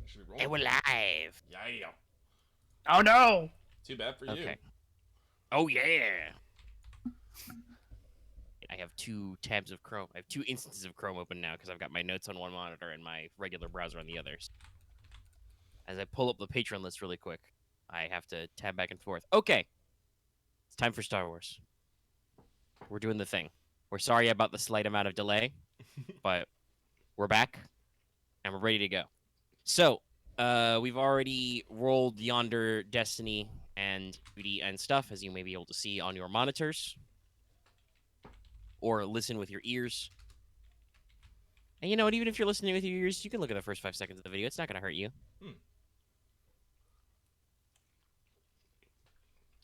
Should we roll? And we're live. Yeah. Oh no! Too bad for you. Okay. Oh yeah. I have two tabs of Chrome. I have two instances of Chrome open now because I've got my notes on one monitor and my regular browser on the others. As I pull up the Patreon list really quick, I have to tab back and forth. Okay. It's time for Star Wars. We're doing the thing. We're sorry about the slight amount of delay, but we're back and we're ready to go. So, we've already rolled Yonder Destiny and Duty and stuff, as you may be able to see on your monitors or listen with your ears. And you know what? Even if you're listening with your ears, you can look at the first 5 seconds of the video. It's not going to hurt you.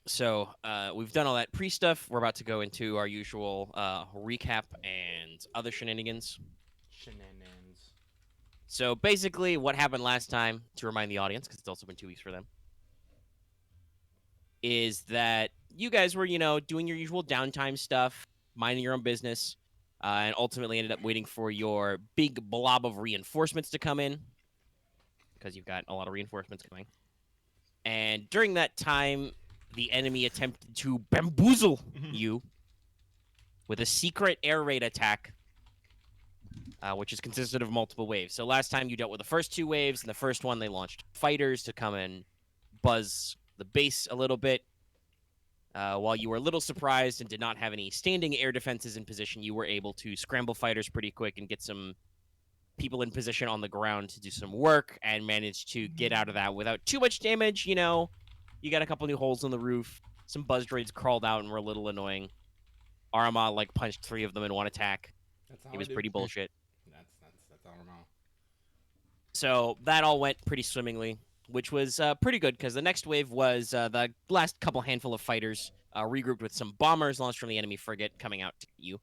So, we've done all that pre-stuff. We're about to go into our usual recap and other shenanigans. So, basically, what happened last time, to remind the audience, because it's also been 2 weeks for them, is that you guys were, doing your usual downtime stuff, minding your own business, and ultimately ended up waiting for your big blob of reinforcements to come in, because you've got a lot of reinforcements coming. And during that time, the enemy attempted to bamboozle you with a secret air raid attack, which is consisted of multiple waves. So last time you dealt with the first 2 waves, and the first one they launched fighters to come and buzz the base a little bit. While you were a little surprised and did not have any standing air defenses in position, you were able to scramble fighters pretty quick and get some people in position on the ground to do some work and managed to get out of that without too much damage. You got a couple new holes in the roof. Some buzz droids crawled out and were a little annoying. Aramaa punched 3 of them in one attack. It was pretty bullshit. That's Aramaa. So that all went pretty swimmingly, which was pretty good because the next wave was the last couple handful of fighters regrouped with some bombers launched from the enemy frigate coming out to you.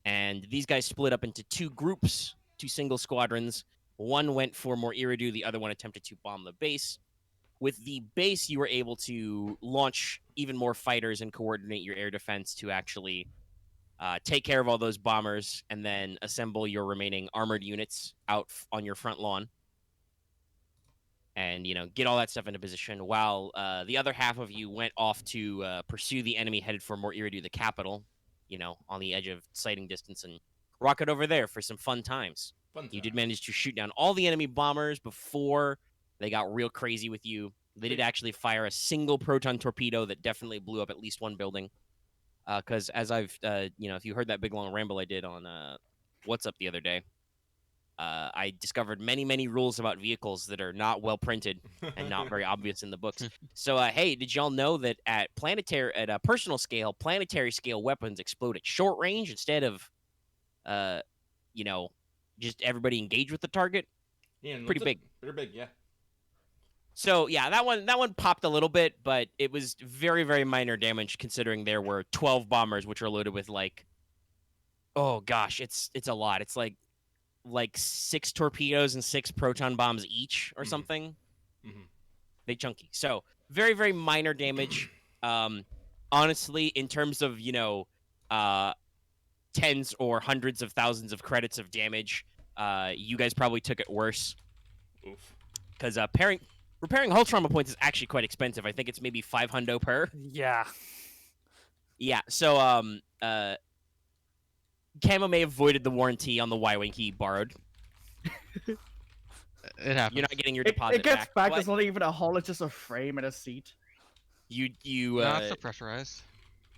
And these guys split up into 2 groups, 2 single squadrons. One went for more Iridu, the other one attempted to bomb the base. With the base, you were able to launch even more fighters and coordinate your air defense to actually take care of all those bombers and then assemble your remaining armored units out on your front lawn. And, get all that stuff into position while the other half of you went off to pursue the enemy headed for More Iridu, the capital, on the edge of sighting distance, and rocket over there for some fun times. You did manage to shoot down all the enemy bombers before they got real crazy with you. They did actually fire a single proton torpedo that definitely blew up at least one building. Because as I've, if you heard that big long ramble I did on What's Up the other day, I discovered many, many rules about vehicles that are not well printed and not very obvious in the books. So, hey, did y'all know that at a personal scale, planetary scale weapons explode at short range instead of, just everybody engage with the target? Yeah, pretty big. Pretty big, yeah. So yeah, that one popped a little bit, but it was very, very minor damage considering there were 12 bombers which are loaded with oh gosh, it's a lot. It's like 6 torpedoes and 6 proton bombs each or something. They chunky. So very, very minor damage. Honestly, in terms of tens or hundreds of thousands of credits of damage, you guys probably took it worse. Oof. Because repairing hull trauma points is actually quite expensive. I think it's maybe $500 per. Yeah. Yeah. So Camo may have voided the warranty on the Y-wing he borrowed. It happens. You're not getting your deposit It gets back. but It's not even a hull. It's just a frame and a seat. You No, it's still pressurized.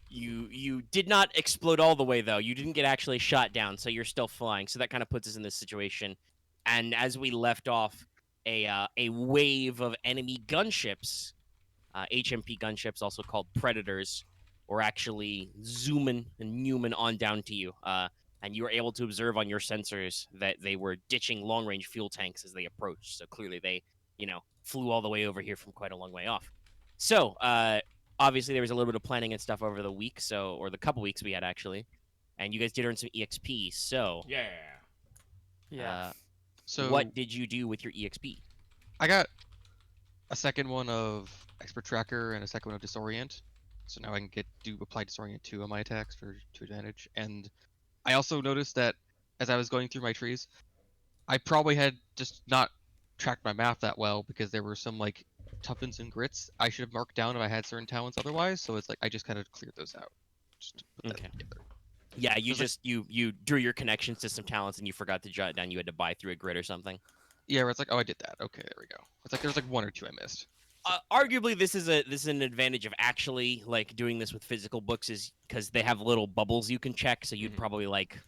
You did not explode all the way though. You didn't get actually shot down, so you're still flying. So that kind of puts us in this situation. And as we left off, a wave of enemy gunships, HMP gunships, also called Predators, were actually zooming and mewing on down to you. And you were able to observe on your sensors that they were ditching long-range fuel tanks as they approached. So clearly they, flew all the way over here from quite a long way off. So, obviously there was a little bit of planning and stuff over the week, or the couple weeks we had actually. And you guys did earn some EXP, so... Yeah. So what did you do with your EXP? I got a second one of Expert Tracker and a second one of Disorient. So now I can apply Disorient 2 on my attacks for 2 advantage. And I also noticed that as I was going through my trees, I probably had just not tracked my map that well because there were some like tuppence and grits I should have marked down if I had certain talents otherwise. So it's like I just kind of cleared those out. Just to put Okay. that together. Yeah, you It's like- just you drew your connections to some talents and you forgot to jot it down. You had to buy through a grid or something. Yeah, where it's like, oh, I did that. Okay, there we go. It's like there's like 1 or 2 I missed. Arguably, this is an advantage of actually like doing this with physical books, is because they have little bubbles you can check. So you'd probably like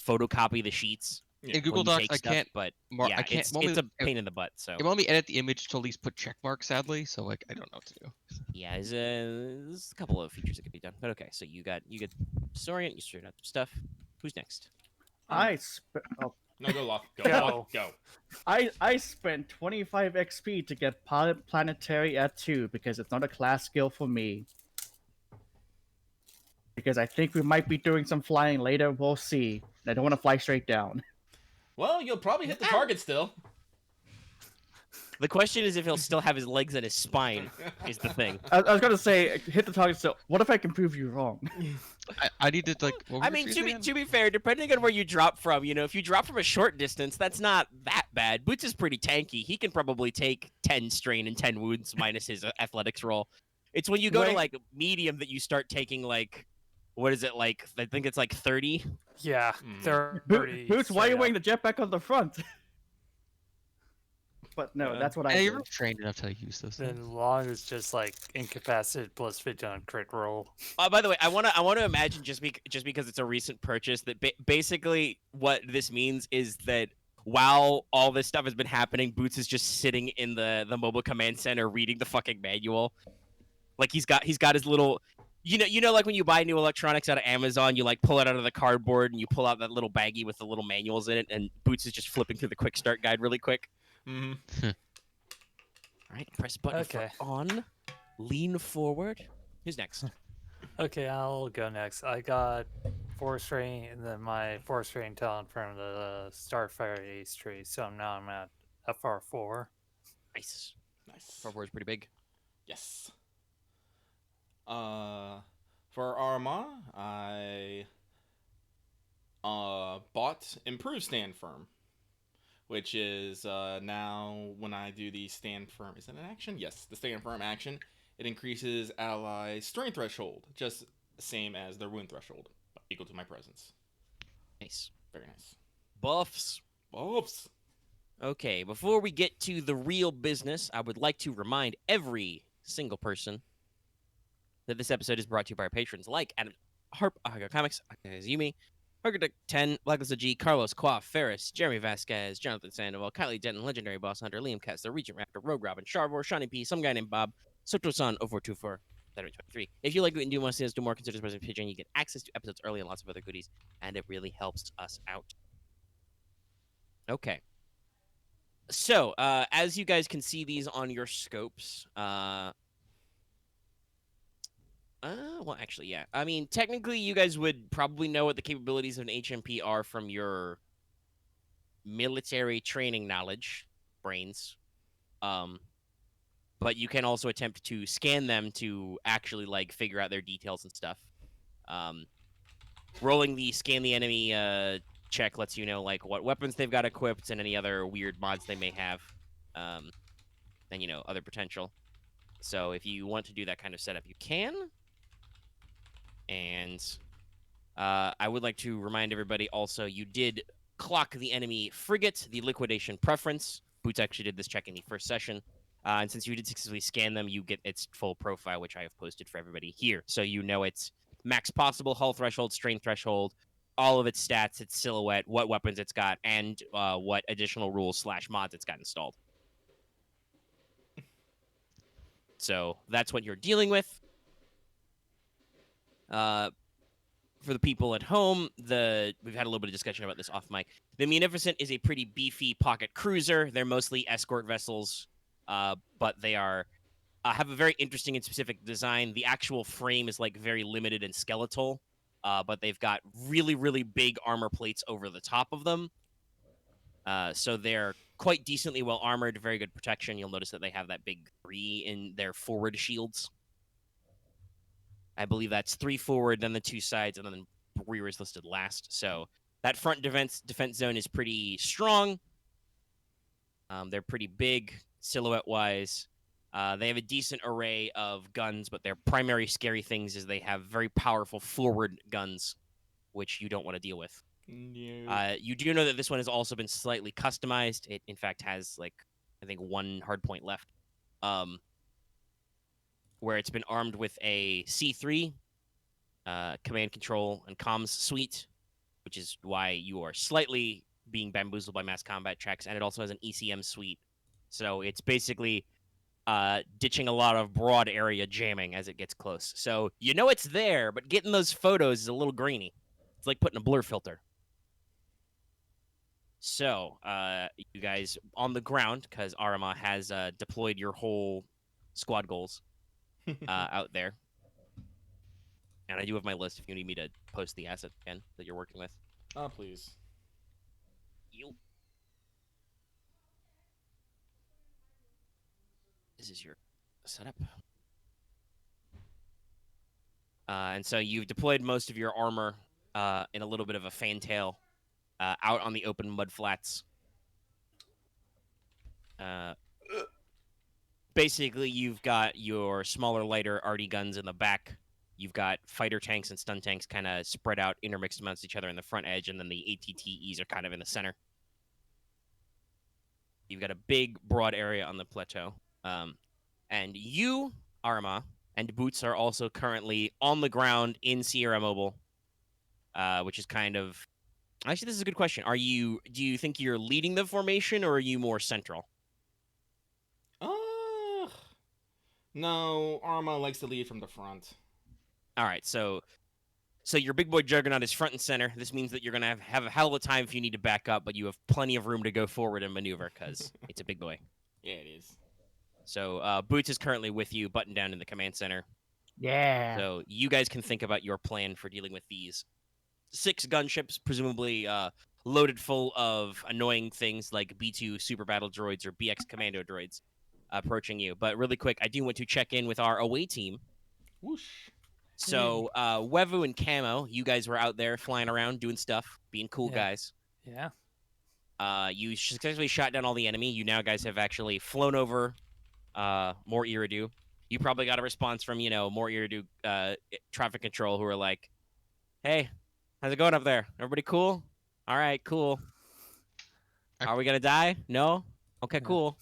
photocopy the sheets Yeah. In Google when you Docs, take I stuff, can't. but I can't. it's a pain in the butt. So It won't let me edit the image to at least put check marks, sadly. So like, I don't know what to do. yeah, there's a couple of features that could be done. But okay, so you get Disorient, you straight out stuff. Who's next? No, go Loth. Go. Go. Loth, go. I spent 25 XP to get planetary at 2 because it's not a class skill for me. Because I think we might be doing some flying later. We'll see. I don't want to fly straight down. Well, you'll probably hit the target still. The question is if he'll still have his legs and his spine. Is the thing. I was gonna say hit the target. So what if I can prove you wrong? I need to like. What were I your mean, trees to be again? to be fair, depending on where you drop from, if you drop from a short distance, that's not that bad. Boots is pretty tanky. He can probably take 10 strain and 10 wounds minus his athletics roll. It's when you go to Wait. like medium that you start taking like, what is it like? I think it's like 30. Yeah, Mm. 30. Boots, why are you straight wearing up. the jetpack on the front? But no, that's what I Hey, did. you're trained enough to use those things. Then long as just like incapacitated plus 50 on crit roll. By the way, I wanna imagine just because it's a recent purchase that basically what this means is that while all this stuff has been happening, Boots is just sitting in the mobile command center reading the fucking manual. Like he's got his little, like when you buy new electronics out of Amazon, you like pull it out of the cardboard and you pull out that little baggie with the little manuals in it, and Boots is just flipping through the quick start guide really quick. Mm-hmm. All right, press button Okay. for on, lean forward. Who's next? Okay, I'll go next. I got force rain and then my force rain talent from the Starfire Ace tree. So now I'm at FR4. Nice. Nice. 4-4 is pretty big. Yes. For Aramaa, I bought Improved Stand Firm, which is now when I do the Stand Firm, is it an action? Yes, the Stand Firm action. It increases ally strength threshold, just same as their wound threshold, equal to my presence. Nice. Very nice. Buffs. Oops. Okay, before we get to the real business, I would like to remind every single person that this episode is brought to you by our patrons like Adam Harp, Comics, Yumi, Architect 10, Blacklist G, Carlos Quaff, Ferris, Jeremy Vasquez, Jonathan Sandoval, Kylie Denton, Legendary Boss Hunter, Liam Kessler, Regent Raptor, Rogue Robin, Sharvor, Shawnee P, some guy named Bob, Soto-san 0424, 23. If you like what you do want to see us do more, consider supporting Patreon. You get access to episodes early and lots of other goodies, and it really helps us out. Okay. So, as you guys can see these on your scopes, well, actually, yeah. I mean, technically, you guys would probably know what the capabilities of an HMP are from your military training knowledge, brains. But you can also attempt to scan them to actually, like, figure out their details and stuff. Rolling the scan the enemy check lets you know, like, what weapons they've got equipped and any other weird mods they may have. And, other potential. So if you want to do that kind of setup, you can. And I would like to remind everybody also, you did clock the enemy frigate, the liquidation preference. Boots actually did this check in the first session. And since you did successfully scan them, you get its full profile, which I have posted for everybody here. So you know its max possible hull threshold, strain threshold, all of its stats, its silhouette, what weapons it's got, and what additional rules / mods it's got installed. So that's what you're dealing with. For the people at home, we've had a little bit of discussion about this off mic. The Munificent is a pretty beefy pocket cruiser. They're mostly escort vessels, but they have a very interesting and specific design. The actual frame is like very limited and skeletal, but they've got really, really big armor plates over the top of them. So they're quite decently well armored, very good protection. You'll notice that they have that big 3 in their forward shields. I believe that's 3 forward, then the 2 sides, and then the rear is listed last. So that front defense zone is pretty strong. They're pretty big silhouette-wise. They have a decent array of guns, but their primary scary things is they have very powerful forward guns, which you don't want to deal with. No. You do know that this one has also been slightly customized. It, in fact, has, like, I think 1 hard point left, where it's been armed with a C3 command, control, and comms suite, which is why you are slightly being bamboozled by mass combat checks, and it also has an ECM suite. So it's basically ditching a lot of broad area jamming as it gets close. So you know it's there, but getting those photos is a little grainy. It's like putting a blur filter. So you guys on the ground, because Aramaa has deployed your whole squad goals out there. And I do have my list if you need me to post the asset again that you're working with. Oh, please. This is your setup. And so you've deployed most of your armor in a little bit of a fantail out on the open mud flats. Basically, you've got your smaller, lighter arty guns in the back. You've got fighter tanks and stun tanks kind of spread out, intermixed amongst each other in the front edge, and then the ATTEs are kind of in the center. You've got a big, broad area on the plateau. And you, Aramaa, and Boots are also currently on the ground in Sierra Mobile, which is kind of... Actually, this is a good question. Do you think you're leading the formation, or are you more central? No, Aramaa likes to lead from the front. All right, so your big boy Juggernaut is front and center. This means that you're going to have a hell of a time if you need to back up, but you have plenty of room to go forward and maneuver, because it's a big boy. Yeah, it is. So Boots is currently with you, buttoned down in the command center. Yeah. So you guys can think about your plan for dealing with these 6 gunships, presumably loaded full of annoying things like B2 super battle droids or BX commando droids approaching you. But really quick, I do want to check in with our away team. Whoosh. So Wevu and Camo, you guys were out there flying around, doing stuff, being cool guys. Yeah. You successfully shot down all the enemy. You now guys have actually flown over more Iridu. You probably got a response from, more Iridu traffic control who are like, hey, how's it going up there? Everybody cool? All right, cool. Are we going to die? No? Okay, cool.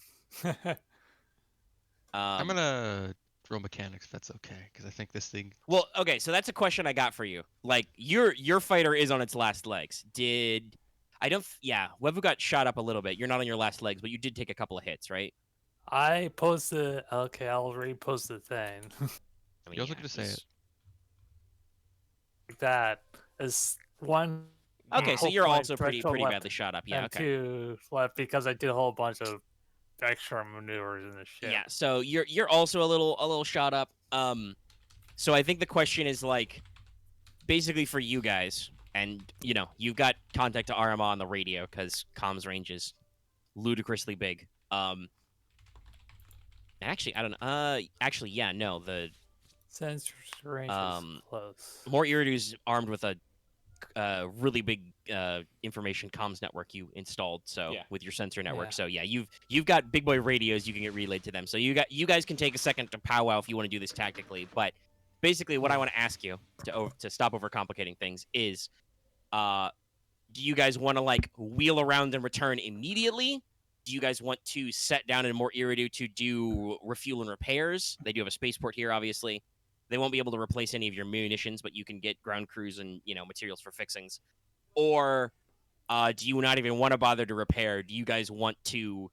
I'm gonna throw mechanics if that's okay, because I think this thing. Well, okay, so that's a question I got for you. Like, your fighter is on its last legs. Wevu got shot up a little bit. You're not on your last legs, but you did take a couple of hits, right? I posted. Okay, I'll repost the thing. I mean, You also could just say it. That is one. Okay, so you're also pretty threshold left badly shot up. Yeah, and okay. 2 left because I did a whole bunch of extra maneuvers in the ship. Yeah, so you're also a little shot up. So I think the question is, like, basically for you guys, and you've got contact to Aramaa on the radio because comms range is ludicrously big. Actually, I don't know. Actually, yeah, no, the Since range is close. more Iridu's armed with a really big information comms network you installed, so with your sensor network. Yeah. So yeah, you've got big boy radios you can get relayed to them. So you guys can take a second to powwow if you want to do this tactically. But basically, what I want to ask you to stop overcomplicating things is, do you guys want to like wheel around and return immediately? Do you guys want to set down in more Iridu to do refuel and repairs? They do have a spaceport here, obviously. They won't be able to replace any of your munitions, but you can get ground crews and materials for fixings. Or do you not even want to bother to repair? Do you guys want to,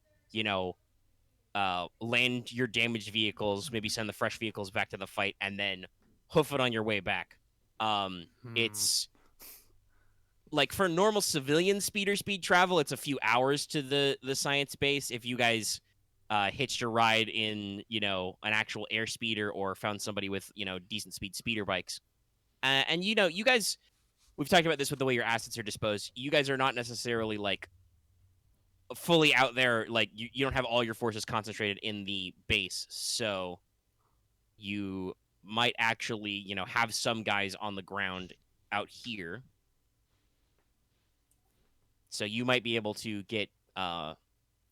land your damaged vehicles, maybe send the fresh vehicles back to the fight, and then hoof it on your way back? It's like for normal civilian speed travel, it's a few hours to the science base. If you guys hitched a ride in, an actual air speeder or found somebody with, decent speeder bikes. And, you guys, we've talked about this with the way your assets are disposed. You guys are not necessarily, like, fully out there. Like, you don't have all your forces concentrated in the base. So you might actually, have some guys on the ground out here. So you might be able to get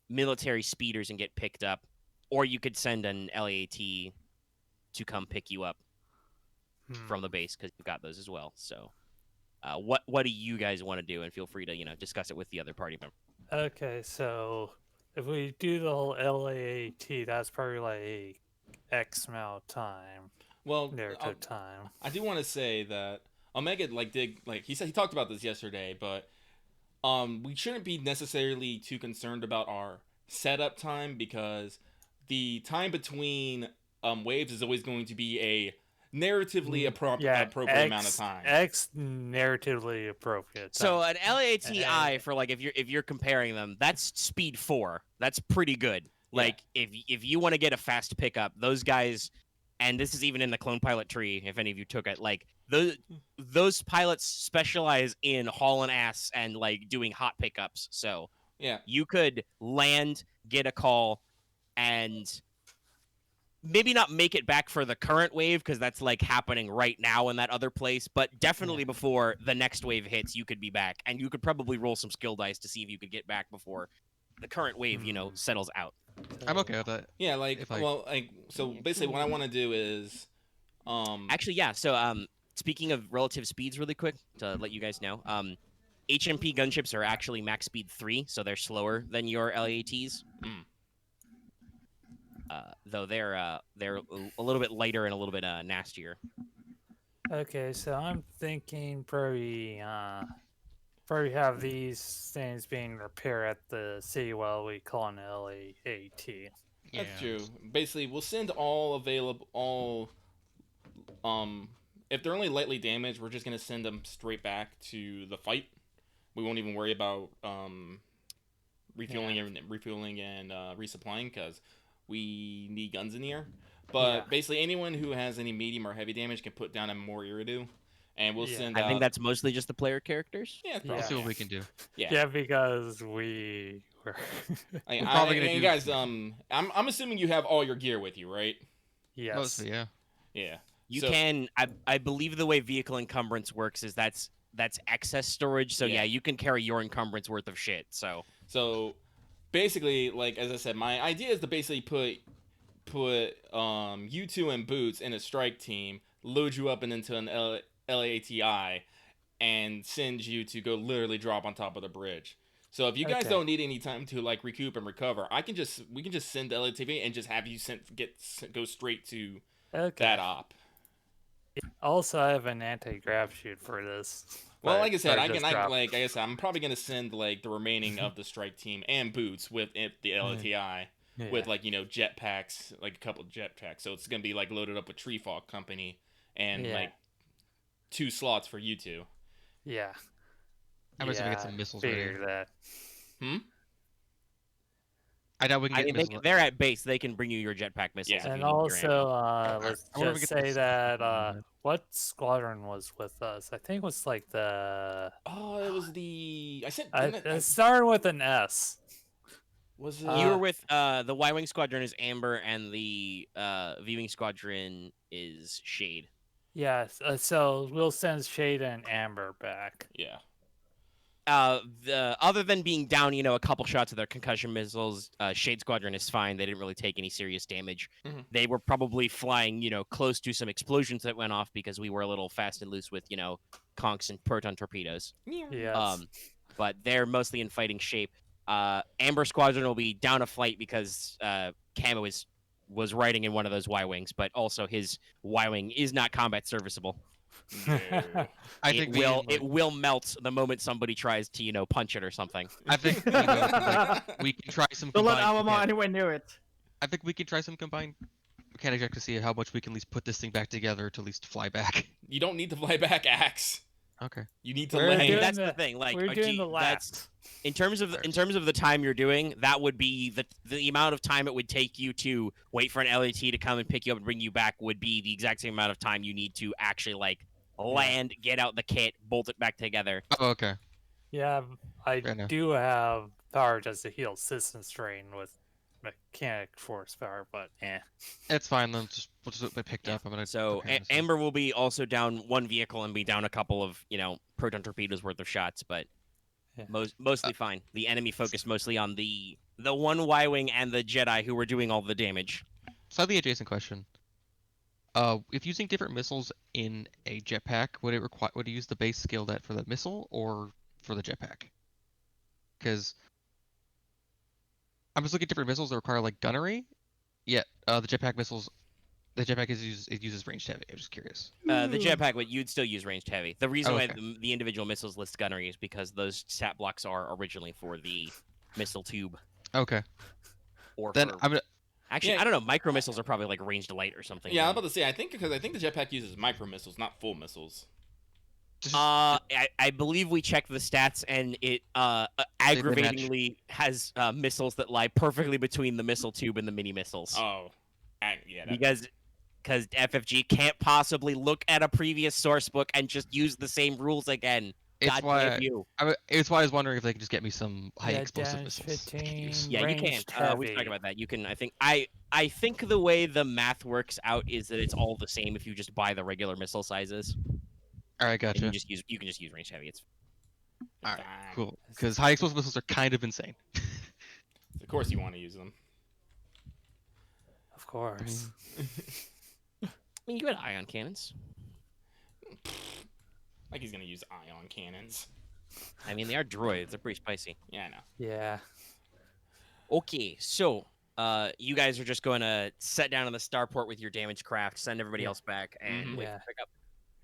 military speeders and get picked up, or you could send an LAAT to come pick you up from the base because you've got those as well. So, what do you guys want to do? And feel free to discuss it with the other party member. Okay, so if we do the whole LAAT, that's probably like X amount of time, Well, narrative time. I do want to say that Omega he said he talked about this yesterday, but we shouldn't be necessarily too concerned about our setup time because the time between waves is always going to be a narratively appropriate amount of time. X narratively appropriate. So an LAATI for like if you're comparing them, that's speed 4. That's pretty good. Like if you want to get a fast pickup, those guys, and this is even in the clone pilot tree, if any of you took it, like those pilots specialize in hauling ass and like doing hot pickups. So yeah, you could land, get a call, and maybe not make it back for the current wave because that's like happening right now in that other place, but definitely before the next wave hits, you could be back, and you could probably roll some skill dice to see if you could get back before the current wave, settles out. I'm okay with that. Yeah, so basically what I want to do is, actually, yeah. So, speaking of relative speeds, really quick to let you guys know, HMP gunships are actually max speed 3, so they're slower than your LAATs. Though they're a little bit lighter and a little bit nastier. Okay, so I'm thinking probably have these things being repaired at the city while we call an LAAT. That's true. Basically, we'll send all if they're only lightly damaged, we're just gonna send them straight back to the fight. We won't even worry about refueling and resupplying because we need guns in the air. But basically, anyone who has any medium or heavy damage can put down a more Iridu, and we'll send. I think that's mostly just the player characters. Yeah, we'll see what we can do. Yeah, because we were. probably gonna do... guys, I'm assuming you have all your gear with you, right? Yes. Mostly, yeah. Yeah. You can. I believe the way vehicle encumbrance works is that's excess storage. So yeah, you can carry your encumbrance worth of shit. So basically, like as I said, my idea is to basically put you two and Boots in a strike team, load you up into an LAATI, and send you to go literally drop on top of the bridge. So if you guys don't need any time to like recoup and recover, we can just send the LAATI and just have you go straight to that op. Also, I have an anti-grav shoot for this. Well, like I said, I'm probably gonna send like the remaining of the strike team and Boots with the LAATI with like jetpacks, like a couple of jetpacks. So it's gonna be like loaded up with Tree Fog Company and like 2 slots for you two. Yeah. I'm assuming get some missiles ready. That. I doubt we can get they're at base. They can bring you your jetpack missiles. And also, let's just say that what squadron was with us? I think it was like the. Oh, it was the. I said. It started with an S. Was it? You were with the Y-wing squadron is Amber, and the V-wing squadron is Shade. Yes. So we'll send Shade and Amber back. Yeah. Other than being down, a couple shots of their concussion missiles, Shade Squadron is fine. They didn't really take any serious damage. Mm-hmm. They were probably flying, close to some explosions that went off because we were a little fast and loose with, conks and proton torpedoes. Yes. But they're mostly in fighting shape. Amber Squadron will be down a flight because Camo was riding in one of those Y-wings, but also his Y-wing is not combat serviceable. No. It will melt the moment somebody tries to punch it or something. I think we can try some. Don't let Aramaa anywhere near it. I think we can try some combined mechanic check to see how much we can at least put this thing back together to at least fly back. You don't need to fly back, Axe. Okay. You need to land. That's the thing. Like we're doing the last. In terms of the time you're doing, that would be the amount of time it would take you to wait for an LAT to come and pick you up and bring you back would be the exact same amount of time you need to actually land, get out the kit, bolt it back together. Oh, okay. Yeah, I do have power just to heal system strain with mechanic force power, but It's fine then. We'll just get picked up. Amber will be also down one vehicle and be down a couple of proton torpedoes worth of shots, but mostly fine. The enemy focused mostly on the the one Y-wing and the Jedi who were doing all the damage. Slightly adjacent question. If using different missiles in a jetpack, would it use the base skill that for the missile or for the jetpack? Because I'm just looking at different missiles that require like gunnery. Yet the jetpack uses ranged heavy. I'm just curious. The jetpack, but you'd still use ranged heavy. The reason Oh, why okay. the individual missiles list gunnery is because those stat blocks are originally for the missile tube. Okay. Or Then for... I'm gonna. Actually, Yeah. I don't know. Micro missiles are probably like ranged light or something. Yeah, I was then. about to say, I think the jetpack uses micro missiles, not full missiles. I believe we checked the stats, and it aggravatingly has missiles that lie perfectly between the missile tube and the mini missiles. Oh, yeah. Because FFG can't possibly look at a previous source book and just use the same rules again. It's God why damn you. it's why I was wondering if they could just get me some high Yeah, explosive damage missiles. I could use. 15. Yeah, you can. Ranged We've talked heavy. about that. You can. I think the way the math works out is that it's all the same if you just buy the regular missile sizes. All right, And gotcha. you can just use range heavy. It's All right, Fine. cool. Because high explosive missiles are kind of insane. Of course you want to use them. Of course. I mean, you got ion cannons. Like he's gonna use ion cannons. I mean, they are droids. They're pretty spicy. Yeah, I know. Yeah. Okay, so you guys are just going to set down on the starport with your damaged craft, send everybody Yeah. else back, and Mhm. wait Yeah. for pickup.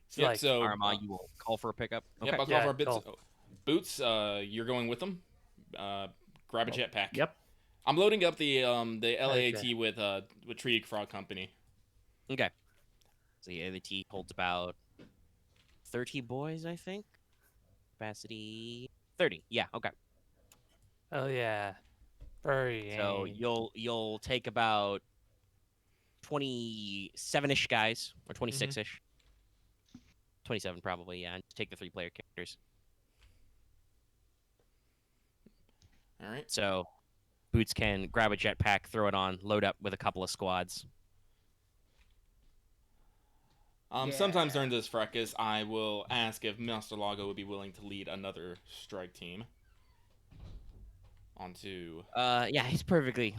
It's Yep, like, so Aramaa, you will call for a pickup. Yep, Okay. I'll call Yeah, for our bits. cool. Boots, you're going with them. Grab a jetpack. Yep. I'm loading up the LAAT with Tree Frog Company. Okay. So yeah, the T holds about 30 boys, I think. Capacity 30. Yeah. Okay. Oh yeah. Very. So you'll take about 27-ish guys, or 26-ish. 27 probably, yeah. And take the 3-player characters. All right. So Boots can grab a jetpack, throw it on, load up with a couple of squads. Sometimes during this fracas, I will ask if Master Lago would be willing to lead another strike team. Onto. Yeah, he's perfectly.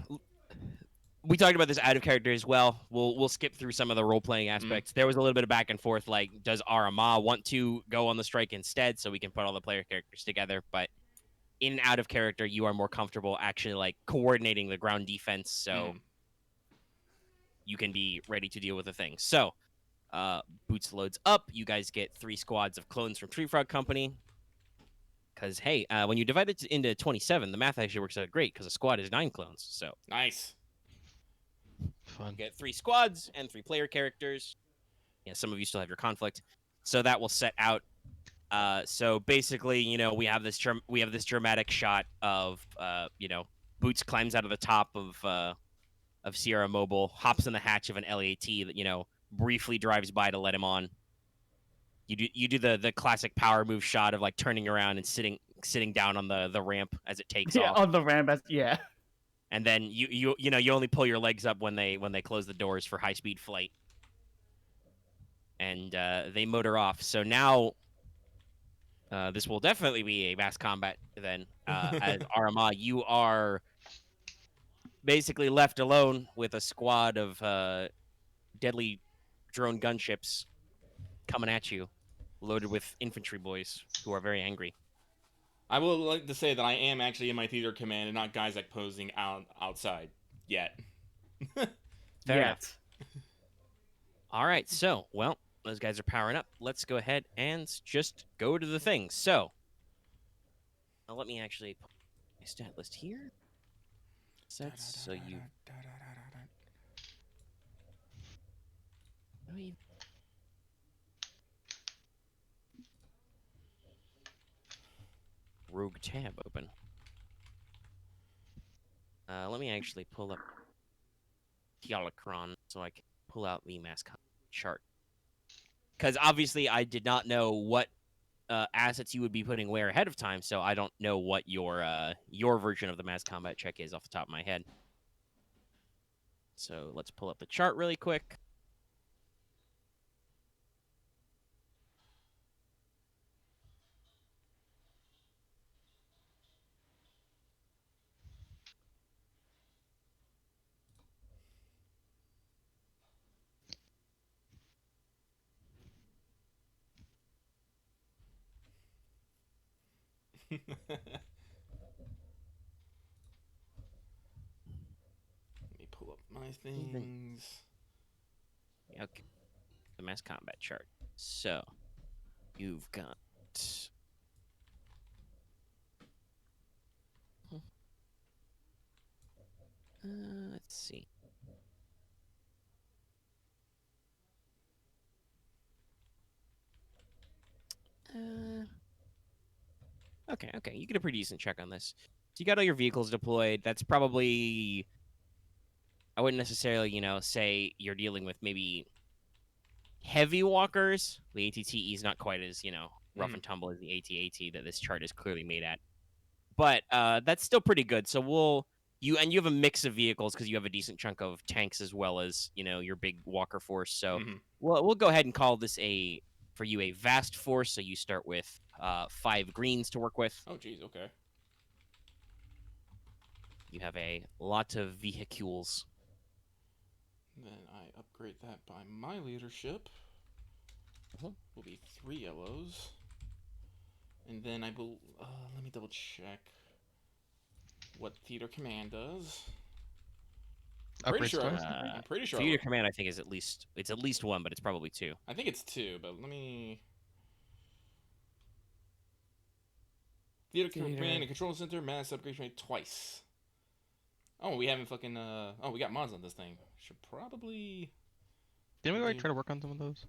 We talked about this out of character as well. We'll skip through some of the role playing aspects. There was a little bit of back and forth, like does Aramaa want to go on the strike instead, so we can put all the player characters together? But in and out of character, you are more comfortable actually like coordinating the ground defense, so you can be ready to deal with the thing. So, Boots loads up. You guys get 3 squads of clones from Tree Frog Company. Because, hey, when you divide it into 27, the math actually works out great because a squad is 9 clones. So, Nice. Fun. you get 3 squads and 3 player characters. Yeah, some of you still have your conflict. So that will set out. So basically, you know, we have this dramatic shot of, you know, Boots climbs out of the top of Sierra Mobile, hops in the hatch of an LAT that, you know, briefly drives by to let him on. You do the classic power move shot of like turning around and sitting down on the ramp as it takes Yeah, off. on the ramp. Yeah. And then you only pull your legs up when they close the doors for high speed flight. And they motor off. So now this will definitely be a mass combat then. As Aramaa, you are basically left alone with a squad of deadly drone gunships coming at you, loaded with infantry boys who are very angry. I would like to say that I am actually in my theater command and not guys like posing outside yet. Fair Yet. enough. All right, so, well, those guys are powering up. Let's go ahead and just go to the thing. So, now let me actually put my stat list here. Sets, so you... Rogue tab open. Let me actually pull up Holocron so I can pull out the mass combat chart. Because obviously I did not know what assets you would be putting where ahead of time, so I don't know what your version of the mass combat check is off the top of my head. So let's pull up the chart really quick. Let me pull up my things. Okay. The mass combat chart. So, you've got. Let's see. Okay. You get a pretty decent check on this. So you got all your vehicles deployed. That's probably. I wouldn't necessarily, say you're dealing with maybe heavy walkers. The ATTE is not quite as, rough and tumble as the AT-AT that this chart is clearly made at. But that's still pretty good. So you have a mix of vehicles because you have a decent chunk of tanks as well as, your big walker force. So we'll go ahead and call this for you a vast force. So you start with 5 greens to work with. Oh, geez, okay. You have a lot of vehicles. Then I upgrade that by my leadership. Will be 3 yellows. And then let me double check what theater command does. I'm pretty sure. Theater command, I think, is at least 1, but it's probably 2. I think it's 2, but let me. Theater command and control center mass upgrade rate twice. Oh, we haven't fucking we got mods on this thing. Should probably. Didn't we already try to work on some of those?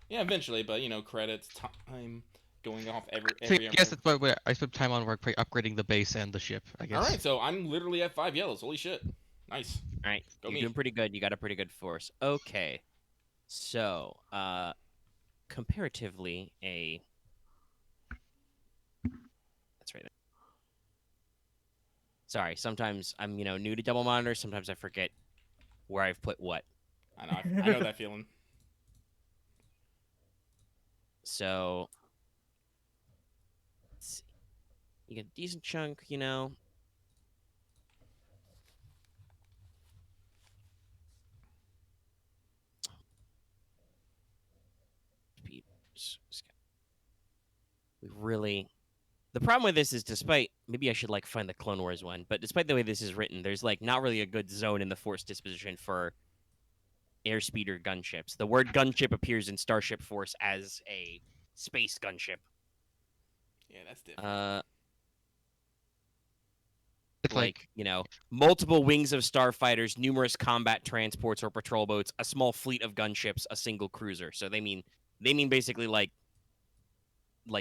Yeah, eventually, but credits, time, going off every. So I guess that's what I spent time on work upgrading the base and the ship. I guess. All right, so I'm literally at 5 yellows. Holy shit! Nice. All right, Go you're me. doing pretty good. You got a pretty good force. Okay, so comparatively, that's right. Sorry, sometimes I'm new to double monitor. Sometimes I forget where I've put what. I know that feeling. So, let's see. You get a decent chunk, The problem with this is, maybe I should find the Clone Wars one, but despite the way this is written, there's not really a good zone in the force disposition for airspeed or gunships. The word gunship appears in Starship Force as a space gunship. Yeah, that's different. It's multiple wings of starfighters, numerous combat transports or patrol boats, a small fleet of gunships, a single cruiser. So they mean basically like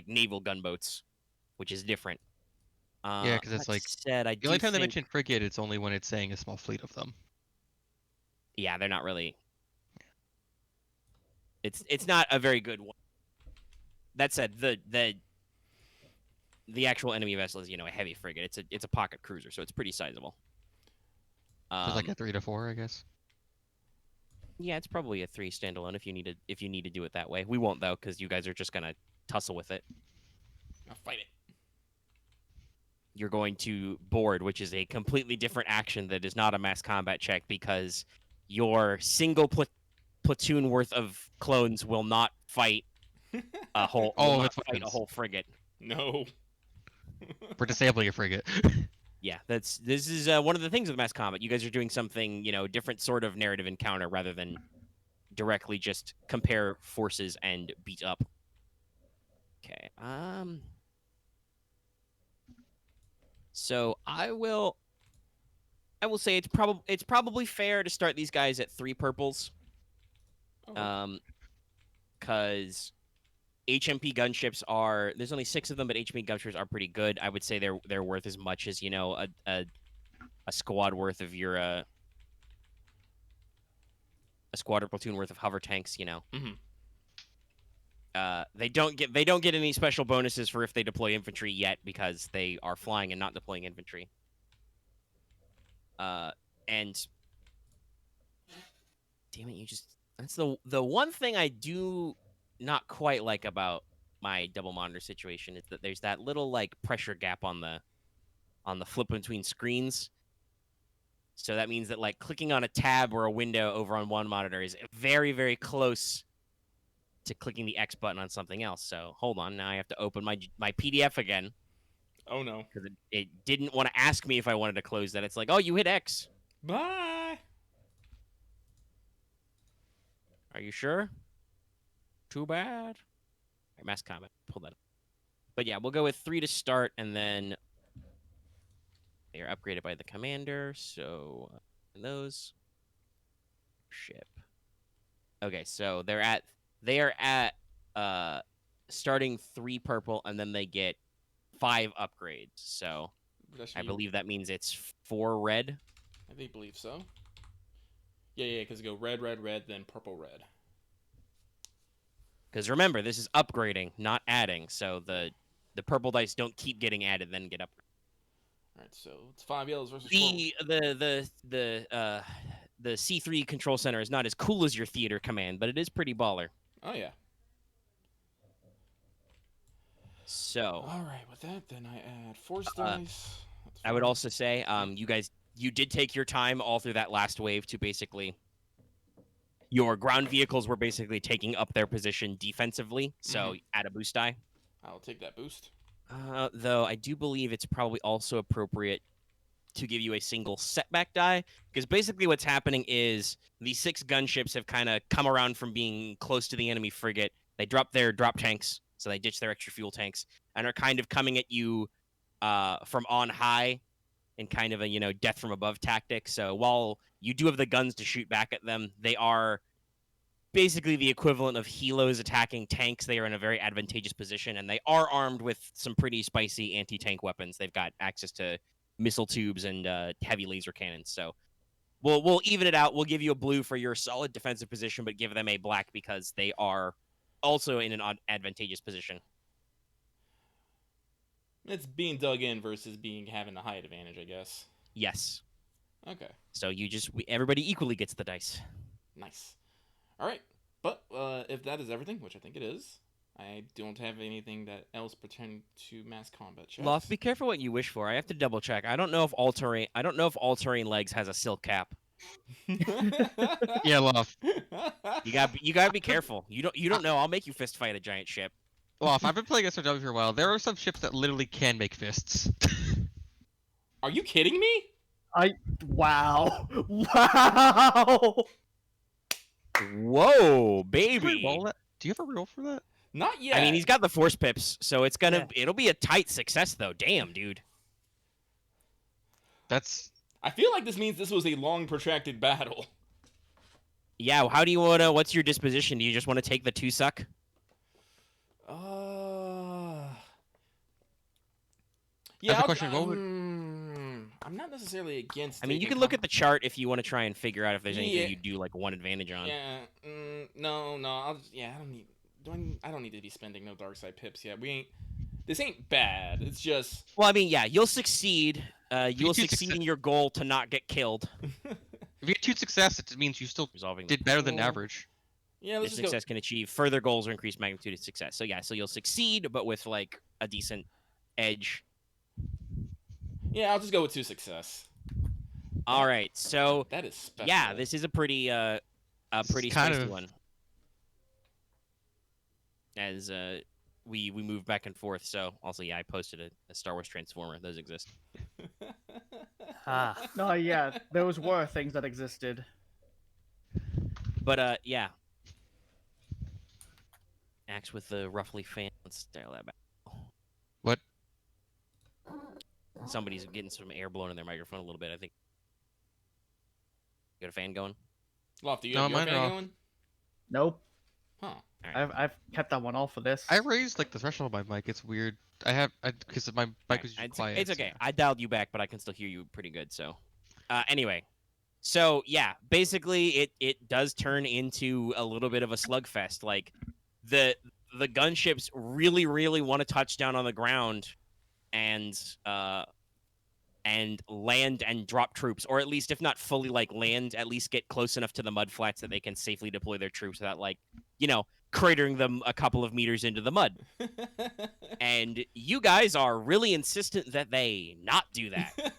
naval gunboats, which is different. Yeah, because it's the only time they mention frigate, it's only when it's saying a small fleet of them. Yeah, they're not really. It's not a very good one. That said, the actual enemy vessel is a heavy frigate. It's a pocket cruiser, so it's pretty sizable. So it's a 3 to 4, I guess. Yeah, it's probably a 3 standalone if you need to do it that way. We won't though, because you guys are just gonna tussle with it. I'll fight it. You're going to board, which is a completely different action that is not a mass combat check because your single platoon worth of clones will not fight a whole a whole frigate. No. We're disabling a frigate. Yeah, this is one of the things with mass combat. You guys are doing something, different sort of narrative encounter rather than directly just compare forces and beat up. Okay. So I will say it's probably fair to start these guys at 3 purples. Because HMP gunships there's only 6 of them, but HMP gunships are pretty good. I would say they're worth as much as a squad worth of your a squad or platoon worth of hover tanks. They don't get any special bonuses for if they deploy infantry yet because they are flying and not deploying infantry. And damn it, that's the one thing I do not quite like about my double monitor situation is that there's that little pressure gap on the flip between screens. So that means that clicking on a tab or a window over on one monitor is very, very close to clicking the X button on something else. So hold on, now I have to open my PDF again. Oh no. because it didn't want to ask me if I wanted to close that. It's like, oh, you hit X. Bye. Are you sure? Too bad. Right, mass comment. Pull that up. But yeah, we'll go with 3 to start, and then they are upgraded by the commander. So those ship. Okay, so they are at starting 3 purple, and then they get 5 upgrades. So I believe that means it's 4 red. I think believe so. Yeah, because it go red, red, red, then purple, red. Because remember, this is upgrading, not adding. So the purple dice don't keep getting added, then get upgraded. All right, so it's 5 yellows versus 4. The C3 control center is not as cool as your theater command, but it is pretty baller. Oh yeah. So All right, with that, then I add force dice. That's I would fine. also say, you did take your time all through that last wave to basically. Your ground vehicles were basically taking up their position defensively, so add a boost die. I'll take that boost. Though I do believe it's probably also appropriate to give you a single setback die, because basically what's happening is the 6 gunships have kind of come around from being close to the enemy frigate. They drop their drop tanks, so they ditch their extra fuel tanks, and are kind of coming at you from on high in kind of a death from above tactic. So while you do have the guns to shoot back at them, they are basically the equivalent of helos attacking tanks. They are in a very advantageous position, and they are armed with some pretty spicy anti-tank weapons. They've got access to missile tubes and heavy laser cannons. So we'll even it out. We'll give you a blue for your solid defensive position, but give them a black because they are also in an advantageous position. It's being dug in versus having the height advantage, I guess. Yes. Okay. So everybody equally gets the dice. Nice. All right. But if that is everything, which I think it is, I don't have anything that else pertaining to mass combat checks. Loth, be careful what you wish for. I have to double check. I don't know if all-terrain legs has a silk cap. Yeah, Loth. You gotta be careful. You don't know. I'll make you fist fight a giant ship. Loth, I've been playing SWRPG for a while. There are some ships that literally can make fists. Are you kidding me? Wow. Wow. Whoa, baby! Do you have a rule for that? Not yet. I mean, he's got the force pips, so it'll be a tight success though. Damn, dude. I feel like this means this was a long, protracted battle. Yeah. How do you wanna? What's your disposition? Do you just want to take the 2 suck? Yeah. As a question, what would... I'm not necessarily against. I mean, you can look at the chart if you want to try and figure out if there's anything you do like 1 advantage on. Yeah. No. I don't need to be spending no dark side pips yet. This ain't bad. It's just. Well, I mean, yeah, you'll succeed. You will succeed in your goal to not get killed. If you get 2 success, it means you still did better than average. Yeah, This success can achieve further goals or increase magnitude of success. So yeah, so you'll succeed, but with like a decent edge. Yeah, I'll just go with 2 success. All right, so that is special. Yeah, this is a pretty spicy one. As we move back and forth. So also, yeah, I posted a Star Wars Transformer. Those exist. No, yeah, those were things that existed. But yeah. Axe with the roughly fan. Let's dial that back. What? Somebody's getting some air blown in their microphone a little bit, I think. You got a fan going? Loth, do you have your fan going? Nope. Huh. Right. I've kept that one off for this. I raised like the threshold of my mic. It's weird. Because my mic was quiet. It's okay. I dialed you back, but I can still hear you pretty good. So, anyway, so yeah, basically it does turn into a little bit of a slugfest. Like the gunships really want to touch down on the ground and land and drop troops, or at least if not fully like land, at least get close enough to the mud flats that they can safely deploy their troops without cratering them a couple of meters into the mud. And you guys are really insistent that they not do that.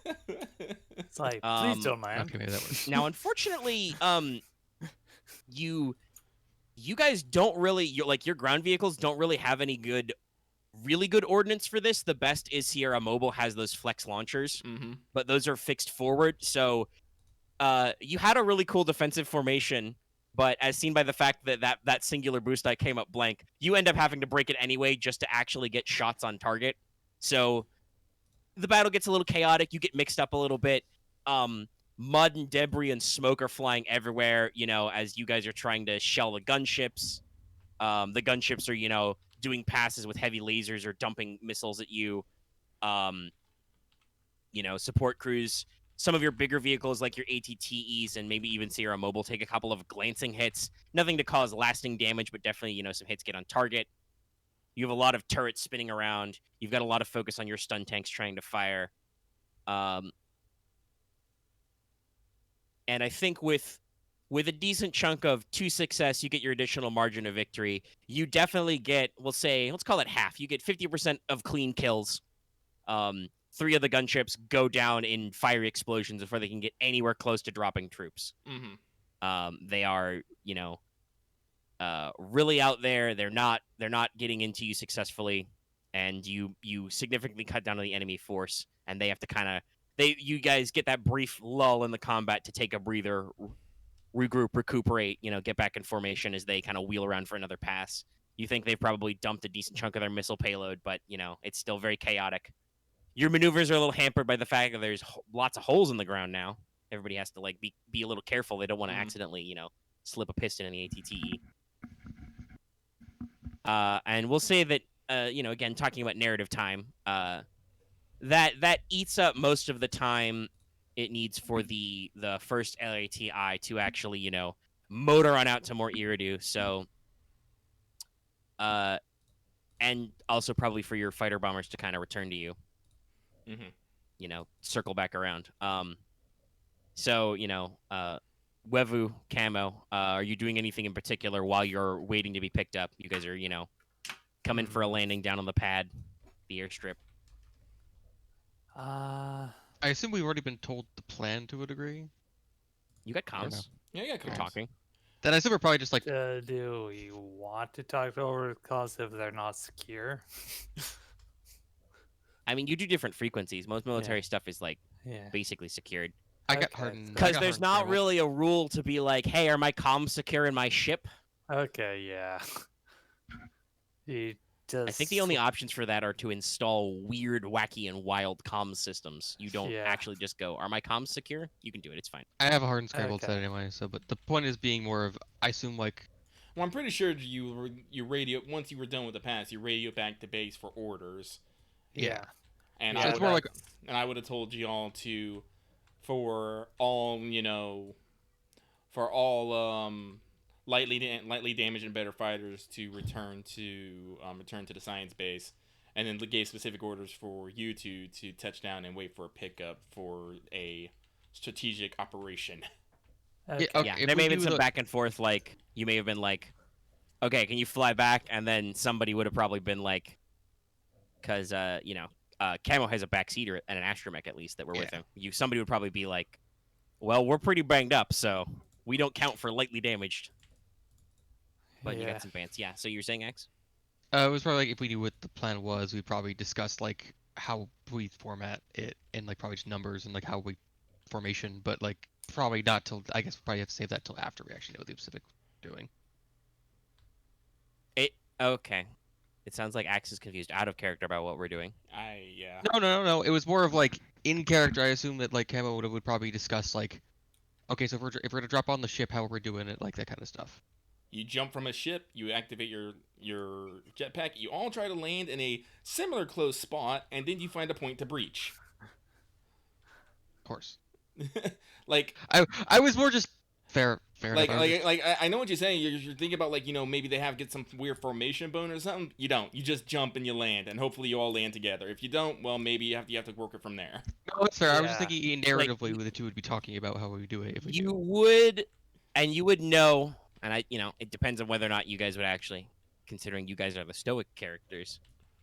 It's like, please don't, man. Okay, maybe that works. Now, unfortunately, you guys don't really, your ground vehicles don't really have any good really good ordnance for this. The best is Sierra Mobile has those flex launchers, Mm-hmm. but those are fixed forward. So you had a really cool defensive formation, but as seen by the fact that that singular boost die came up blank, you end up having to break it anyway just to actually get shots on target. So the battle gets a little chaotic. You get mixed up a little bit. Mud and debris and smoke are flying everywhere, as you guys are trying to shell the gunships. The gunships are, doing passes with heavy lasers or dumping missiles at you. Support crews. Some of your bigger vehicles like your ATTEs and maybe even Sierra Mobile take a couple of glancing hits. Nothing to cause lasting damage, but definitely, some hits get on target. You have a lot of turrets spinning around. You've got a lot of focus on your stun tanks trying to fire. And I think with a decent chunk of 2 success, you get your additional margin of victory. You definitely get, let's call it half. You get 50% of clean kills. 3 of the gunships go down in fiery explosions before they can get anywhere close to dropping troops. Mm-hmm. They are, really out there. They're not getting into you successfully, and you significantly cut down on the enemy force, and they have to you guys get that brief lull in the combat to take a breather, regroup, recuperate, get back in formation as they kind of wheel around for another pass. You think they've probably dumped a decent chunk of their missile payload, but it's still very chaotic. Your maneuvers are a little hampered by the fact that there's lots of holes in the ground now. Everybody has to be a little careful. They don't want to accidentally, slip a piston in the ATTE. And we'll say that, again, talking about narrative time, that eats up most of the time it needs for the first LATI to actually, motor on out to more Iridu. So, and also probably for your fighter bombers to kind of return to you. Mm-hmm. Circle back around. So, Wevu, Camo, are you doing anything in particular while you're waiting to be picked up? You guys are, coming for a landing down on the pad, the airstrip. I assume we've already been told the plan to a degree. You got I don't know. comms. Yeah, You're comms. talking. Then I assume we're probably just like, Do you want to talk over because if they're not secure? I mean, you do different frequencies. Most military stuff is Yeah. basically secured. I got Okay. hardened. Because there's not really a rule to be like, hey, are my comms secure in my ship? Okay, yeah. You just... I think the only options for that are to install weird, wacky, and wild comms systems. You don't actually just go, are my comms secure? You can do it. It's fine. I have a hardened scrambled Okay. set anyway. So, but the point is being more of, I assume like, Well, I'm pretty sure you radio once you were done with the pass, you radio back to base for orders. Yeah. And Yeah, I it's would more like, and I would have told you all for all lightly damaged and better fighters to return to the science base, and then gave specific orders for you to touch down and wait for a pickup for a strategic operation. Okay. okay, Yeah, if there may we have been do some the- back and forth. Like, you may have been like, okay, can you fly back? And then somebody would have probably been like, because, Camo has a backseater and an astromech at least that were with him. Somebody would probably be like, well, we're pretty banged up, so we don't count for lightly damaged. But you Yeah. got some bans. Yeah, so you're saying X? it was probably like if we knew what the plan was, we'd probably discuss like how we format it and like probably just numbers and like how we formation, but like probably not till, I guess we'll probably have to save that till after we actually know what the specific we're doing. Okay. It sounds like Axe is confused out of character about what we're doing. Yeah. No. It was more of like in character. I assume that like Camo would probably discuss like, okay, so if we're gonna drop on the ship, how are we doing it, like that kind of stuff. You jump from a ship, you activate your jetpack, you all try to land in a similar close spot, and then you find a point to breach. Of course. Like I was more just fair like enough. I know what you're saying. You're thinking about like, maybe they get some weird formation bonus or something. You don't. You just jump and you land, and hopefully you all land together. If you don't, well, maybe you have to work it from there. No, that's fair. I was just Yeah. thinking narratively the two would be talking about how we do it if we You do. would know, and it depends on whether or not you guys would actually, considering you guys are the stoic characters.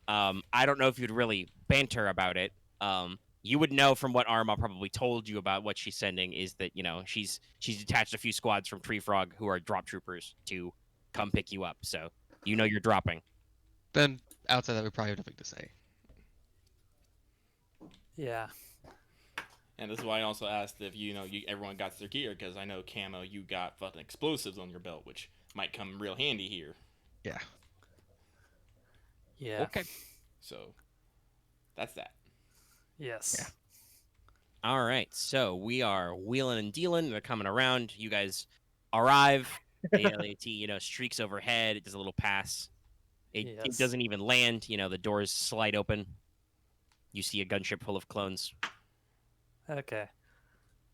I don't know if you'd really banter about it. You would know from what Aramaa probably told you about what she's sending is that, she's detached a few squads from Tree Frog who are drop troopers to come pick you up. So, you're dropping. Then outside that, we probably have nothing to say. Yeah. And this is why I also asked if everyone got their gear, because I know Camo, you got fucking explosives on your belt, which might come real handy here. Yeah. Yeah. Okay. So that's that. Yes. Yeah. All right, so we are wheeling and dealing. They're coming around. You guys arrive. The LAT, streaks overhead. It does a little pass. It Yes. doesn't even land. The doors slide open. You see a gunship full of clones. Okay.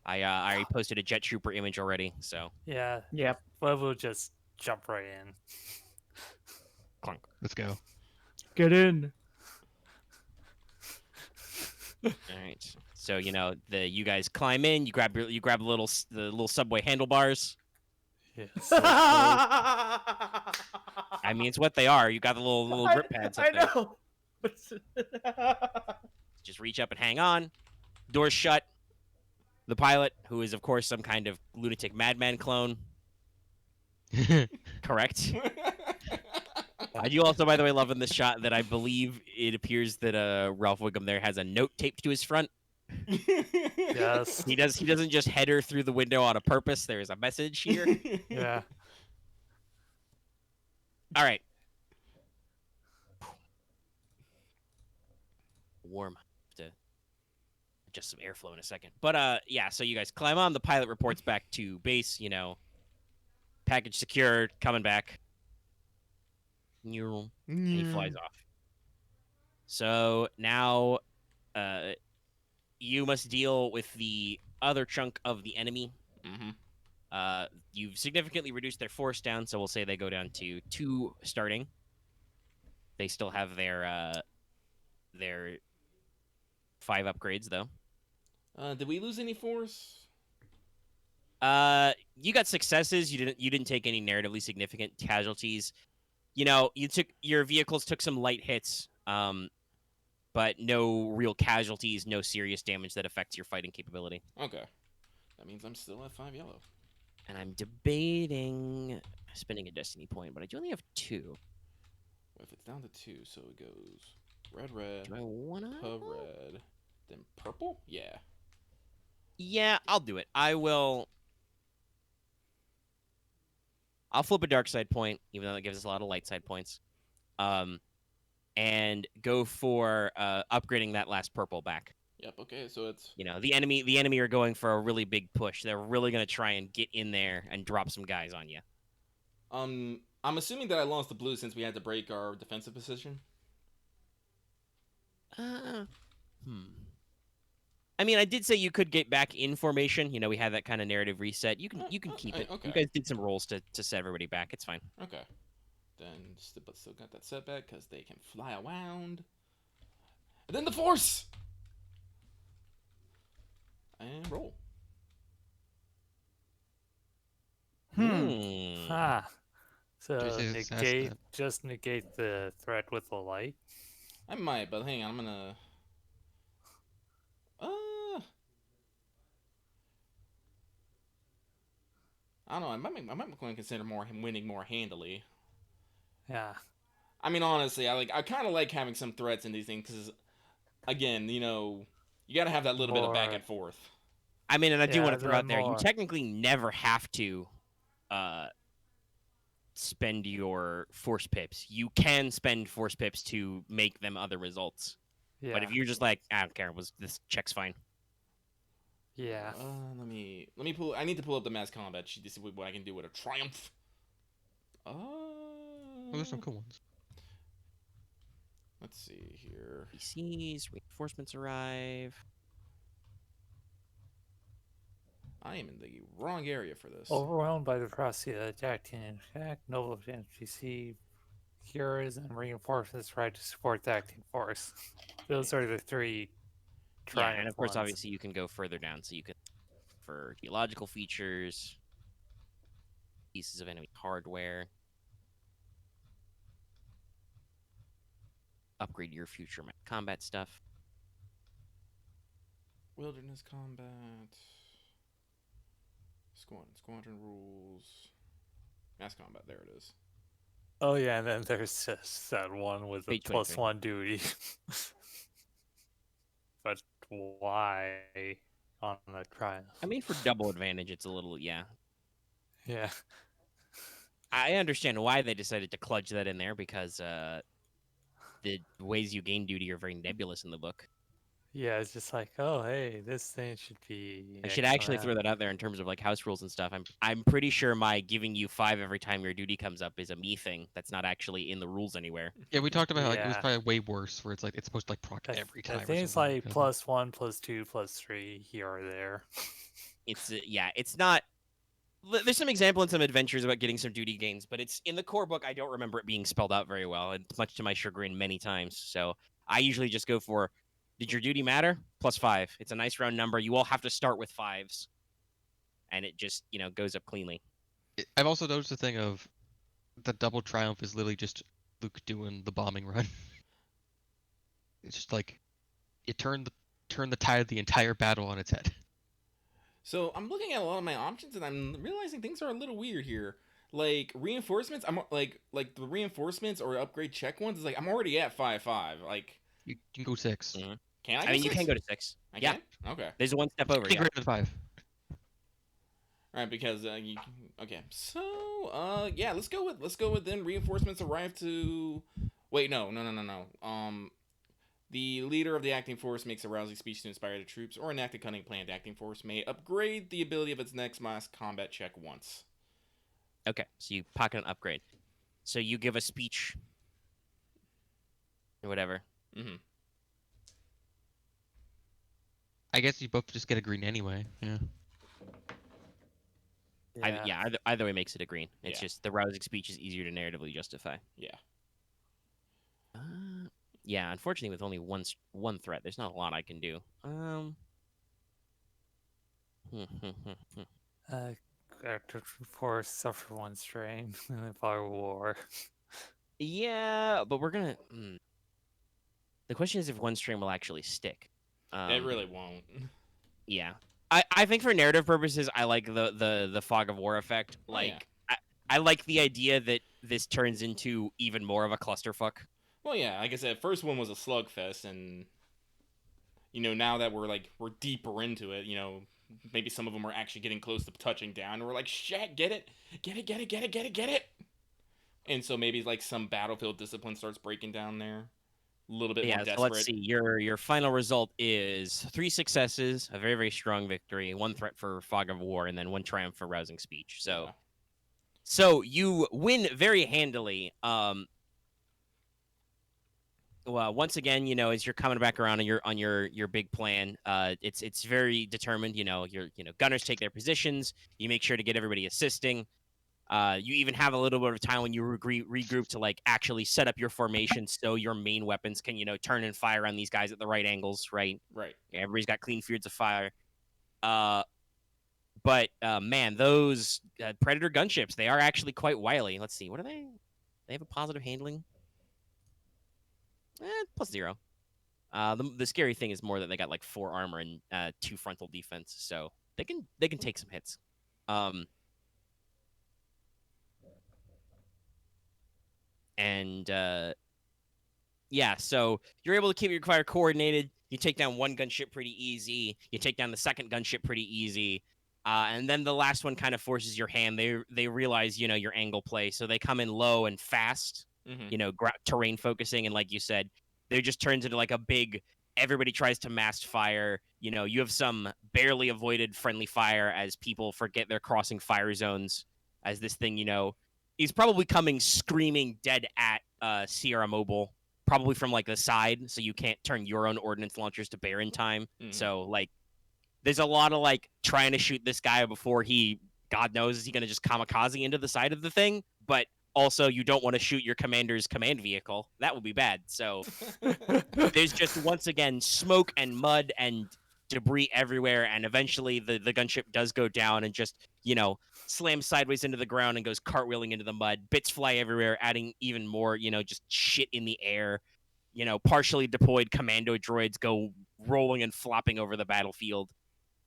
I already posted a jet trooper image already, so Yeah. Yep. Well, we'll just jump right in. clunk. Let's go. Get in. All right. So you guys climb in. You grab the little subway handlebars. Yes. I mean, it's what they are. You got the little grip pads up I there. know. Just reach up and hang on. Doors shut. The pilot, who is of course some kind of lunatic madman clone, correct? I do also, by the way, love in this shot that I believe it appears that Ralph Wiggum there has a note taped to his front. Yes. He doesn't just header through the window on a purpose. There is a message here. Yeah. All right. Warm. Have to adjust some airflow in a second. But yeah, so you guys climb on. The pilot reports back to base. Package secured, coming back. And he flies off. So now, you must deal with the other chunk of the enemy. Mm-hmm. You've significantly reduced their force down, so we'll say they go down to 2 starting. They still have their 5 upgrades though. Did we lose any force? You got successes. You didn't take any narratively significant casualties. Your vehicles took some light hits, but no real casualties, no serious damage that affects your fighting capability. Okay. That means I'm still at 5 yellow. And I'm debating spending a destiny point, but I do only have 2. If it's down to 2, so it goes red, Do I wanna? red, then purple? Yeah. Yeah, I'll do it. I'll flip a dark side point, even though that gives us a lot of light side points. And go for upgrading that last purple back. Yep, okay, so it's... The enemy are going for a really big push. They're really going to try and get in there and drop some guys on you. I'm assuming that I lost the blue since we had to break our defensive position. I mean, I did say you could get back in formation. We had that kind of narrative reset. You can keep it. Okay. You guys did some rolls to set everybody back. It's fine. Okay. Then, but still got that setback because they can fly around. And then the force! And roll. Ah. So Just just negate the threat with the light. I might, but hang on, I'm gonna... I don't know, I might going to consider him winning more handily. Yeah. I mean, honestly, I kind of like having some threats in these things, because, again, you gotta have that little bit of back and forth. I mean, and I do want to throw the out there, you more- technically never have to spend your force pips. You can spend force pips to make them other results. Yeah. But if you're just like, I don't care, this check's fine. Yeah. Let me pull. I need to pull up the mass combat sheet to see what I can do with a triumph. Well, there's some cool ones. Let's see here. PCs, reinforcements arrive. I am in the wrong area for this. Overwhelmed by the Prussia attacking and attack, noble NPC cures and reinforcements try to support the acting force. Those are the 3 Yeah, triumph and of course, ones. obviously, you can go further down, so you can for geological features, pieces of enemy hardware, upgrade your future combat stuff. Wilderness combat. Squadron rules. Mass combat. There it is. Oh yeah, and then there's just that one with the Page 23. +1 duty. But why on the trial? I mean, for double advantage, it's a little, yeah. Yeah. I understand why they decided to cludge that in there because the ways you gain duty are very nebulous in the book. Yeah, it's just like, oh hey, this thing should be. I should X actually throw amount. that out there in terms of like house rules and stuff. I'm pretty sure my giving you 5 every time your duty comes up is a me thing. That's not actually in the rules anywhere. Yeah, we talked about like it was Yeah. probably way worse, where it's like it's supposed to like proc every time. I or think it's something, like kind of thing. +1, +2, +3 here or there. It's yeah, it's not. There's some example in some adventures about getting some duty gains, but it's in the core book. I don't remember it being spelled out very well, and much to my chagrin, many times. So I usually just go for, did your duty matter? +5. It's a nice round number. You all have to start with 5s, and it just goes up cleanly. I've also noticed the thing of the double triumph is literally just Luke doing the bombing run. It's just like it turned the tide of the entire battle on its head. So I'm looking at a lot of my options, and I'm realizing things are a little weird here. Like reinforcements, I'm like the reinforcements or upgrade check ones. Is like I'm already at 5/5. Like, You can go 6. Mhm. can I? I mean, you 6? can go to 6. I Yeah, can? Okay. there's a one step over. Anything Yeah. greater than 5. All right, because okay. So yeah, let's go with then reinforcements arrive to. Wait, no. The leader of the acting force makes a rousing speech to inspire the troops, or enact a cunning plan. The acting force may upgrade the ability of its next mass combat check once. Okay, so you pocket an upgrade. So you give a speech or whatever. Mm-hmm. I guess you both just get a green anyway. Yeah. Either way makes it a green. It's Yeah. just the rousing speech is easier to narratively justify. Yeah. Yeah, unfortunately, with only one threat, there's not a lot I can do. Active force suffer 1 strain in the fog of war. Yeah, but we're gonna. The question is if 1 strain will actually stick. It really won't. Yeah, I think for narrative purposes, I like the fog of war effect. Oh, Like, yeah. I like the idea that this turns into even more of a clusterfuck. Well, yeah, like I said, first one was a slugfest, and now that we're deeper into it, maybe some of them are actually getting close to touching down, and we're like, shit, get it. And so maybe like some battlefield discipline starts breaking down there, a little bit more desperate. So let's see. Your final result is 3 successes, a very very strong victory, 1 threat for fog of war, and then 1 triumph for rousing speech. So, Yeah. so you win very handily. Well, once again, as you're coming back around on your big plan, it's very determined. Your gunners take their positions. You make sure to get everybody assisting. You even have a little bit of time when you regroup to like actually set up your formation so your main weapons can turn and fire on these guys at the right angles. Right. Right. Everybody's got clean fields of fire. But man, those Predator gunships, they are actually quite wily. Let's see, what are they? They have a positive handling. +0. The scary thing is more that they got like 4 armor and 2 frontal defense, so they can take some hits. Yeah, so you're able to keep your fire coordinated. You take down 1 gunship pretty easy. You take down the second gunship pretty easy. And then the last one kind of forces your hand. They realize your angle play, so they come in low and fast. Mm-hmm. Terrain focusing, and like you said, they just turns into like a big. Everybody tries to mass fire. You have some barely avoided friendly fire as people forget they're crossing fire zones. As this thing, he's probably coming screaming dead at Sierra Mobile, probably from like the side, so you can't turn your own ordnance launchers to bear in time. Mhm. So like, there's a lot of like trying to shoot this guy before he, God knows, is he gonna just kamikaze into the side of the thing? But also, you don't want to shoot your commander's command vehicle. That would be bad. So there's just once again smoke and mud and debris everywhere, and eventually the gunship does go down and just slams sideways into the ground and goes cartwheeling into the mud. Bits fly everywhere, adding even more just shit in the air. Partially deployed commando droids go rolling and flopping over the battlefield.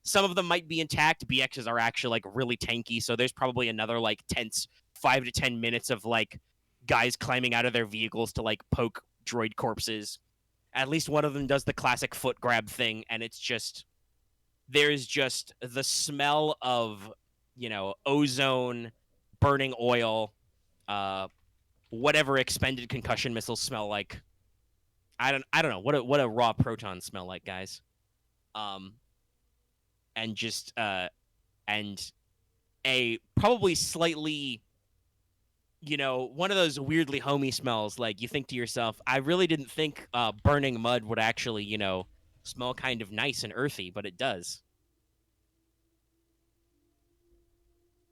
Some of them might be intact. BXs are actually like really tanky, so there's probably another like tense 5 to 10 minutes of like guys climbing out of their vehicles to like poke droid corpses. At least one of them does the classic foot grab thing, and it's just there's just the smell of, you know, ozone, burning oil, whatever expended concussion missiles smell like. I don't know what a raw proton smell like, guys. And just and a probably slightly, you know, one of those weirdly homey smells. Like you think to yourself, I really didn't think burning mud would actually, you know, smell kind of nice and earthy, but it does.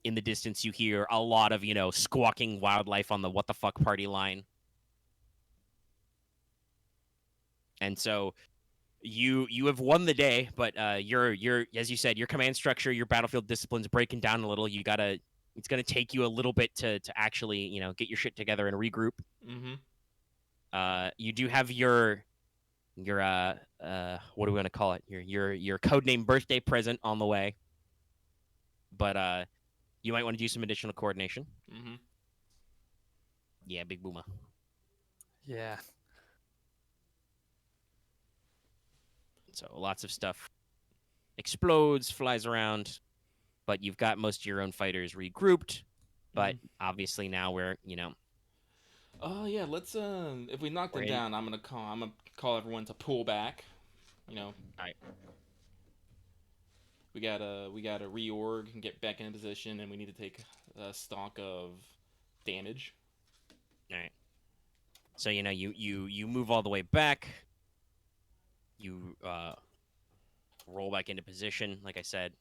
In the distance, you hear a lot of, you know, squawking wildlife on the what the fuck party line. And so you have won the day, but you're as you said, your command structure, your battlefield discipline's breaking down a little. It's gonna take you a little bit to actually, you know, get your shit together and regroup. Mm-hmm. You do have your what are we gonna call it? Your codename birthday present on the way. But you might want to do some additional coordination. Mm-hmm. Yeah, big boomer. Yeah. So lots of stuff explodes, flies around, but you've got most of your own fighters regrouped. But obviously now we're, you know. Oh yeah, let's if we knock them down, I'm gonna call everyone to pull back. You know. Alright. We gotta reorg and get back in position, and we need to take stock of damage. All right. So you know you move all the way back. You roll back into position, like I said.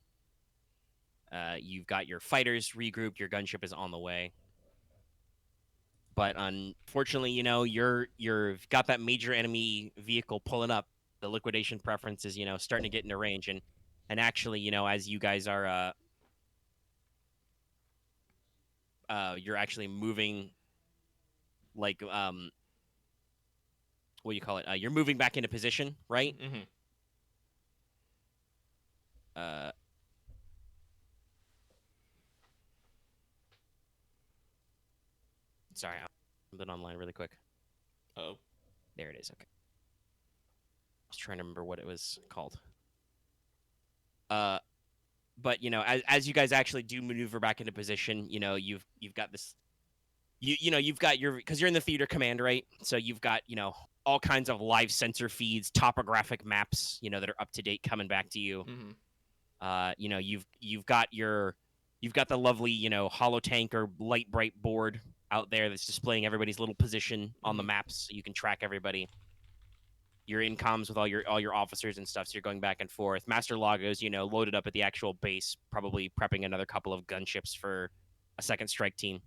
You've got your fighters regrouped. Your gunship is on the way. But unfortunately, you know, you've got that major enemy vehicle pulling up. The liquidation preference is, you know, starting to get into range, and actually, you know, as you guys are you're actually moving, like what do you call it? You're moving back into position, right? Mm-hmm. Sorry, I'll put it online really quick. Oh. There it is. Okay. I was trying to remember what it was called. But you know, as you guys actually do maneuver back into position, you know, you've got this, you know, you've got because you're in the theater command, right? So you've got, you know, all kinds of live sensor feeds, topographic maps, you know, that are up to date coming back to you. Mm-hmm. You know, you've got the lovely, you know, holo tank or light bright board out there that's displaying everybody's little position on the maps, so you can track everybody. You're in comms with all your officers and stuff, so you're going back and forth. Master Lagos, you know, loaded up at the actual base, probably prepping another couple of gunships for a second strike team.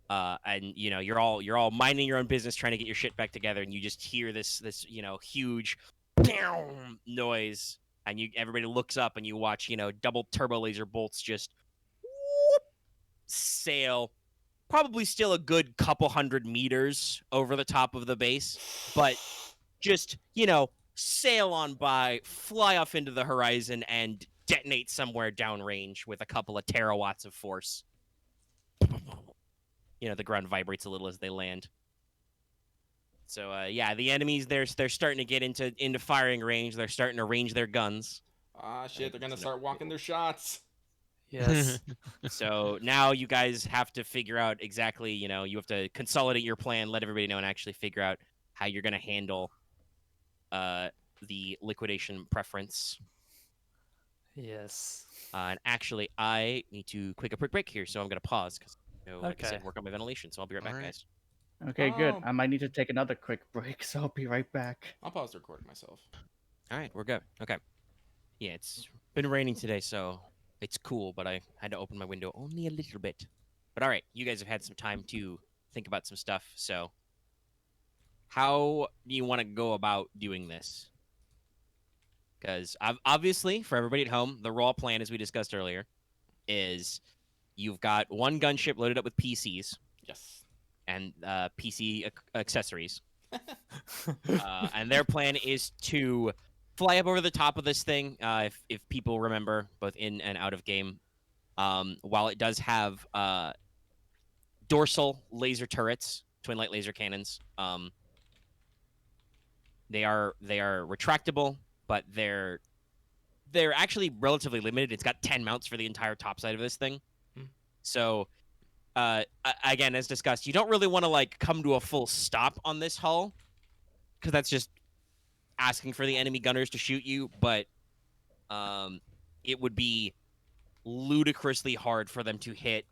And you know, you're all minding your own business, trying to get your shit back together, and you just hear this you know, huge noise, and everybody looks up, and you watch, you know, double turbo laser bolts just sail. Probably still a good couple 100 meters over the top of the base, but just, you know, sail on by, fly off into the horizon, and detonate somewhere downrange with a couple of terawatts of force. You know, the ground vibrates a little as they land. So, yeah, the enemies, they're starting to get into firing range. They're starting to range their guns. Ah, shit, they're gonna start walking their shots. Yes. So now you guys have to figure out exactly, you know, you have to consolidate your plan, let everybody know, and actually figure out how you're going to handle the liquidation preference. Yes. And actually, I need to quick a quick break here, so I'm going to pause because, you know, like I said, Okay. work on my ventilation. So I'll be right back, Alright. guys. Okay, good. Oh. I might need to take another quick break, so I'll be right back. I'll pause the recording myself. All right, we're good. Okay. Yeah, it's been raining today, so it's cool, but I had to open my window only a little bit. But all right, you guys have had some time to think about some stuff, so how do you want to go about doing this? Because obviously, for everybody at home, the raw plan, as we discussed earlier, is you've got one gunship loaded up with PCs Yes. and PC accessories. And their plan is to fly up over the top of this thing, if people remember, both in and out of game. While it does have dorsal laser turrets, twin light laser cannons. They are retractable, but they're actually relatively limited. It's got 10 mounts for the entire top side of this thing. So, again, as discussed, you don't really want to like come to a full stop on this hull, because that's just asking for the enemy gunners to shoot you. But it would be ludicrously hard for them to hit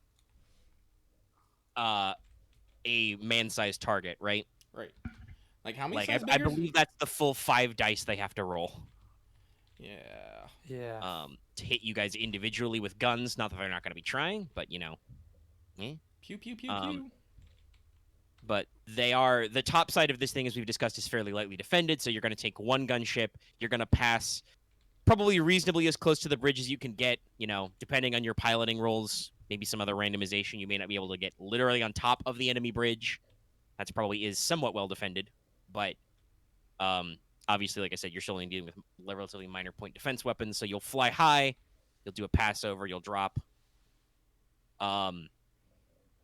a man-sized target, right? Right. Like how many Like sides I bigger? believe that's the full 5 dice they have to roll. Yeah. Yeah. To hit you guys individually with guns. Not that they're not going to be trying, but you know. Pew pew pew Um, pew. But the top side of this thing, as we've discussed, is fairly lightly defended. So you're going to take one gunship. You're going to pass probably reasonably as close to the bridge as you can get. You know, depending on your piloting rolls, maybe some other randomization, you may not be able to get literally on top of the enemy bridge. That's probably is somewhat well defended, but obviously, like I said, you're still only dealing with relatively minor point defense weapons. So you'll fly high, you'll do a pass over, you'll drop.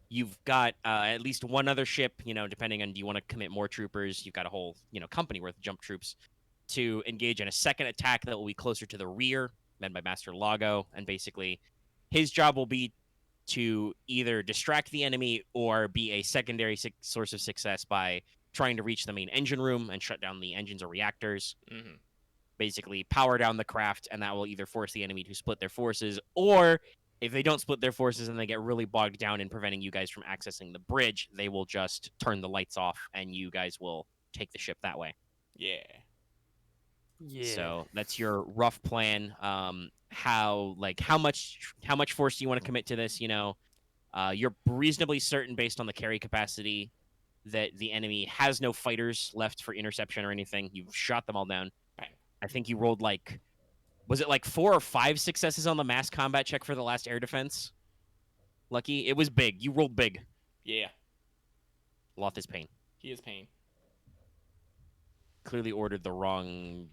You've got at least one other ship, you know, depending on do you want to commit more troopers. You've got a whole, you know, company worth of jump troops to engage in a second attack that will be closer to the rear, led by Master Lago. And basically, his job will be to either distract the enemy or be a secondary source of success by trying to reach the main engine room and shut down the engines or reactors. Mm-hmm. Basically, power down the craft, and that will either force the enemy to split their forces, or if they don't split their forces and they get really bogged down in preventing you guys from accessing the bridge, they will just turn the lights off, and you guys will take the ship that way. Yeah. Yeah. So that's your rough plan. How much force do you want to commit to this? You know, you're reasonably certain based on the carry capacity that the enemy has no fighters left for interception or anything. You've shot them all down. Bang. I think you rolled was it 4 or 5 successes on the mass combat check for the last air defense? Lucky, it was big. You rolled big. Yeah. Loth is pain. He is pain. Clearly ordered the wrong.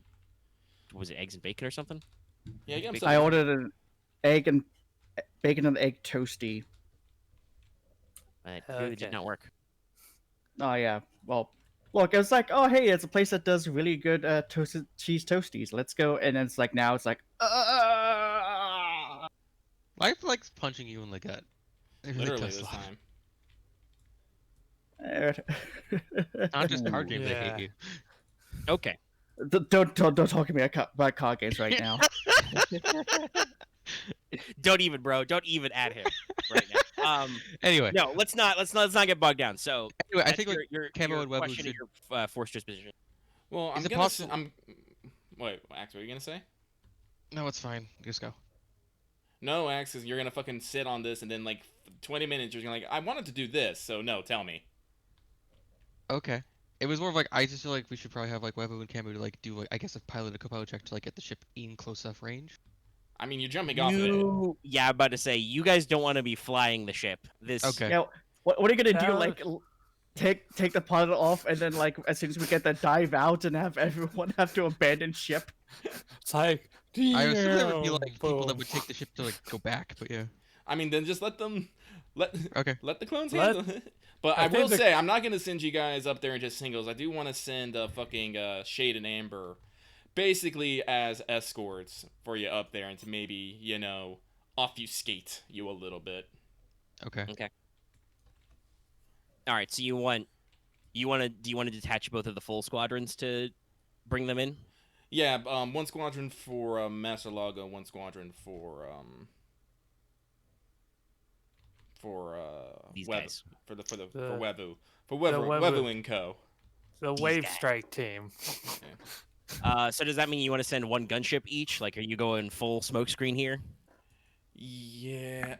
Was it eggs and bacon or something? Yeah, you got I ordered an bacon and egg toasty. It clearly Okay. did not work. Oh yeah. Well, look, it's like, oh hey, it's a place that does really good toasted cheese toasties. Let's go. And then it's like now it's like, Life likes punching you in the gut. It really Literally does this a lot. time. Not just card games, I Yeah. hate you. Okay. Don't talk to me about card games right now. Don't even, bro. Don't even add him right now. Anyway, No, let's not get bogged down. So anyway, I that's think like, your Camo and Webu question should. and your force disposition. Well, I'm Is it gonna. possible- Wait, Axe, what are you gonna say? No, it's fine. Just go. No, Axe, 'cause you're gonna fucking sit on this, and then 20 minutes you're gonna I wanted to do this, so no, tell me. Okay. It was more of I just feel like we should probably have Webu and Camo to do I guess a pilot and co-pilot check to get the ship in close enough range. I mean, you're jumping off of it. Yeah, I'm about to say you guys don't want to be flying the ship. This. Okay. Yeah. What are you gonna do? Uh, Take the pilot off, and then as soon as we get the dive out, and have everyone have to abandon ship. It's like, I assume there would be damn, people that boom. would take the ship to go back, but yeah. I mean, then just let Okay. the clones Let- handle it. But I I will think say, I'm not gonna send you guys up there in just singles. I do want to send fucking Shade and Amber, basically as escorts for you up there, and to maybe obfuscate you a little bit. Okay. All right. So do you want to detach both of the full squadrons to bring them in? Yeah, one squadron for Master Lago, one squadron for These Wev- guys. for The- Wevu Wevu. Wevu and Co. The These wave guys. strike team. So does that mean you want to send one gunship each? Are you going full smokescreen here? Yeah.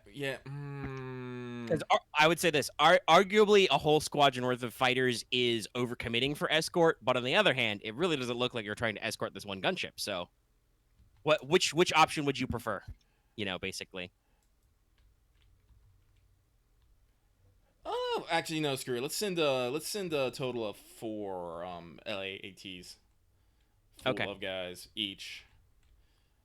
Because I would say this: arguably, a whole squadron worth of fighters is overcommitting for escort. But on the other hand, it really doesn't look like you're trying to escort this one gunship. So, which option would you prefer? Basically. Oh, actually, no. Screw it. Let's send a total of 4 LAATs full Okay. of guys each,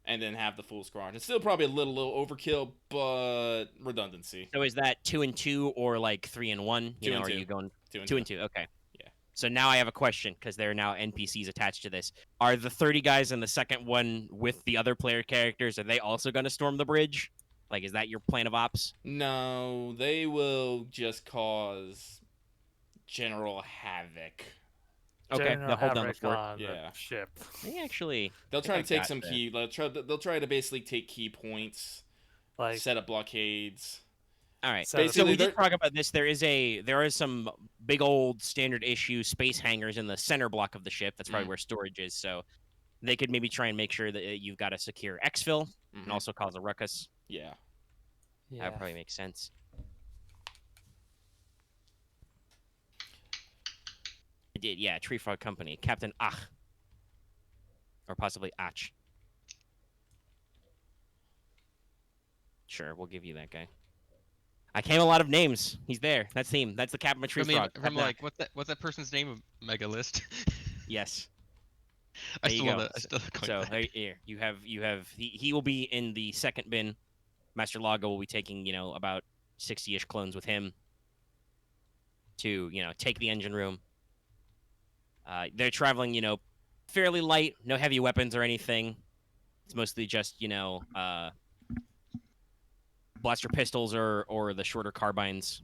and then have the full squad. It's still probably a little overkill, but redundancy. So is that 2 and 2 or like 3 and 1? You 2 know, and are 2. you going 2 and 2 2. and 2? Okay. Yeah. So now I have a question because there are now NPCs attached to this. Are the 30 guys in the second one with the other player characters? Are they also going to storm the bridge? Like, is that your plan of ops? No, they will just cause general havoc. Okay, General they'll hold down the havoc fort. on the Yeah. ship. They actually. They'll I try to think I take got some that. key. They'll try to basically take key points, Like, set up blockades. All right. So So Basically, we did they're- talk about this. There is some big old standard issue space hangars in the center block of the ship. That's probably Mhm. where storage is. So they could maybe try and make sure that you've got a secure exfil and Mhm. also cause a ruckus. Yeah. yeah. That would probably make sense. I did, yeah. Tree Frog Company, Captain Ach, or possibly Ach. Sure, we'll give you that guy. I came a lot of names. He's there. That's him. That's the captain of Tree I mean, Frog. from Captain like Ach. what's that person's name of Mega List? Yes. I There you still go. want to. I still going So back. there, here you have he will be in the second bin. Master Lago will be taking about 60-ish clones with him to take the engine room. They're traveling fairly light, no heavy weapons or anything. It's mostly just blaster pistols or the shorter carbines.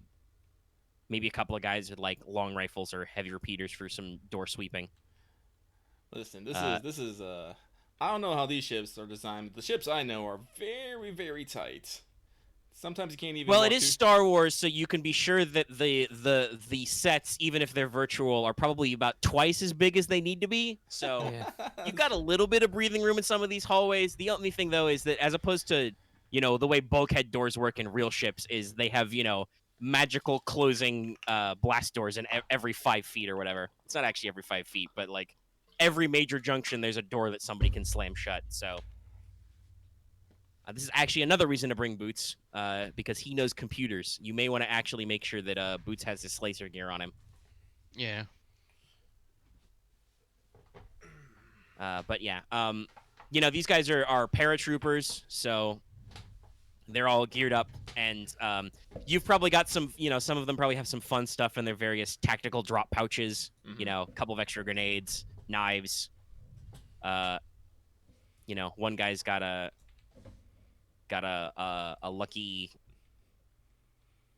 Maybe a couple of guys with like long rifles or heavy repeaters for some door sweeping. Listen, this is I don't know how these ships are designed. But the ships I know are very, very tight. Sometimes you can't even. Well, walk it is through- Star Wars, so you can be sure that the sets, even if they're virtual, are probably about twice as big as they need to be. So Yeah. you've got a little bit of breathing room in some of these hallways. The only thing though is that as opposed to the way bulkhead doors work in real ships is they have magical closing blast doors in every 5 feet or whatever. It's not actually every 5 feet, but like every major junction, there's a door that somebody can slam shut. So. This is actually another reason to bring Boots, because he knows computers. You may want to actually make sure that Boots has his slicer gear on him. Yeah. But yeah, these guys are paratroopers, so they're all geared up, and you've probably got some of them probably have some fun stuff in their various tactical drop pouches. Mhm. A couple of extra grenades, knives. One guy's got a lucky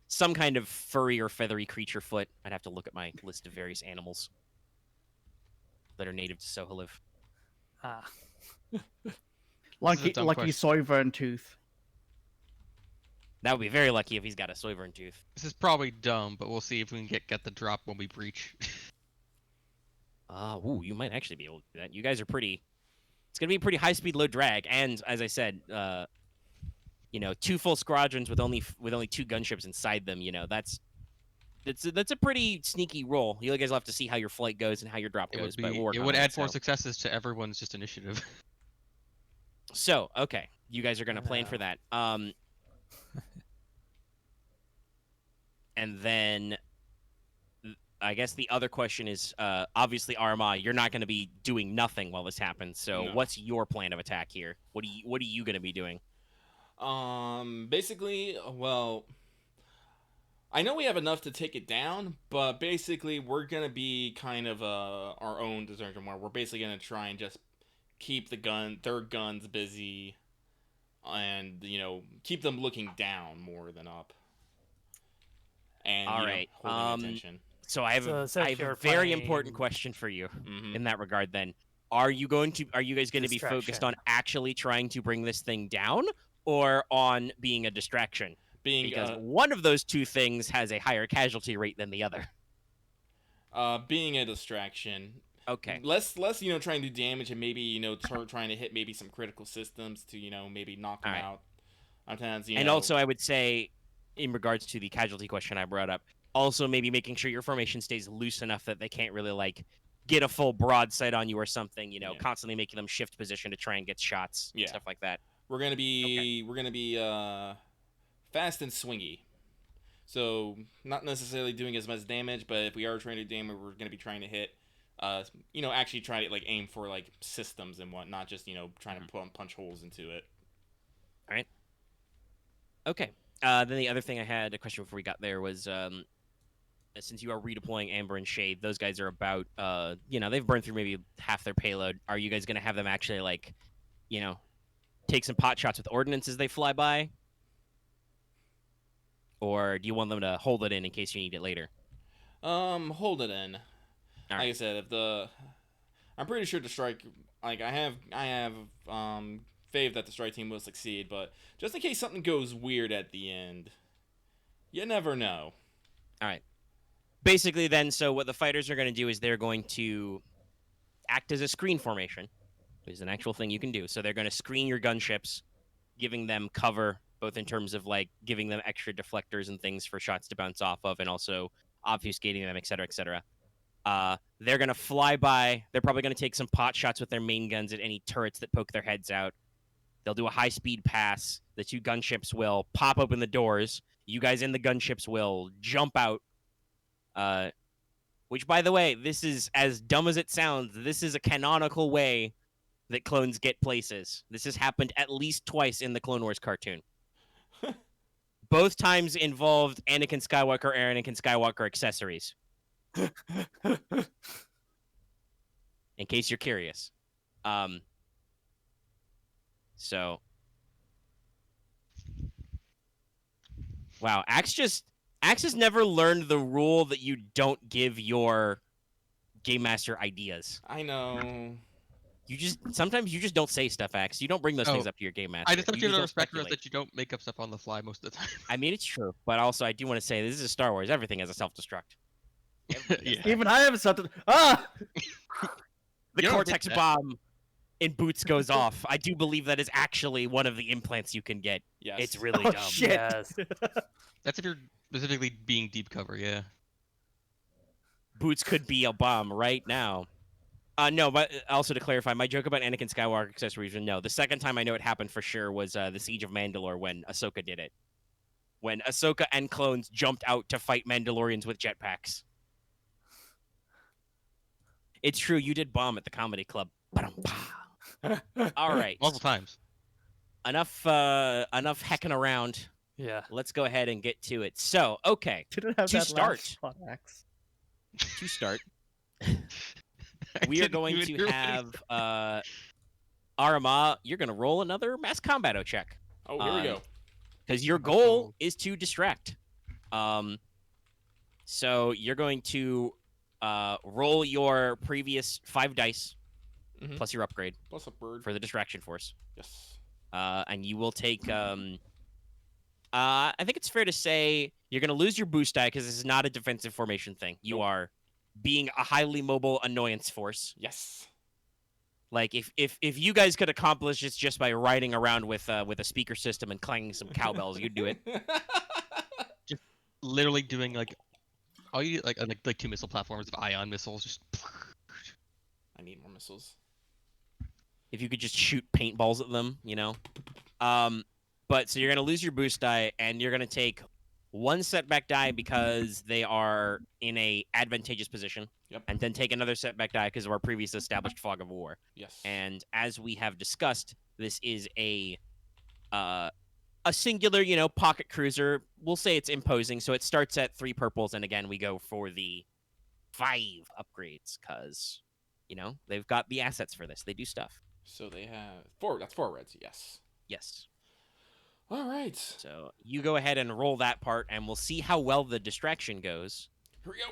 some kind of furry or feathery creature foot. I'd have to look at my list of various animals that are native to Sohaliv. Ah. Lucky, dumb lucky question. Soyvern tooth. That would be very lucky if he's got a Soyvern tooth. This is probably dumb, but we'll see if we can get the drop when we breach. Ooh, you might actually be able to do that. You guys are pretty. It's gonna be pretty high speed, low drag, and as I said, 2 full squadrons with only 2 gunships inside them. That's a pretty sneaky roll. You guys will have to see how your flight goes and how your drop It goes. would But be. we'll work It on would that, add 4 so. successes to everyone's just initiative. So, okay, you guys are gonna plan for that. And then I guess the other question is, obviously, Aramaa, you're not gonna be doing nothing while this happens. So, No. what's your plan of attack here? What are you gonna be doing? Basically, well, I know we have enough to take it down, but basically we're gonna be kind of our own desertion where we're basically gonna try and just keep their guns busy, and keep them looking down more than up. And All right, holding attention. So I have So a, it says I have a you're very playing- important question for you Mm-hmm. in that regard. Then, are you guys going to be focused Distraction. on actually trying to bring this thing down, or on being a distraction? Being Because one of those two things has a higher casualty rate than the other. being a distraction. Okay. Less trying to do damage and maybe trying to hit maybe some critical systems to maybe knock them Alright. out. Sometimes And also, I would say, in regards to the casualty question I brought up, also maybe making sure your formation stays loose enough that they can't really get a full broadside on you or something. Yeah. Constantly making them shift position to try and get shots, Yeah. stuff like that. we're gonna be fast and swingy. So not necessarily doing as much damage, but if we are trying to do damage, we're gonna be trying to hit actually try to like aim for like systems and what, not just trying to punch holes into it. All right. Okay. Then the other thing I had a question before we got there was, since you are redeploying Amber and Shade, those guys are about, they've burned through maybe half their payload. Are you guys gonna have them actually like, take some pot shots with ordnance as they fly by, or do you want them to hold it in case you need it later? Hold it in. All Like right. I said, I'm pretty sure the strike, like I have faith that the strike team will succeed, but just in case something goes weird at the end, you never know. All right. Basically, then, so what the fighters are going to do is they're going to act as a screen formation, which is an actual thing you can do. So they're going to screen your gunships, giving them cover, both in terms of like giving them extra deflectors and things for shots to bounce off of, and also obfuscating them, et cetera, et cetera. They're going to fly by. They're probably going to take some pot shots with their main guns at any turrets that poke their heads out. They'll do a high-speed pass. The two gunships will pop open the doors. You guys in the gunships will jump out. Which, by the way, this is as dumb as it sounds. This is a canonical way that clones get places. This has happened at least twice in the Clone Wars cartoon. Both times involved Anakin Skywalker or Anakin Skywalker accessories. In case you're curious. So, wow, Axe has never learned the rule that you don't give your game master ideas. I know. Sometimes you just don't say stuff, Axe. You don't bring those things up to your game master. I just have to give it don't respect speculate. that you don't make up stuff on the fly most of the time. I mean, it's true, but also I do want to say this is Star Wars. Everything has a self-destruct. Yeah. Even I have something. Ah! The You don't Cortex get that. bomb in Boots goes off. I do believe that is actually one of the implants you can get. Yes. It's really Oh, dumb. shit. Yes. That's if you're specifically being deep cover, yeah. Boots could be a bomb right now. No, but also to clarify, my joke about Anakin Skywalker accessories, no. The second time I know it happened for sure was the Siege of Mandalore when Ahsoka did it. When Ahsoka and clones jumped out to fight Mandalorians with jetpacks. It's true, you did bomb at the comedy club. All right. Multiple times. Enough hecking around. Yeah. Let's go ahead and get to it. So, okay, Didn't have To that start. last spot, Axe. to start, I we are didn't going even to hear what he have Aramaa, you're going to roll another mass combato check. Oh, here we go. Because your goal is to distract. So you're going to roll your previous 5 dice Mhm. plus your upgrade Plus a bird. for the distraction force. Yes. And you will take. I think it's fair to say you're going to lose your boost die because this is not a defensive formation thing. You Nope. are being a highly mobile annoyance force. Yes. Like if you guys could accomplish this just by riding around with a speaker system and clanging some cowbells, you'd do it. Literally doing like all you like 2 missile platforms of ion missiles, just I need more missiles. If you could just shoot paintballs at them, But so you're gonna lose your boost die, and you're gonna take 1 setback die because they are in a advantageous position. Yep. And then take another setback die because of our previous established fog of war. Yes. And as we have discussed, this is a singular, pocket cruiser. We'll say it's imposing, so it starts at 3 purples, and again we go for the 5 upgrades because, they've got the assets for this. They do stuff. So they have 4. That's 4 reds. Yes. Yes. All right. So you go ahead and roll that part, and we'll see how well the distraction goes. Here we go.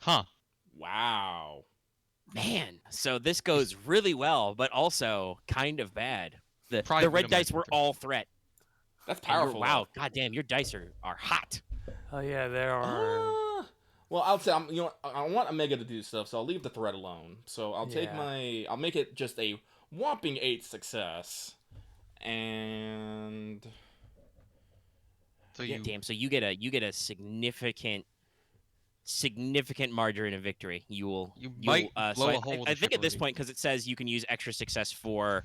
huh. Wow. Man, so this goes really well, but also kind of bad. The Probably red would dice imagine were threat. all threat. That's And you're- powerful. Wow, goddamn, your dice are hot. Oh yeah, there are. Well, I'll say I want Omega to do stuff, so I'll leave the threat alone. So I'll take Yeah. I'll make it just a whopping 8 success, and So Yeah, you Damn, so you get a significant margin of victory. You might blow a hole with I the think at this ship point, because it says you can use extra success for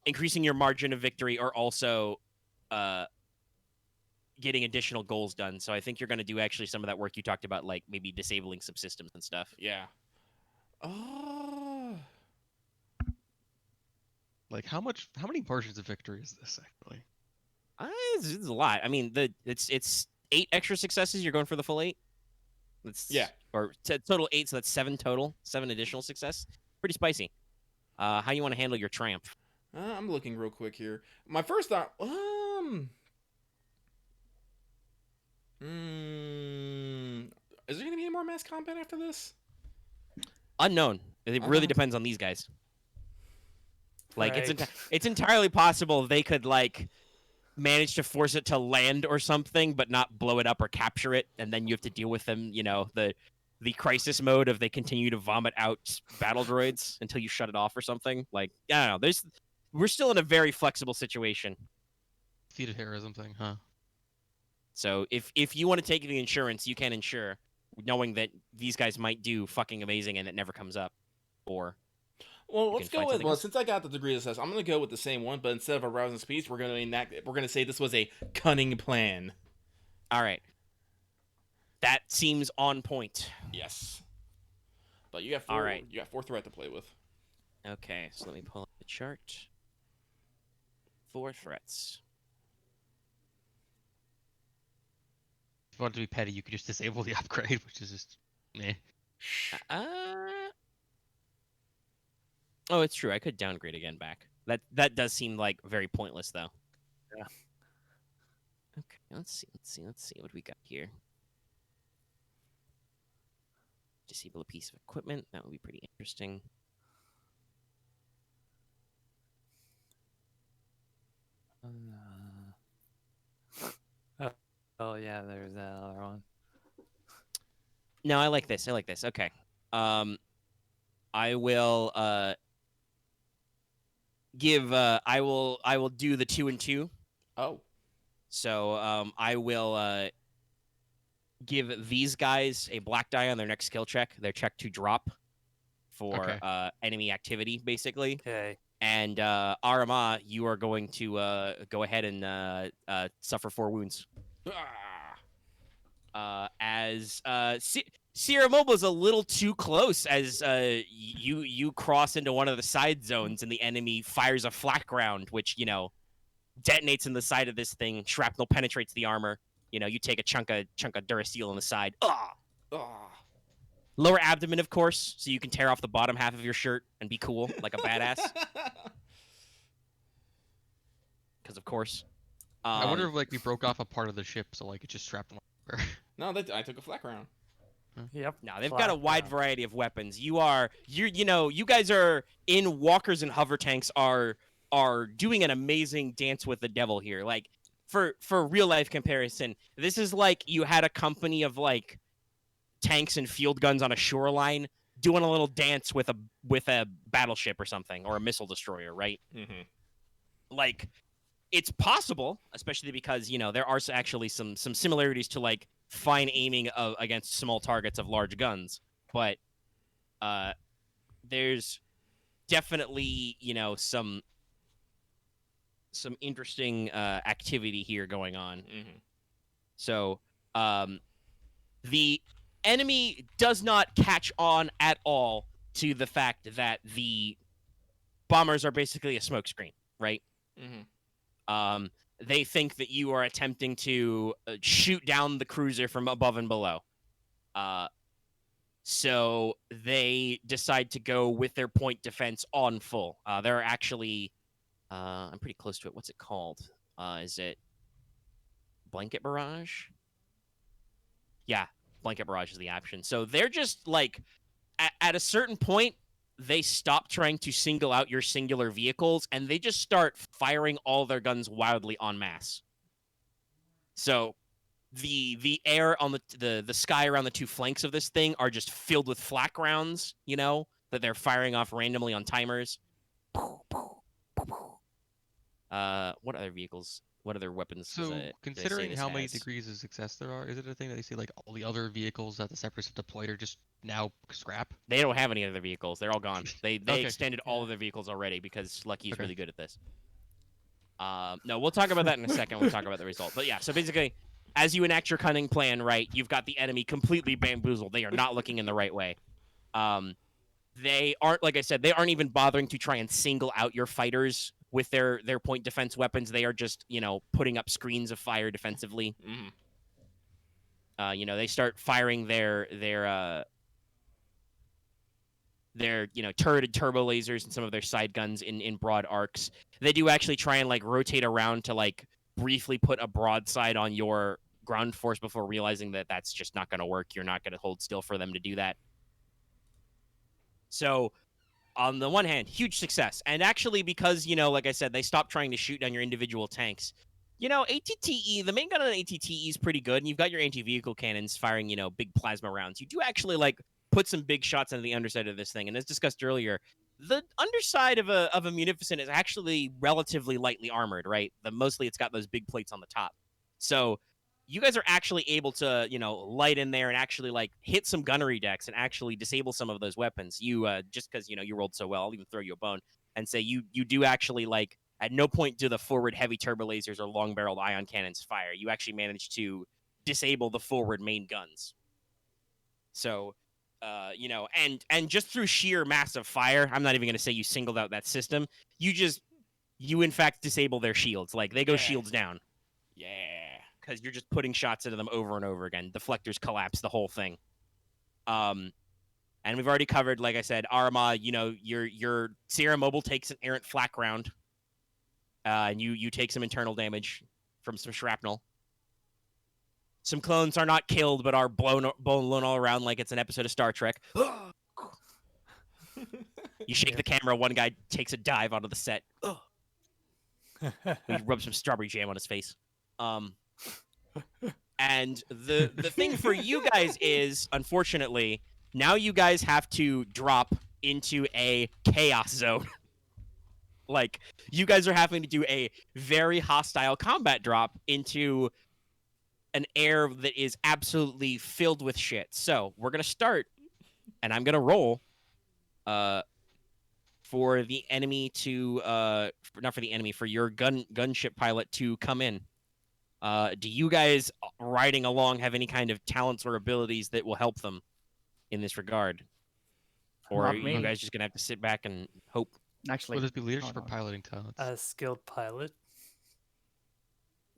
increasing your margin of victory, or also getting additional goals done. So I think you're going to do actually some of that work you talked about, like maybe disabling subsystems and stuff. Yeah. Oh. Like how many margins of victory is this actually? It's a lot. I mean, it's 8 extra successes. You're going for the full 8. Yeah. Or total 8, so that's 7 total. 7 additional success. Pretty spicy. How you want to handle your triumph? I'm looking real quick here. My first thought, is there gonna be any more mass combat after this? Unknown. It really Uh-huh. depends on these guys. Like Right. it's entirely possible they could like manage to force it to land or something, but not blow it up or capture it, and then you have to deal with them. You know, the crisis mode of they continue to vomit out battle droids until you shut it off or something. Like I don't know. We're still in a very flexible situation. Feat of heroism thing, huh? So if you want to take the insurance, you can insure, knowing that these guys might do fucking amazing and it never comes up, or Well, You let's can go find with. something Well, else. since I got the degree of success, I'm gonna go with the same one, but instead of a rousing speech, we're gonna enact. We're gonna say this was a cunning plan. all right. That seems on point. Yes. But you have 4. All right. You got 4 threat to play with. Okay, so let me pull up the chart. 4 threats. If you want to be petty, you could just disable the upgrade, which is just meh. Oh, it's true. I could downgrade again back. That does seem like very pointless, though. Yeah. Okay, let's see what we got here. Disable a piece of equipment. That would be pretty interesting. Oh yeah, there's that other one. No, I like this. Okay. I will I will do the 2 and 2. Oh. So I will give these guys a black die on their next skill check. Their check to drop for Okay. enemy activity, basically. Okay. And Aramaa, you are going to go ahead and suffer 4 wounds. As Sierra Mobile is a little too close as you cross into one of the side zones and the enemy fires a flak round, which, you know, detonates in the side of this thing. Shrapnel penetrates the armor. You know, you take a chunk of Durasteel on the side. Lower abdomen, of course, so you can tear off the bottom half of your shirt and be cool like a badass. Because of course. I wonder if like we broke off a part of the ship, so like it just strapped on. No, I took a flak round. Yep. No, they've got a wide variety of weapons. You guys are in walkers and hover tanks are doing an amazing dance with the devil here. Like for real life comparison, this is like you had a company of like tanks and field guns on a shoreline doing a little dance with a battleship or something, or a missile destroyer, right? Mm-hmm. Like it's possible, especially because, you know, there are actually some similarities to like fine aiming against small targets of large guns, but there's definitely, you know, some interesting activity here going on. Mm-hmm. So the enemy does not catch on at all to the fact that the bombers are basically a smokescreen, right? Mm-hmm. They think that you are attempting to shoot down the cruiser from above and below. So they decide to go with their point defense on full. They're actually, I'm pretty close to it. What's it called? Is it blanket barrage? Yeah, blanket barrage is the option. So they're just like, at a certain point, they stop trying to single out your singular vehicles, and they just start firing all their guns wildly en masse. So the air on the sky around the 2 flanks of this thing are just filled with flak rounds, you know, that they're firing off randomly on timers. What other vehicles? What other weapons? So, do considering they say how this many has? degrees of success there are, is it a thing that they say like all the other vehicles that the Separatists have deployed are just now scrap? They don't have any other vehicles. They're all gone. They Okay. extended all of their vehicles already because Lucky's Okay. really good at this. No, we'll talk about that in a second when we talk about the result. But yeah, so basically, as you enact your cunning plan, right, you've got the enemy completely bamboozled. They are not looking in the right way. They aren't, like I said, they aren't even bothering to try and single out your fighters with their point defense weapons. They are just, putting up screens of fire defensively. Mm. They start firing their turreted turbo lasers and some of their side guns in broad arcs. They do actually try and rotate around to briefly put a broadside on your ground force before realizing that that's just not going to work. You're not going to hold still for them to do that. So on the one hand, huge success. And actually, because, like I said, they stopped trying to shoot down your individual tanks. ATTE, the main gun on ATTE is pretty good, and you've got your anti-vehicle cannons firing, big plasma rounds. You do actually, put some big shots into the underside of this thing. And as discussed earlier, the underside of a Munificent is actually relatively lightly armored, right? Mostly it's got those big plates on the top. So you guys are actually able to, light in there and actually hit some gunnery decks and actually disable some of those weapons. You just because you rolled so well, I'll even throw you a bone and say you do actually at no point do the forward heavy turbo lasers or long barreled ion cannons fire. You actually manage to disable the forward main guns. So, and just through sheer massive fire, I'm not even going to say you singled out that system. You in fact disable their shields. They go shields down. Yeah. Because you're just putting shots into them over and over again. Deflectors collapse, the whole thing. And we've already covered, like I said, Aramaa, your Sierra Mobile takes an errant flak round. And you take some internal damage from some shrapnel. Some clones are not killed, but are blown all around like it's an episode of Star Trek. You shake the camera, one guy takes a dive onto the set. He rubs some strawberry jam on his face. And the thing for you guys is, unfortunately, now you guys have to drop into a chaos zone. You guys are having to do a very hostile combat drop into an air that is absolutely filled with shit. So we're going to start, and I'm going to roll for the enemy to, not for the enemy, for your gunship pilot to come in. Do you guys riding along have any kind of talents or abilities that will help them in this regard? Or are you guys just going to have to sit back and hope? Actually, Will this be leadership or piloting talents? A skilled pilot.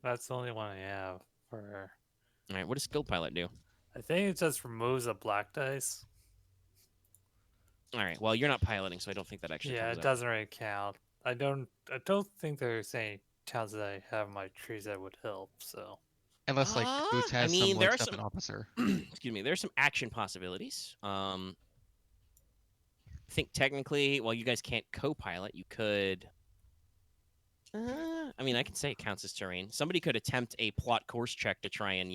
That's the only one I have for. All right, what does skilled pilot do? I think it just removes a black dice. All right, well, you're not piloting, so I don't think that actually Yeah, comes it up. doesn't really count. I don't think there's any talents that I have in my trees that would help. So. Unless Boots has some there are stuff some an officer. excuse me, there's some action possibilities. I think technically, well, you guys can't co-pilot. You could. I mean, I can say it counts as terrain. Somebody could attempt a plot course check to try and,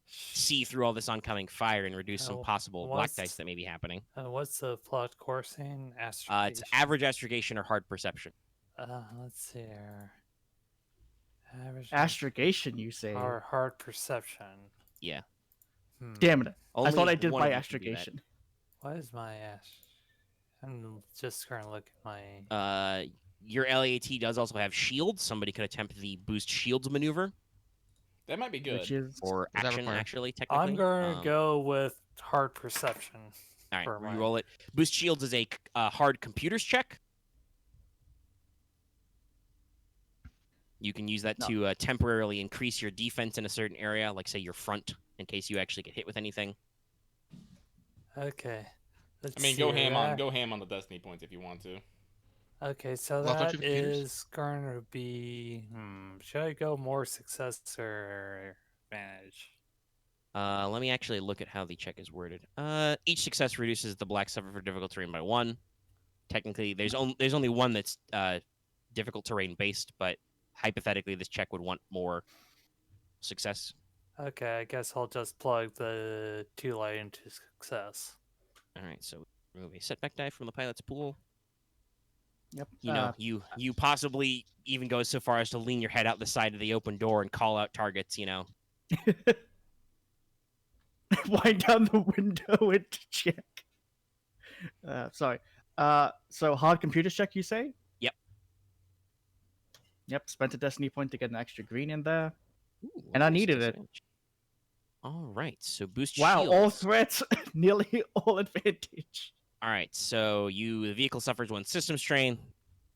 see through all this oncoming fire and reduce some possible black dice that may be happening. What's the plot coursing? It's average astrogation or hard perception. Let's see here. Average astrogation, you say? or hard perception. Yeah. Damn it! I Only thought I did one by of you can do that. astrogation. What is my I'm just trying to look at my. Your LAT does also have shields. Somebody could attempt the boost shields maneuver. That might be good. Which is Or that action, required? actually, technically. I'm gonna go with hard perception. All for right, my- re-roll it. Boost shields is a hard computers check. You can use that to temporarily increase your defense in a certain area, like say your front, in case you actually get hit with anything. Okay. Let's I mean, see go ham here. on the destiny points if you want to. Okay, so Loth, don't that you have computers? is going to be. Should I go more success or advantage? Let me actually look at how the check is worded. Each success reduces the black suffer for difficult terrain by 1. Technically, there's only one that's difficult terrain based, but hypothetically, this check would want more success. Okay, I guess I'll just plug the 2 light into success. All right, so remove a setback die from the pilot's pool. Yep. You possibly even go so far as to lean your head out the side of the open door and call out targets. wind down the window and check. Sorry. So hard computer check, you say? Yep. Yep. Spent a destiny point to get an extra green in there. Ooh, And I what was needed this it. advantage? All right, so boost Wow, shields. all threats, nearly all advantage. All right, so the vehicle suffers 1 system strain.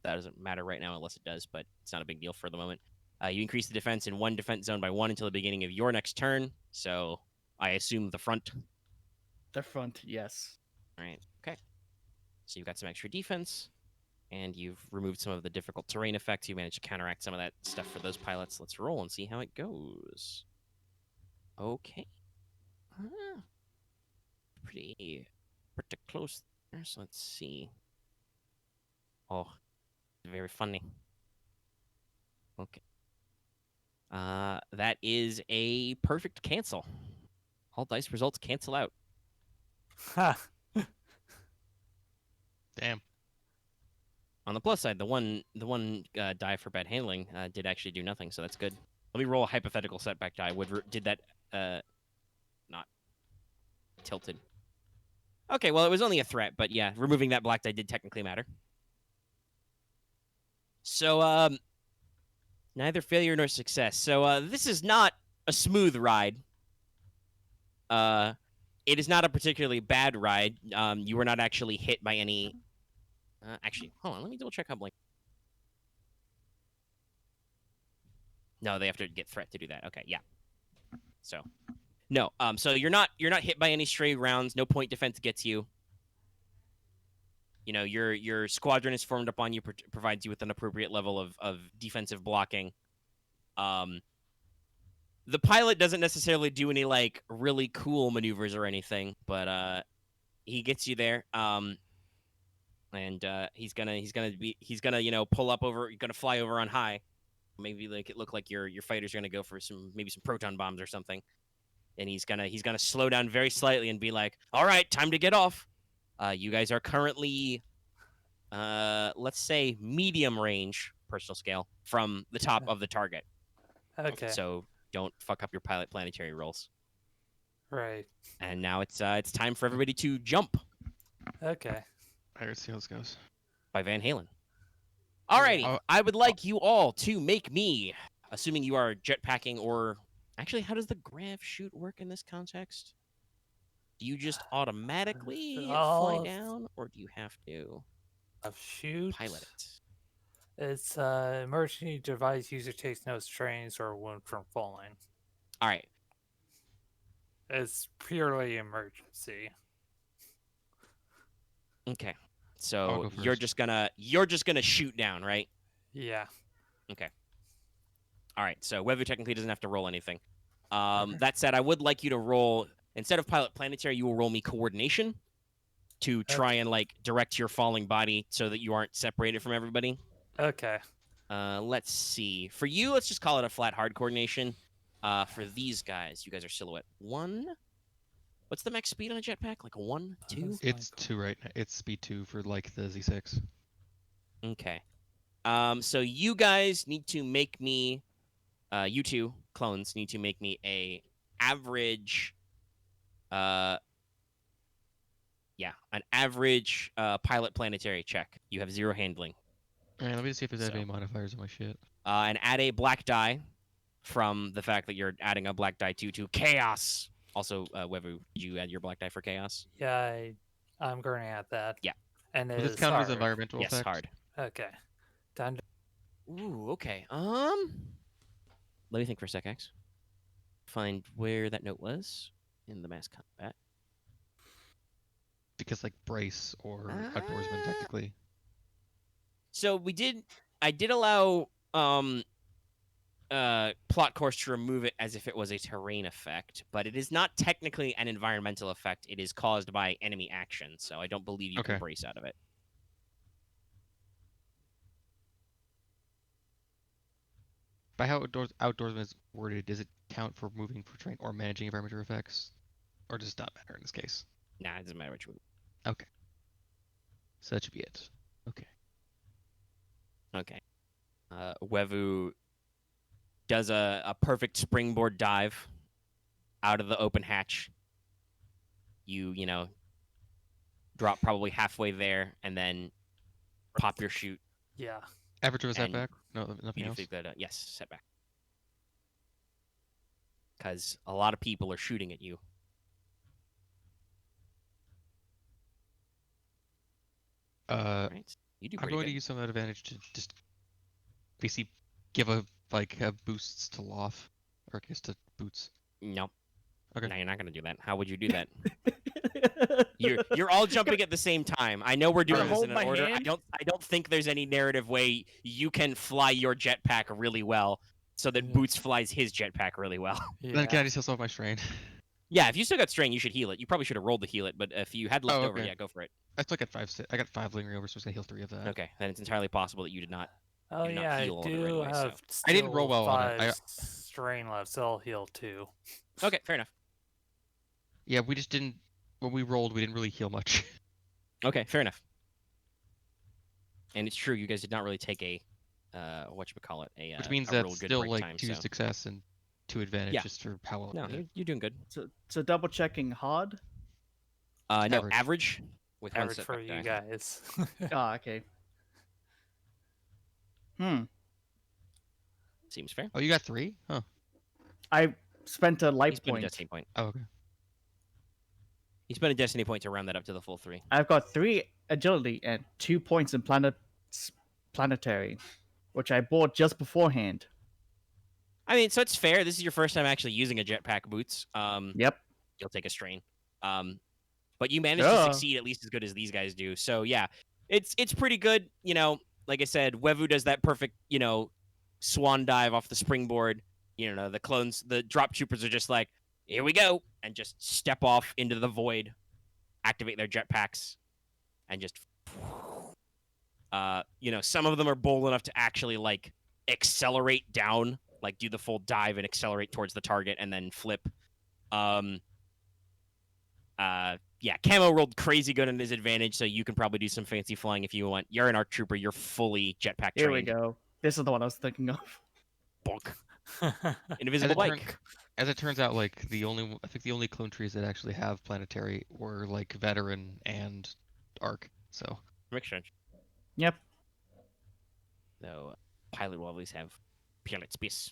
That doesn't matter right now unless it does, but it's not a big deal for the moment. You increase the defense in 1 defense zone by 1 until the beginning of your next turn. So I assume the front. The front, yes. All right, okay. So you've got some extra defense, and you've removed some of the difficult terrain effects. You managed to counteract some of that stuff for those pilots. Let's roll and see how it goes. Okay. Pretty close there, so let's see. Oh, very funny. Okay. That is a perfect cancel. All dice results cancel out. Ha! Damn. On the plus side, the one die for bad handling did actually do nothing, so that's good. Let me roll a hypothetical setback die. Did that not tilted? Okay, well, it was only a threat, but yeah, removing that black die did technically matter. So, neither failure nor success. So, this is not a smooth ride. It is not a particularly bad ride. You were not actually hit by any... actually, hold on, let me double check how blank... No, they have to get threat to do that. Okay, yeah. So, no. So you're not hit by any stray rounds. No point defense gets you. You know, your squadron is formed up on you, provides you with an appropriate level of defensive blocking. The pilot doesn't necessarily do any like really cool maneuvers or anything, but he gets you there. And he's gonna pull up over. You're gonna fly over on high. Maybe like it look like your fighters are gonna go for some proton bombs or something. And he's gonna slow down very slightly and be like, "All right, time to get off." You guys are currently, let's say, medium range personal scale from the top of the target. Okay. So don't fuck up your pilot planetary rolls. Right. And now it's time for everybody to jump Okay. All right, let's see how this goes. by Van Halen. Alrighty, Oh. I would like you all to make me, assuming you are jetpacking or... Actually, how does the grav shoot work in this context? Do you just automatically fly down, or do you have to Shoot. pilot it? It's emergency device user takes no strains or wound from falling. All right. It's purely emergency. Okay. I'll So go you're first. just gonna shoot down, right? Yeah. All right. So Wevuguk technically doesn't have to roll anything. That said, I would like you to roll, instead of pilot planetary, you will roll me coordination to try and like direct your falling body so that you aren't separated from everybody. Okay. Let's see. For you, let's just call it a flat hard coordination. For these guys, you guys are silhouette 1. What's the max speed on a jetpack? Like a 1, 2? It's 2 right now. It's speed 2 for like the Z6. Okay. So you guys need to make me, you two clones need to make me a average, an average pilot planetary check. You have 0 handling. All right, let me just see if there's So- any modifiers on my shit. And add a black die from the fact that you're adding a black die to chaos. Also, Wevu, did you add your black die for chaos? Yeah, I'm going to add that. Yeah. And Does it's this count as hard. environmental Yes, effect? hard. Okay. Done. Ooh, okay. Let me think for a sec, X. Find where that note was in the mass combat. Because like brace or outdoorsman technically. So I did allow plot course to remove it as if it was a terrain effect, but it is not technically an environmental effect. It is caused by enemy action, so I don't believe you can Okay. brace out of it. By how outdoorsman is worded, does it count for moving for terrain or managing environmental effects? Or does it not matter in this case? Nah, it doesn't matter what you move. Okay. So that should be it. Okay. Okay. Wevu does a perfect springboard dive out of the open hatch. You drop probably halfway there and then pop your chute. Yeah. Average of a And setback? No, nothing You else? think that yes, setback. because a lot of people are shooting at you. Right? You do I'm pretty going good. to use some of that advantage to just basically give a boosts to Loth, or I guess to boots. No. Okay. No, you're not going to do that. How would you do that? You're all jumping at the same time. I know we're doing Gonna this hold in my an order. hand? I don't think there's any narrative way you can fly your jetpack really well, so that Yeah. Boots flies his jetpack really well. Then can I just heal some of my strain? Yeah, if you still got strain, you should heal it. You probably should have rolled to heal it, but if you had left over, okay. yeah, go for it. I still got 5. I got 5 lingering over, so I was gonna heal 3 of that. Okay, then it's entirely possible that you did not. Oh do not yeah, I heal all of it do right away, so- have. I didn't roll still well on it. 5 strain left, so I'll heal 2. Okay, fair enough. Yeah, we just didn't. When we rolled, we didn't really heal much. Okay, fair enough. And it's true, you guys did not really take a, whatchamacallit, Which means a that's real good still break like time, 2 so. success and 2 advantage Yeah. just for how well. No, it did. you're doing good. So double checking hard. No, Average. average with one Average for setback you die. guys. Ah, okay. Seems fair. Oh, you got 3? Huh. I spent a He light spent a point. destiny point. Oh, okay. He spent a destiny point to round that up to the full 3. I've got 3 agility and 2 points in planetary, which I bought just beforehand. I mean, so it's fair. This is your first time actually using a jetpack, Boots. Yep. You'll take a strain. But you managed to succeed at least as good as these guys do. So yeah, it's pretty good. You know, like I said, Wevu does that perfect, swan dive off the springboard. You know, the drop troopers are just like, here we go, and just step off into the void, activate their jetpacks, and just, some of them are bold enough to actually like accelerate down, like do the full dive and accelerate towards the target and then flip. Yeah, Camo rolled crazy good on his advantage, so you can probably do some fancy flying if you want. You're an ARC trooper. You're fully jetpack trained. Here we go. This is the one I was thinking of. Bonk. As Invisible it, turn- bike. as it turns out, like the only clone trees that actually have planetary were like veteran and arc. So Makes sense. Yep. Though pilot will always have pilot space.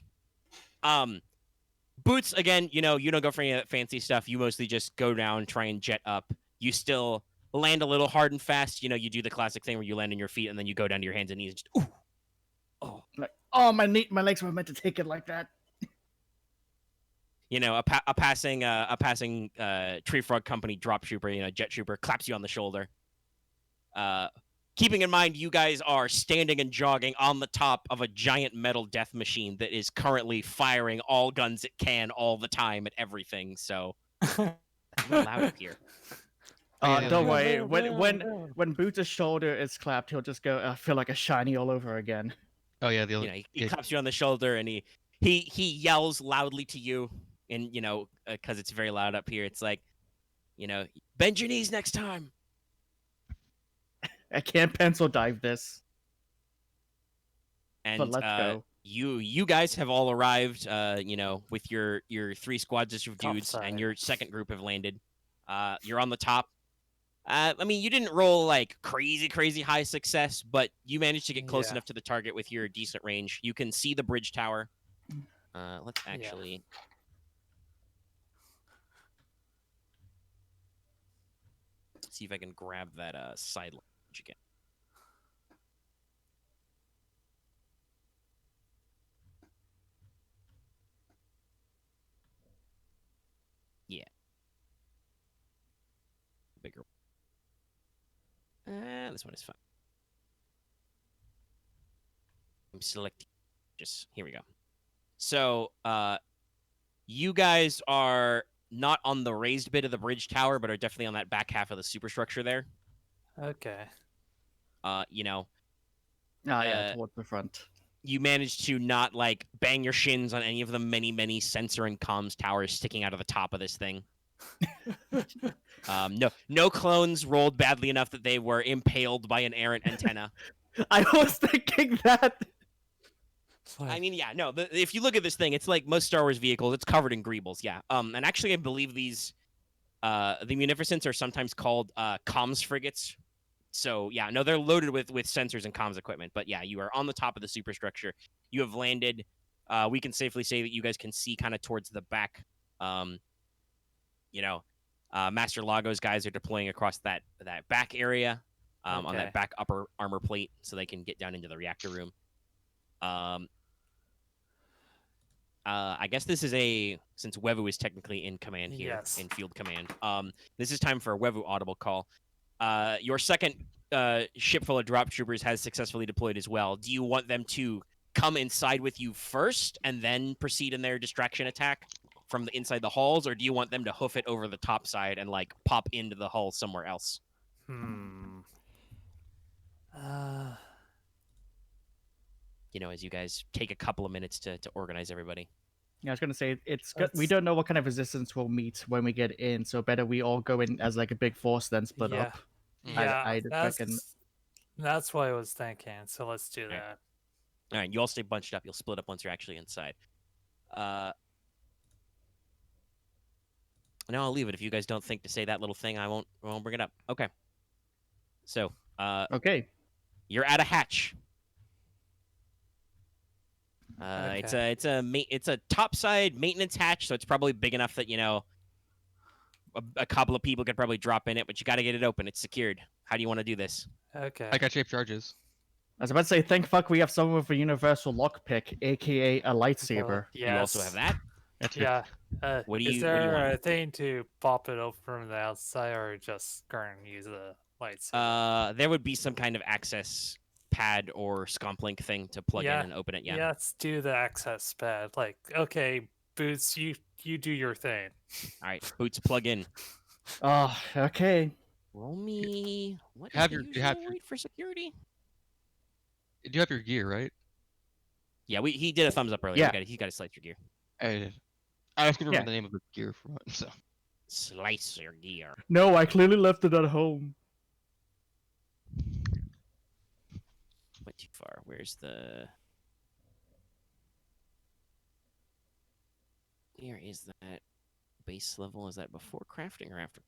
Boots, again, you don't go for any of that fancy stuff. You mostly just go down, try and jet up. You still land a little hard and fast. You do the classic thing where you land on your feet and then you go down to your hands and knees and just, ooh. Oh. Like, oh, my legs were meant to take it like that. A passing tree frog company drop trooper, jet trooper, claps you on the shoulder. Keeping in mind, you guys are standing and jogging on the top of a giant metal death machine that is currently firing all guns it can all the time at everything. So, it's real loud up here. Yeah, Don't yeah. worry. When Boots' shoulder is clapped, he'll just go, I feel like a shiny all over again. oh yeah, the other He claps you on the shoulder and he yells loudly to you, and because it's very loud up here. It's like, bend your knees next time. I can't pencil dive this. And But let's go. You guys have all arrived, with your 3 squads of dudes, and Topside. your second group have landed. You're on the top. You didn't roll like crazy high success, but you managed to get close Yeah. enough to the target with your decent range. You can see the bridge tower. Let's actually. See if I can grab that side ledge again. Yeah. Bigger. This one is fine. I'm selecting. Just here we go. So, you guys are not on the raised bit of the bridge tower, but are definitely on that back half of the superstructure there. Okay. Towards the front. You managed to not like bang your shins on any of the many sensor and comms towers sticking out of the top of this thing. No clones rolled badly enough that they were impaled by an errant antenna. I was thinking that. If you look at this thing, it's like most Star Wars vehicles. It's covered in greebles, yeah. And actually, I believe these, the Munificents are sometimes called comms frigates. So yeah, no, they're loaded with sensors and comms equipment. But yeah, you are on the top of the superstructure. You have landed. we can safely say that you guys can see kind of towards the back. Master Lago's guys are deploying across that back area on Okay. that back upper armor plate so they can get down into the reactor room. I guess this is since Wevu is technically in command here, Yes. in field command. This is time for a Wevu audible call. Your second ship full of drop troopers has successfully deployed as well. Do you want them to come inside with you first and then proceed in their distraction attack from the inside the halls, or do you want them to hoof it over the top side and like pop into the hull somewhere else? As you guys take a couple of minutes to organize everybody. Yeah, I was gonna say we don't know what kind of resistance we'll meet when we get in, so better we all go in as like a big force, then split Yeah. up. Yeah, I'd reckon. that's what I was thinking. So let's do Alright. that. All right, you all stay bunched up. You'll split up once you're actually inside. No, I'll leave it. If you guys don't think to say that little thing, I won't bring it up. Okay. So, Okay. you're at a hatch. Okay. It's a topside maintenance hatch, so it's probably big enough that a couple of people could probably drop in it, but you got to get it open. It's secured. How do you want to do this? Okay. I got shaped charges. I was about to say, thank fuck we have someone with a universal lockpick, aka a lightsaber. Yes. You also have that. That's Yeah. What do Is you- what do you there want? a thing to pop it open from the outside, or just going to use the lightsaber? There would be some kind of access pad or scomp-link thing to plug in and open it. Yeah. Let's do the access pad. Like, okay, Boots, you do your thing. All right, Boots, plug in. Oh, okay. Roll me. What Have is the your- usual have your- rate for security? You have your gear, right? Yeah, he did a thumbs up earlier. Yeah. He got to slice your gear. I did. I was gonna Yeah. remember the name of the gear for it, so. Slice your gear. No, I clearly left it at home. Went too far. Where's the? Where is that base level? Is that before crafting or after?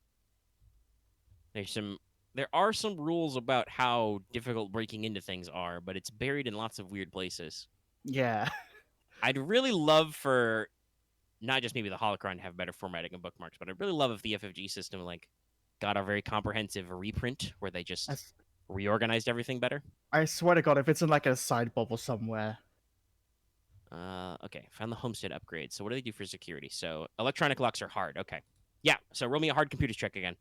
There are some rules about how difficult breaking into things are, but it's buried in lots of weird places. Yeah. I'd really love for not just maybe the holocron to have better formatting and bookmarks, but I'd really love if the FFG system got a very comprehensive reprint where they just reorganized everything better. I swear to God, if it's in like a side bubble somewhere. Okay, found the homestead upgrade. So what do they do for security? So electronic locks are hard. Okay. Yeah, so roll me a hard computers check again.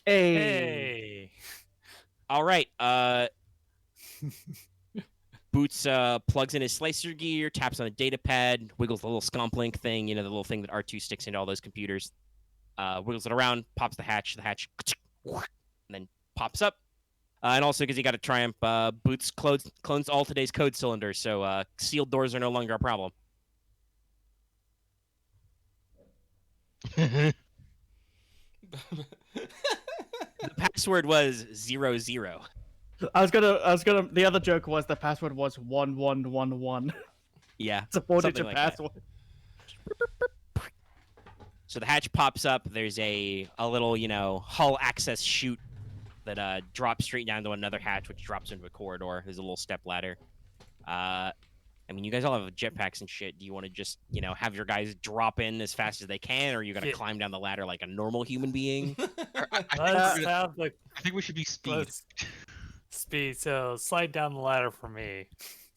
Hey. All right. Boots plugs in his slicer gear, taps on a data pad, wiggles the little scomp link thing, the little thing that R2 sticks into all those computers. Wiggles it around, pops the hatch, and then pops up. And also, because he got a Triumph, Boots clones all today's code cylinders, so sealed doors are no longer a problem. The password was 00. I was gonna. The other joke was the password was 1111. Yeah. It's a 4-digit something like that. password. So the hatch pops up. There's a little, hull access chute that drops straight down to another hatch, which drops into a corridor. There's a little step ladder. You guys all have jetpacks and shit. Do you want to just, have your guys drop in as fast as they can, or are you going to climb down the ladder like a normal human being? I think we should be speed. Speed. So slide down the ladder for me.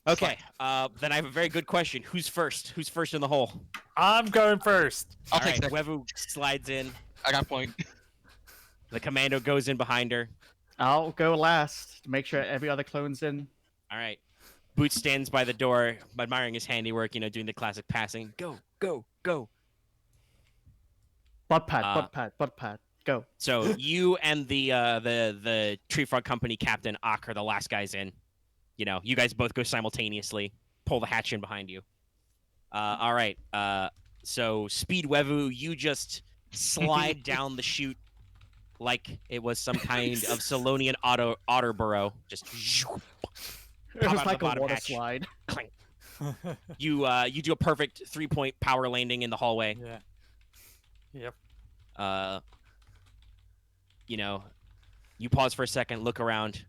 Okay. Then I have a very good question. Who's first? Who's first in the hole? I'm going first. I'll All take right, second. Wevu slides in. I got a point. The commando goes in behind her. I'll go last to make sure every other clone's in. All right. Boots stands by the door, admiring his handiwork, doing the classic passing. Go, go, go. Butt pad. Go. So you and the Tree Frog Company captain Ak are the last guys in. You guys both go simultaneously. Pull the hatch in behind you. All right. So Speed Wevu, you just slide down the chute like it was some kind of Selonian otter burrow. Just It Pop was out of like the a bottom water hatch. slide. clink. You do a perfect 3-point power landing in the hallway. Yeah. Yep. You pause for a second, look around.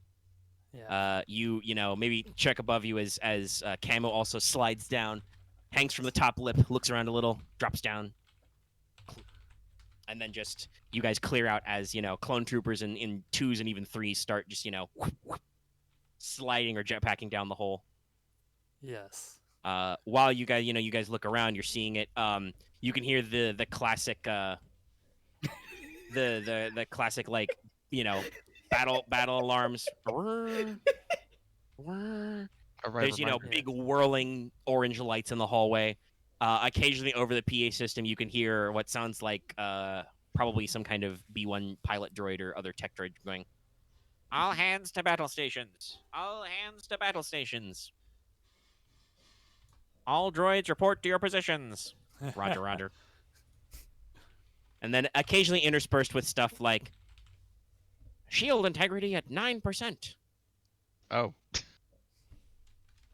Yeah. You know, maybe check above you as Camo also slides down, hangs from the top lip, looks around a little, drops down, and then just you guys clear out as clone troopers in twos and even threes start just sliding or jetpacking down the hole. Yes. While you guys look around, you're seeing it. You can hear the classic the classic battle alarms. There's big whirling orange lights in the hallway. Occasionally over the PA system, you can hear what sounds like probably some kind of B1 pilot droid or other tech droid going, "All hands to battle stations! All hands to battle stations! All droids report to your positions!" Roger, roger. And then occasionally interspersed with stuff like, "Shield integrity at 9%. Oh.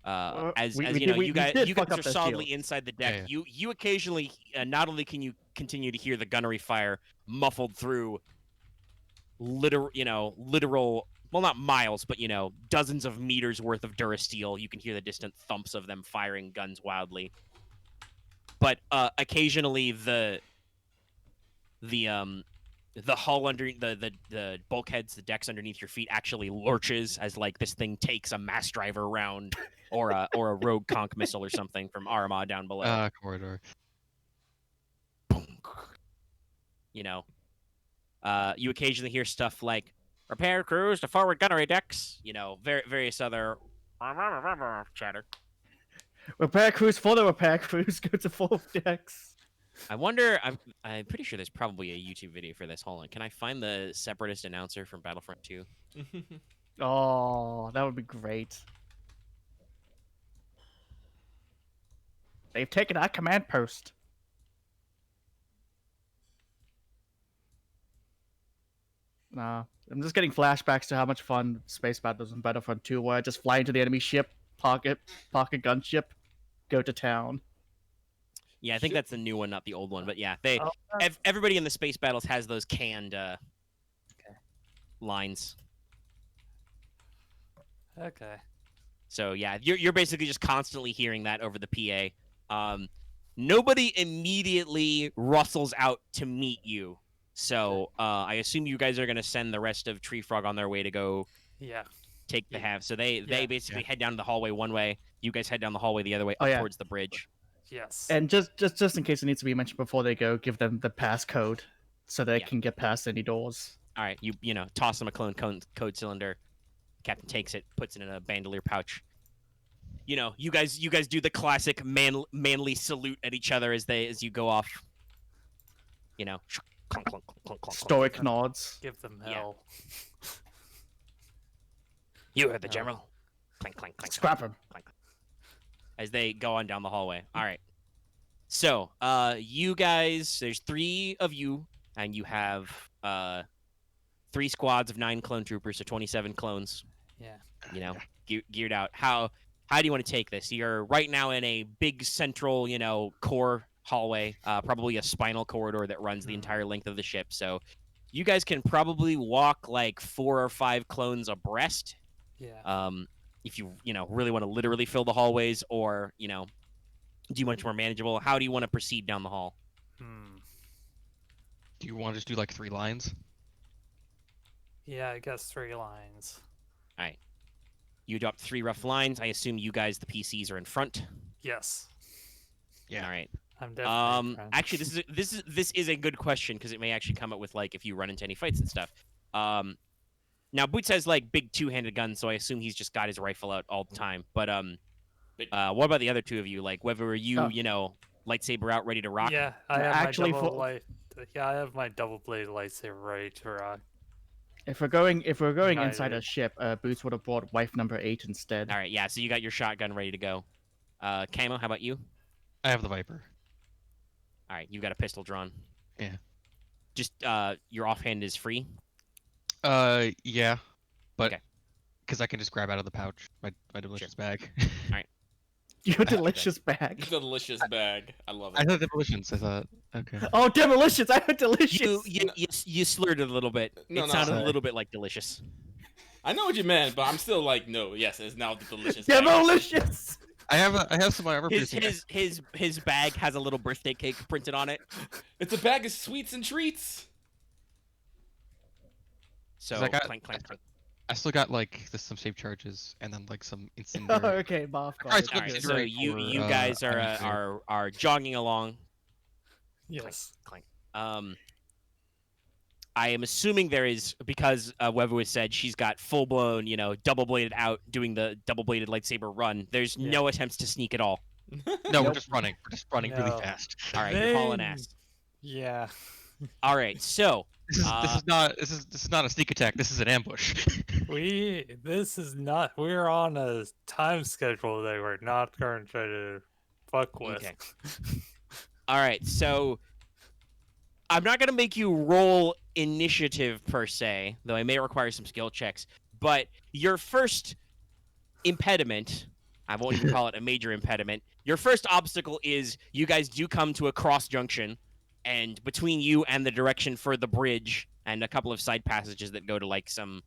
You guys are solidly shield. inside the deck. Yeah. You occasionally not only can you continue to hear the gunnery fire muffled through literal, well, not miles, but dozens of meters worth of durasteel. You can hear the distant thumps of them firing guns wildly. But occasionally the hull under the bulkheads, the decks underneath your feet actually lurches as this thing takes a mass driver round or a rogue conch missile or something from Aramaa down below. Corridor. You occasionally hear stuff like "repair crews to forward gunnery decks." Various other chatter. Repair crews for the repair crews go to full decks. I wonder. I'm pretty sure there's probably a YouTube video for this. Hold on. Can I find the Separatist announcer from Battlefront 2? Oh, that would be great. They've taken our command post. Nah, I'm just getting flashbacks to how much fun space battles in Battlefront 2 were. Just fly into the enemy ship, park a gunship, go to town. Yeah, I think that's the new one, not the old one. But yeah, Oh, everybody in the space battles has those canned lines. okay. So yeah, you're basically just constantly hearing that over the PA. Nobody immediately rustles out to meet you. So I assume you guys are gonna send the rest of Tree Frog on their way to go Yeah. take the half. So they basically Yeah. head down the hallway one way. You guys head down the hallway the other way Oh, up yeah. towards the bridge. Yes. And just in case it needs to be mentioned before they go, give them the passcode so they Yeah. can get past any doors. All right, you toss them a code cylinder. Captain takes it, puts it in a bandolier pouch. You guys do the classic manly salute at each other as you go off. Clunk, clunk, clunk, clunk, clunk. Stoic nods. Give them Yeah. hell. You heard the general. Clank, clank, clank. Scrap him. Clank. As they go on down the hallway. All right. So, you guys, there's 3 of you, and you have 3 squads of 9 clone troopers, so 27 clones. Yeah. Geared out. How do you want to take this? You're right now in a big central, core hallway, probably a spinal corridor that runs the entire length of the ship. So, you guys can probably walk 4 or 5 clones abreast. Yeah. If you really want to literally fill the hallways, or do much more manageable. How do you want to proceed down the hall? Do you want to just do 3 lines? Yeah, I guess 3 lines. All right. You adopt 3 rough lines. I assume you guys, the PCs, are in front. Yes. Yeah. All right. I'm definitely in front. Actually, this is a good question because it may actually come up with if you run into any fights and stuff. Now Boots has big 2-handed guns, so I assume he's just got his rifle out all the time. But what about the other 2 of you? Whether are you lightsaber out, ready to rock? Yeah, I have Actually, my double light. Yeah, I have my double-bladed lightsaber ready to rock. If we're going Neither. inside a ship, Boots would have brought wife number 8 instead. All right. Yeah. So you got your shotgun ready to go. Camo, how about you? I have the Viper. All right. You got a pistol drawn. Yeah. Just your offhand is free. Yeah, but Okay. because I can just grab out of the pouch my delicious bag. Your delicious bag. Delicious bag. I love I it. thought demolitions. I thought okay. Oh, demolitions! I heard delicious. You slurred it a little bit. No, it no, sounded a sorry. little bit like delicious. I know what you meant, but I'm still like, no, yes, it's now the delicious. Demolicious. I have some armor piercing. His bag has a little birthday cake printed on it. It's a bag of sweets and treats. So I got- clank, clank, clank. I still got like some shape charges and then like some Oh, incendiary. okay, Marth. got Alright, it. so All right, so Incendiary you for, guys iron are jogging along. Yes. Clank. I am assuming there is, because Wevuguk said she's got full blown, double bladed out doing the double bladed lightsaber run. There's Yeah. no attempts to sneak at all. No, we're Nope. just running. We're just running really No. fast. All right, you're hauling Then- ass. Yeah. All right, so This is not a sneak attack. This is an ambush. We're on a time schedule that we're not going to try to fuck with. Okay. All right, so I'm not gonna make you roll initiative per se, though I may require some skill checks. But your first impediment, I won't even call it a major impediment. Your first obstacle is you guys do come to a cross junction, and between you and the direction for the bridge and a couple of side passages that go to like some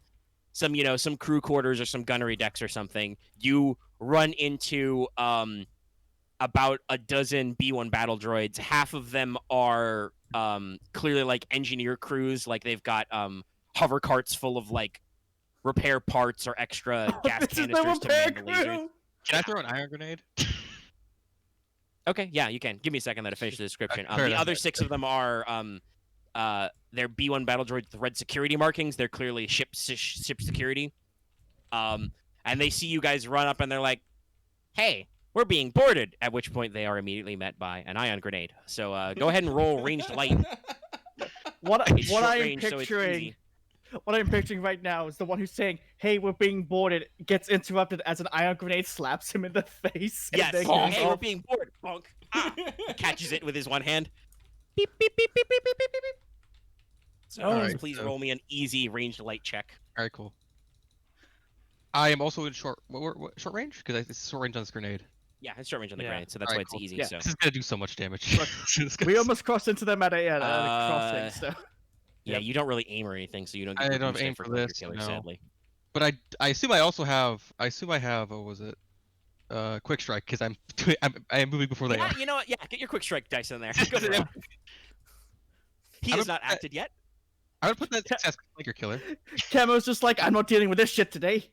crew quarters or some gunnery decks or something, you run into about a dozen B1 battle droids. Half of them are clearly like engineer crews, like they've got hover carts full of like repair parts or extra gas This is the canisters to repair man the lasers. crew. Can I throw an iron grenade? Okay, yeah, you can. Give me a second to finish the description. Fair The enough. other 6 of them are they're B1 battle droids with red security markings. They're clearly ship security. And they see you guys run up and they're like, "Hey, we're being boarded." At which point they are immediately met by an ion grenade. So go ahead and roll ranged light. What It's what short I am range, so it's picturing, easy. what I'm picturing right now is the one who's saying, "Hey, we're being boarded," gets interrupted as an ion grenade slaps him in the face. and Yes. then Bonk. goes Hey, we're off. being boarded. Bonk. Ah. He catches it with his one hand. Beep beep beep beep beep beep beep beep. So Alright, please so- roll me an easy ranged light check. All right, cool. I am also in short short range because it's short range on this grenade. Yeah, it's short range on the Yeah. grenade, so that's Alright, why it's cool. easy. Yeah. So This is gonna do so much damage. We almost crossed into them at a Uh, crossing. So yeah, you don't really aim or anything, so you don't I get the don't boost aim for for Cloaker this, Killer, no. sadly. But I assume I also have what was it? Quick strike because I am moving before they Yeah, are. you know what? Yeah, get your quick strike dice in there. Go for it. He I has don't- not acted yet. I would put that success flanker killer. Camo's just like, "I'm not dealing with this shit today." Do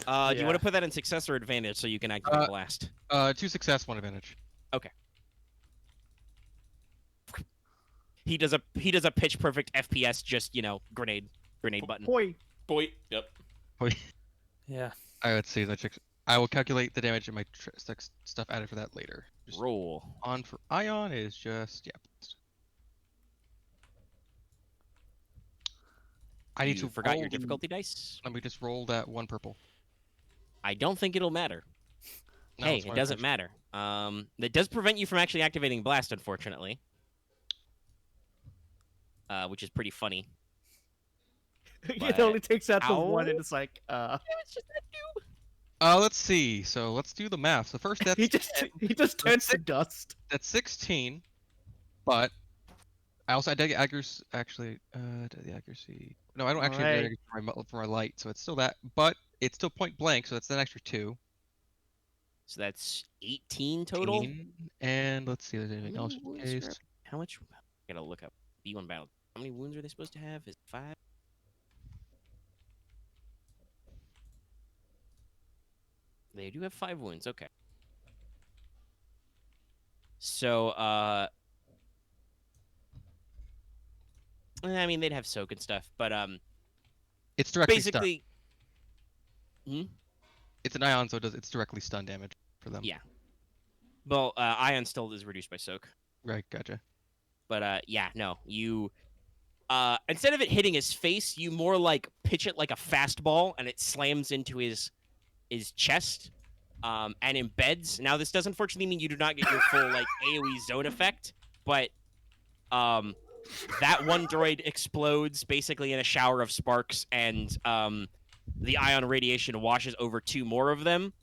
you Yeah. want to put that in success or advantage so you can activate blast? 2 success, 1 advantage. He does a pitch perfect FPS, just grenade button. Boy, Boy, yep. Yeah. Let's see. I will calculate the damage and my stuff added for that later. Just Roll. on for ion is just I need You to forgot roll your the- difficulty dice. Let me just roll that 1 purple. I don't think it'll matter. No, Hey, it's it my doesn't advantage. matter. That does prevent you from actually activating blast, unfortunately. Which is pretty funny. it But- only takes out the one, Ow. and it's like, Let's see. So let's do the math. So first he just turns to dust. that's 16, but I also add accuracy. Actually, the accuracy. No, I don't actually have Alright. the accuracy for my light, so it's still that. But it's still point blank, so that's an extra 2. So that's 18 total. 18, and let's see if there's anything else How many in wounds case. How much? I gotta look up B1 battle. How many wounds are they supposed to have? Is it 5? They do have 5 wounds. Okay. So, I mean, they'd have soak and stuff, but It's directly stun. basically, It's an ion, so it's directly stun damage for them. Yeah. well, ion still is reduced by soak. Right. Gotcha. But yeah, no, you instead of it hitting his face, you more like pitch it like a fastball, and it slams into his chest, and embeds. Now, this does unfortunately mean you do not get your full like AOE zone effect, but that one droid explodes basically in a shower of sparks, and the ion radiation washes over 2 more of them,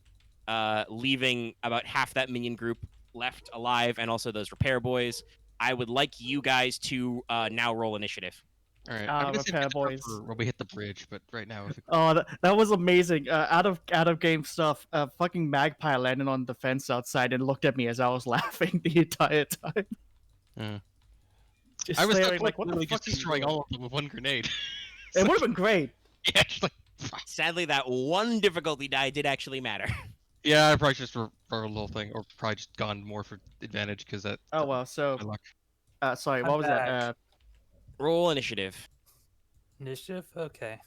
leaving about half that minion group left alive, and also those repair boys. I would like you guys to now roll initiative. All right. I'm gonna say repair we boys. when we hit the bridge, but right now, if it, Oh, that was amazing. Out of game stuff. Fucking magpie landed on the fence outside and looked at me as I was laughing the entire time. uh, Just I was staring like what the literally fuck just are you destroying doing? all of them with one grenade. It would have been great. Yeah, just like, Sadly, that one difficulty die did actually matter. yeah, I probably just rolled the whole thing, or probably just gone more for advantage because that. Oh well. So, My luck. sorry. I'm What was back. that? Roll initiative. Initiative? Okay.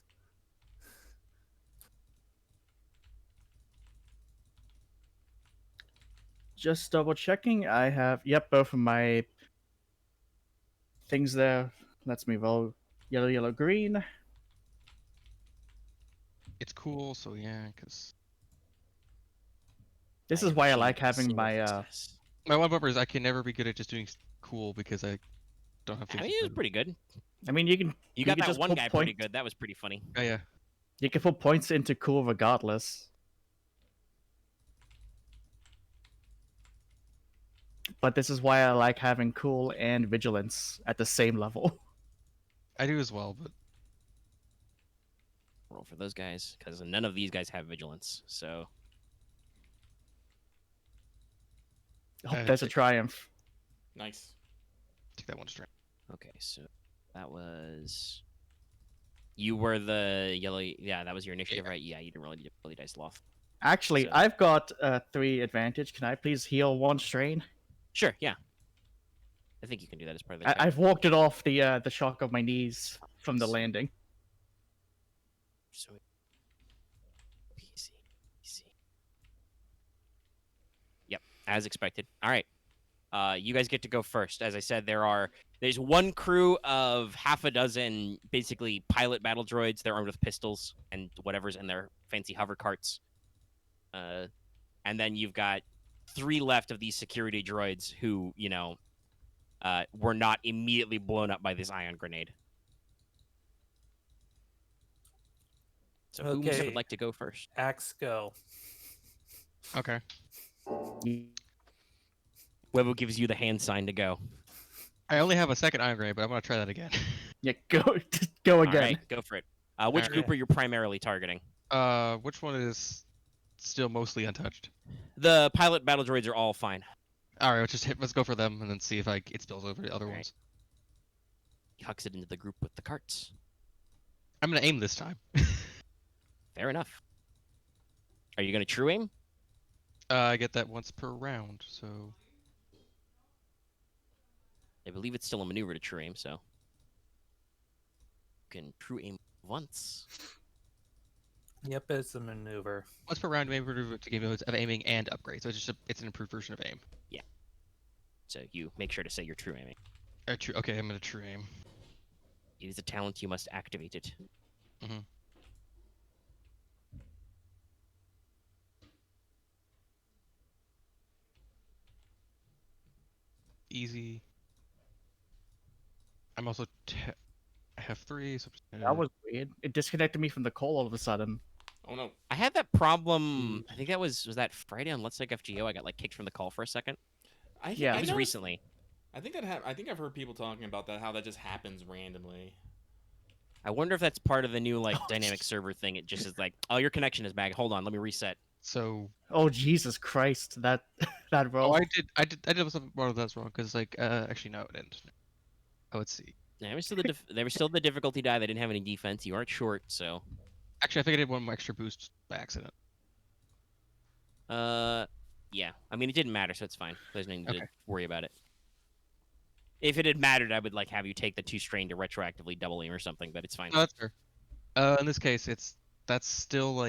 Just double checking. I have both of my things there. Let's move on. Yellow, yellow, green. It's cool, so yeah, because This I is why I achieved like a having single my success. my one bummer is I can never be good at just doing cool because I don't have I things. mean, to it was do. pretty good. I mean, you can You got can that just one put guy pretty point- good. That was pretty funny. Oh yeah. You can put points into cool regardless. But this is why I like having cool and vigilance at the same level. I do as well, but Roll for those guys because none of these guys have vigilance. So Oh, there's a triumph. Nice. take that one straight. okay, so that was you were the yellow. Yeah, that was your initiative, Yeah. right? Yeah, you didn't really difficulty dice Loth. Actually, So- I've got 3 advantage. Can I please heal 1 strain? Sure, yeah. I think you can do that as part of the. check. I've walked it off the shock of my knees from the landing. So PC. Yep, as expected. All right. You guys get to go first. As I said, there's one crew of half a dozen basically pilot battle droids. They're armed with pistols and whatever's in their fancy hover carts. And then you've got 3 left of these security droids who, were not immediately blown up by this ion grenade. So who Okay. would like to go first? Axe go. Okay. Webbo gives you the hand sign to go. I only have a second iron grenade, but I'm gonna try that again. Yeah, go go All again. right, go for it. Which Alright. group are you primarily targeting? Which one is still mostly untouched? The pilot battle droids are all fine. All right, let's go for them and then see if it spills over to other Alright. ones. He hucks it into the group with the carts. I'm gonna aim this time. Fair enough. Are you going to true aim? I get that once per round, so I believe it's still a maneuver to true aim, so you can true aim once. Yep, it's a maneuver. once per round, maybe to give modes of aiming and upgrade. So it's an improved version of aim. So you make sure to say you're true aiming. True. Okay, I'm gonna true aim. It is a talent, you must activate it. Mhm. Easy. I'm also I have 3. So That was weird. It disconnected me from the call all of a sudden. Oh no. I had that problem. I think that was that Friday on Let's Take FGO. I got like kicked from the call for a second. Yeah. It was noticed- recently. I think I think I've heard people talking about that. How that just happens randomly. I wonder if that's part of the new like dynamic server thing. It just is like, oh, your connection is back. Hold on, let me reset. So Oh Jesus Christ! That roll. I did something one of those wrong because actually no, it didn't. Oh, let's see. There was still there was still the difficulty die. They didn't have any defense. You aren't short, so. Actually, I think I did one more extra boost by accident. Yeah. I mean, it didn't matter, so it's fine. There's nothing to Okay. worry about it. If it had mattered, I would like have you take the 2 strain to retroactively double aim or something, but it's fine. No, that's fair. In this case, that's still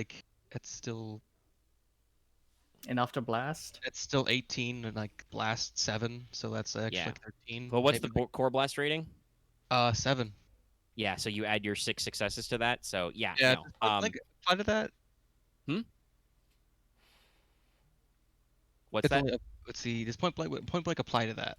Enough to blast. it's still 18 and like blast 7, so that's actually Yeah. like 13. Well, what's the Maybe, core blast rating? 7. Yeah, so you add your 6 successes to that. So yeah, Yeah, no. like apply to that. What's It's that? only, let's see. Does point blank apply to that?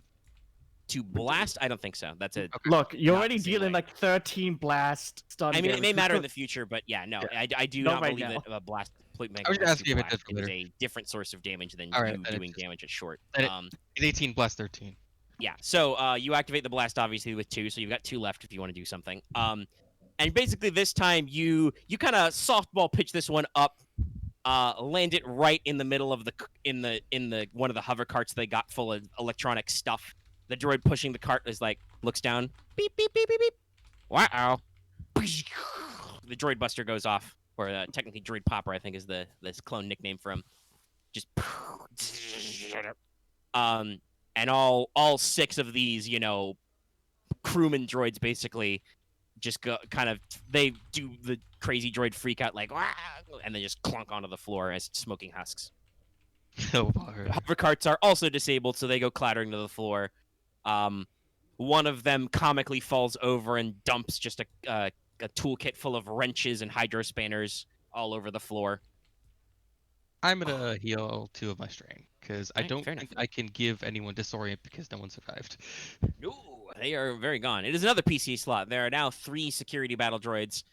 To blast? I don't think so. That's it. Look, you're Not already the same dealing way. like 13 blast stun. I mean, it may damage. matter in the future, but yeah, no, I do Not not right believe now. that a blast. I was just asking if it did for is later. a different source of damage than All right, you then doing it's- damage at short. then It's 18 blast 13. Yeah. So you activate the blast obviously with 2, so you've got 2 left if you want to do something. And basically this time you kind of softball pitch this one up, land it right in the middle of the one of the hover carts they got full of electronic stuff. The droid pushing the cart is like looks down, beep beep beep beep beep. Wow. The droid buster goes off, or technically droid popper, I think is this clone nickname for him. Just and all 6 of these, crewman droids basically just go they do the crazy droid freak out like, and then just clunk onto the floor as smoking husks. Oh, Hover carts are also disabled, so they go clattering to the floor. One of them comically falls over and dumps just a toolkit full of wrenches and hydro spanners all over the floor. I'm gonna heal 2 of my strain because I Alright, don't fair think I can give anyone disorient because no one survived. No, they are very gone. It is another PC slot. There are now 3 security battle droids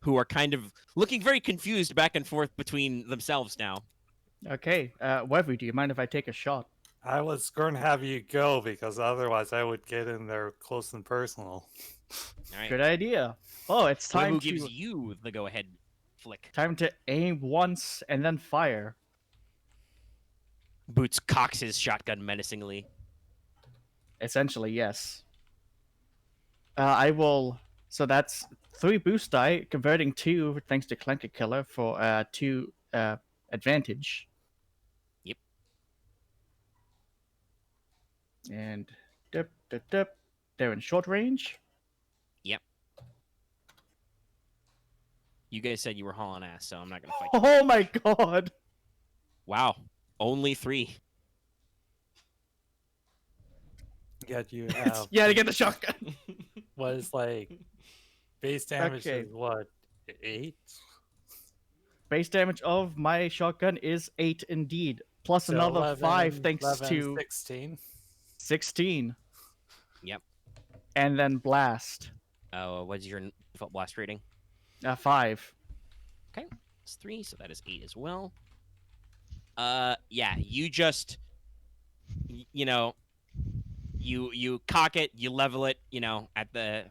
who are kind of looking very confused back and forth between themselves now. Okay, Wevu, do you mind if I take a shot? I was going to have you go because otherwise I would get in there close and personal. All right. Good idea. Oh, it's time Who to gives you the go-ahead flick? aim once and then fire. Boots cocks his shotgun menacingly. Essentially, yes. I will. So that's 3 boost die, converting 2 thanks to Clanker Killer for 2 advantage. Yep. And dip, dip, dip. They're in short range. Yep. You guys said you were hauling ass, so I'm not gonna fight you. Oh my god! Wow, only 3. Yet you have Yeah, to get the shotgun. what is like base damage Okay. is what 8? Base damage of my shotgun is 8 indeed, plus So another 11, 5 thanks 11, to 16. 16. Yep. And then blast. What's your default blast rating? 5. It's 3, so that is 8 as well. Yeah, you just, you cock it, you level it, at the,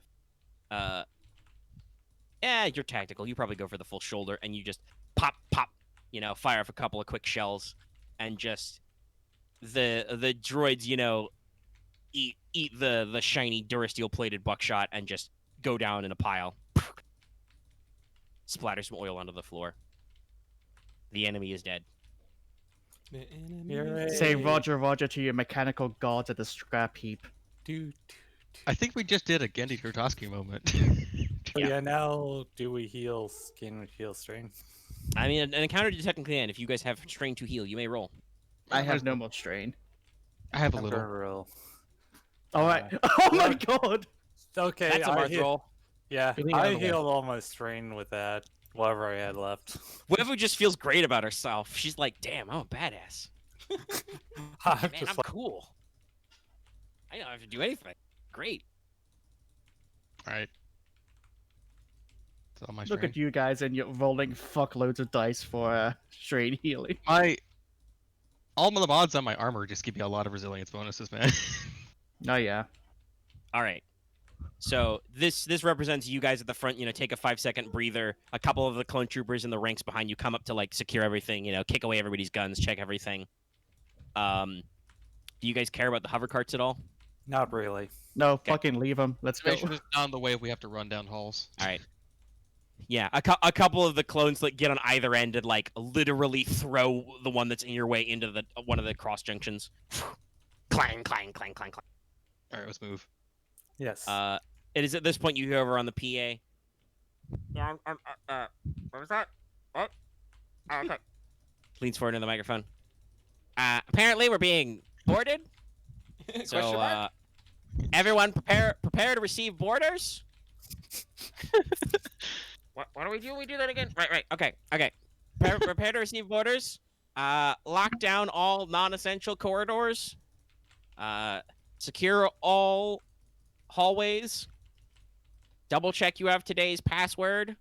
you're tactical. You probably go for the full shoulder, and you just pop, fire off a couple of quick shells, and just the droids, eat the shiny Durasteel plated buckshot and just go down in a pile. Splatter some oil onto the floor. The enemy is dead. Say Roger, Roger to your mechanical gods at the scrap heap. I think we just did a Gendy Kurtoski moment. Yeah. Now do we heal skin with heal strain? I mean, an encounter did technically end. If you guys have strain to heal, you may roll. I have no more strain. I have a I'm little. gonna roll. Alright. Oh my god! Okay, That's a I Marth roll. Yeah, Feeling I another one. healed all my strain with that. Whatever I had left. Wevu just feels great about herself. She's like, damn, I'm a badass. I'm Man, just I'm cool. I don't have to do anything. Great. Alright. That's all my Look strain. at you guys and you're rolling fuckloads of dice for strain healing. All of the mods on my armor just give me a lot of resilience bonuses, man. Oh yeah. All right. So this represents you guys at the front. Take a 5-second breather. A couple of the clone troopers in the ranks behind you come up to secure everything. Kick away everybody's guns, check everything. Do you guys care about the hover carts at all? not really. No, fucking leave them. Let's go. Station is down the way if we have to run down halls. All right. Yeah, a couple of the clones get on either end and literally throw the one that's in your way into one of the cross junctions. Clang, clang, clang, clang, clang. Alright, let's move. Yes. It is at this point you hear over on the PA. Yeah, what was that? What? Oh, okay. Leans forward into the microphone. Apparently we're being boarded. So, everyone prepare to receive boarders. What do we do? We do that again? Right. Okay. Prepare to receive boarders. Lock down all non-essential corridors. Secure all hallways. Double check you have today's password.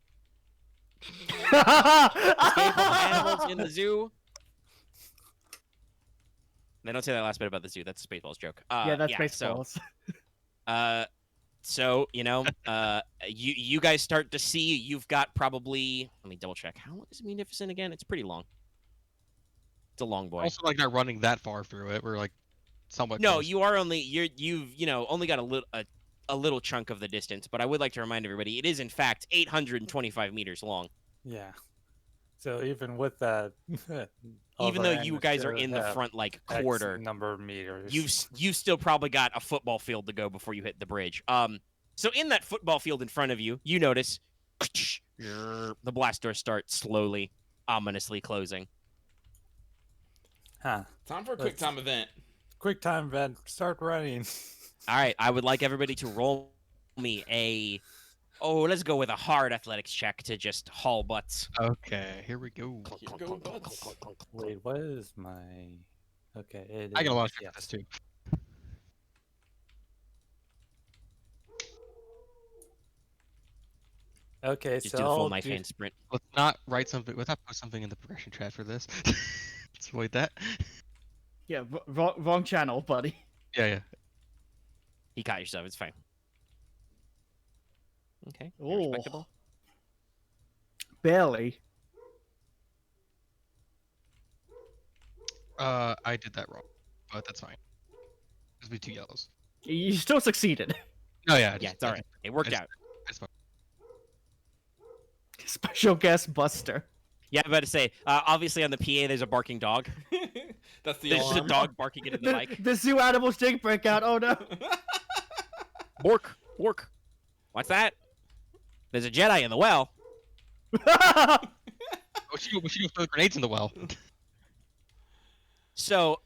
Escape all animals in the zoo. They don't say that last bit about the zoo. That's a Spaceballs joke. Yeah, that's So, Baseballs. so you guys start to see you've got probably. Let me double check. How long is Munificent again? It's pretty long. It's a long boy. Also, like not running that far through it. We're like somewhat. No, close. you are only you've only got a little chunk of the distance. But I would like to remind everybody, it is in fact 825 meters long. Yeah. So even with that, Even though other you end guys are still in the have front like X quarter, number of meters. you've still probably got a football field to go before you hit the bridge. So in that football field in front of you, you notice the blast doors start slowly, ominously closing. Huh. Time for a quick time event. Quick time event. Start running. All right, I would like everybody to roll me let's go with a hard athletics check to just haul butts. Okay, here we go. Here go butts. Wait, what is my? Okay, it I got a lot of is, shit with yes. this too. Okay, Just so do the full I'll knife do- hand sprint. Let's not write something. Let's not put something in the progression chat for this. Let's avoid that. Yeah, wrong channel, buddy. Yeah, yeah. You caught yourself. It's fine. Okay. Oh. Respectable. Barely. I did that wrong, but that's fine. There's be 2 yellows. You still succeeded. Oh yeah. Yeah, it's all right. It worked I just- out. That's fine. Special guest Buster. Yeah, I'm about to say. Obviously, on the PA, there's a barking dog. That's the There's just a alarm. dog barking into the The, mic. the zoo animals did break out. Oh no. Bork, bork. What's that? There's a Jedi in the well. We should go throw grenades in the well. So,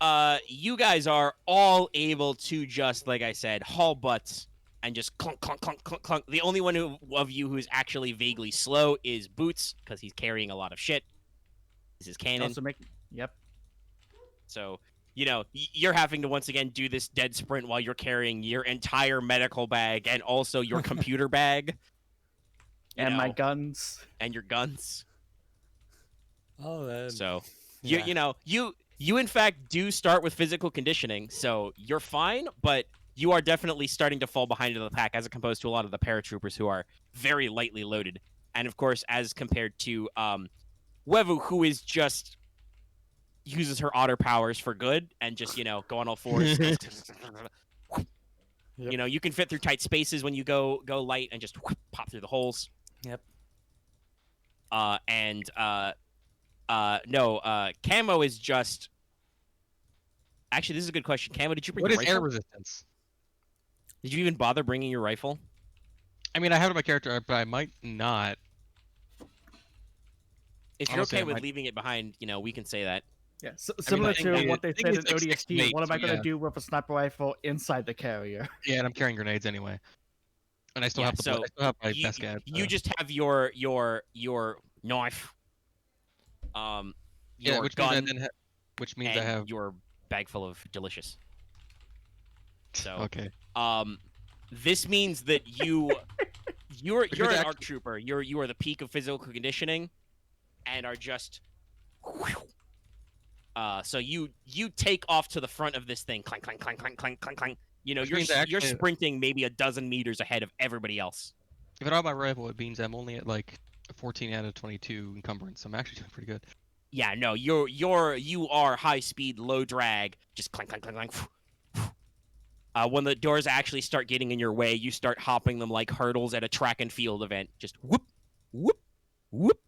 you guys are all able to just, like I said, haul butts and just clunk, clunk, clunk, clunk, clunk. The only one of you who's actually vaguely slow is Boots, because he's carrying a lot of shit. This is canon. Also make. Yep. So, you're having to once again do this dead sprint while you're carrying your entire medical bag and also your computer bag. And my guns. And your guns. Oh, then. So, yeah. you in fact do start with physical conditioning, so you're fine, but you are definitely starting to fall behind in the pack as opposed to a lot of the paratroopers who are very lightly loaded. And of course, as compared to Wevu, who is just uses her otter powers for good and just, go on all fours. Yep. You can fit through tight spaces when you go light and just pop through the holes. Yep. Camo is just. Actually, this is a good question. Camo, did you bring What your is rifle? air resistance? Did you even bother bringing your rifle? I mean, I have it on my character, but I might not. If you're Honestly, okay I with might- leaving it behind, we can say that. Yeah, similar I think to what they it's said in like 6 ODST. mates, What am I gonna yeah. do with a sniper rifle inside the carrier? Yeah, and I'm carrying grenades anyway. And I still Yeah, have the. so I still have my you, best gas. you just have your knife, yeah, your which gun, means which means and I have. your bag full of delicious. So, Okay. this means that you're Because an actually- ARC trooper. You are the peak of physical conditioning, and are just. So you take off to the front of this thing, clank, clank, clank, clank, clank, clank, clank. Which You're means I you're actually- sprinting maybe a dozen meters ahead of everybody else. If I don't have my rifle, it means I'm only at like 14 out of 22 encumbrance. So I'm actually doing pretty good. Yeah, no, you are high speed, low drag, just clank, clank, clank, clank. When the doors actually start getting in your way, you start hopping them like hurdles at a track and field event. Just whoop, whoop, whoop.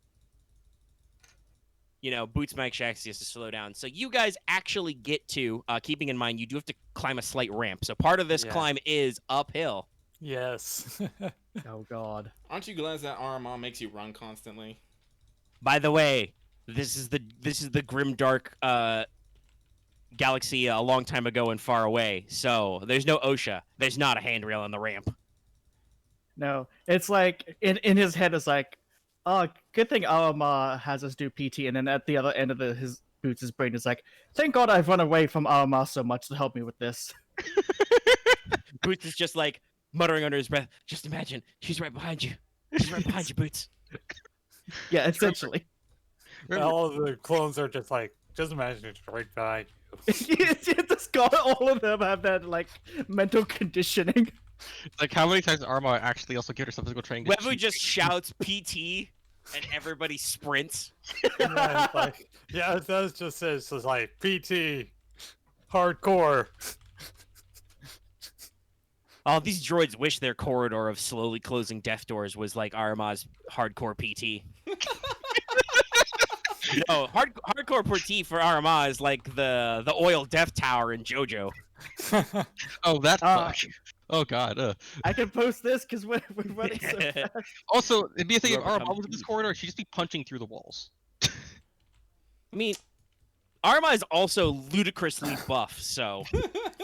Boots Mike Shaxi has to slow down. So you guys actually get to, keeping in mind, you do have to climb a slight ramp. So part of this Yeah. climb is uphill. Yes. Oh god. Aren't you glad that Aramaa makes you run constantly? By the way, this is the grimdark galaxy a long time ago and far away. So there's no OSHA. There's not a handrail on the ramp. No, it's like in his head it's like, oh, good thing Aramaa has us do PT, and then at the other end of his Boots' brain is like, thank God I've run away from Aramaa so much to help me with this. Boots is just like muttering under his breath. Just imagine, she's right behind you. She's right behind you, Boots. Yeah, essentially. Remember, All of the clones are just like, just imagine it's right behind. All of them have that like mental conditioning. Like, how many times Aramaa actually also give herself physical training? to Wevu shoot? just shouts PT, and everybody sprints. Yeah, it's like, yeah, it does just says it's like PT, hardcore. All these droids wish their corridor of slowly closing death doors was like Arama's hardcore PT. No, hardcore PT for Aramaa is like the oil death tower in JoJo. Oh, that Uh, fuck. Oh god. I can post this because we're running so fast. Also, it'd be a thing if Whoever Aramaa comes was in this first. corridor, she'd just be punching through the walls. I mean, Aramaa is also ludicrously buff, so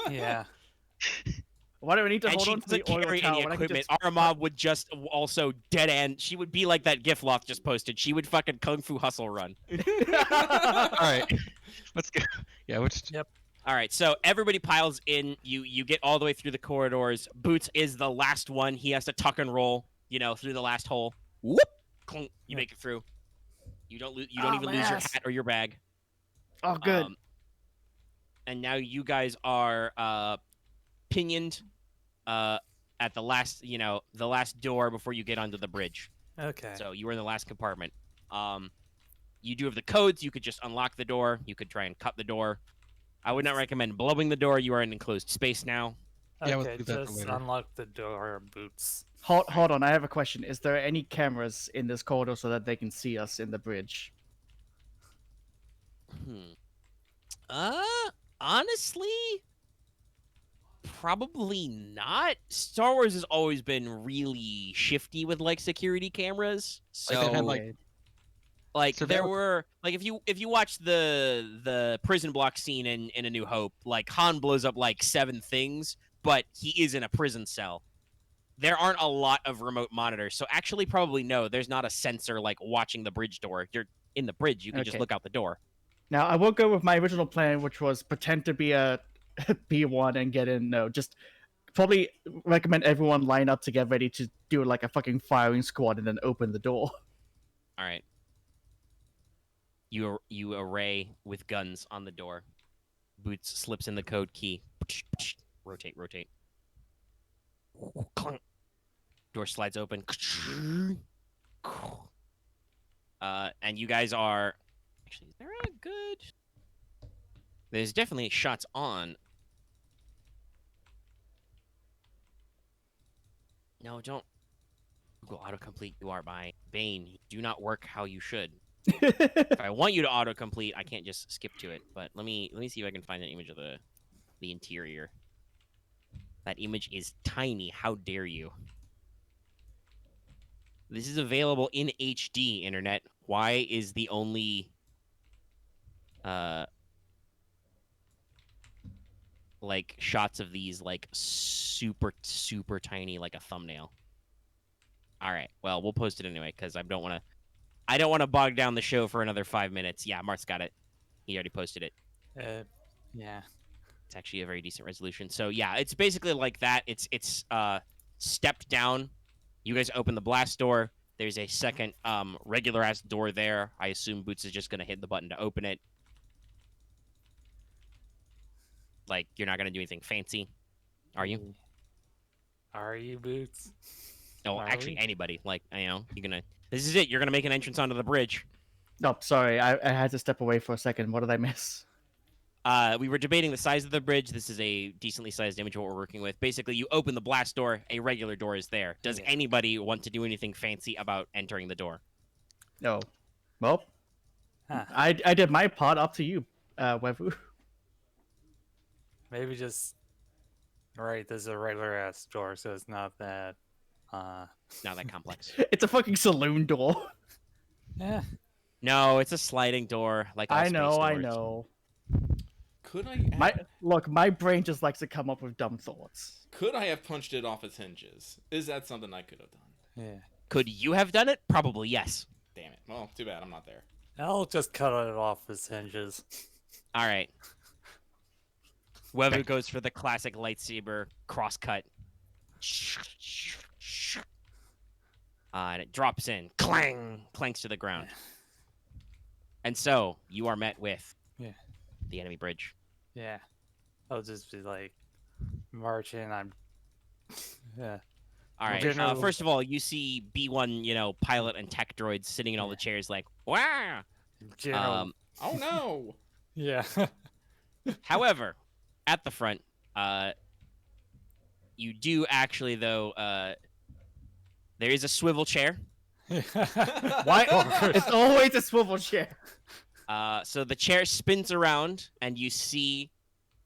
Yeah. Why do we need to and hold she on to the doesn't oil carry tower any when I can equipment. just- Aramaa would just also dead end. She would be like that GIF Loth just posted. She would fucking kung fu hustle run. Alright. Let's go. Yeah, which All right, so everybody piles in. You get all the way through the corridors. Boots is the last one. He has to tuck and roll, through the last hole. Whoop! Clunk, you make it through. You don't lose. You don't Oh, even my lose your ass. hat or your bag. Oh, good. And now you guys are pinioned at the last, the last door before you get onto the bridge. Okay. So you were in the last compartment. You do have the codes. You could just unlock the door. You could try and cut the door. I would not recommend blowing the door. You are in enclosed space now. Yeah, let's Okay, do that for just later. unlock the door, Boots. Hold on, I have a question. Is there any cameras in this corridor so that they can see us in the bridge? Honestly, probably not. Star Wars has always been really shifty with like security cameras. So Like, they had, like there surveil- were like if you watch the prison block scene in A New Hope, like Han blows up like 7 things, but he is in a prison cell. There aren't a lot of remote monitors, so actually probably no, there's not a sensor like watching the bridge door. You're in the bridge, you can just Okay. look out the door. Now, I will go with my original plan, which was pretend to be a B1 and get in. No, just probably recommend everyone line up to get ready to do like a fucking firing squad and then open the door. All right. You array with guns on the door. Boots slips in the code key. Rotate. Clunk. Door slides open. And you guys are... Actually, is there a good... There's definitely shots on. No, don't. Google autocomplete. You are by Bane. You do not work how you should. If I want you to autocomplete, I can't just skip to it. But let me see if I can find an image of the interior. That image is tiny. How dare you? This is available in HD, internet. Why is the only like shots of these like super tiny, like a thumbnail? All right. Well, we'll post it anyway because I don't want to bog down the show for another 5 minutes. Yeah, Marth's got it. He already posted it. Yeah. It's actually a very decent resolution. So yeah, it's basically like that. It's stepped down. You guys open the blast door. There's a second regular ass door there. I assume Boots is just gonna hit the button to open it. Like you're not gonna do anything fancy, are you? Are you, Boots? No, Are actually we? anybody. Like you're gonna. This is it. You're gonna make an entrance onto the bridge. No, sorry, I had to step away for a second. What did I miss? We were debating the size of the bridge. This is a decently sized image of what we're working with. Basically, you open the blast door, a regular door is there. Does Yeah. anybody want to do anything fancy about entering the door? No. Well, Huh. I did my part. Up to you, Wevu. Maybe just. Right, this is a regular ass door, so it's not that. Not that complex. It's a fucking saloon door. Yeah. No, it's a sliding door. Like all I space know, I doors. know. Could I My brain just likes to come up with dumb thoughts. could I have punched it off its hinges? Is that something I could have done? Yeah. Could you have done it? Probably yes. Damn it. Well, too bad I'm not there. I'll just cut it off its hinges. All right. Wevu goes for the classic lightsaber crosscut. And it drops in. Clang! Clanks to the ground. And so, you are met with Yeah. the enemy bridge. Yeah. I'll just be like marching. I'm. Yeah. All right. General- First of all, you see B1, pilot and tech droids sitting in all the chairs, like, wow. General. Oh no! Yeah. However, at the front, you do actually, though, there is a swivel chair. Why? It's always a swivel chair. So the chair spins around, and you see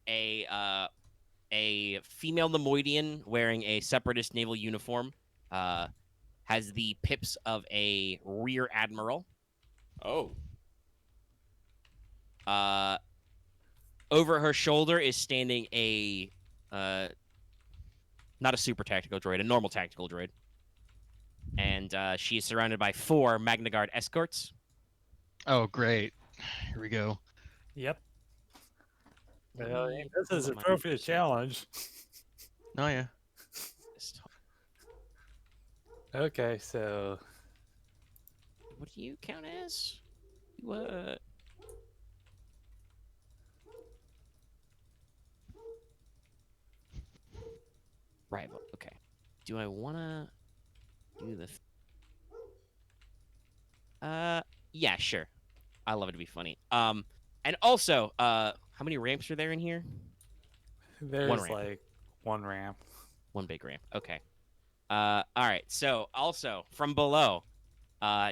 a female Nemoidian wearing a separatist naval uniform. Has the pips of a rear admiral. Oh. Over her shoulder is standing a not a super tactical droid, a normal tactical droid. And she is surrounded by 4 Magna Guard escorts. Oh, great. Here we go. Yep. Let Well, me this is pull a up my trophy picture. challenge. Oh yeah. Okay, so What do you count as? Rival. Okay. Do I want to do the... Yeah, sure. I love it to be funny. And also, how many ramps are there in here? there's ramp. like 1 ramp. 1 big ramp. Okay. All right. So, also, from below,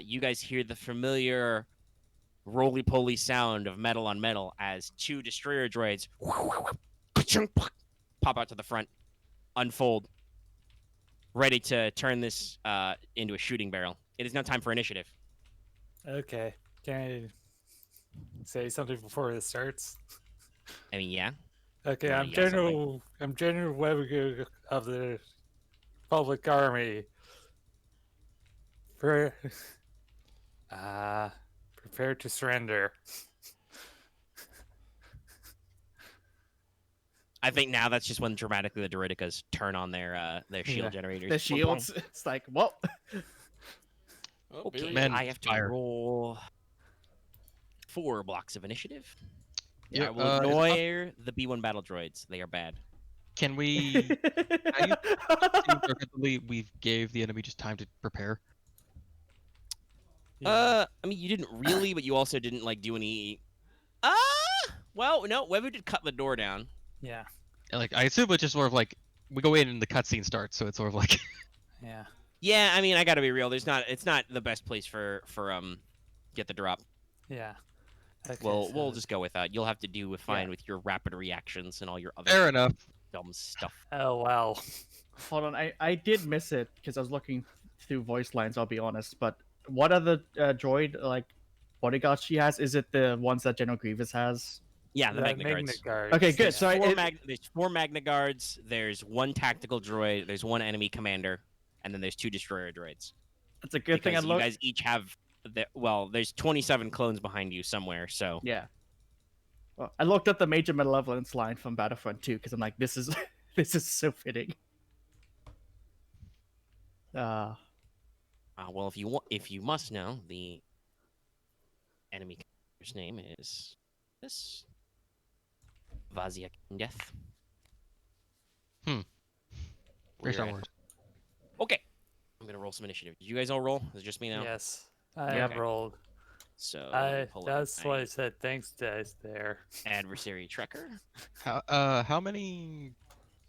you guys hear the familiar roly-poly sound of metal on metal as 2 destroyer droids pop out to the front, unfold, ready to turn this into a shooting barrel. It is now time for initiative. Okay. Can I say something before this starts? I mean, yeah. Okay, Wanna I'm yell something? General Wevuguk of the Republic Army. Prepare to surrender. I think now that's just when dramatically the Droidicas turn on their shield Yeah. generators. The shields. It's like, well, Oh, Okay, very Man, I have to fire. roll 4 blocks of initiative. Yeah, I will ignore the B1 battle droids. They are bad. Can we? We gave the enemy just time to prepare. Yeah. I mean, you didn't really, but you also didn't do any. Well, no. Webu did cut the door down. Yeah. And, like I assume it's just sort of like we go in and the cutscene starts, so it's sort of like Yeah. Yeah, I mean, I gotta be real. It's not the best place for get the drop. Yeah. Okay, We'll so- just go with that. You'll have to do fine with your rapid reactions and all your other fair enough. dumb stuff. Oh well. hold on. I did miss it because I was looking through voice lines. I'll be honest. But what other droid bodyguards she has? Is it the ones that General Grievous has? Yeah, the The Magna Guards. Guards. Okay, good. There's So I- there's 4 Magna Guards. There's 1 tactical droid. There's 1 enemy commander, and then there's 2 destroyer droids. It's a good thing I Because you looked. guys each have there's 27 clones behind you somewhere. So Yeah. Well, I looked at the Major Malevolence line from Battlefront 2 because I'm like, this is this is so fitting. well, if you must know, the enemy commander's name is this Vaziak Death. Very Star We're- Wars. Okay, I'm gonna roll some initiative. Did you guys all roll? Is it just me now? Yes. I Yeah. have Okay. rolled. So let me pull up That's why my I said thanks, guys. There. adversary tracker. How many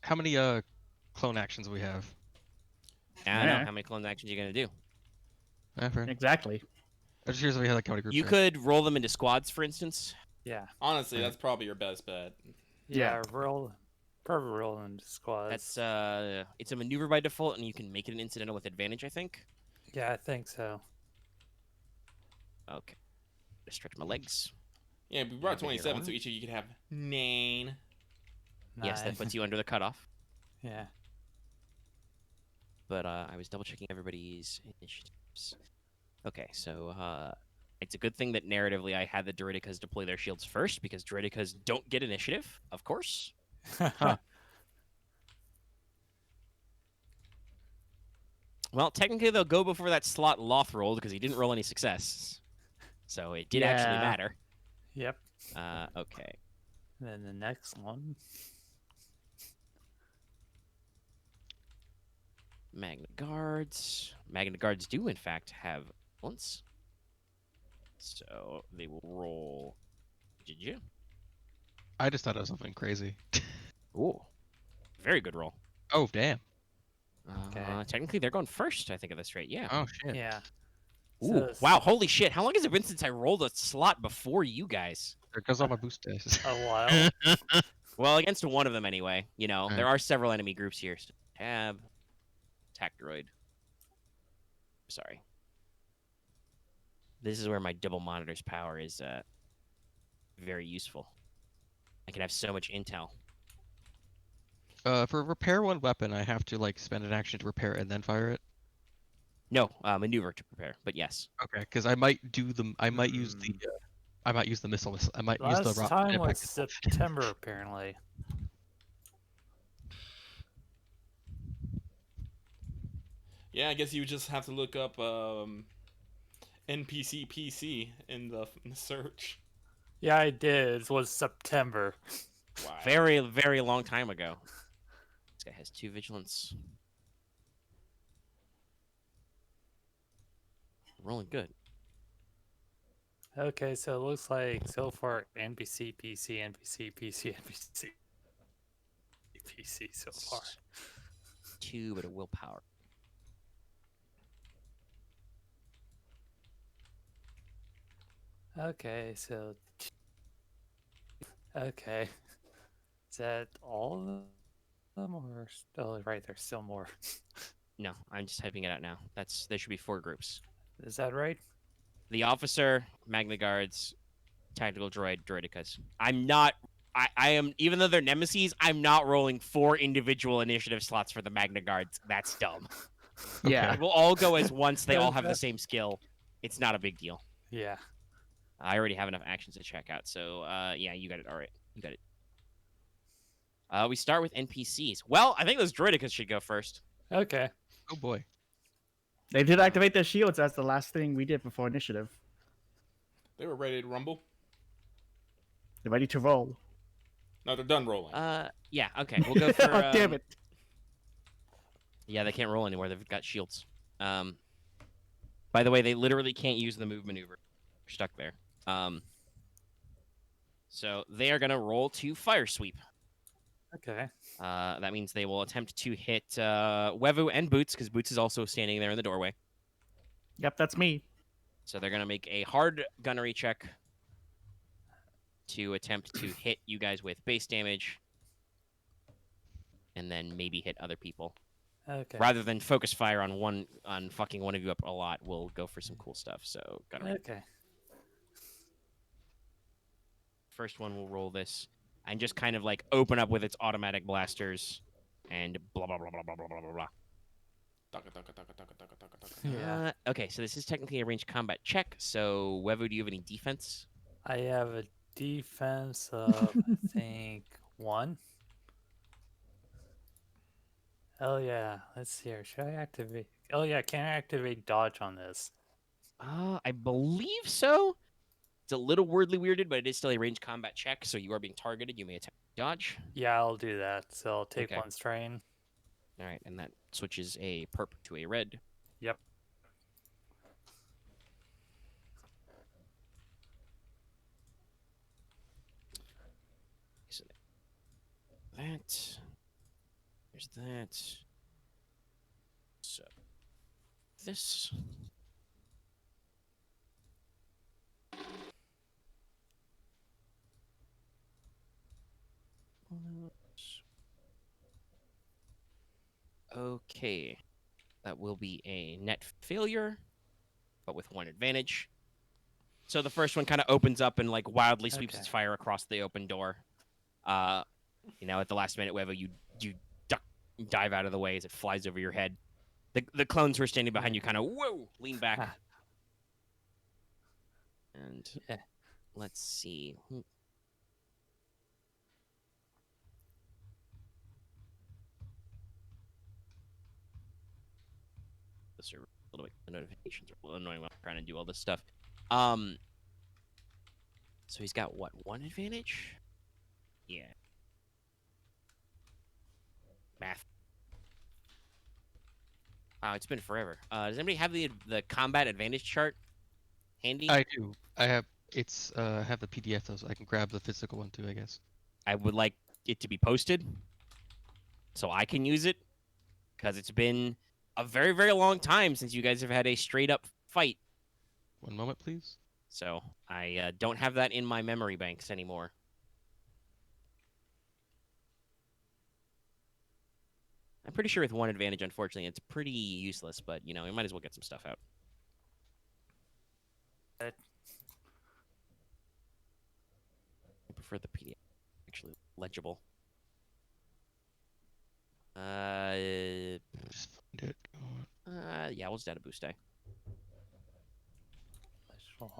clone actions we have? I don't know Yeah. how many clone actions you're gonna do. Fair. Exactly. I'm just curious if we had like how many groups. You there. could roll them into squads, for instance. Yeah. Honestly, that's probably your best bet. Yeah. Probably roll into squads. That's it's a maneuver by default, and you can make it an incidental with advantage, I think. Yeah, I think so. Okay. Just stretch my legs. Yeah, we brought Have it here 27, on. so each of you could have 9. Yes, that Nice. puts you under the cutoff. Yeah. But I was double checking everybody's initiatives. Okay, so it's a good thing that narratively I had the Druidicas deploy their shields first, because Druidicas don't get initiative, of course. Well, technically they'll go before that slot Loth rolled because he didn't roll any success. So it did actually Yeah. matter. Yep. Okay. And then the next one. Magna Guards. Magna Guards do, in fact, have once. So they will roll. Did you? I just thought it was something crazy. Ooh. Very good roll. Oh damn. Okay. Technically, they're going first, I think, at this rate. Yeah. Oh shit. Yeah. Ooh. So Wow. Holy shit. How long has it been since I rolled a slot before you guys? There goes all my boost dice. A while. Well, against one of them anyway. You know, Alright. there are several enemy groups here. So tab. Attack droid. Sorry. This is where my double monitor's power is very useful. I can have so much intel. For repair one weapon, I have to like spend an action to repair it and then fire it. No, maneuver to prepare, but yes. Okay, because I might do the. I might use the. I might use the missile. I might use the. Last time was September, apparently. Yeah, I guess you would just have to look up NPC PC in the search. Yeah, I did. It was September. Wow. Very, very long time ago. This guy has 2 vigilance. Rolling good. Okay, so it looks like so far NPC, PC, NPC, PC, NPC, PC so far. 2, but a willpower. Okay, so. Okay. Is that all of them? Or. Oh, right, there's still more. No, I'm just typing it out now. There should be 4 groups. Is that right? The officer, Magna Guards, tactical droid, droidicas. I am, even though they're nemesis, I'm not rolling 4 individual initiative slots for the Magna Guards. That's dumb. Yeah. It will all go as once. They all have the same skill. It's not a big deal. Yeah. I already have enough actions to check out. So, yeah, you got it. All right. You got it. We start with NPCs. Well, I think those droidicas should go first. Okay. Oh boy. They did activate their shields as the last thing we did before initiative. They were ready to rumble. They're ready to roll. No, they're done rolling. Yeah, okay. We'll go for... Oh, damn it. Yeah, they can't roll anymore. They've got shields. By the way, they literally can't use the move maneuver. They're stuck there. So they are going to roll to fire sweep. Okay. That means they will attempt to hit Wevu and Boots, because Boots is also standing there in the doorway. Yep, that's me. So they're going to make a hard gunnery check to attempt to hit you guys with base damage, and then maybe hit other people. Okay. Rather than focus fire on fucking one of you up a lot, we'll go for some cool stuff. So gunnery. Okay. First one will roll this and just kind of like open up with its automatic blasters and blah blah blah blah blah blah blah blah blah. Taka, taka, taka, taka, taka, taka, taka. Yeah. Okay, so this is technically a ranged combat check. So Wevu, do you have any defense? I have a defense of, I think, 1. Oh, yeah. Let's see here. Should I activate? Oh, yeah. Can I activate dodge on this? I believe so. It's a little wordly weirded, but it is still a ranged combat check, so you are being targeted. You may attempt to dodge. Yeah, I'll do that. So I'll take Okay. 1 strain. All right, and that switches a perp to a red. Yep. So that. There's that. So this. Okay. That will be a net failure, but with 1 advantage. So the first one kind of opens up and like wildly sweeps Okay. its fire across the open door. You know, at the last minute, Wevo, you duck, dive out of the way as it flies over your head. The clones who are standing behind you kind of lean back. Ah. And Yeah. let's see. This are a little bit, the notifications are a little annoying while I'm trying to do all this stuff. So he's got what, 1 advantage? Yeah. Math. Wow, it's been forever. Does anybody have the combat advantage chart handy? I do. I have have the PDF though, so I can grab the physical one too, I guess. I would like it to be posted so I can use it, because it's been a very, very long time since you guys have had a straight up fight. One moment, please. So I don't have that in my memory banks anymore. I'm pretty sure with one advantage, unfortunately, it's pretty useless, but, you know, we might as well get some stuff out. I prefer the PDF. Actually legible. Just find it. Go on. Yeah, we'll just add a boost die.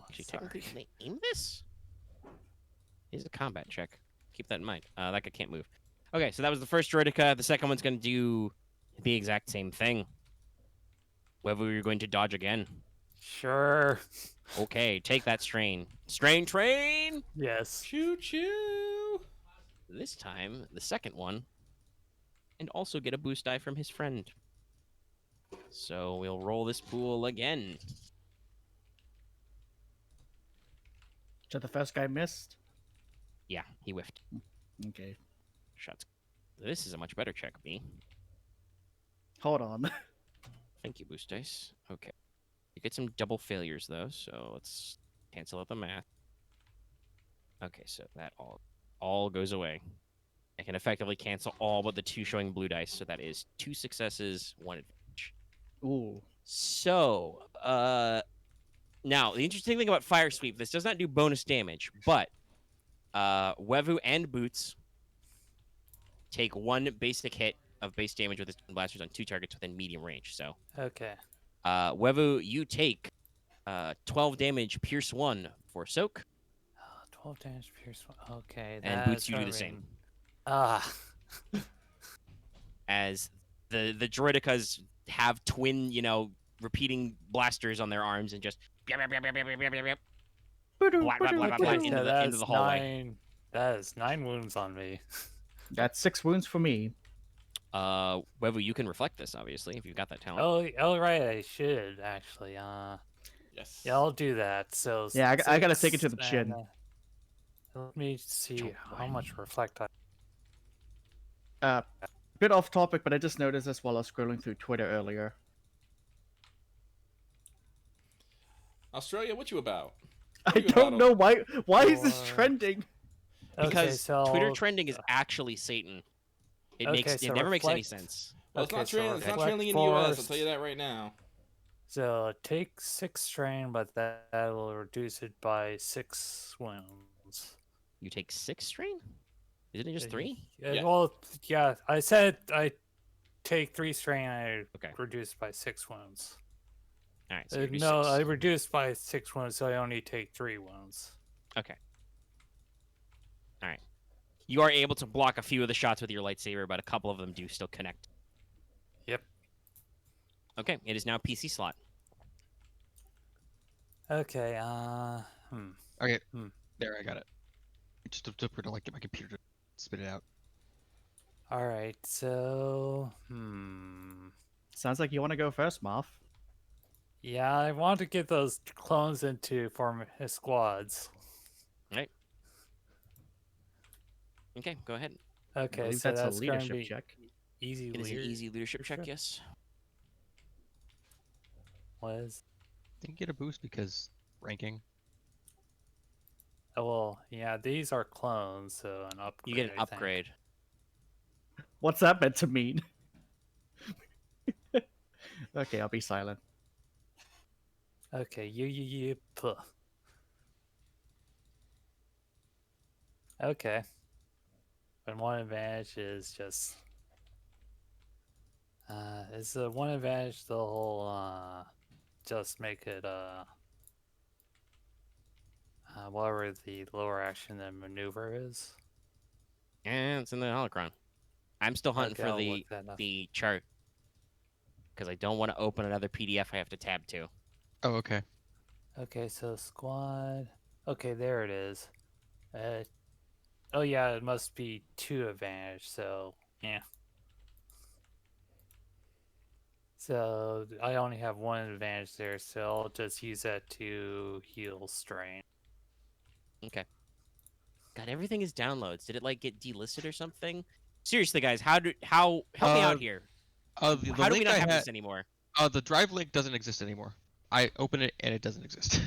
Actually, technically, can they aim this? It's a combat check. Keep that in mind. That guy can't move. Okay, so that was the first droideka. The second one's going to do the exact same thing. Whether you're going to dodge again. Sure. Okay, take that strain. Strain train! Yes. Choo choo. This time, the second one. And also get a boost die from his friend. So we'll roll this pool again. So the first guy missed. Yeah, he whiffed. Okay. Shots. This is a much better check, me. Hold on. Thank you, boost dice. Okay. You get some double failures, though, so let's cancel out the math. Okay, so that all goes away. I can effectively cancel all but the 2 showing blue dice, so that is 2 successes, 1 advantage. Ooh. So, now, the interesting thing about Fire Sweep, this does not do bonus damage, but Wevu and Boots take 1 basic hit of base damage with his blasters on 2 targets within medium range. So, Okay. Wevu, you take 12 damage, Pierce 1 for Soak, 12 damage, pierce one. Okay. and Boots, you do the same. Ah. As the droidekas have twin, you know, repeating blasters on their arms and just blah, blah, blah, blah, blah, blah, blah, blah, blah, blah, blah, blah, into the hallway. That is 9 wounds on me. That's 6 wounds for me. Wevu, you can reflect this, obviously, if you've got that talent. Oh, right. I should actually. Yes. Yeah, I'll do that. So Yeah, I gotta take it 6 to the chin. and, let me see Oh, how much reflect Bit off topic, but I just noticed this while I was scrolling through Twitter earlier. Australia, what you about? I don't know why. Why is this trending? Because Twitter trending is actually Satan. It so never makes any reflect. sense. Well, Okay, it's so not reflect trailing in the US, I'll first. tell you that right now. So take 6 strain, but that will reduce it by 6 wounds. You take 6 strain? Isn't it just 3? Yeah. Well, yeah, I said I take 3 strain. I Okay. reduce by 6 wounds. All right. So you do No, 6. I reduced by 6 wounds, so I only take 3 wounds. Okay. All right. You are able to block a few of the shots with your lightsaber, but a couple of them do still connect. Yep. Okay. It is now PC slot. Okay. Okay. Hmm. There, I got it. It just took me to like get my computer to spit it out. All right. So, Sounds like you want to go first, Marth. yeah, I want to get those clones into squads. Right. Okay. Go ahead. I Okay, believe so that's that's a going to leadership be check. easy. It is an easy leadership check, yes. Was Didn't get a boost because ranking. oh well, yeah. These are clones, so an upgrade. You get an I think. upgrade. What's that meant to mean? Okay, I'll be silent. Okay, you. Puh. Okay. And one advantage is just is the one advantage the whole just make it whatever the lower action and maneuver is. And it's in the holocron. I'm still hunting Okay, for I'll look that up. the chart. Because I don't want to open another PDF I have to tab to. Oh, okay. Okay, so squad. Okay, there it is. Oh yeah, it must be 2 advantage. So yeah. So I only have 1 advantage there, so I'll just use that to heal strain. Okay. God, everything is downloads. Did it like get delisted or something? Seriously, guys, how help me out here? The How do we link not I have had, this anymore? the drive link doesn't exist anymore. I open it and it doesn't exist.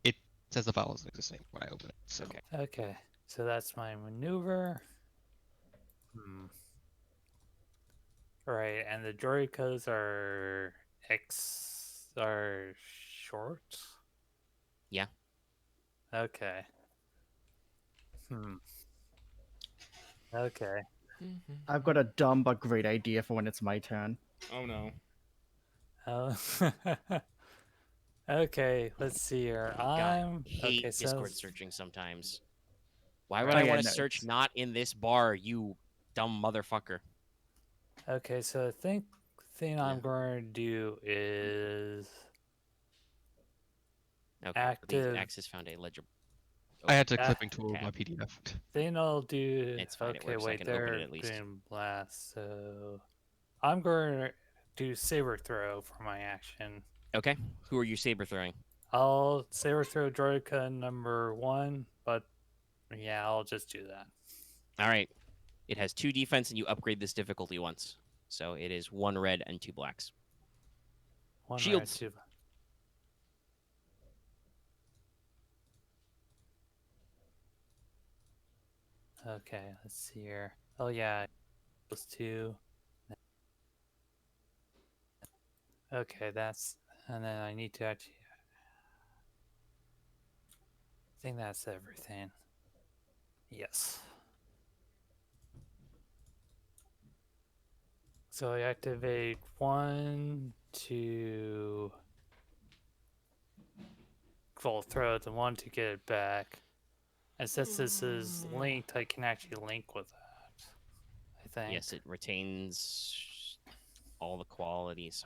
It says the file doesn't exist anymore when I open it. So Okay. Okay, so that's my maneuver. Right, and the droid codes are short. Yeah. Okay. Okay. I've got a dumb but great idea for when it's my turn. Oh no. Oh. Okay, let's see here. God, hate okay. Discord So searching sometimes. Why would Oh, I yeah, want to no, search it's- not in this bar, you dumb motherfucker? okay, so the thing I'm going to do is Okay. active. The access found a ledger. I had to Ah, clipping tool tab. my PDF. Then I'll do. It's fine, it Okay, works. I wait, can open it they're at least. doing blast. So I'm going to do saber throw for my action. Okay. Who are you saber throwing? I'll saber throw droidka number 1, but yeah, I'll just do that. All right. It has 2 defense, and you upgrade this difficulty once. So it is 1 red and 2 blacks. 1 Shields. red, 2. Okay, let's see here. Oh yeah, those 2. Okay, and then I need to actually. I think that's everything. Yes. So I activate 1, 2. Full throw the 1 to get it back. And since this is linked, I can actually link with that. I think. Yes, it retains all the qualities.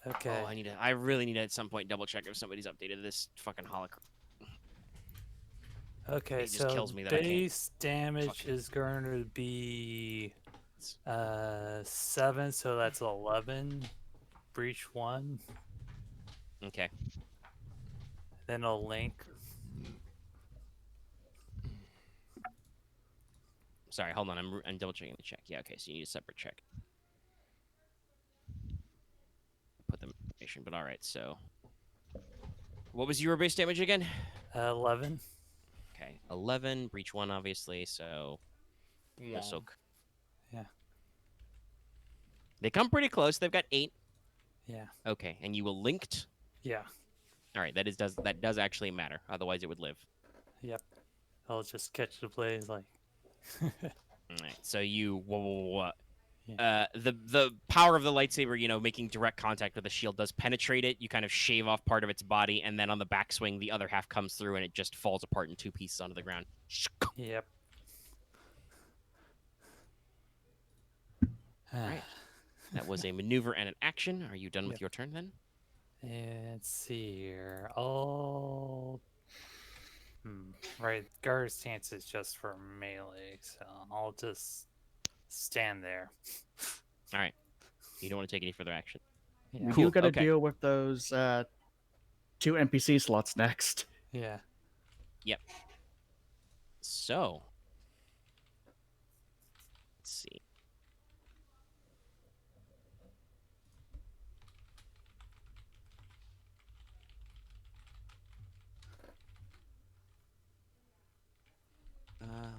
Okay. Oh, I really need to at some point double check if somebody's updated this fucking hologram. Okay, It just so kills me that I can't base damage fucking- is going to be 7, so that's 11. Breach 1. Okay. Then I'll link. Sorry, hold on. I'm double checking the check. Yeah, okay, so you need a separate check. Put the information, but all right. So, what was your base damage again? 11. Okay, 11. Breach 1, obviously. So, no Womp. soak. Yeah. They come pretty close. They've got 8. Yeah. Okay, and you will linked. Yeah. All right, that does actually matter. Otherwise, it would live. Yep. I'll just catch the blaze like. All right, so you Yeah. the power of the lightsaber, making direct contact with the shield does penetrate it. You kind of shave off part of its body, and then on the backswing, the other half comes through, and it just falls apart in 2 pieces onto the ground. Yep. Right. That was a maneuver and an action. Are you done with Yep. your turn then? Let's see here. Right, guard stance is just for melee, so I'll just stand there. All right. You don't want to take any further action. Yeah. Cool, You gotta okay. deal with those 2 NPC slots next. Yeah. So,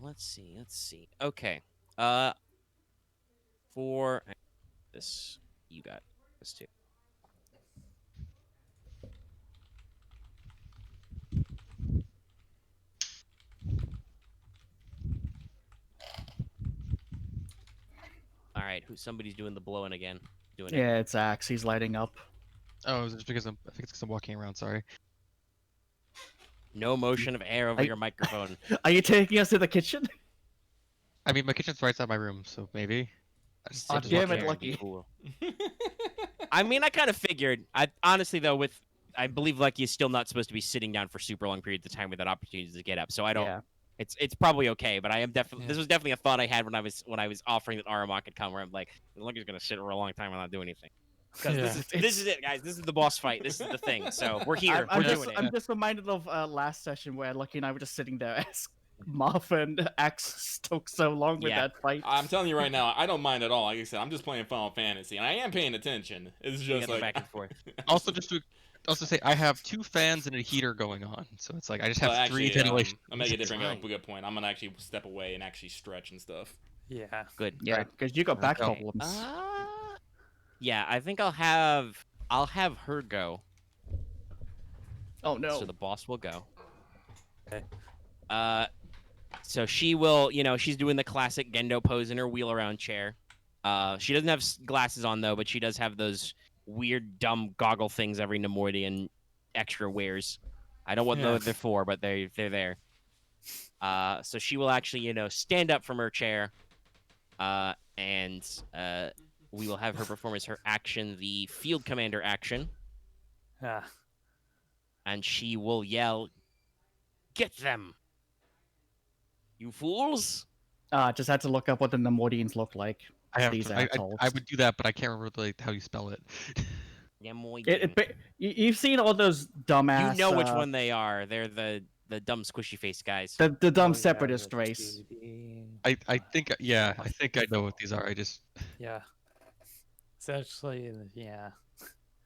let's see. Let's see. Okay. For this, you got this too. All right, somebody's doing the blowing again. Doing it. Yeah, it's Axe. He's lighting up. Oh, is it just because I think it's because I'm walking around. Sorry. No motion of air over I- your microphone. Are you taking us to the kitchen? I mean, my kitchen's right outside my room, so maybe. I just- Oh, I'm just damn walking it, around. Lucky. Cool. I mean, I kind of figured. I honestly though, I believe Lucky is still not supposed to be sitting down for super long periods of time without opportunities to get up. So I don't. Yeah. It's probably okay, but I am definitely Yeah. this was definitely a thought I had when I was offering that Aramaa could come, where I'm like, look, he's gonna sit for a long time and not do anything. Because Yeah. this is it, guys. This is the boss fight. This is the thing. So we're here. I'm We're just doing I'm it. just reminded of last session where Lucky and I were just sitting there as Marth and Axe took so long with Yeah. that fight. I'm telling you right now, I don't mind at all. Like I said, I'm just playing Final Fantasy, and I am paying attention. It's We just got the like back and forth. Also, just to say, I have 2 fans and a heater going on, so it's like I just have Well, 3 actually, ventilation. Omega did bring up fine. a good point. I'm gonna actually step away and actually stretch and stuff. Yeah. Good. Yeah, because you got back Okay. problems. Yeah, I think I'll have her go. Oh no. So the boss will go. Okay. So she will, she's doing the classic Gendo pose in her wheel around chair. She doesn't have glasses on though, but she does have those weird, dumb goggle things every Nemoidian extra wears. I don't know Yeah. what they're for, but they're there. So she will actually, stand up from her chair, and we will have her perform as her action, the field commander action, Yeah. and she will yell, "Get them, you fools!" Just had to look up what the Nemoidians look like. I have These to, assholes. I would do that, but I can't remember how you spell it. You've seen all those dumbass. You know which one they are. They're the dumb squishy face guys. The dumb Oh, yeah, separatist the race. 2D. I think I know what these are. I just Yeah. Essentially, yeah.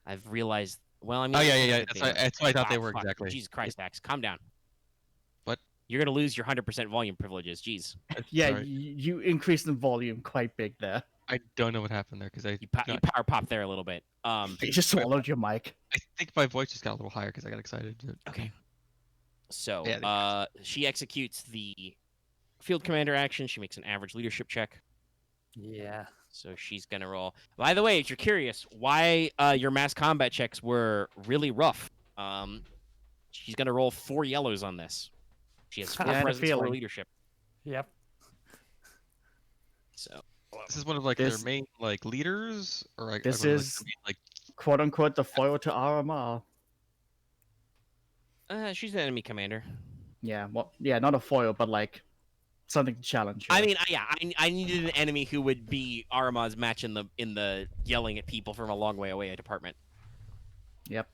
I've realized. Well, I mean, oh I yeah think yeah that that's they what, were- that's what I thought they Ah, were fuck. exactly. Jesus Christ, Axe, calm down. What? You're gonna lose your 100% volume privileges. Jeez, Yeah, Sorry. you increased the volume quite big there. I don't know what happened there because I you power pop there a little bit. You just swallowed your mic. I think my voice just got a little higher because I got excited. Okay. So, Yeah, she executes the field commander action. She makes an average leadership check. Yeah. So she's gonna roll. By the way, if you're curious why your mass combat checks were really rough, she's gonna roll 4 yellows on this. She has 4 Yeah, I had a presence, 4 feeling. leadership. Yep. So This is one of like This- their main like leaders, or like This one of, is- their main, like Quote unquote the foil to Aramaa. she's an enemy commander. Yeah, well, yeah, not a foil, but like something to challenge her. I mean, I needed an enemy who would be Aramaa's match in the yelling at people from a long way away department. Yep.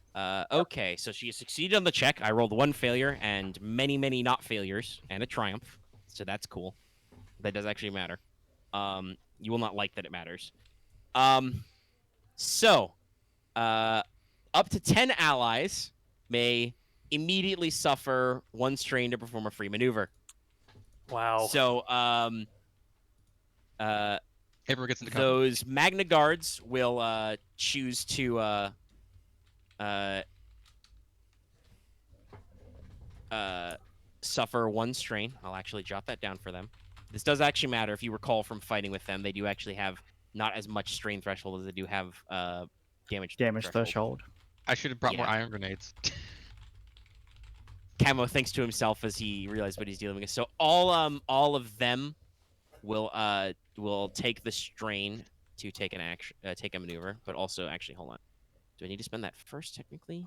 Okay, so she succeeded on the check. I rolled 1 failure and many not failures and a triumph. So that's cool. That does actually matter. You will not like that it matters. So, up to 10 allies may immediately suffer 1 strain to perform a free maneuver. Wow. So, everyone gets into combat. those Magna Guards will choose to suffer 1 strain. I'll actually jot that down for them. This does actually matter. If you recall from fighting with them, they do actually have not as much strain threshold as they do have damage threshold. I should have brought more Yeah. iron grenades. Camo thinks to himself as he realized what he's dealing with. So all of them will take the strain to take an action, take a maneuver, but also actually hold on. Do I need to spend that first technically?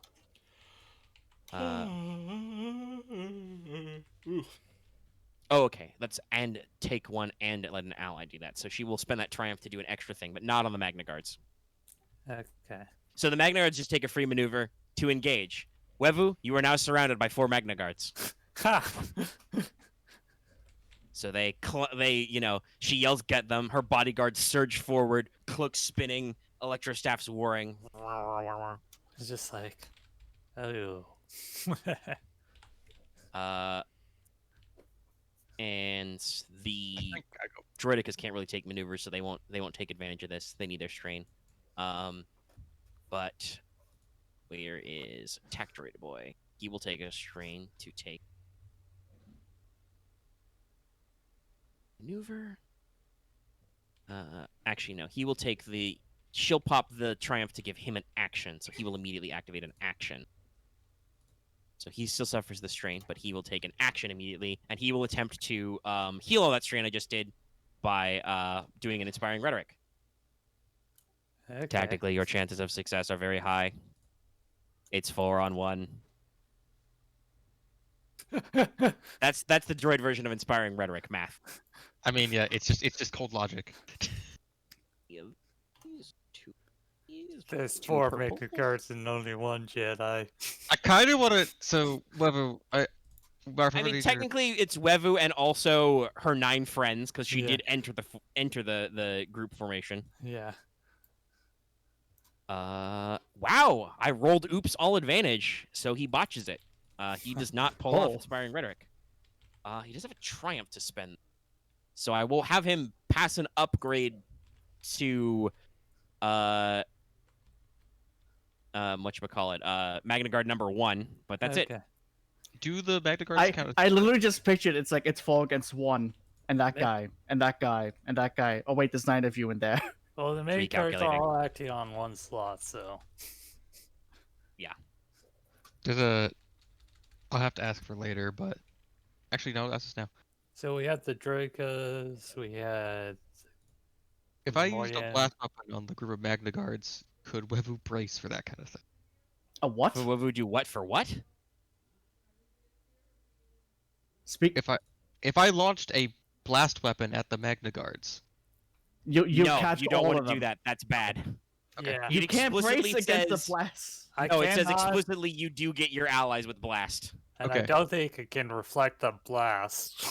Oh, okay. Let's and take 1 and let an ally do that. So she will spend that triumph to do an extra thing, but not on the Magna Guards. Okay. So the Magna Guards just take a free maneuver to engage. Wevu, you are now surrounded by 4 Magna Guards. Ha! So she yells, "Get them!" Her bodyguards surge forward, cloaks spinning, electrostaffs whirring. It's just like, oh. And the I think I go. Droidicas can't really take maneuvers, so they won't take advantage of this. They need their strain. But where is Attack Droid Boy? He will take a strain to take maneuver. Actually, no. He will take she'll pop the triumph to give him an action, so he will immediately activate an action. So he still suffers the strain, but he will take an action immediately, and he will attempt to heal all that strain I just did by doing an Inspiring Rhetoric. Okay. Tactically, your chances of success are very high. It's 4 on 1. That's the droid version of inspiring rhetoric, math. I mean, yeah, it's just cold logic. There's Two 4 purple. Mega cards and only 1 Jedi. I kind of want to. So, Wevu, Marth, I mean, your- technically, it's Wevu and also her 9 friends because she Yeah. did enter the group formation. Yeah. Wow! I rolled oops all advantage, so he botches it. He does not pull off Oh. inspiring rhetoric. He does have a triumph to spend, so I will have him pass an upgrade to Magna Guard number 1, but that's it. Okay. do the Magna Guards count? I literally just pictured it's like it's 4 against 1, and that Yeah. guy, and that guy, and that guy. Oh wait, there's 9 of you in there. Well, the Mega cards are Recalculating. all acting on 1 slot, so. There's a. I'll have to ask for later, but actually no, that's just now. So we had the Droikas, we had. If I More, used a yeah. blast weapon on the group of Magna Guards, could Wevu brace for that kind of thing? A what? What would you what for what? Speak. If I launched a blast weapon at the Magna Guards, You No, catch you don't all want of to do them. that. That's bad. Okay. Yeah. You It can't brace explicitly against the says- blast. I No, it says cannot- explicitly you do get your allies with blast. And Okay. I don't think it can reflect the blast.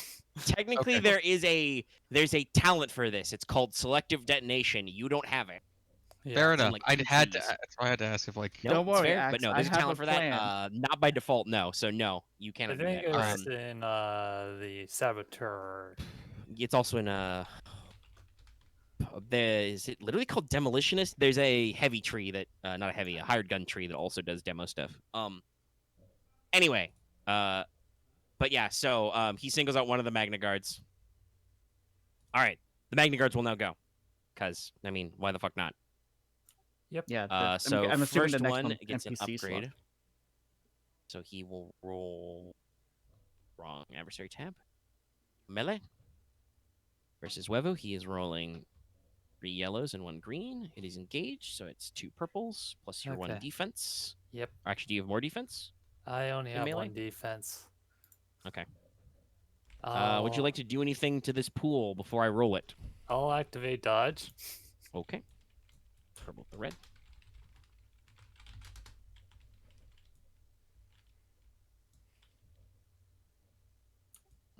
Technically, Okay. there's a talent for this. It's called selective detonation. You don't have it. Yeah. fair it's in, enough. like, I two had to. trees. That's why I had to ask if like. Nope, Don't it's worry, fair, Axe, but no, I there's a have talent a for that. plan. Not by default, no. So no, you I cannot do think that. it's in the Saboteur. It's also in is it literally called demolitionist? There's a heavy tree that not a heavy, a hired gun tree that also does demo stuff. Anyway, but yeah, so he singles out one of the Magna Guards. All right, the Magna Guards will now go, because I mean, why the fuck not? Yeah. So I'm assuming first the next one one gets an NPC slot. upgrade. So he will roll wrong adversary tab. Melee versus Wevu. He is rolling 3 yellows and 1 green. It is engaged, so it's 2 purples plus your 1 Okay. defense. Yep. Or actually, do you have more defense? I only In have melee? 1 defense. Okay. I'll, Would you like to do anything to this pool before I roll it? I'll activate dodge. Okay. Purple the red.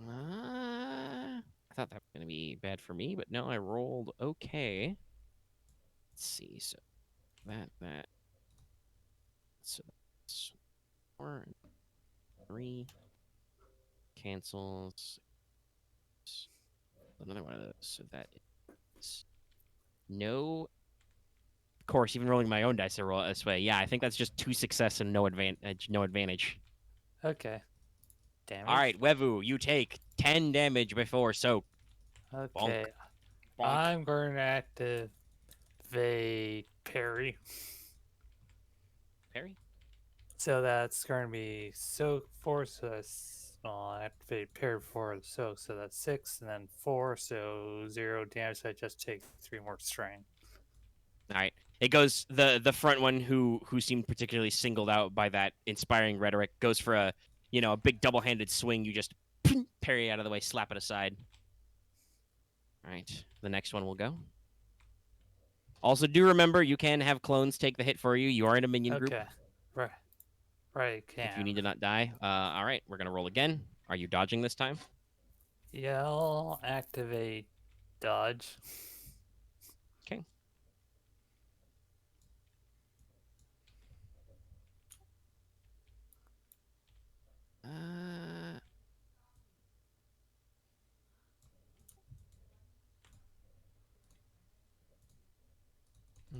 I thought that was going to be bad for me, but no, I rolled okay. Let's see. So that. So that's 4 and 3 cancels. Another one of those. So that is no. Of course, even rolling my own dice, I roll it this way. Yeah, I think that's just 2 success and no advantage. No advantage. Okay. Damage. All right, Wevu, you take 10 damage before soak. Okay. Bonk. I'm going to activate parry. Parry. So that's going to be soak 4, so that's I'll activate parry for the soak, so that's 6, and then 4, so 0 damage. So I just take 3 more strain. All right. It goes the front one who seemed particularly singled out by that inspiring rhetoric goes for a big double-handed swing. You just parry out of the way, slap it aside. All right. The next one will go. Also, do remember you can have clones take the hit for you. You are in a minion group. Okay. Right. Right. Can. If you need to not die. All right. We're gonna roll again. Are you dodging this time? Yeah, I'll activate dodge. Okay.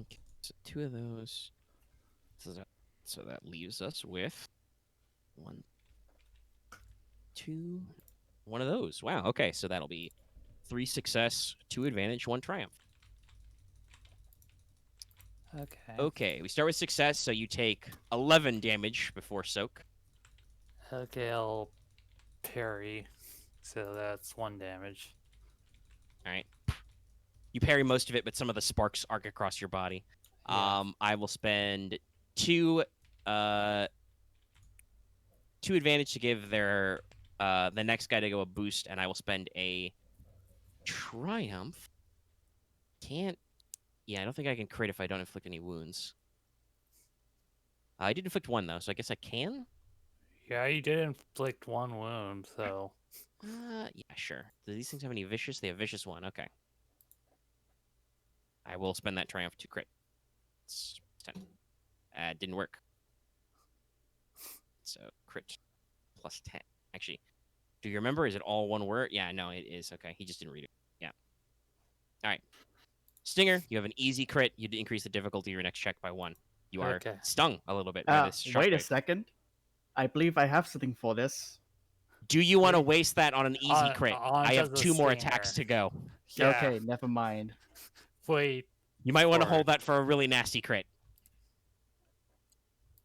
Okay, so 2 of those. So that leaves us with 1, 2, 1 of those. Wow. Okay, so that'll be 3 success, 2 advantage, 1 triumph. Okay. Okay, we start with success, so you take 11 damage before soak. Okay, I'll parry. So that's 1 damage. All right. You parry most of it, but some of the sparks arc across your body. Yeah. I will spend 2 2 advantage to give their the next guy to go a boost, and I will spend a triumph. Can't. Yeah, I don't think I can crit if I don't inflict any wounds. I did inflict 1 though, so I guess I can. Yeah, you did inflict 1 wound, so. Yeah, sure. Do these things have any vicious? They have vicious 1. Okay. I will spend that triumph to crit. It's 10. Didn't work. So crit plus 10. Actually, do you remember? Is it all 1 word? Yeah, no, it is. Okay, he just didn't read it. Yeah. All right. Stinger, you have an easy crit. You increase the difficulty of your next check by 1. You are Okay. stung a little bit by this Wait a shockwave. second. I believe I have something for this. Do you want to waste that on an easy crit? I have just a 2 more stinger. attacks to go. Yeah. Okay, never mind. Wait. You might want to Or- hold that for a really nasty crit.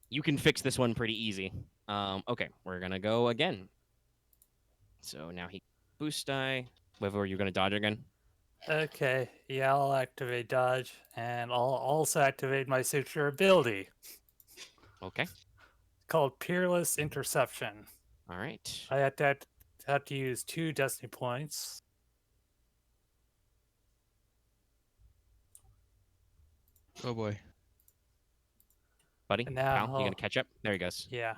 You can fix this one pretty easy. Okay, we're gonna go again. So now he boost die. Wevu, are you gonna dodge again? Okay. Yeah, I'll activate dodge, and I'll also activate my signature ability Okay. called Peerless Interception. All right. I have to use 2 destiny points. Oh boy. Buddy, And now pal, you gonna catch up? There he goes. Yeah.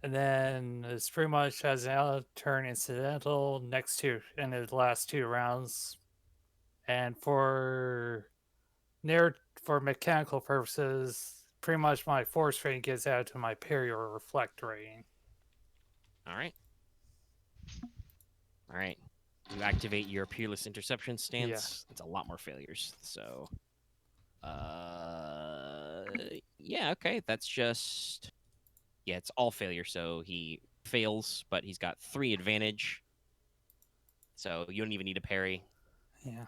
And then it's pretty much has an out turn incidental next to in the last 2 rounds. And for mechanical purposes, pretty much my force rating gets added to my parry or reflect rating. All right. All right. You activate your Peerless Interception stance. It's a lot more failures. So, yeah, okay. That's just, yeah, it's all failure. So he fails, but he's got 3 advantage. So you don't even need a parry. Yeah.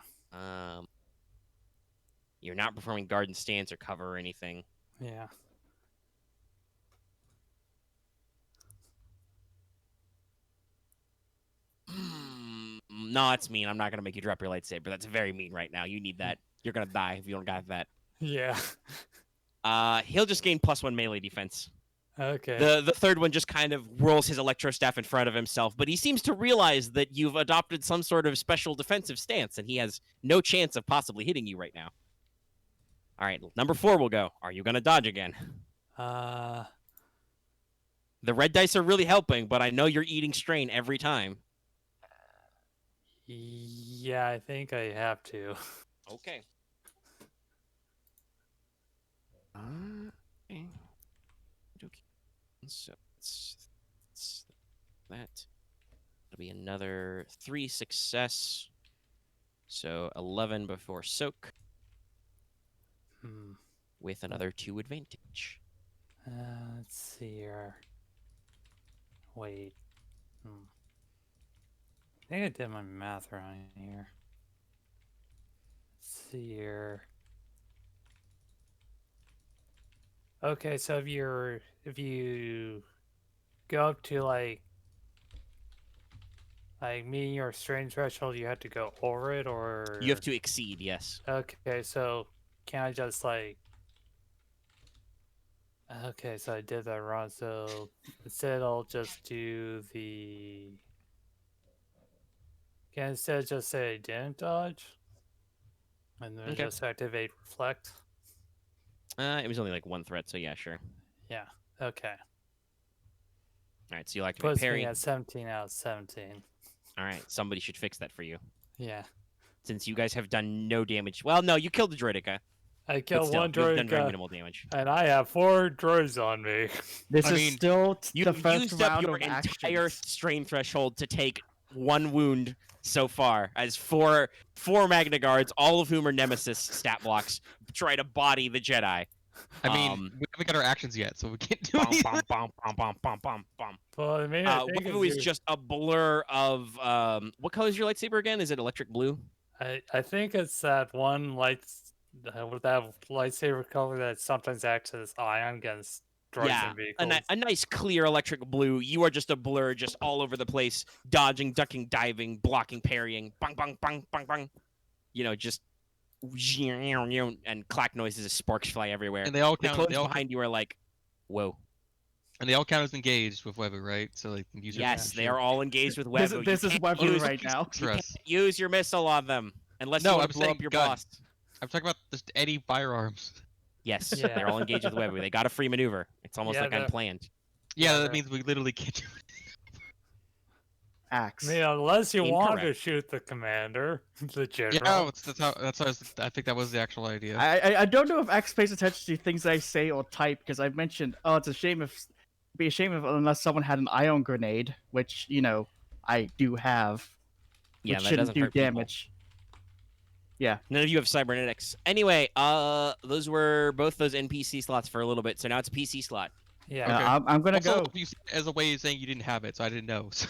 You're not performing guard and stance or cover or anything. Yeah. No, that's mean. I'm not gonna make you drop your lightsaber. That's very mean right now. You need that. You're gonna die if you don't got that. Yeah. He'll just gain +1 melee defense. Okay. The third one just kind of whirls his electro staff in front of himself, but he seems to realize that you've adopted some sort of special defensive stance, and he has no chance of possibly hitting you right now. All right, number 4 will go. Are you gonna dodge again? Uh, The red dice are really helping, but I know you're eating strain every time. yeah, I think I have to. Okay. Okay. So it's that. It'll be another 3 success. So 11 before soak Hmm. with another 2 advantage. Let's see here. Wait. I think I did my math wrong here. Let's see here. Okay, so if you go up to like meeting your strain threshold, you have to go over it, or You have to exceed, yes. Okay, so can I just like? Okay, so I did that wrong. So instead, I'll just do the. Can I instead just say I didn't dodge, and then Okay. just activate reflect? It was only like 1 threat, so yeah, sure. Yeah. Okay. All right, so you'll activate Puts parry. me at 17 out of 17. All right, somebody should fix that for you. Yeah. Since you guys have done no damage. Well, no, you killed the droidica. I But killed still, one you've done very droid, minimal damage. and I have 4 droids on me. This I is mean, still You the first used up round your of entire actions. strain threshold to take 1 wound so far, as four Magna Guards, all of whom are Nemesis stat blocks, try to body the Jedi. I mean, we haven't got our actions yet, so we can't do Bum, anything. bum, bum, bum, bum, bum, bum. Well, I mean, I think Wevu is just a blur of what color is your lightsaber again? Is it electric blue? I think it's that one with that lightsaber color that sometimes acts as ion against droids Yeah, and vehicles. a nice clear electric blue. You are just a blur, just all over the place, dodging, ducking, diving, blocking, parrying, bang, bang, bang, bang, bang. You know, just and clack noises as sparks fly everywhere. And they all The count. clothes They all, behind you are like, whoa. And they all count as engaged with Webu, right? So like use your Yes, they are shield. all engaged with This, Webu. this You is can't Webu use- right now. You For can't us. use your missile on them unless No, you want I'm to blow saying up your gun. boss. I'm talking about just any firearms. Yes, Yeah. they're all engaged with Webu. They got a free maneuver. It's almost Yeah, like they're- unplanned. Yeah, Yeah, that they're- means we literally can't do it. Axe. I mean, unless you want to Incorrect. shoot the commander, the general. Yeah, that's how I think that was the actual idea. I don't know if Axe pays attention to things I say or type because I mentioned, oh, it's a shame if be a shame if unless someone had an ion grenade, which I do have, Yeah, which that shouldn't doesn't do hurt people. damage. Yeah. None of you have cybernetics. Anyway, those were both those NPC slots for a little bit, so now it's a PC slot. Yeah. Okay. I'm gonna Also, go. you said it as a way of saying you didn't have it, so I didn't know. So-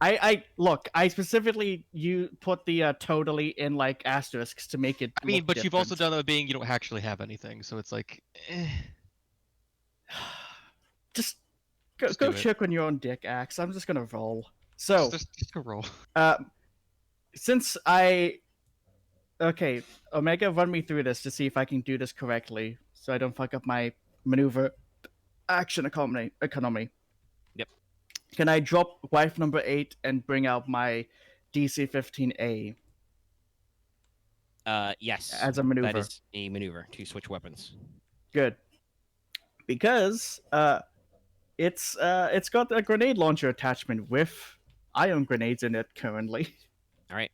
I look. I specifically put the totally in like asterisks to make it. I mean, look but you've also different. done it being you don't actually have anything, so it's like, Just Just go do it. check on your own dick, Axe. I'm just gonna roll. So, just a roll. since okay, Omega, run me through this to see if I can do this correctly, so I don't fuck up my maneuver action economy. Yep. Can I drop wife number 8 and bring out my DC-15A Yes. as a maneuver? That is a maneuver to switch weapons. Good. Because it's got a grenade launcher attachment with ion grenades in it currently. All right.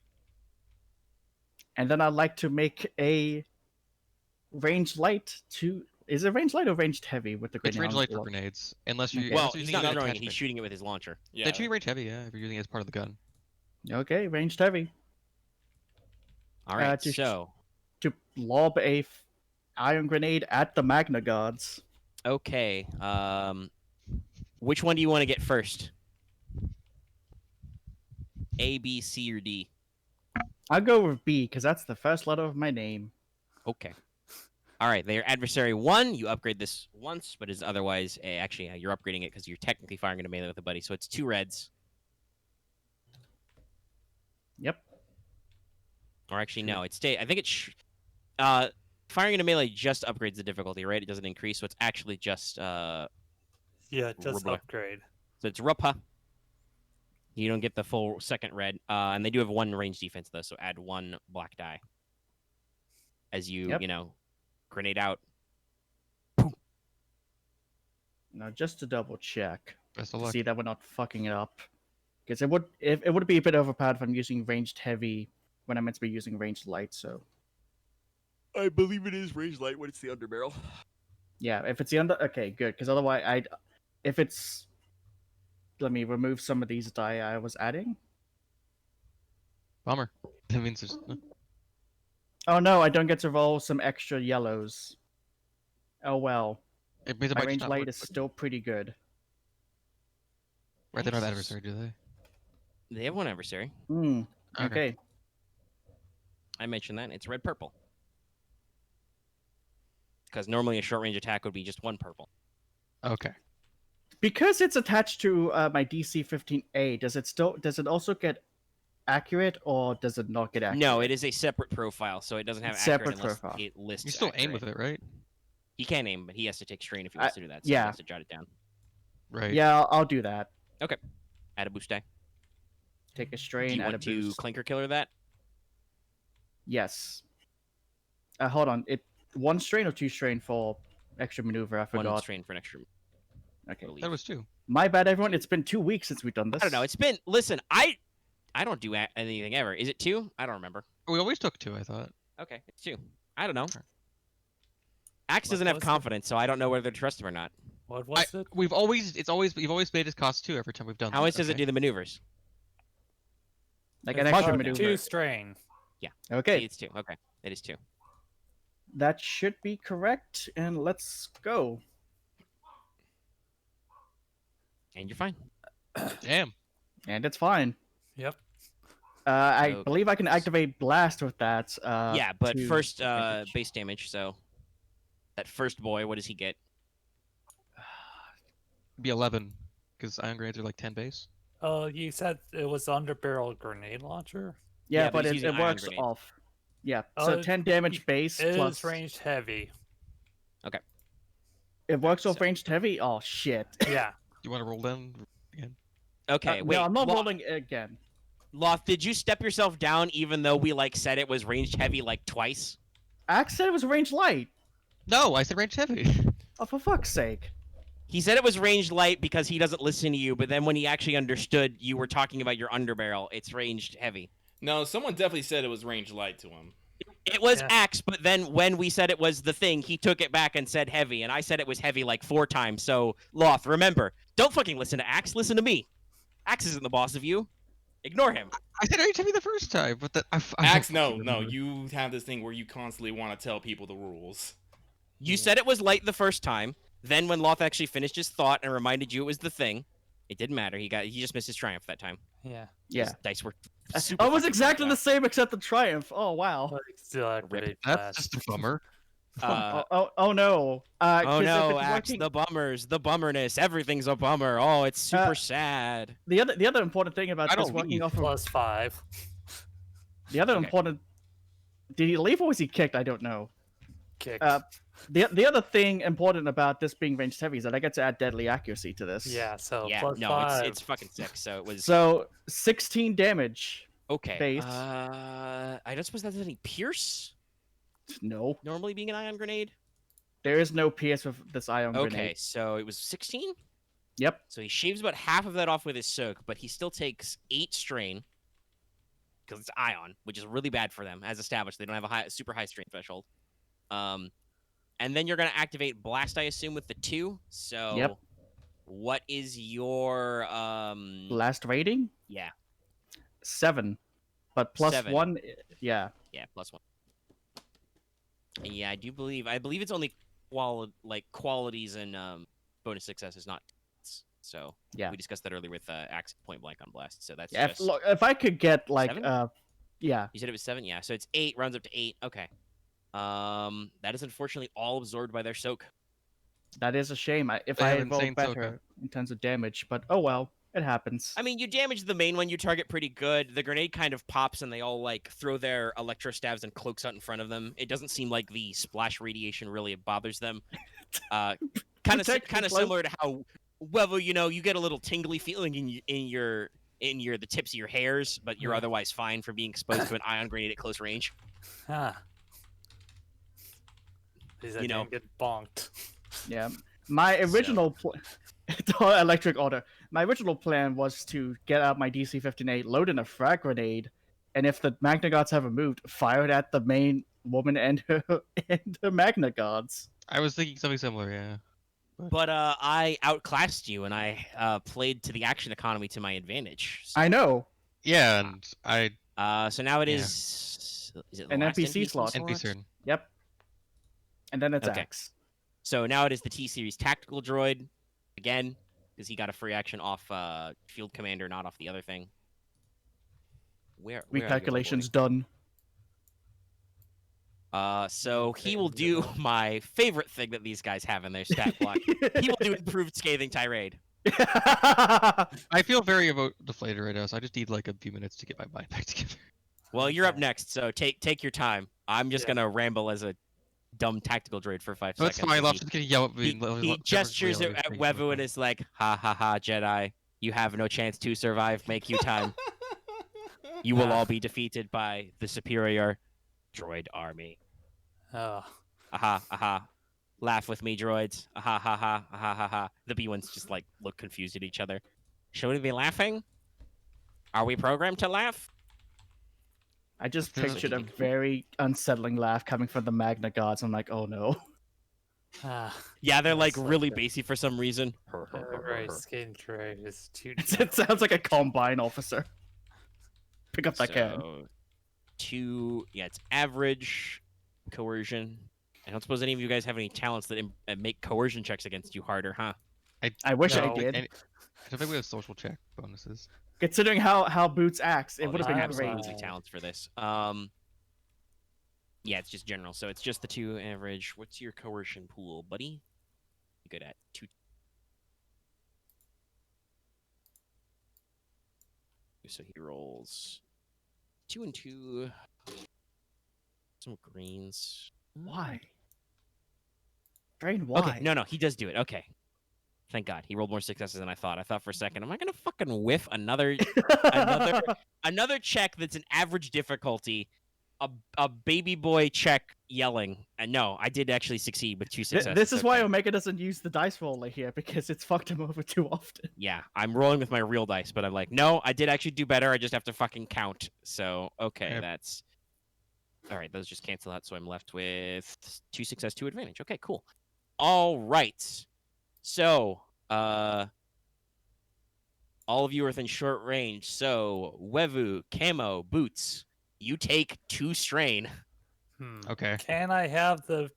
And then I'd like to make a ranged light to. Is it ranged light or ranged heavy with the It's grenade? range on light the for wall? grenades, unless you. Okay. Well, unless you're he's using not an throwing it; attachment. he's shooting it with his launcher. Yeah. Then should be range heavy, yeah, if you're using it as part of the gun. Okay, ranged heavy. All right. to sh- So, To lob a ion grenade at the Magna Gods. okay. Which one do you want to get first? A, B, C, or D? I'll go with B because that's the first letter of my name. Okay. All right. Their adversary 1. You upgrade this once, but is otherwise actually you're upgrading it because you're technically firing into melee with a buddy. So it's 2 reds. Yep. Or actually, no. It's I think it's firing into melee just upgrades the difficulty, right? It doesn't increase, so it's actually just Yeah, just Rubla. upgrade. so it's Rupa. You don't get the full second red, and they do have 1 range defense though, so add 1 black die as you Yep. grenade out. Now, just to double check, Best to of luck. see that we're not fucking it up, because it would be a bit overpowered if I'm using ranged heavy when I'm meant to be using ranged light. So I believe it is range light when it's the underbarrel. yeah, if it's the under, okay, good. Because otherwise, if it's, let me remove some of these die I was adding. Bummer. That means there's. Oh no, I don't get to roll some extra yellows. Oh well, It means it my might just range not light work, is but- still pretty good. Right, they don't have adversary, do they? They have 1 adversary. Hmm. Okay. Okay. I mentioned that it's red purple. Because normally a short range attack would be just 1 purple. Okay. Because it's attached to my DC-15A, does it also get accurate or does it not get accurate? No, it is a separate profile, so it doesn't have It's accurate separate unless profile. it lists. You still aim accurate. with it, right? He can aim, but he has to take strain if he wants to do that. So yeah. he has to jot it down. Right. Yeah, I'll do that. Add a boost die. Take a Do strain, you add a want to boost. clinker killer that? Yes. Hold on. 1 strain or 2 strain for extra maneuver? I 1 forgot. strain for an extra. Okay. relief. That was 2. My bad, everyone. It's been 2 weeks since we've done this. I don't know. It's been. Listen, I don't do anything ever. Is it 2? I don't remember. We always took 2, I thought. Okay, it's 2. I don't know. Alright. Axe What doesn't have was it? confidence, so I don't know whether to trust him or not. What was it? You've always made it cost 2 every time we've done How that, much does it okay? do the maneuvers? Like an It's extra called maneuver. 2 strain. Okay. It's 2. Okay, it is 2. That should be correct. And let's go. And you're fine. Damn. And it's fine. Yep. I Okay. believe I can activate blast with that. Yeah, but to first advantage. base damage. So that first boy, what does he get? Be 11, because ion grenades are like 10 base. Oh, you said it was underbarrel grenade launcher? Yeah, Yeah, but but he's it using ion works grenade. off. Yeah, Oh, so 10 damage base It plus. is ranged heavy. It works So- off ranged heavy? Oh, shit. Yeah. You want to roll down again? Okay, wait. No, I'm not Lo- rolling it again. Loth, did you step yourself down even though we like said it was ranged heavy like twice? Axe said it was ranged light. No, I said range heavy. Oh, for fuck's sake. He said it was ranged light because he doesn't listen to you, but then when he actually understood you were talking about your underbarrel, it's ranged heavy. No, someone definitely said it was range light to him. It was Yeah. axe, but then when we said it was the thing, he took it back and said heavy, and I said it was heavy like 4 times. So, Loth, remember, don't fucking listen to Axe, listen to me. Axe isn't the boss of you. Ignore him. I said range heavy the first time, but I Axe, don't no, remember. you have this thing where you constantly want to tell people the rules. You said it was light the first time. Then when Loth actually finished his thought and reminded you it was the thing, it didn't matter. He just missed his triumph that time. Yeah. Yeah. His dice were super Oh, it was fucking exactly the fucked same except the triumph. Oh, wow. But it's still activate That's blast. just a bummer. up. Oh no. Oh 'Cause if no, it's Axe, working- the bummers, the bummerness, everything's a bummer. Oh, it's super Uh, sad. the other important thing about I this don't working leave. off of +5. the other Okay. important. Did he leave or was he kicked? I don't know. Kicked. The other thing important about this being ranged heavy is that I get to add deadly accuracy to this. Yeah, so Yeah, +5. no, it's fucking sick. So it was So 16 damage. okay. base. I don't suppose that has any pierce. No, Normally being an ion grenade. there is no PS with this ion Okay, grenade. so it was 16. Yep. So he shaves about half of that off with his soak, but he still takes 8 strain because it's ion, which is really bad for them, as established. They don't have a super high strain threshold. And then you're gonna activate blast, I assume, with the 2. So, Yep. what is your Last rating Yeah, 7, but plus 7. 1. Yeah. yeah, +1. And yeah, I believe it's only qualities and bonus successes, not hits. So Yeah. we discussed that earlier with Axe point blank on blast. So that's Yeah. just If I could get like 7? yeah. You said it was 7, yeah. So it's 8, rounds up to 8. Okay. That is unfortunately all absorbed by their soak. That is a shame. If They I have had rolled insane better Soka. in terms of damage, but oh well, it happens. I mean, you damage the main one, you target pretty good. The grenade kind of pops, and they all like throw their electro stabs and cloaks out in front of them. It doesn't seem like the splash radiation really bothers them. Kind of Protect the cloak. similar to how Wevo, you get a little tingly feeling in the tips of your hairs, but you're Yeah. otherwise fine from being exposed to an ion grenade at close range. Ah. He's You know. get bonked. Yeah. My original electric order. My original plan was to get out my DC-15A, load in a frag grenade, and if the Magna Guards haven't moved, fire it at the main woman and her Magna Guards. I was thinking something similar, yeah. But I outclassed you, and I played to the action economy to my advantage. So, I know. Yeah, and so now it Yeah. is. Is it the An last NPC slot. NPC turn. Yep. And then it's Okay. Axe. So now it is the T Series tactical droid again, because he got a free action off Field Commander, not off the other thing. Where are you, little Recalculations done. boy? So he will do my favorite thing that these guys have in their stat block. He will do improved scathing tirade. I feel very deflated right now, so I just need like a few minutes to get my mind back together. Well, you're up Okay. next, so take your time. I'm just Yeah. gonna ramble as a dumb tactical droid for 5 That's seconds. fine. and Loth's he- just gonna yell at me. He gestures at Wevu and is like, "Ha ha ha, Jedi! You have no chance to survive. Make you time. You will all be defeated by the superior droid army." Oh. Aha, aha. Laugh with me, droids. Aha, ha ha, aha, ha ha. The B ones just like look confused at each other. Should we be laughing? Are we programmed to laugh? I just Feels pictured a like- very unsettling laugh coming from the Magna Guards. I'm like, oh no. Ah. Yeah, they're like That's like really a- bassy for some reason. Right, skin trade is too. It sounds like a Combine officer. Pick up that can. So, 2, yeah, it's average coercion. I don't suppose any of you guys have any talents that make coercion checks against you harder, huh? I wish No. I did. I don't think we have social check bonuses. Considering how Boots acts, it Oh, would have there's been absolutely great. talents for this. Yeah, it's just general, so it's just the 2 average. What's your coercion pool, buddy? You good at 2. So he rolls 2 and 2. Some greens. Why? Strain, why? Okay, no, he does do it. Okay. Thank God. He rolled more successes than I thought. I thought for a second, am I gonna fucking whiff another check that's an average difficulty? A baby boy check yelling. And no, I did actually succeed with 2 successes. This is why okay. Omega doesn't use the dice roller here, because it's fucked him over too often. Yeah, I'm rolling with my real dice, but I'm like, no, I did actually do better. I just have to fucking count. So, okay, Yep. that's... All right, those just cancel out, so I'm left with 2 success, 2 advantage. Okay, cool. All right. So, all of you are within short range. So, Wevu, Camo, Boots, you take 2 strain. Okay. Can I have the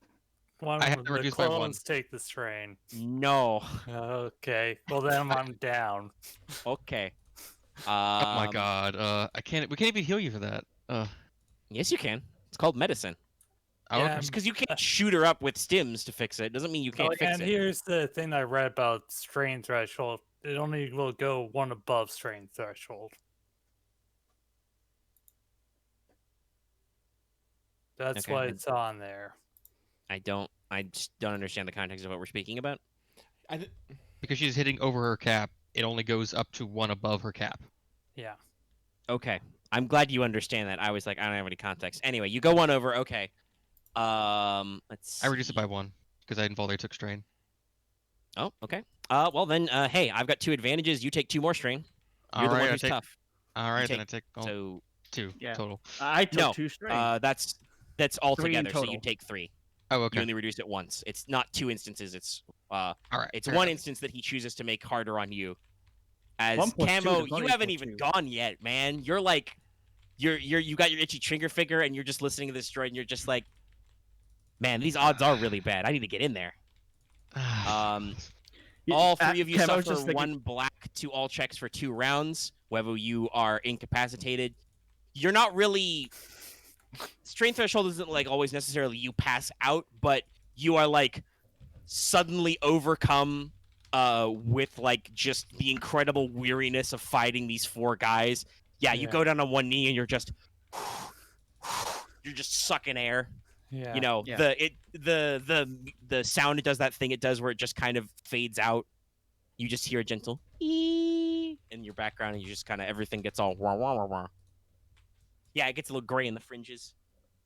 one I have with to the reduce by 1. clones take the strain? No. Okay. Well, then I'm down. Okay. Oh my god. We can't even heal you for that. Yes, you can. It's called medicine. Oh, Yeah, okay. Just because you can't shoot her up with stims to fix it doesn't mean you can't fix and it. here's the thing I read about strain threshold. It only will go 1 above strain threshold. That's Okay, why and- it's on there. I just don't understand the context of what we're speaking about. Because she's hitting over her cap, it only goes up to 1 above her cap. Yeah. Okay. I'm glad you understand that. I was like, I don't have any context. Anyway, you go 1 over. Okay. Let's I reduced it by see. 1 because I involuntarily took strain. Oh, okay. Well then, hey, I've got 2 advantages. You take 2 more strain. You're the one Alright, who's tough. Alright, You then I take So 2 Yeah. total. I took no, 2 strain. that's all 3 in together. So you total. take 3. Oh, You okay. only reduced it once. It's not 2 instances. It's Alright. it's fair 1 enough. instance that he chooses to make harder on you. As 1 plus 2 Camo, does not you haven't equal even 2. gone yet, man. You're like, you got your itchy trigger finger, and you're just listening to this droid, and you're just like, man, these odds are really bad. I need to get in there. All 3 of you Camo's suffer just thinking- 1 black to all checks for 2 rounds. Whether you are incapacitated, you're not really. Strain threshold isn't like always necessarily you pass out, but you are like suddenly overcome with like just the incredible weariness of fighting these 4 guys. Yeah, you Yeah. go down on 1 knee and you're just sucking air. Yeah. You know, Yeah. the sound it does, that thing it does where it just kind of fades out. You just hear a gentle in your background, and you just kind of everything gets all wah, wah, wah, wah. Yeah, it gets a little gray in the fringes.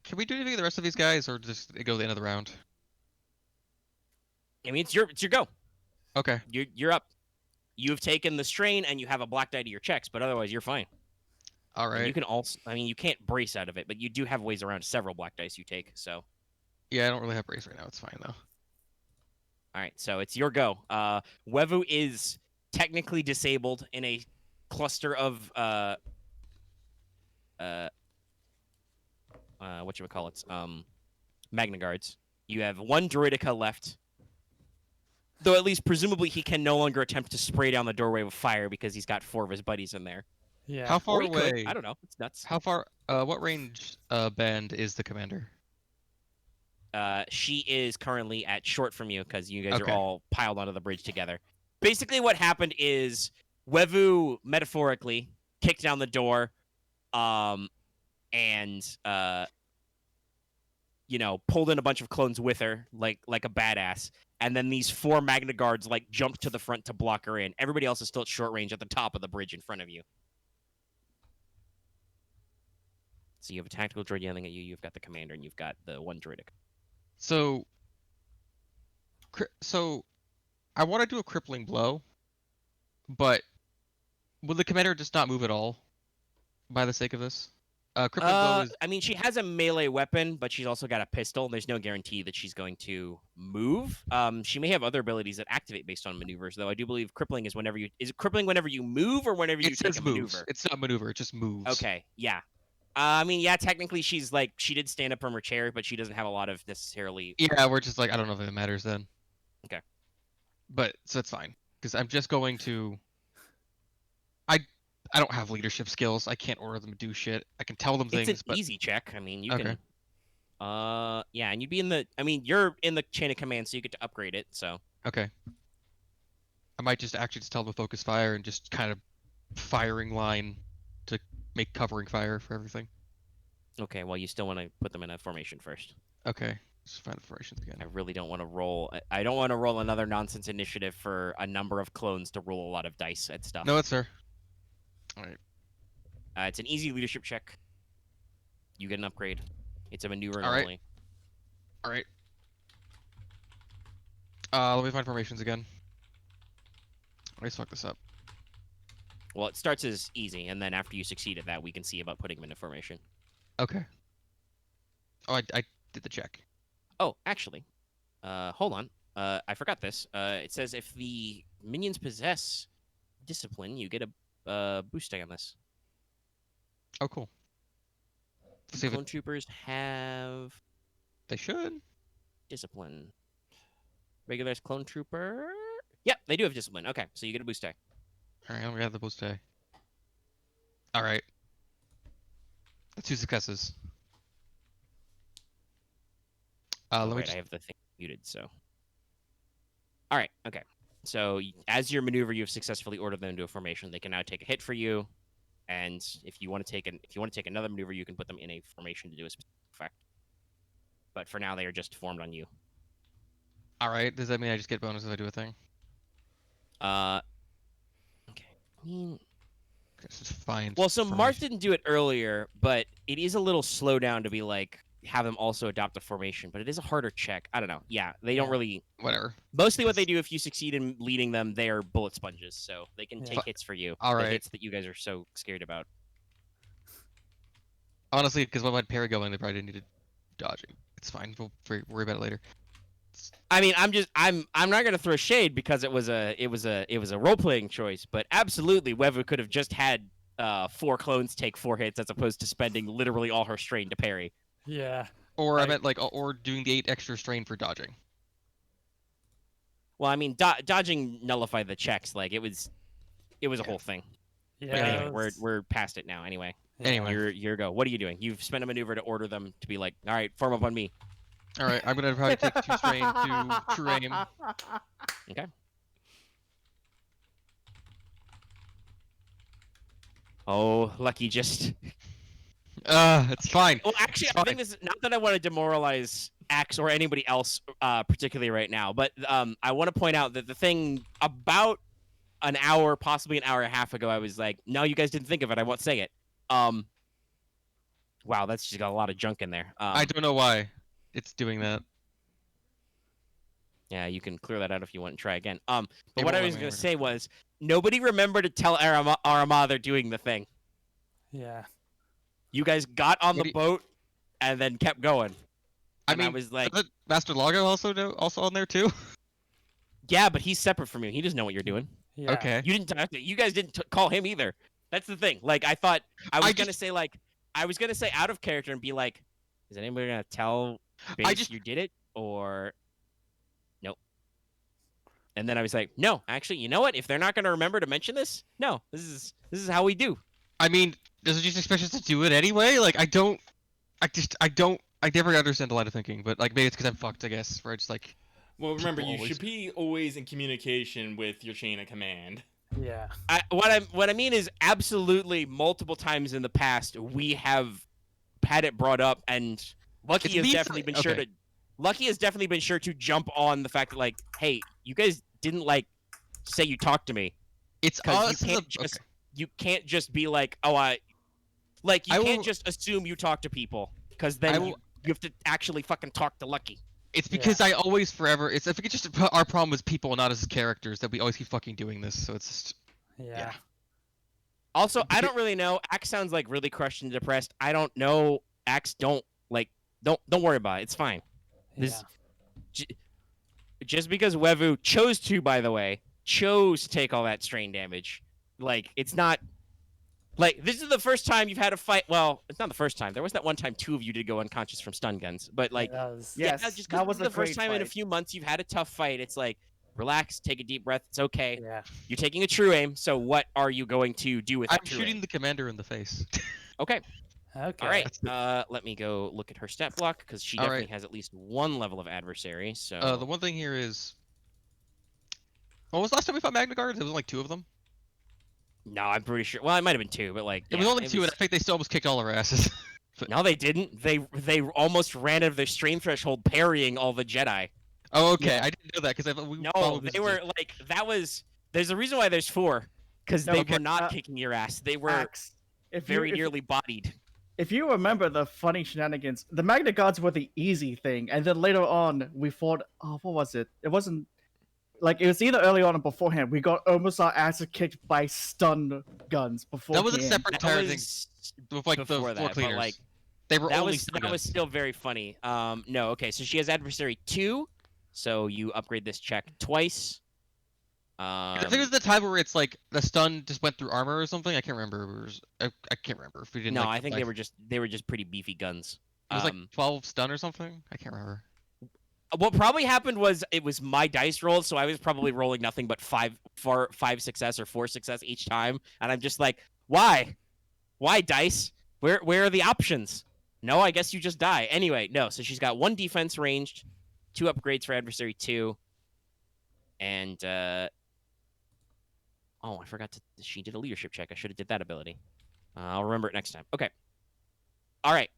Can we do anything with the rest of these guys, or just it go to the end of the round? I mean, it's your go. Okay. You're up. You've taken the strain, and you have a black die to your checks, but otherwise you're fine. All And right. you can also, I mean, you can't brace out of it, but you do have ways around several black dice you take. So, Yeah, I don't really have brace right now. It's fine though. all right, so it's your go. Wevu is technically disabled in a cluster of whatchamacallits, Magna Guards. You have 1 Droidica left. Though at least presumably he can no longer attempt to spray down the doorway with fire because he's got 4 of his buddies in there. Yeah. How Or far he away? could. I don't know. It's nuts. How far? What range band is the commander? She is currently at short from you because you guys Okay. are all piled onto the bridge together. Basically, what happened is Wevu metaphorically kicked down the door, and pulled in a bunch of clones with her, like a badass. And then these 4 Magna Guards like jumped to the front to block her in. Everybody else is still at short range at the top of the bridge in front of you. So you have a tactical droid yelling at you. You've got the commander, and you've got the 1 droidic. So I want to do a crippling blow, but will the commander just not move at all by the sake of this? Crippling blow is I mean, she has a melee weapon, but she's also got a pistol, and there's no guarantee that she's going to move. She may have other abilities that activate based on maneuvers, though. I do believe crippling is is it crippling whenever you move or whenever you it take says a moves. maneuver? It's not maneuver. It just moves. Okay, yeah. I mean, yeah, technically she did stand up from her chair, but she doesn't have a lot of necessarily. Yeah, we're just like I don't know if it matters then. Okay. But so it's fine because I'm just going to. I don't have leadership skills. I can't order them to do shit. I can tell them It's things, an but easy check. I mean, you Okay. can. Yeah, and you'd be in the. I mean, you're in the chain of command, so you get to upgrade it. So. okay. I might just actually just tell them to focus fire and just kind of firing line to make covering fire for everything. Okay, well, you still want to put them in a formation first. Okay. Let's find the formations again. I really don't want to roll. I don't want to roll another nonsense initiative for a number of clones to roll a lot of dice at stuff. No, it's fair. All right. It's an easy leadership check. You get an upgrade. It's a maneuver All right. only. All right. Let me find formations again. I just fucked this up. Well, it starts as easy, and then after you succeed at that, we can see about putting them into formation. Okay. Oh, I did the check. Oh, actually, hold on. I forgot this. It says if the minions possess discipline, you get a boost die on this. Oh, cool. Let's see if Clone troopers have they should. discipline. Regular clone trooper. Yep, they do have discipline. Okay, so you get a boost die. All right, we got the boost day. All right. That's 2 successes. Let me Right, just... I have the thing muted, so. All right, okay. So as your maneuver, you have successfully ordered them into a formation. They can now take a hit for you, and if you want to take another maneuver, you can put them in a formation to do a specific effect. But for now, they are just formed on you. All right. Does that mean I just get bonus if I do a thing? Okay. I mean, Guess it's fine. well, so Marth didn't do it earlier, but it is a little slow down to be like have them also adopt a formation. But it is a harder check. I don't know. Yeah, they don't really. Whatever. Mostly, what they do if you succeed in leading them, they are bullet sponges, so they can Yeah. take hits for you. All The right. hits that you guys are so scared about. Honestly, because when I had parry going, they probably didn't need to dodging. It's fine. We'll worry about it later. I mean, I'm not gonna throw shade because it was a role playing choice, but absolutely, Wevu could have just had 4 clones take 4 hits as opposed to spending literally all her strain to parry. Yeah. Or I I- meant like, or doing the 8 extra strain for dodging. Well, I mean, dodging nullified the checks. Like it was a whole thing. Yeah. But anyway, it was- we're past it now. Anyway, yeah. Anyway. your go. What are you doing? You've spent a maneuver to order them to be like, all right, form up on me. All right, I'm gonna probably take 2 strain to true aim. Okay. Oh, Lucky just. It's fine. Well, actually, It's I think fine. this is not that I want to demoralize Axe or anybody else, particularly right now, but I want to point out that the thing about an hour, possibly an hour and a half ago, I was like, no, you guys didn't think of it. I won't say it. Wow, that's just got a lot of junk in there. I don't know why it's doing that. Yeah, you can clear that out if you want and try again. It But what won't I let was me going to over. say was, nobody remembered to tell Aramaa they're doing the thing. Yeah. You guys got on What the do you- boat and then kept going. I And I mean, was like, isn't Master Lago also on there too? yeah, but he's separate from you. He doesn't know what you're doing. Yeah. Okay. You didn't talk to, you guys didn't call him either. That's the thing. Like I thought I was gonna just- say like I was gonna say out of character and be like, is anybody gonna tell Base just- you did it or nope? And then I was like, no, actually, you know what? If they're not gonna remember to mention this, no, this is how we do. I mean, does it just expect us to do it anyway? Like, I never understand a lot of thinking, but like maybe it's because I'm fucked, I guess. Where it's like, Well, remember, you Always. should be always in communication with your chain of command. Yeah. What I mean is absolutely multiple times in the past we have had it brought up and Lucky It's has me definitely for- been sure okay. to Lucky has definitely been sure to jump on the fact that like, hey, you guys didn't like say you talked to me it's because us. you can't just be like, oh, you I can't will- just assume you talk to people because then I you will- have to actually fucking talk to Lucky. It's because I always forever. I think it's just our problem as people, not as characters, that we always keep fucking doing this. So it's just Yeah. Also, I don't really know. Axe sounds like really crushed and depressed. I don't know. Axe, don't worry about it. It's fine. This just because Wevu chose to, by the way, chose to take all that strain damage. Like it's not like this is the first time you've had a fight. Well, it's not the first time. There was that one time 2 of you did go unconscious from stun guns, but like that was, Yes, just that because was it's the a first great time in a fight. few months you've had a tough fight. It's like relax, take a deep breath. It's okay. yeah. You're taking a true aim. So what are you going to do with I'm that true shooting aim? the commander in the face. Okay. Okay. All right. Let me go look at her stat block because she All definitely right. has at least one level of adversary. So The one thing here is, what was the last time we fought Magna Guards? It was like 2 of them. no, I'm pretty sure. Well, it might have been 2, but like It was yeah, only 2, and I think they still almost kicked all our asses. No, they didn't. They almost ran out of their strain threshold parrying all the Jedi. Oh, okay. Yeah. I didn't know that because we No, followed they were like that was. There's a reason why there's 4, because No, they okay, were not kicking your ass. They were Axe. very nearly bodied. If you remember the funny shenanigans, the Magna Guards were the easy thing, and then later on we fought. Oh, what was it? It wasn't like it was either early on or beforehand. We got almost our asses kicked by stun guns before. That was a separate That entire thing was with like the before floor that, but, cleaners. like, they were that only was stun that was guns. still very funny. No, okay, so she has adversary 2, so you upgrade this check twice. I think it was the time where it's like the stun just went through armor or something. I can't remember. I can't remember if we didn't. No, like, I think they were just pretty beefy guns. It was like 12 stun or something. I can't remember. What probably happened was it was my dice roll, so I was probably rolling nothing but 5 success or 4 success each time, and I'm just like, why dice? Where are the options? No, I guess you just die. Anyway, no. So she's got 1 defense ranged, 2 upgrades for adversary 2, and oh, I forgot to. She did a leadership check. I should have did that ability. I'll remember it next time. Okay. All right.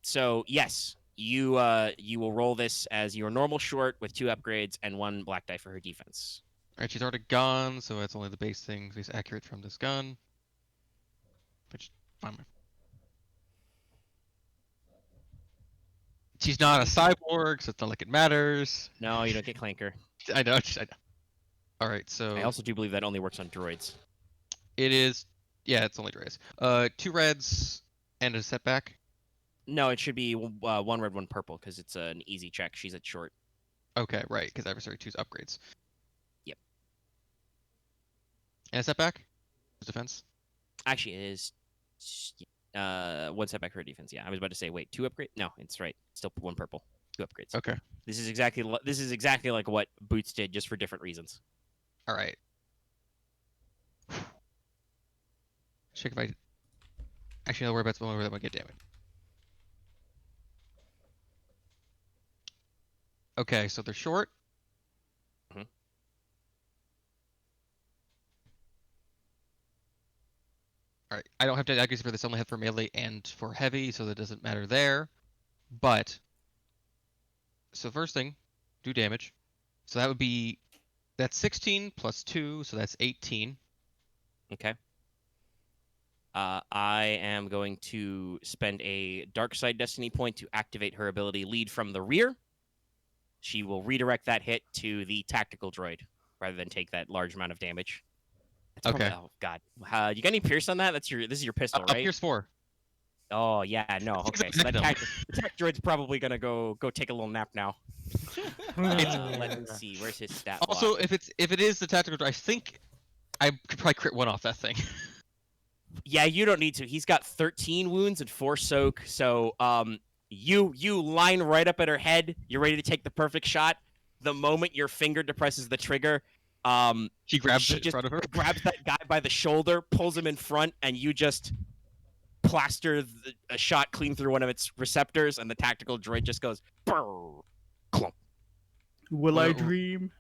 So yes, you will roll this as your normal short with 2 upgrades and 1 black die for her defense. All right, she's already gone, so that's only the base thing. So he's accurate from this gun. Which, fine. She's not a cyborg, so it's not like it matters. No, you don't get clanker. I know. All right, so I also do believe that only works on droids. it is. Yeah, it's only droids. 2 reds and a setback. No, it should be 1 red, 1 purple because it's an easy check. She's at short. Okay, right, because adversary 2's upgrades. Yep. And a setback? Defense? Actually, it is 1 setback for her defense. Yeah, I was about to say, wait, 2 upgrade? No, it's right. Still 1 purple, 2 upgrades. Okay. This is exactly like what Boots did, just for different reasons. All right. Check if I. Actually, no, worry about the one where that might get damage. Okay, so they're short. Mhm. All right, I don't have to accuracy for this. I only have for melee and for heavy, so that doesn't matter there. But so first thing, do damage. So that would be that's 16 plus 2, so that's 18. Okay. I am going to spend a dark side destiny point to activate her ability lead from the rear. She will redirect that hit to the tactical droid rather than take that large amount of damage. That's Okay. Oh God, you got any pierce on that? This is your pistol, right? Here's 4. Oh yeah, no. It's Okay, so that Magnum. the tech droid's probably gonna go take a little nap now. Let's see, where's his stat block? Also, if it is the tactical droid, I think I could probably crit 1 off that thing. Yeah, you don't need to. He's got 13 wounds and 4 soak. So, you line right up at her head. You're ready to take the perfect shot. The moment your finger depresses the trigger, She grabs she it in just front of her. grabs that guy by the shoulder, pulls him in front, and you just plaster a shot clean through one of its receptors, and the tactical droid just goes, "Brrr," clump. Will I Well, dream?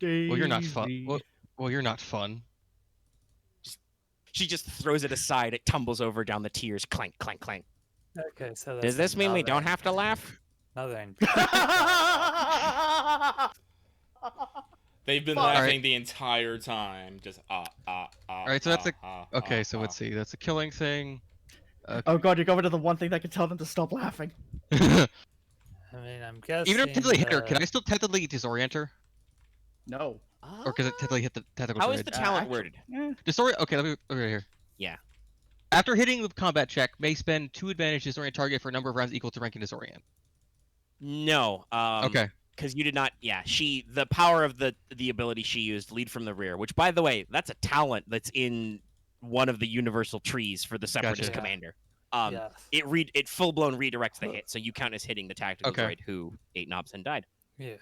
Well, you're not fun. Daisy. Well, you're not fun. She just throws it aside. It tumbles over down the tiers. Clank, clank, clank. Okay, so Does this mean we don't have to laugh? Nothing. They've been Fuck. laughing Alright. the entire time. Just Alright, so that's Okay, so let's see. That's a killing thing. Oh god, you got rid of the one thing that could tell them to stop laughing. I mean, I'm guessing. Even if I technically hit her, can I still technically disorient her? No. Or does it technically hit the tactical How droid? is the talent actually- worded? Disorient. Okay, let me over here. Yeah. After hitting the combat check, may spend 2 advantage disorient target for a number of rounds equal to ranking disorient. No. Okay. Because you did not. Yeah. The power of the ability she used, lead from the rear. Which, by the way, that's a talent that's in one of the universal trees for the Separatist Gotcha. commander. Yes. It full blown redirects the hit, so you count as hitting the tactical Okay. droid who ate knobs and died. Yeah.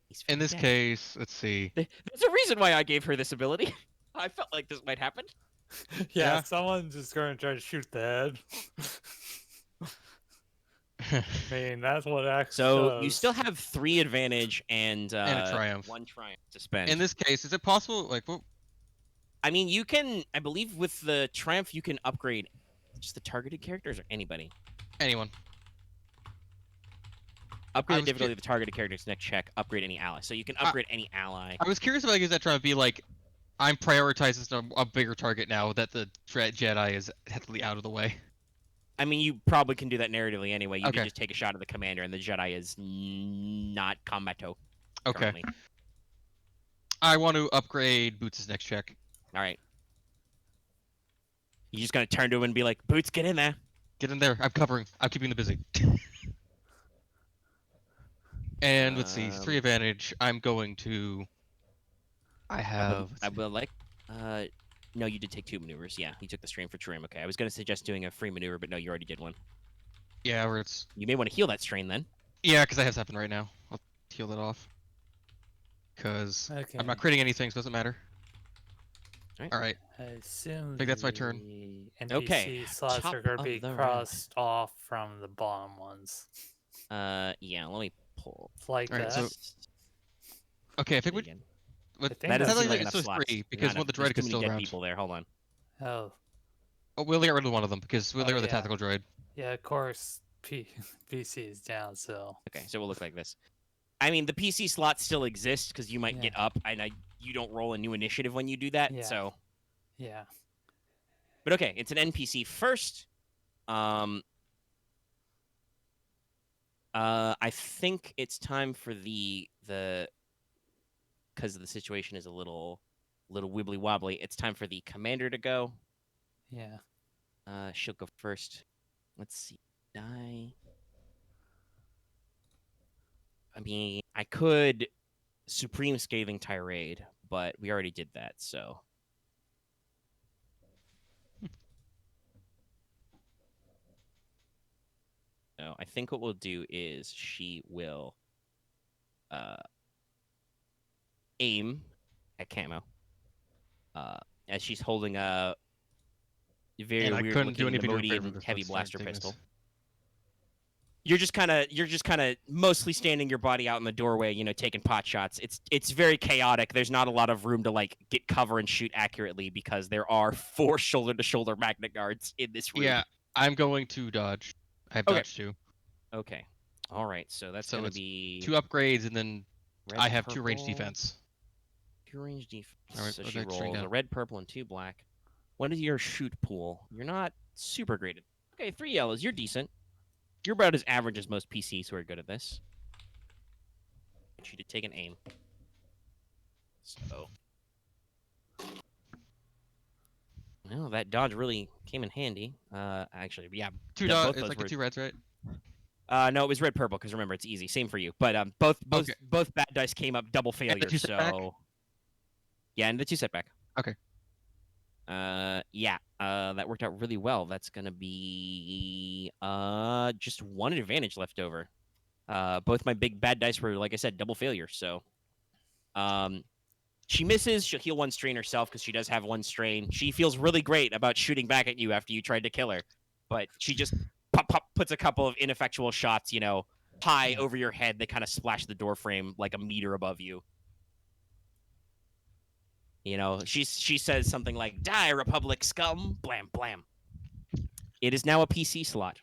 He's In this dead. case, let's see. There's a reason why I gave her this ability. I felt like this might happen. Yeah, Yeah. someone's just going to try to shoot the head. I mean, that's what actually. So you still have 3 advantage and a triumph. 1 triumph to spend. In this case, is it possible? Like, well, I mean, you can. I believe with the triumph, you can upgrade just the targeted characters or anybody. Anyone. Upgrade was the difficulty of the targeted character's next check. Upgrade any ally. So you can upgrade any ally. I was curious about is that trying to be like, I'm prioritizing a bigger target now that the Jedi is technically out of the way. I mean, you probably can do that narratively anyway. You Okay. can just take a shot at the commander, and the Jedi is not combato. Okay. Currently. I want to upgrade Boots' next check. All right. You're just gonna turn to him and be like, "Boots, get in there." Get in there. I'm covering. I'm keeping them busy. And let's see, 3 advantage. I'm going to. I have. I will like. No, you did take 2 maneuvers. Yeah, you took the strain for trim. Okay, I was gonna suggest doing a free maneuver, but no, you already did one. Yeah, where it's. You may want to heal that strain then. Yeah, because I have 7 right now. I'll heal that off. Because Okay. I'm not creating anything, so it doesn't matter. Alright. All right. I assume I think that's my turn. the NPC Okay, slots top are going to of be the crossed off from the bottom ones. Yeah. Let me pull. It's like Alright, that. so- Okay, I think we. Again. With, I think That doesn't that's seem like it's enough still slots. 3 because one of the There's droid too is many still dead around. people there. Hold on. Oh, Oh, we'll get rid of one of them because we'll get rid of the yeah. tactical droid. yeah, of course, PC is down, so. Okay, so we'll look like this. I mean, the PC slot still exists because you might Yeah. get up, and you don't roll a new initiative when you do that. Yeah. So, Yeah. but okay, it's an NPC first. I think it's time for the because the situation is a little wibbly wobbly. It's time for the commander to go. Yeah. She'll go first. Let's see. Die. I mean, I could Supreme Scathing Tirade, but we already did that, so. No, I think what we'll do is she will aim at Camo. As she's holding a very And I weird couldn't do looking anything to in favor of Nemodian this heavy one, blaster sorry, pistol. Davis. You're just kind of mostly standing your body out in the doorway, taking pot shots. It's very chaotic. There's not a lot of room to like get cover and shoot accurately because there are 4 shoulder-to-shoulder magnet guards in this room. Yeah, I'm going to dodge. I have Okay. dodge 2. Okay. All right. So that's So gonna it's be 2 upgrades and then red, I have 2 range purple, defense. 2 range defense. All right, So let's she string rolls a down. red, purple, and 2 black. What is your shoot pool? You're not super graded. Okay, 3 yellows. You're decent. You're about as average as most PCs who are good at this. I want you to take an aim. So. Well, that dodge really came in handy. Actually, yeah. 2 Yeah, both dots. It's those like were- a 2 reds, right? No, it was red purple because remember it's easy. Same for you. But both Okay. bad dice came up double the failures. 2 setback? So yeah, and the 2 setback. Okay. Yeah. That worked out really well. That's gonna be just 1 advantage left over. Both my big bad dice were, like I said, double failure. So she misses. She'll heal 1 strain herself because she does have 1 strain. She feels really great about shooting back at you after you tried to kill her, but she just puts a couple of ineffectual shots, high over your head. They kind of splash the door frame like a meter above you. She says something like, "Die, Republic scum!" Blam, blam. It is now a PC slot.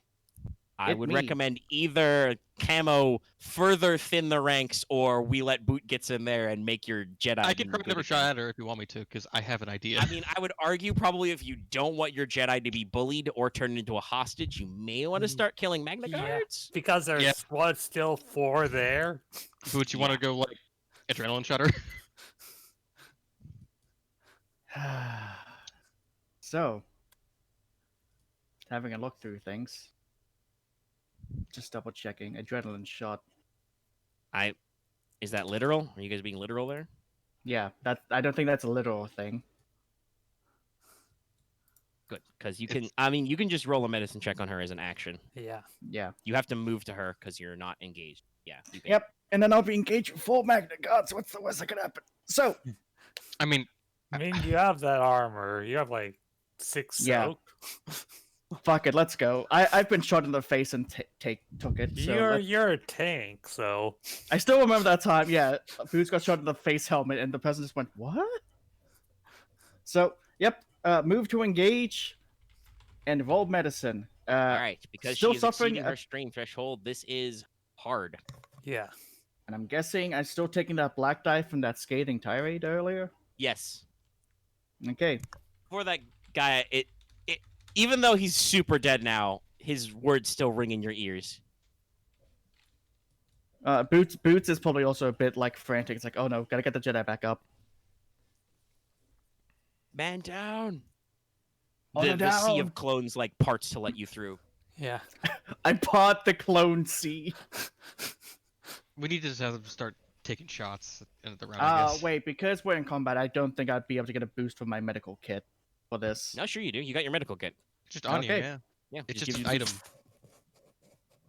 I Hit would me. recommend either Camo further thin the ranks, or we let Boot gets in there and make your Jedi. I can do try good another again. shot at her if you want me to, because I have an idea. I mean, I would argue probably if you don't want your Jedi to be bullied or turned into a hostage, you may want to start killing Magna Yeah. Guards. Because there's still 4 there. Would you want to go like adrenaline shot her? So, having a look through things, just double checking. Adrenaline shot. Is that literal? Are you guys being literal there? Yeah, I don't think that's a literal thing. Good, because you can. I mean, you can just roll a medicine check on her as an action. Yeah. Yeah. You have to move to her because you're not engaged. Yeah. You can. Yep. And then I'll be engaged with 4 Magna Guards. What's the worst that could happen? So, I mean, I mean, you have that armor. You have like 6 Yeah. soak. fuck it, let's go. I've been shot in the face and took it. So You're a tank, so I still remember that time. Yeah, Boots got shot in the face helmet, and the person just went, "What?" So, yep. Move to engage. and roll medicine. All right, because still she is suffering exceeding her strain threshold, this is hard. Yeah. and I'm guessing I'm still taking that black die from that scathing tirade earlier. Yes. Okay. For that guy, it even though he's super dead now, his words still ring in your ears. Boots is probably also a bit like frantic. It's like, oh no, gotta get the Jedi back up. Man down. On The sea down. of clones like parts to let you through. Yeah. I bought the clone sea. We need to just have them start taking shots at the round. I guess. Wait, because we're in combat, I don't think I'd be able to get a boost from my medical kit for this. No, sure you do. You got your medical kit. Just on Okay. you, yeah. Yeah, It's give just you an item.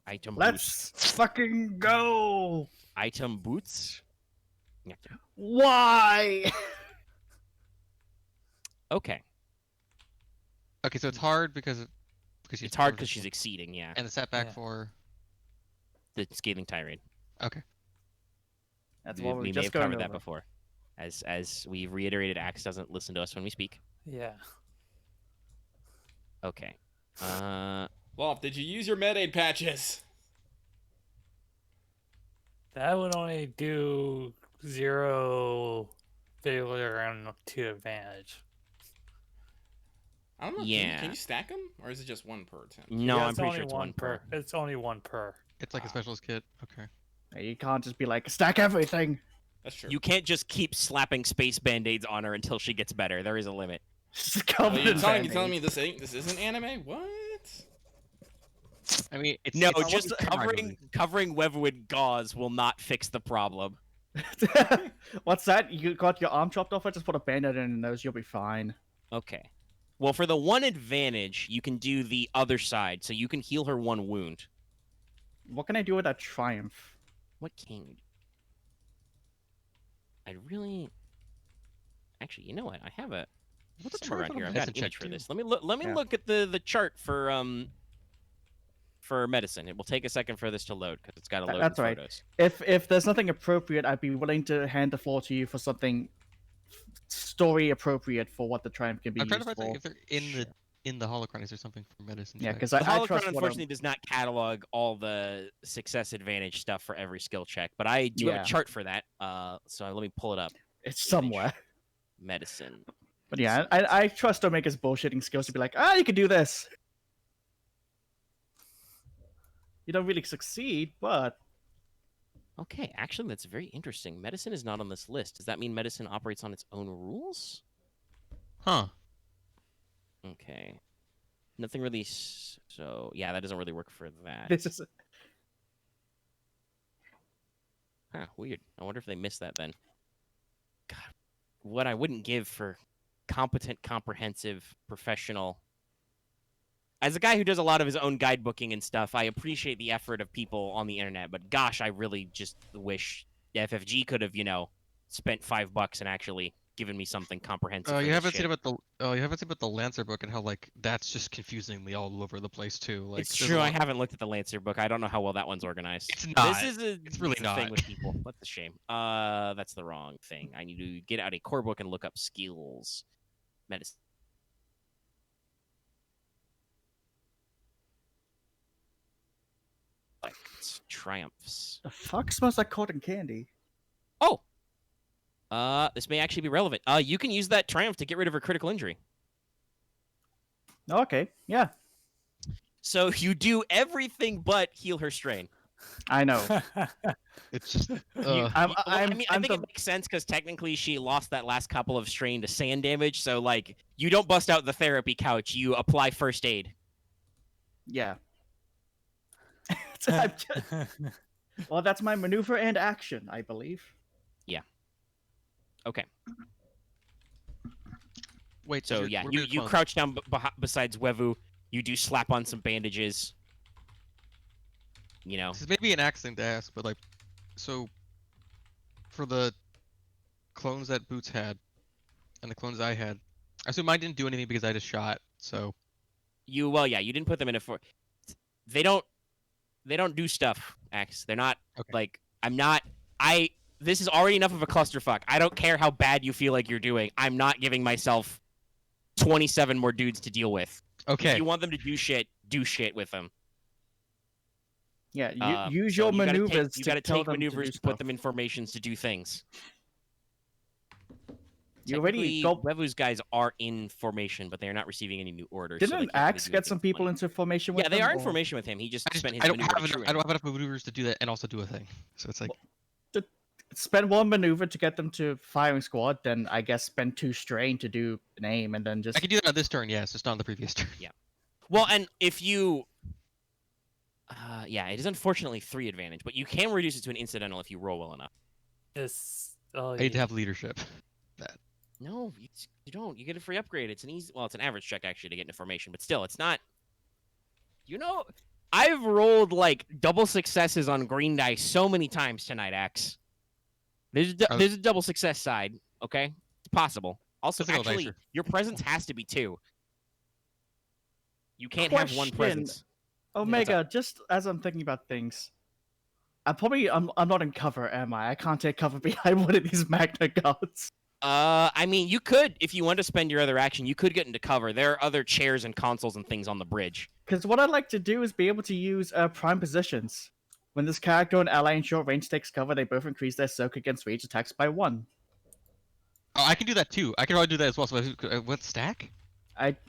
Item Let's boost. fucking go! Item boots. Yeah. Why? Okay. Okay, so it's hard because she's It's hard because she's exceeding. Yeah. and the setback Yeah. for. The scathing tirade. Okay. That's We, what we we may just have going covered that over. before. As we've reiterated, Axe doesn't listen to us when we speak. Yeah. Okay. Loth, did you use your med aid patches? That would only do 0 failure and 2 advantage. I don't know. Yeah. Can you stack them, or is it just one per attempt? No, Yeah, I'm it's pretty only sure it's one per. It's only 1 per. It's like a specialist kit. Okay. You can't just be like, stack everything. That's true. You can't just keep slapping space band-aids on her until she gets better. There is a limit. Just Oh, covered you're in telling me band-aids. this isn't anime? What? I mean, it's No, it's just almost camaraderie. covering Wevuguk gauze will not fix the problem. What's that? You got your arm chopped off? I just put a band-aid in your nose, you'll be fine. Okay. Well, for the one advantage, you can do the other side, so you can heal her one wound. What can I do with that triumph? What can you do? I really... Actually, you know what? I have a... What's somewhere around here. I've got an medicine image check, for too? this. Let me Yeah. look at the chart for medicine. It will take a second for this to load because it's got to load That's the right. photos. If there's nothing appropriate, I'd be willing to hand the floor to you for something story appropriate for what the triumph can be I'm trying used to find for. like, if they're in the holocron. Is there something for medicine? Yeah, check? because The I holocron, trust what unfortunately, does not catalog all the success advantage stuff for every skill check, but I do have Yeah. a chart for that. So let me pull it up. it's somewhere. Medicine. But yeah, I trust Omega's bullshitting skills to be like, you can do this. You don't really succeed, but Okay, actually, that's very interesting. Medicine is not on this list. Does that mean medicine operates on its own rules? Huh. Okay. Nothing really. So yeah, that doesn't really work for that. this is Huh, weird. I wonder if they missed that then. God, what I wouldn't give for competent, comprehensive, professional. As a guy who does a lot of his own guidebooking and stuff, I appreciate the effort of people on the internet, but gosh, I really just wish FFG could have, spent $5 and actually given me something comprehensive. Oh, for you this haven't shit. seen about the Lancer book and how like that's just confusingly all over the place too. Like It's there's true. a I lot- haven't looked at the Lancer book. I don't know how well that one's organized. It's not. This is a. It's really a thing not. with people. That's a shame. That's the wrong thing. I need to get out a core book and look up skills, medicine. Triumphs. the fuck smells like cotton candy. Oh. This may actually be relevant. You can use that triumph to get rid of her critical injury. Okay, yeah, So you do everything but heal her strain. I know. It's just. I'm, I I'm, mean, I'm I think the, it makes sense because technically she lost that last couple of strain to sand damage. So like, you don't bust out the therapy couch. You apply first aid. yeah. I'm just- well, that's my maneuver and action, I believe. Okay. Wait. So you're- yeah, we're you being you close. crouch down besides Wevu. You do slap on some bandages. This is maybe an accident to ask, but like, so for the clones that Boots had and the clones I had, I assume mine didn't do anything because I had a shot. So you didn't put them in a for. They don't do stuff, Axe. They're not Okay. like this is already enough of a clusterfuck. I don't care how bad you feel like you're doing. I'm not giving myself 27 more dudes to deal with. Okay. If you want them to do shit with them. Yeah, use So your you gotta maneuvers take, you to gotta tell take them to maneuvers do to put stuff. them in formations to do things. You already Technically, got... Wevug's guys are in formation, but they are not receiving any new orders. so they Didn't can't really Axe do get anything some with people money. into formation with Yeah, they them, are in or- formation with him. He just spent his I don't maneuver have to true enough, I don't have enough maneuvers to do that and also do a thing. So it's like Spend one maneuver to get them to firing squad, then I guess spend 2 strain to do an aim, and then just... I can do that on this turn, yes, just not on the previous turn. Well, and if you... yeah, it is unfortunately 3 advantage, but you can reduce it to an incidental if you roll well enough. It's I need to have leadership. No, you don't. You get a free upgrade. It's an easy... Well, it's an average check, actually, to get into formation, but still, it's not... You know, I've rolled, like, double successes on green dice so many times tonight, Axe. There's a double success side, okay? It's possible. Also, Physical actually, dicer. your presence has to be 2. You can't have one Question. presence. Omega, just as I'm thinking about things, I'm not in cover, am I? I can't take cover behind one of these Magna Guards. I mean, you could, if you want to spend your other action, you could get into cover. There are other chairs and consoles and things on the bridge. Because what I'd like to do is be able to use prime positions. When this character and ally in short range takes cover, they both increase their soak against rage attacks by 1. Oh, I can do that too. I can probably do that as well. So what stack?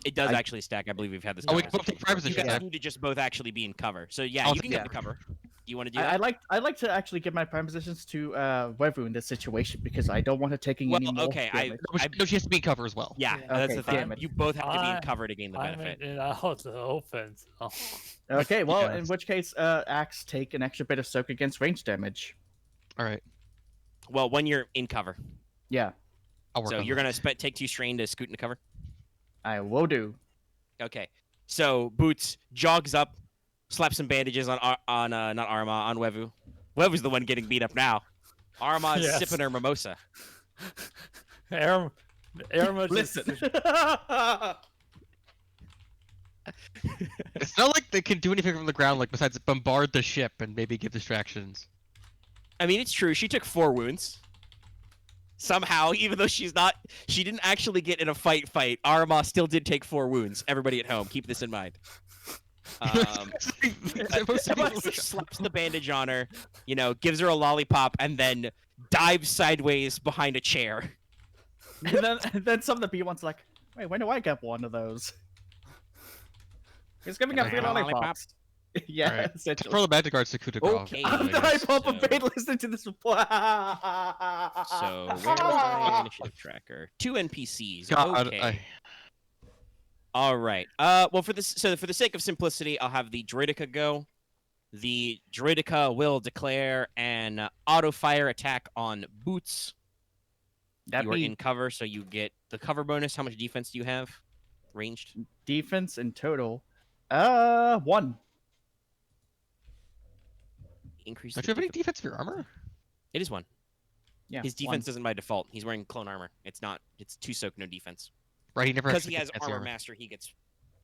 It does actually stack. I believe we've had this. Oh, we can conversation both take prime before. You position. guys need to just both actually be in cover. So yeah, I'll you can take get into cover. Do you want to do that? I'd like to actually give my prime positions to Wevu in this situation because I don't want her taking any more okay, damage. No, she has to be in cover as well. Yeah, Yeah. that's Okay, the thing. damn it. You both have to be in I- cover to gain the I'm benefit. in out the open. So. Okay, well, Yeah. in which case, Axe take an extra bit of soak against range damage. All right. Well, when you're in cover, Yeah, I'll work so on you're that. gonna take 2 strain to scoot into cover. I will do. Okay, so Boots jogs up, slaps some bandages on not Aramaa, on Wevu. Wevu's the one getting beat up now. Aramaa's Yes. sipping her mimosa. Aramaa just Listen. It's not like they can do anything from the ground, like besides bombard the ship and maybe give distractions. I mean, it's true. She took 4 wounds. Somehow, even though she didn't actually get in a fight. Aramaa still did take 4 wounds. Everybody at home, keep this in mind. Everybody slaps the bandage on her, gives her a lollipop, and then dives sideways behind a chair. and then some of the B1's like, wait, when do I get one of those? He's giving Can out I free have a lollipop? lollipops. Yeah, Alright. essentially. Throw the magic guards to coup de grace. Okay. After I pop a paid listening to this report. So, where's my initiative tracker? 2 NPCs. God, Okay. All right. Well, for the sake of simplicity, I'll have the Droidica go. The Droidica will declare an auto-fire attack on Boots. That You are in means cover, so you get the cover bonus. How much defense do you have? Ranged? defense in total. 1. Increase. Don't the you have any diffi- defense for your armor? It is 1. Yeah. His defense doesn't by default. He's wearing clone armor. It's 2 soak, no defense. Right, he never Because actually he has gets fancy armor master, he gets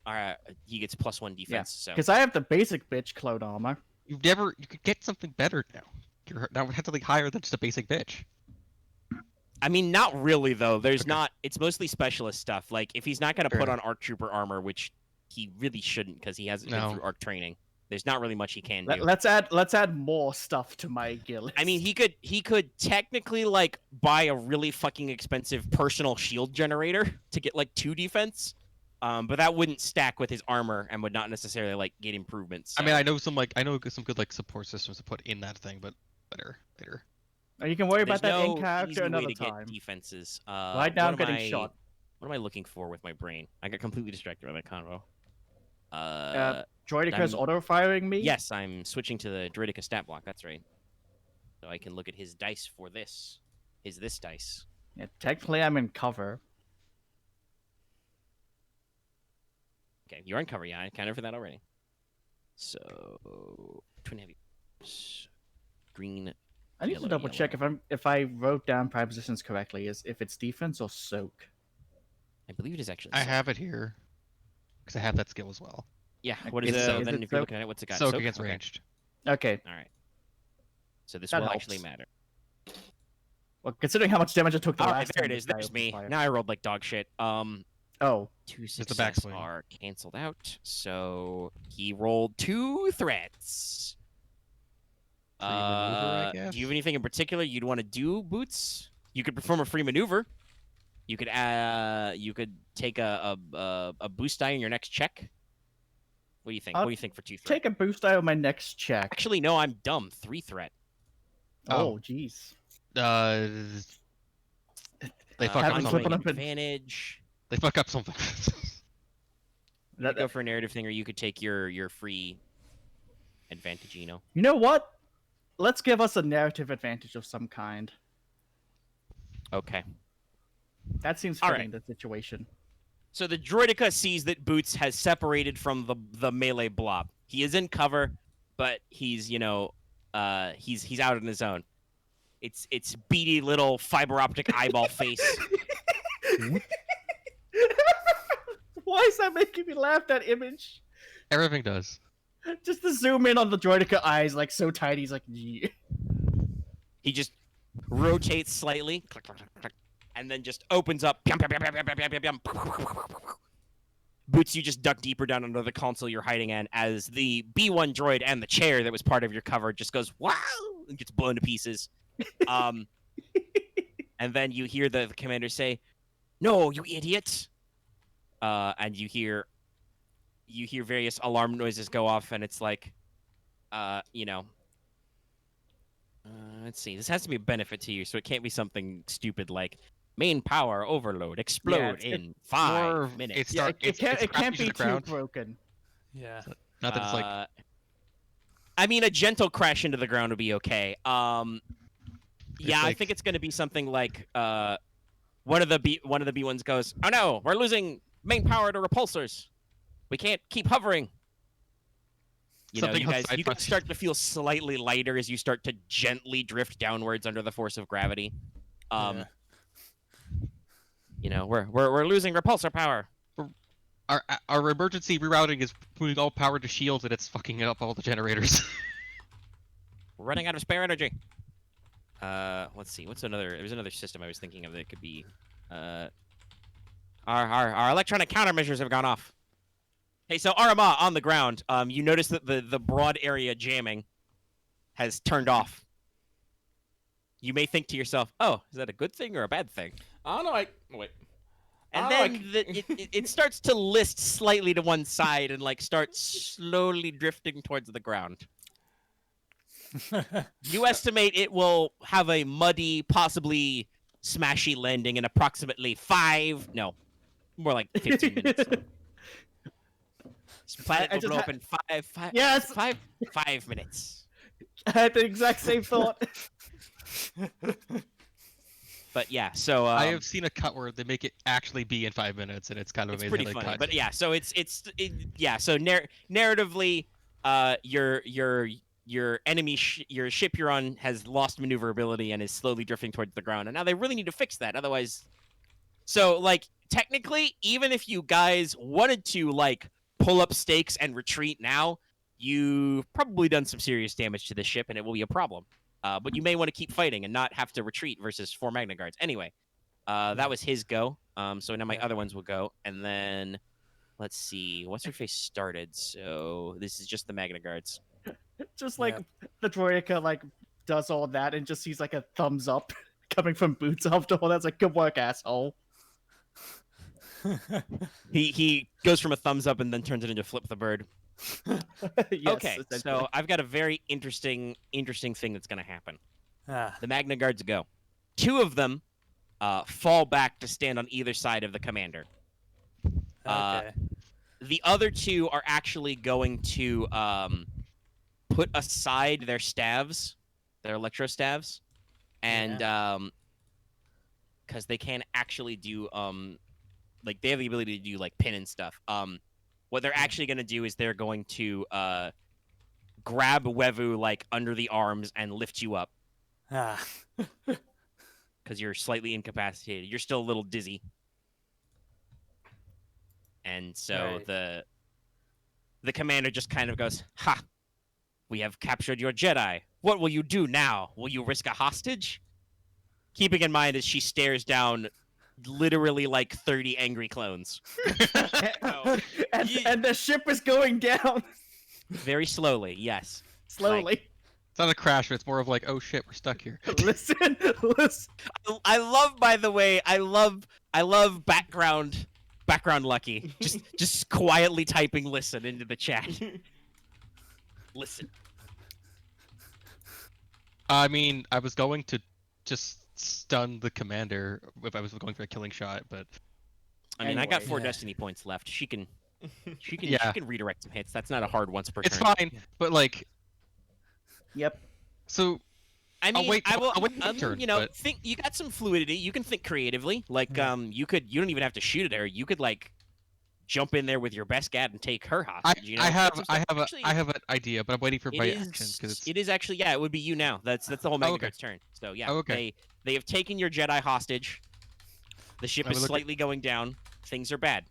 +1 defense. So Because I have the basic bitch clone armor. You could get something better now. That would have something higher than just a basic bitch. I mean, not really though. There's not. It's mostly specialist stuff. Like if he's not gonna Fair put enough. on ARC Trooper armor, which he really shouldn't, because he hasn't No. been through ARC training. There's not really much he can do. Let's add more stuff to my guild. I mean, he could technically like buy a really fucking expensive personal shield generator to get like 2 defense, but that wouldn't stack with his armor and would not necessarily like get improvements. I mean, so- I know some good like support systems to put in that thing, but later. You can worry about There's that in no easy character way another to get time. defenses. Right now, I'm what am getting I- shot. What am I looking for with my brain? I got completely distracted by that convo. Droidica's I'm- auto firing me. Yes, I'm switching to the Druidica stat block. That's right. So I can look at his dice for this. This dice? Yeah, technically, I'm in cover. Okay, you're in cover. Yeah, I counted for that already. So twin heavy, green. I need to Yellow, double check if I wrote down prime positions correctly. Is if it's defense or soak. I believe it is actually. I soak. have it here because I have that skill as well. Yeah. Like, What is is it? it Then if you're soak? looking at it, what's it got? Soak against Okay. ranged. Okay. All right. So this That will helps. actually matter. Well, considering how much damage I took the All last right, there time it this is. guy There's opened me. fire. Now I rolled like dog shit. Oh, 2 the success backswing. are canceled out. So he rolled 2 threats. Free maneuver, I guess. Do you have anything in particular you'd want to do, Boots? You could perform a free maneuver. You could take a boost die in your next check. What do you think? I'll What do you think for 2 threat? take a boost die on my next check. Actually, no, I'm dumb. 3 threat. Oh, jeez. They fuck Having up flipping something. up and- Advantage. They fuck up something. You could go for a narrative thing, or you could take your free advantage. You know what? Let's give us a narrative advantage of some kind. Okay. That seems All fitting right. the situation. So the droideka sees that Boots has separated from the melee blob. He is in cover, but he's he's out on his own. It's beady little fiber optic eyeball face. Why is that making me laugh? That image. Everything does. Just to zoom in on the droideka eyes, like so tiny. He's like, "Yeah." He just rotates slightly, click, click, click, click, and then just opens up. Pium, pium, pium, pium, pium, pium, pium, pium. Boots, you just duck deeper down under the console you're hiding in as the B1 droid and the chair that was part of your cover just goes, wow, and gets blown to pieces. And then you hear the commander say, no, you idiot. And you hear various alarm noises go off, and it's like, let's see. This has to be a benefit to you, so it can't be something stupid like main power overload, explode Yeah, in 5 Or minutes. it's start- it can't crashes be to the too ground. broken. Yeah. Not that it's like I mean, a gentle crash into the ground would be okay. Yeah, I like- think it's going to be something like one of the B1s goes, "Oh no, we're losing main power to repulsors. We can't keep hovering." Something You guys outside punch. start to feel slightly lighter as you start to gently drift downwards under the force of gravity. Yeah. We're losing repulsor power. our emergency rerouting is putting all power to shields and it's fucking up all the generators. We're running out of spare energy. Let's see. There's another system I was thinking of that could be. Our electronic countermeasures have gone off. Hey, so Aramaa on the ground. You notice that the broad area jamming has turned off. You may think to yourself, "Oh, is that a good thing or a bad thing?" I don't know. Wait. And Oh, then it starts to list slightly to one side and like start slowly drifting towards the ground. You estimate it will have a muddy, possibly smashy landing in approximately 15 minutes. This planet I will just blow ha- up in Yes! 5 minutes. I had the exact same thought. But yeah, so I have seen a cut where they make it actually be in 5 minutes, and it's kind of it's amazing. pretty how they funny. cut. But yeah, so so narratively, your enemy, your ship you're on has lost maneuverability and is slowly drifting towards the ground. And now they really need to fix that, otherwise. So like technically, even if you guys wanted to like pull up stakes and retreat now, you've probably done some serious damage to the ship, and it will be a problem. But you may want to keep fighting and not have to retreat versus 4 Magna Guards. Anyway, that was his go. So now my other ones will go. And then, let's see. What's her face started? So this is just the Magna Guards. Just like the droideka like does all that and just sees like a thumbs up coming from Boots after all. That's like, good work, asshole. He goes from a thumbs up and then turns it into Flip the Bird. Yes, Okay, essentially. so I've got a very interesting thing that's going to happen. Ah, The Magna Guards go. 2 of them fall back to stand on either side of the commander. okay. The other 2 are actually going to put aside their staves, their electro staves, and because they can actually do like they have the ability to do like pin and stuff. What they're actually going to do is they're going to grab Wevu like under the arms and lift you up Ah, because you're slightly incapacitated. You're still a little dizzy. And so Right. the commander just kind of goes, "Ha! We have captured your Jedi. What will you do now? Will you risk a hostage?" Keeping in mind as she stares down literally like 30 angry clones. and the ship is going down Very slowly, yes. slowly. It's not a crash, but it's more of like, oh shit, we're stuck here. Listen. I love, by the way, I love background Lucky. Just quietly typing listen into the chat. Listen. I mean, I was going to just stun the commander if I was going for a killing shot, but I mean, I got Anyway, 4 yeah. destiny points left. She can Yeah. redirect some hits. That's not a hard once per it's turn. fine. But like, Yep. so I mean, wait- I will. I'll wait my turn, you know, but- think you got some fluidity. You can think creatively. Like, you don't even have to shoot at her. You could like jump in there with your best gat and take her hostage. You know, I have That's some stuff. Actually, I have an idea, but I'm waiting for my it action is. because it's It is actually, yeah. It would be you now. That's the whole Magna okay. Guard's turn. So yeah, Oh, okay. they have taken your Jedi hostage. The ship I is would look at- slightly going down. Things are bad.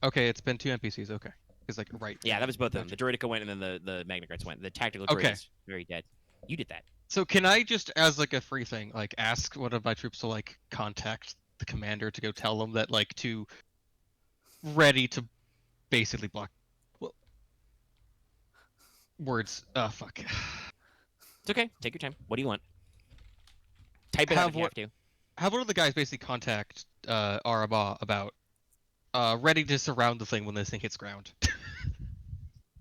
okay. It's been 2 NPCs. Okay, it's like right. Yeah, that was both of them. Gotcha. The Droidica went, and then the Magna Guards went. The tactical Okay. droid is very dead. You did that. So can I just, as like a free thing, like ask one of my troops to like contact the commander to go tell them that like to ready to basically block. Well, words. Fuck. It's okay. Take your time. What do you want? Type it out Have if you what- have to. Have one of the guys basically contact Aramaa about ready to surround the thing when this thing hits ground.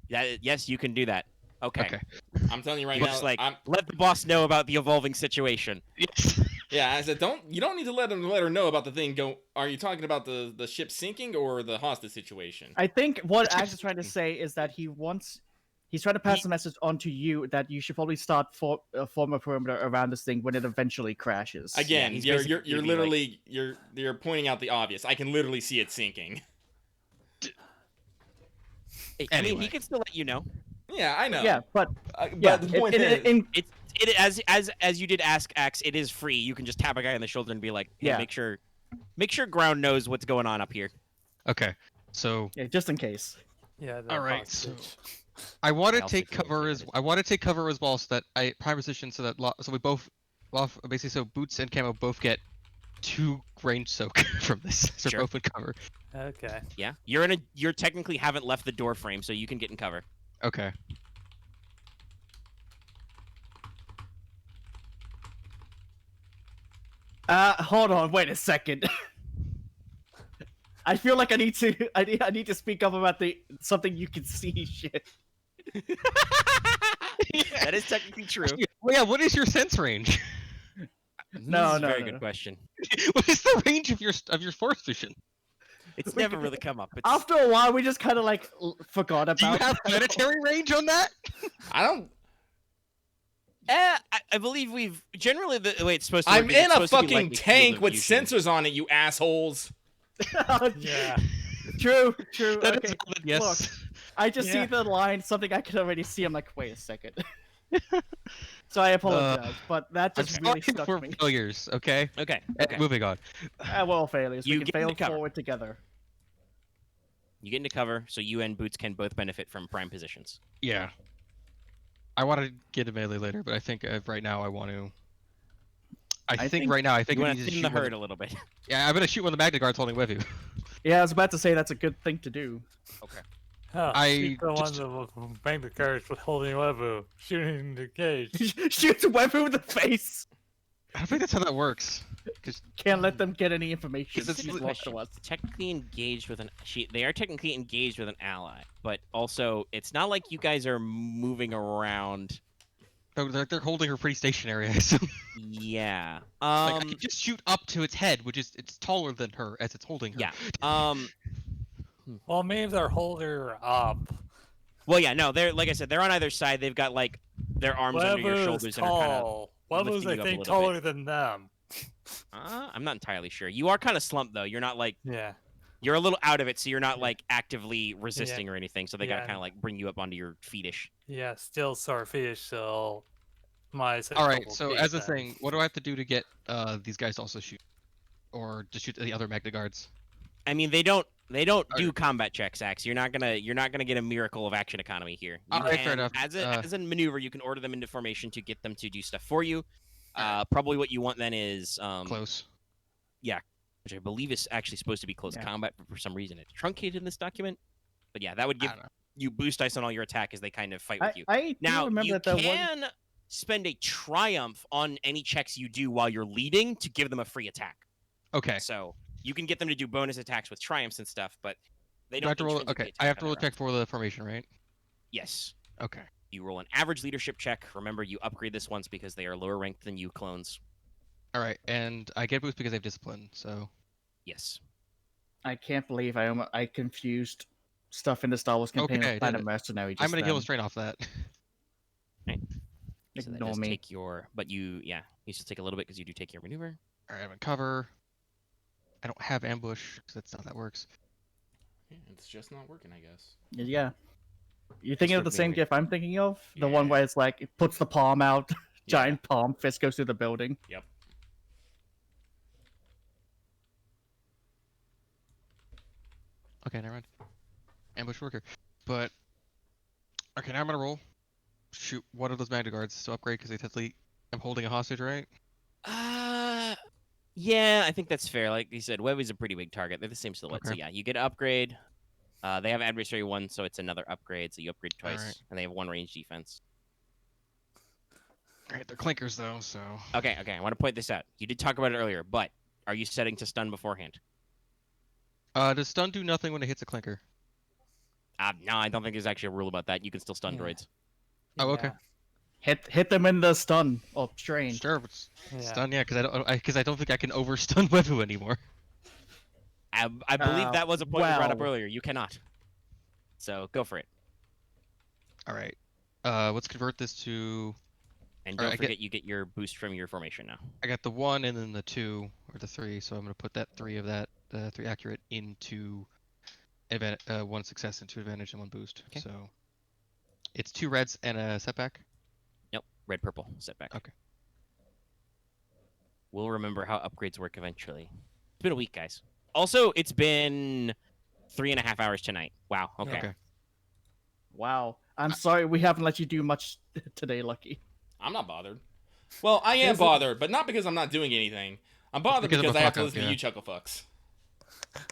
Yes, you can do that. Okay. I'm telling you right You now. just like I'm, let the boss know about the evolving situation. Yes. yeah, I said you don't need to let her know about the thing. Are you talking about the ship sinking or the hostage situation? I think what It's Axe is trying to say is that he's trying to pass the message on to you that you should probably start form a perimeter around this thing when it eventually crashes. Again, he's you're basically being literally you're pointing out the obvious. I can literally see it sinking. I mean, he Anyway. can still let you know. Yeah, I know. Yeah, but But yeah, the point is, It as you did ask Axe, it is free. You can just tap a guy on the shoulder and be like, hey, Yeah. make sure ground knows what's going on up here. Okay. So yeah, just in case. Yeah. The all right. So hostage. I want to I'll take take it, cover I'll as take it. I want to take cover as well, so that I prime position so that so we both, basically, so Boots and Camo both get 2 range soak from this. So Sure. both would cover. Okay. Yeah, you're technically haven't left the door frame, so you can get in cover. Okay. Hold on, wait a second. I feel like I need to speak up about something you can see shit. That is technically true. Well, yeah. What is your sense range? No, This is a no, very no, good no. question. What is the range of your force vision? It's never really come up. It's, After a while, we just kind of like forgot about. Do you have planetary range on that? I don't. I believe we've generally the way it's supposed to. I'm work is in it's a supposed to be fucking like the field tank of with vision. sensors on it, you assholes. Yeah. True. That Okay. is valid, yes. Look, I just see Yeah. the line, something I can already see. I'm like, wait a second. So I apologize, but that I'm just really sorry stuck for me. failures. Okay. Okay. And Okay. moving on. We're all failures. You We get can fail into cover. forward together. You get into cover, so you and Boots can both benefit from prime positions. Yeah. I want to get a melee later, but I think right now I want to. I think right now I think You we want need to to thin shoot the one herd of a little bit. Yeah, I'm gonna shoot one of the Magna Guards holding Wevu. Yeah, I was about to say that's a good thing to do. Huh, I shoot the just- one that bank the carriage with holding Wevu, shooting the cage. Shoots a weapon with the face. I don't think that's how that works. Can't let them get any information. Because She's it's- lost to us. Technically engaged with they are technically engaged with an ally, but also it's not like you guys are moving around. They're holding her pretty stationary, I assume. Yeah. Like, I can just shoot up to its head, which is it's taller than her as it's holding her. Yeah. Well, maybe they're holding her up. Well, yeah. No, they're like I said, they're on either side. They've got like their arms under your Wevu's shoulders and are kind of. tall. Wevu's, lifting I you up a think, little bit. taller than them. I'm not entirely sure. You are kind of slumped though. You're not like Yeah. you're a little out of it, so you're not like actively resisting or anything. So they gotta Yeah. kind of like bring you up onto your feetish. Yeah, still swordfish, so my All right. So as a thing, what do I have to do to get these guys to also shoot, or to shoot the other Magna Guards? I mean, they don't do Alright. combat checks, Axe. You're not gonna get a miracle of action economy here. You Alright, fair can- enough. As a maneuver, you can order them into formation to get them to do stuff for you. Probably what you want then is Close. which I believe is actually supposed to be close Yeah. combat, but for some reason it's truncated in this document. But yeah, that would I give don't know. you boost dice on all your attack as they kind of fight with you. I do Now, remember you that there was. can spend a triumph on any checks you do while you're leading to give them a free attack. Okay. So you can get them to do bonus attacks with triumphs and stuff, but they Do I don't have to roll? intrinsically Okay. attack I have on to roll a their check own. for the formation, right? Yes. Okay. You roll an average leadership check. Remember, you upgrade this once because they are lower ranked than you clones. All right, and I get boost because I have discipline. So Yes. I can't believe I confused stuff in the Star Wars campaign Okay, I with did Planet it. Mercenary. I'm gonna heal then. straight off that. So that Ignore does me. take your, but you still take a little bit because you do take your maneuver. All right, I'm in cover. I don't have ambush because that's not how that works. Yeah, it's just not working, I guess. Yeah. You thinking of the Swift same maneuver. GIF I'm thinking of? The one Yeah. where it's like it puts the palm out, giant palm, fist goes through the building. Yep. Okay, never mind. Ambush worker. But okay, now I'm gonna roll. Shoot one of those Magna Guards to upgrade because they technically I'm holding a hostage, right? Yeah, I think that's fair. Like you said, Web is a pretty big target. They're the same silhouette. So Okay. yeah, you get an upgrade. They have adversary 1, so it's another upgrade. So you upgrade twice, Alright. and they have 1 range defense. All right, they're clinkers though, so. Okay. I want to point this out. You did talk about it earlier, but are you setting to stun beforehand? Does stun do nothing when it hits a clinker? No, I don't think there's actually a rule about that. You can still stun Yeah. droids. Oh, okay. Hit them in the stun or strain. Sure, but Yeah. stun, yeah, because I don't think I can overstun Webu anymore. I believe that was a point we brought up well. earlier. You cannot. So go for it. All right. Let's convert this to. And Alright, don't I forget you get your boost from your formation now. I got the 1 and then the 2 or the 3, so I'm gonna put that 3 of that 3 accurate into 1 success and 2 advantage and 1 boost. Okay. So it's 2 reds and a setback. Nope. Red, purple, setback. Okay. We'll remember how upgrades work eventually. It's been a week, guys. Also, it's been 3.5 hours tonight. Wow. Okay. Okay. Wow. I'm sorry we haven't let you do much today, Lucky. I'm not bothered. Well, I am bothered, but not because I'm not doing anything. I'm bothered Because of because a I have to fuck-up, listen yeah. to you chuckle fucks.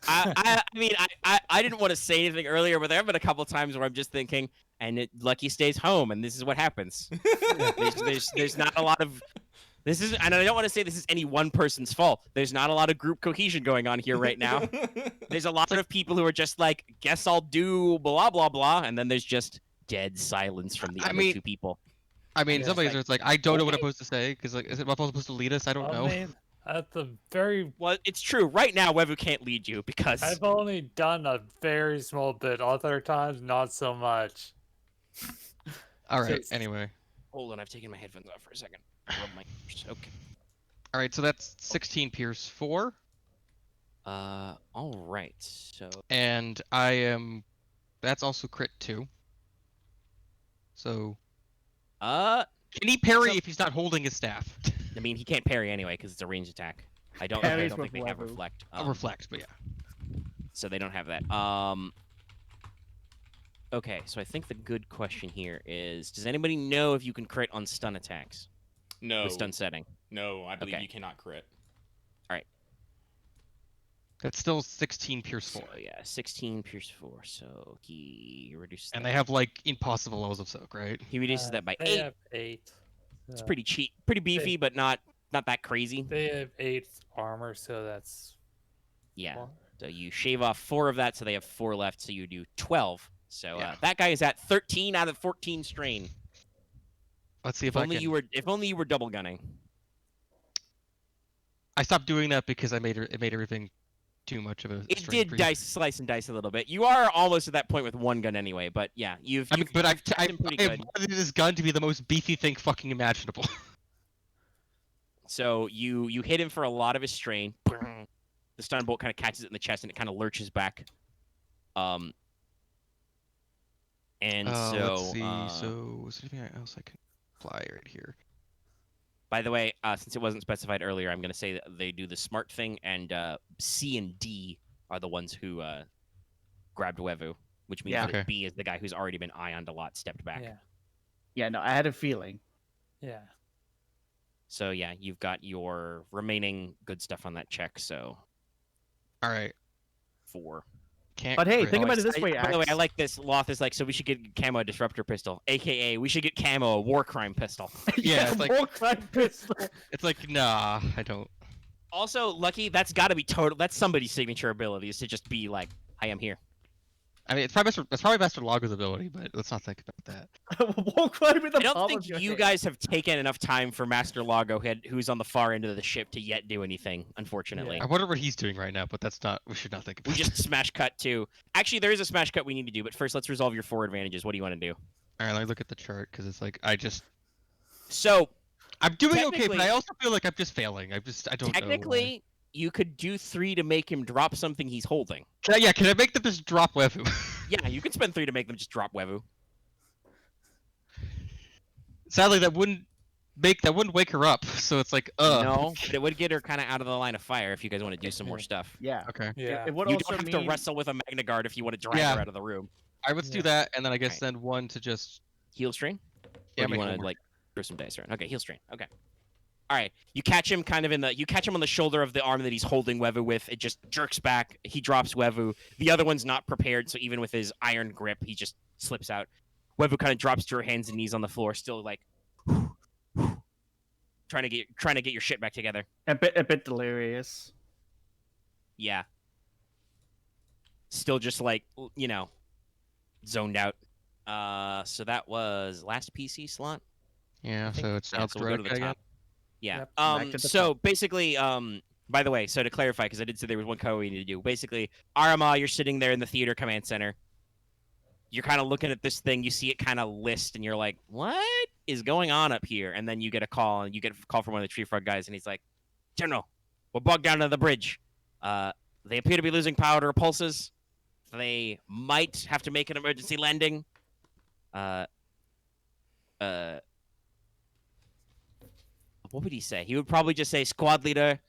I mean, I didn't want to say anything earlier, but there have been a couple times where I'm just thinking, and Lucky stays home, and this is what happens. There's not a lot of. This is, and I don't want to say this is any one person's fault. There's not a lot of group cohesion going on here right now. There's a lot of people who are just like, guess I'll do blah blah blah, and then there's just dead silence from the I other mean, 2 people. I mean, Yeah. somebody's it's like, I don't know what I'm supposed to say because like, is it supposed to lead us? I don't know. I mean, at the very, Well, it's true. Right now, Wevu can't lead you because I've only done a very small bit. Other times, not so much. All right. Just- Anyway. hold on, I've taken my headphones off for a second. Rub my ears. Okay. All right. So that's 16 Pierce 4, All right. So and I am. That's also crit 2. So can he parry if he's not holding his staff? I mean, he can't parry anyway because it's a ranged attack. I don't Parries think they with have Wevu. reflect. I'll reflect, but yeah. So they don't have that. Okay, so I think the good question here is, does anybody know if you can crit on stun attacks No. with stun setting? No, I believe Okay. you cannot crit. That's still 16 Pierce 4. So yeah, 16 Pierce 4. So he reduces. And that. they have like impossible levels of soak, right? He reduces that by They 8. have 8. It's pretty cheap, pretty beefy, but not that crazy. They have 8 armor, so that's Yeah. one. So you shave off 4 of that, so they have 4 left. So you do 12. So Yeah. that guy is at 13 out of 14 strain. Let's see if If I only can. if only you were double gunning. I stopped doing that because it made everything too much of a. It strain did for you. slice and dice a little bit. You are almost at that point with 1 gun anyway, but yeah, you've. I mean, but I've been pretty good. wanted this gun to be the most beefy thing fucking imaginable. So you hit him for a lot of his strain. The stun bolt kind of catches it in the chest and it kind of lurches back. And so let's see. So is there anything else I can apply right here? by the way, since it wasn't specified earlier, I'm going to say that they do the smart thing, and C and D are the ones who grabbed Wevu, which means Yeah. that Okay. B is the guy who's already been ioned a lot, stepped back. Yeah. Yeah, no, I had a feeling. Yeah. So yeah, you've got your remaining good stuff on that check. So All right. 4. Can't. But hey, crit. think about it this way, By the way, I Axe. like this. Loth is like, so we should get Camo a disruptor pistol, aka we should get Camo a war crime pistol. Yeah, it's like- war crime pistol. It's like, nah, I don't. Also, Lucky, that's got to be total. That's somebody's signature ability is to just be like, I am here. I mean, it's probably best for Logger's ability, but let's not think about that. war crime with the I don't palm think of your you hand. guys have taken enough time for Master Lago, who's on the far end of the ship, to yet do anything. Unfortunately, I wonder what he's doing right now, but that's not. We should not think about. we just smash cut to. Actually, there is a smash cut we need to do, but first let's resolve your 4 advantages. What do you want to do? All right, let me look at the chart because it's like So I'm doing okay, but Technically- I also feel like I'm just failing. I don't know. technically, you could do 3 to make him drop something he's holding. Can I make them just drop Wevu? Yeah, you could spend 3 to make them just drop Wevu. Sadly, that wouldn't wake her up. So it's like, No, but it would get her kind of out of the line of fire if you guys want to do some more stuff. Yeah. Okay. Yeah. It would You also don't have mean... to wrestle with a Magna Guard if you want to drag Yeah. her out of the room. I would Yeah. do that, and then I guess Alright. send one to just. Heal strain? Yeah, Or do you make want one to more. like throw some dice around? Okay, heal strain. Okay. All right. You catch him kind of you catch him on the shoulder of the arm that he's holding Wevu with. It just jerks back. He drops Wevu. The other one's not prepared, so even with his iron grip, he just slips out. Wevu kind of drops to her hands and knees on the floor, still like trying to get your shit back together. A bit delirious. Yeah. Still just like, zoned out. So that was last PC slot. Yeah. think- So it's Yeah, now so we'll go to the again. top. Yeah. Yep. Back to the So basically, by the way, so to clarify, because I did say there was one code we need to do. Basically, Aramaa, you're sitting there in the theater command center. You're kind of looking at this thing. You see it kind of list, and you're like, "What is going on up here?" And then you get a call, and you get a call from one of the tree frog guys, and he's like, "General, we're bogged down to the bridge. They appear to be losing power to repulses. They might have to make an emergency landing. What would he say? He would probably just say squad leader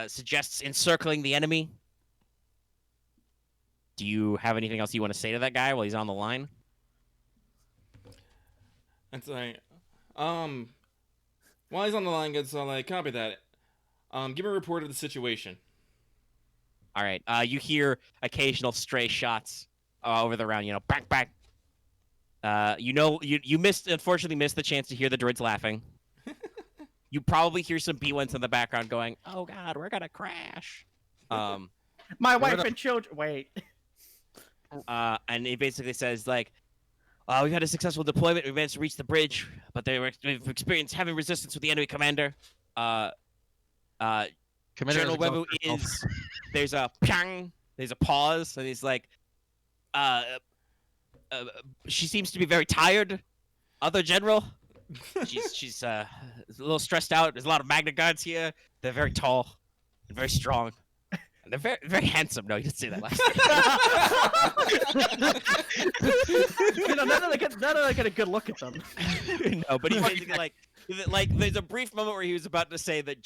suggests encircling the enemy. Do you have anything else you want to say to that guy while he's on the line? It's like, while he's on the line, it's like, copy that. Give me a report of the situation. All right. You hear occasional stray shots over the round. Back, back. You unfortunately missed the chance to hear the droids laughing. You probably hear some B-1s in the background going, "Oh God, we're gonna crash." My wife and children. Wait. And it basically says like, "We've had a successful deployment. We've managed to reach the bridge, but we've experienced heavy resistance with the enemy commander." Commander General has Webu exhausted herself. is there's a pang, there's a pause, and he's like, she seems to be very tired. Other general, she's a little stressed out. There's a lot of Magna Guards here. They're very tall and very strong. And they're very very handsome. No, you didn't say that last Now that I get a good look at them. time. No, but he's basically like there's a brief moment where he was about to say that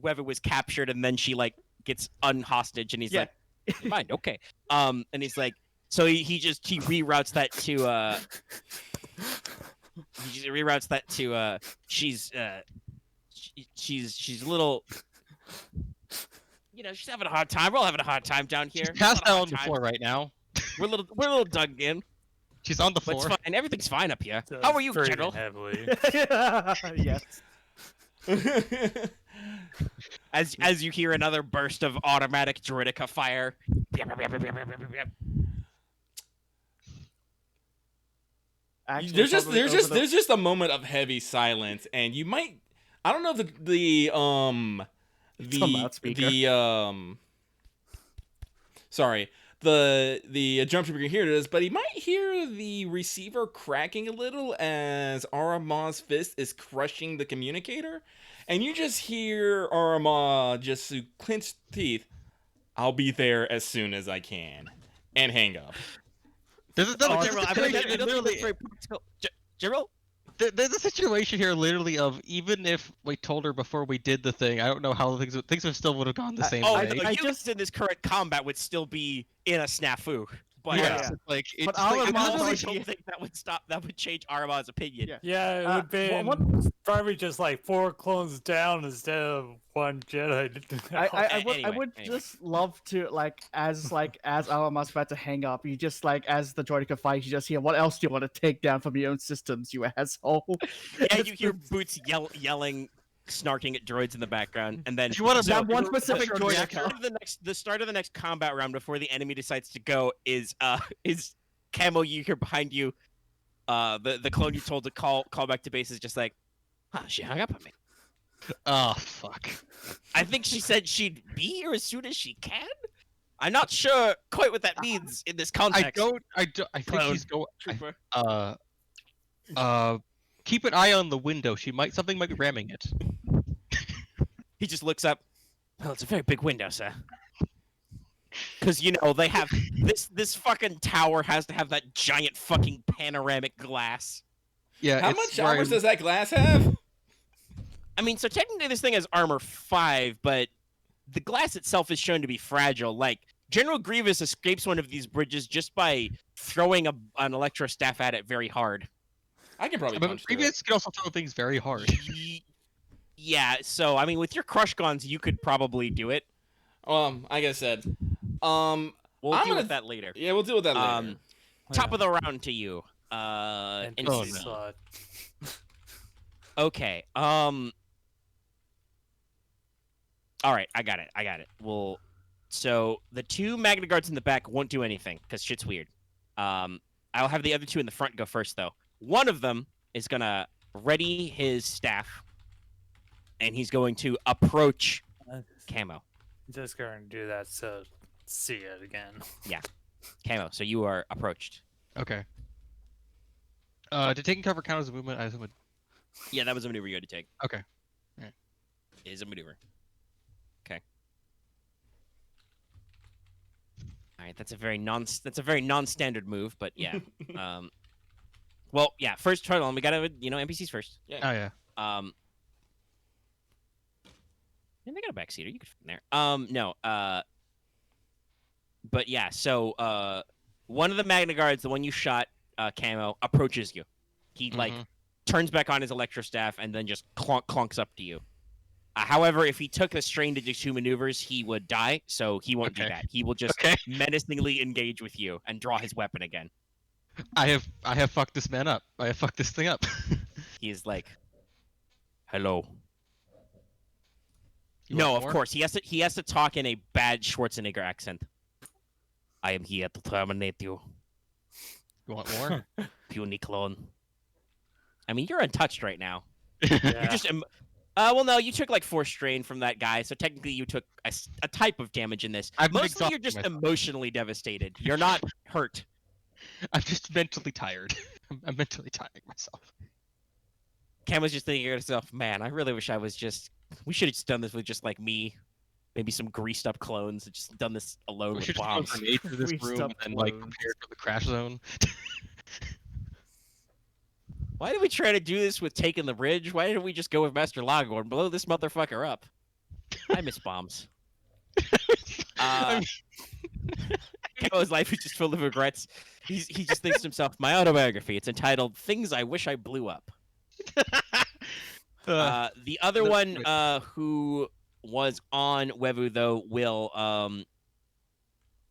Wevu was captured, and then she like gets unhostage, and he's Yeah. like, fine, okay. And he's like, so he reroutes that to she's a little, she's having a hard time. We're all having a hard time down here. She's passed We're all out on having a the hard floor right now. time. We're a little dug in, She's on the but floor. it's fine. Everything's fine up here. So How are you, breathing General? Heavily. Yes. As you hear another burst of automatic droidica fire. Actually, There's probably over the- there's just a moment of heavy silence, and you might, I don't know if the loudspeaker. sorry, the jump trooper can hear this, but he might hear the receiver cracking a little as Aramaa's fist is crushing the communicator, and you just hear Aramaa just clench teeth. "I'll be there as soon as I can," and hang up. There's Oh, a General, I situation don't think literally- that's very practical. General? There's a situation here literally of even if we told her before we did the thing, I don't know how things would still would have gone the same Oh, way. no, I you just- in this current combat would still be in a snafu. But Yes, it's like it's But like, Aramaa it I doesn't also- make- don't think that would stop. That would change Aramaa's opinion. Yeah. Yeah, it would be what- probably just like 4 clones down instead of 1 Jedi. I would Anyway. just love to as Aramaa's about to hang up, you just as the droid can fight, you just hear, "What else do you want to take down from your own systems, you asshole?" Yeah, you hear Boots yelling, snarking at droids in the background, and then If you want to That one specific droid the start of the next combat round before the enemy decides to go is Camo. You hear behind you, the clone you told to call back to base is just like, she hung up on me. Oh fuck. I think she said she'd be here as soon as she can. I'm not sure quite what that means in this context. I think Clone. she's going. Trooper. Keep an eye on the window. Something might be ramming it. He just looks up. Well, it's a very big window, sir. Because they have this fucking tower has to have that giant fucking panoramic glass. Yeah. How much armor does that glass have? I mean, so technically this thing has armor 5, but the glass itself is shown to be fragile. Like General Grievous escapes one of these bridges just by throwing an electro staff at it very hard. I can probably But punch through it. previous can also throw things very hard. Yeah, so I mean, with your crush guns, you could probably do it. Like I said, We'll I'm deal gonna- with that later. yeah, we'll deal with that later. Top of the round to you. NPC NPC. slot. Okay. All right, I got it. Well, so the 2 Magna Guards in the back won't do anything because shit's weird. I'll have the other 2 in the front go first, though. One of them is gonna ready his staff, and he's going to approach Camo. Just going to do that so see it again. Camo, so you are approached. Okay. Did taking cover count as a movement? I assume it... Yeah, that was a maneuver you had to take. Okay. It is a maneuver. Okay. All right, that's a very non-standard move, but yeah. Well, yeah. First, hold on. We gotta, NPCs first. Oh yeah. And they got a backseater. You could fit in there. No. But yeah. So, one of the Magna Guards, the one you shot, Camo, approaches you. He turns back on his electro staff and then just clunks up to you. However, if he took a strain to do 2 maneuvers, he would die. So he won't do that. He will just menacingly engage with you and draw his weapon again. I have fucked this man up. I have fucked this thing up. He is like, "Hello." You No, want of more? course he has to talk in a bad Schwarzenegger accent. I am here to terminate you, You want more? puny clone. I mean, you're untouched right now. Yeah. You're just well, no, you took like 4 strain from that guy, so technically you took a type of damage in this. I've been Mostly you're exhausting just myself. emotionally devastated. You're not hurt. I'm just mentally tired. I'm mentally tiring myself. Cam was just thinking to herself, man, I really wish I was we should have just done this with just like me, maybe some greased up clones, and just done this alone We with should just throw bombs. grenades through this Greased room up and like clones. prepare for the crash zone. Why did we try to do this with taking the bridge? Why didn't we just go with Master Lago and blow this motherfucker up? I miss bombs. Camo's life is just full of regrets. He just thinks to himself, my autobiography, it's entitled Things I Wish I Blew Up. The other that's one good. who was on Wevu, though,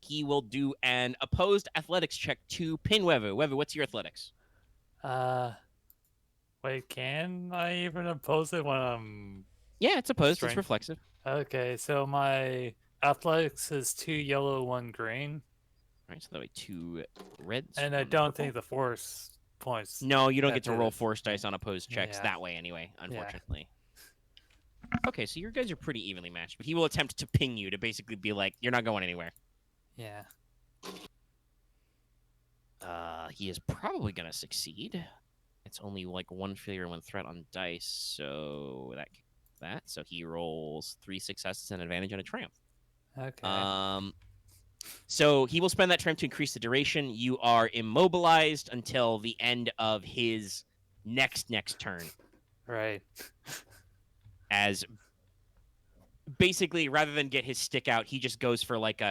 he will do an opposed athletics check to pin Wevu. Wevu, what's your athletics? Wait, can I even oppose it when I'm... Yeah, it's opposed. It's Strength. reflexive. Okay, so my athletics is 2 yellow, 1 green, All right, so that way 2 reds. and I 1 don't purple. think the force points. No, you don't get that to roll is- force dice on opposed checks Yeah. that way anyway, unfortunately. Okay, so you guys are pretty evenly matched, but he will attempt to ping you to basically be like, you're not going anywhere. Yeah. He is probably going to succeed. It's only like 1 failure and 1 threat on dice, so that. So he rolls 3 successes and advantage and a triumph. Okay. So he will spend that triumph to increase the duration. You are immobilized until the end of his next turn. Right. As basically, rather than get his stick out, he just goes for like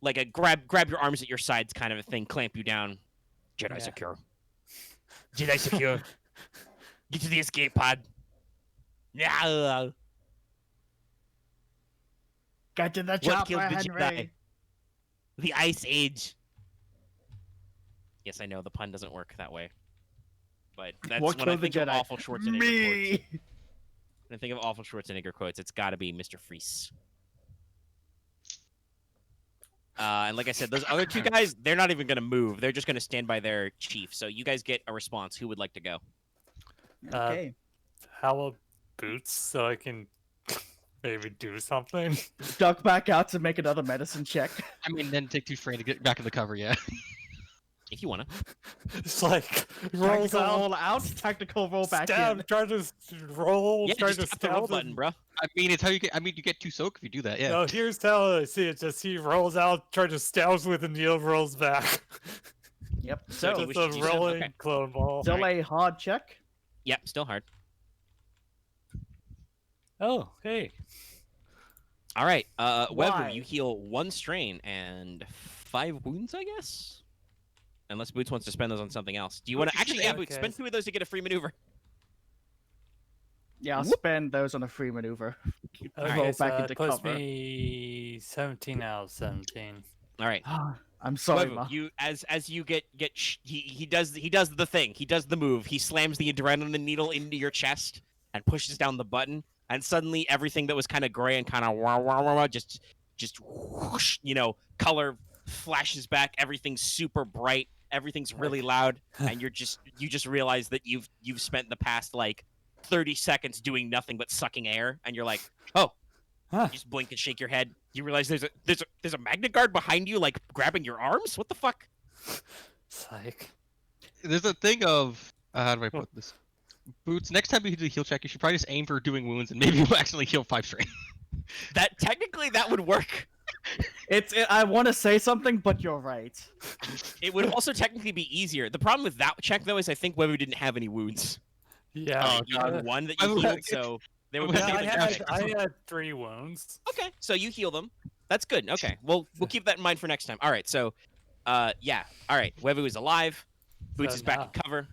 like a grab your arms at your sides kind of a thing, clamp you down. Jedi Yeah. secure. Jedi secure. Get to the escape pod. Yeah. Get to the What chopper, killed the Henry. Jedi? The Ice Age. Yes, I know the pun doesn't work that way, but that's What when I killed the think of Jedi? awful Schwarzenegger quotes. Me. When I think of awful Schwarzenegger quotes, it's got to be Mr. Freeze. And like I said, those other two guys, they're not even going to move. They're just going to stand by their chief. So you guys get a response. Who would like to go? Okay. How about boots so I can maybe do something? Duck back out to make another medicine check. I mean, then take 2 strain to get back in the cover. Yeah. If you want to. It's like rolls Tactical out, roll out. Tactical roll back stab, in. try to roll, Yeah, try just to tap the roll stab button, him. bro. I mean, it's how you get. I mean, you get 2 soak if you do that. Yeah. No, here's how I see it. Just he rolls out, tries to stabs with a needle, rolls back. Yep. So So you Just wish a to do so? rolling Okay. clone ball. still a hard check. Yep, still hard. Oh, hey. All right. Why? Webu, you heal 1 strain and 5 wounds, I guess? Unless Boots wants to spend those on something else. Do you want to actually? Yeah, Boots, Okay. spend 2 of those to get a free maneuver. Yeah, I'll Whoop. spend those on a free maneuver. Okay, Roll so back that into puts cover. me 17 out of 17. All right. I'm sorry, Webu, Ma. you as you get he does the thing. He does the move. He slams the adrenaline needle into your chest and pushes down the button, and suddenly everything that was kind of gray and kind of wah wah wah wah just whoosh, color flashes back. Everything's super bright. Everything's really loud, and you just realize that you've spent the past like 30 seconds doing nothing but sucking air, and you're like, oh. Huh. You just blink and shake your head. You realize there's a magnet guard behind you, like grabbing your arms. What the fuck? It's like, There's a thing of how do I put this? Boots. Next time you do the heal check, you should probably just aim for doing wounds, and maybe you'll actually heal 5 strain. That technically that would work. I want to say something, but you're right. It would also technically be easier. The problem with that check though is I think Webu didn't have any wounds. yeah. Oh, You had 1 that you I would- healed, so they would be Yeah, taking I had 3 wounds. Okay, so you heal them. That's good. Okay, we'll keep that in mind for next time. All right, so yeah. All right, Webu is alive. Boots So is back now- in cover.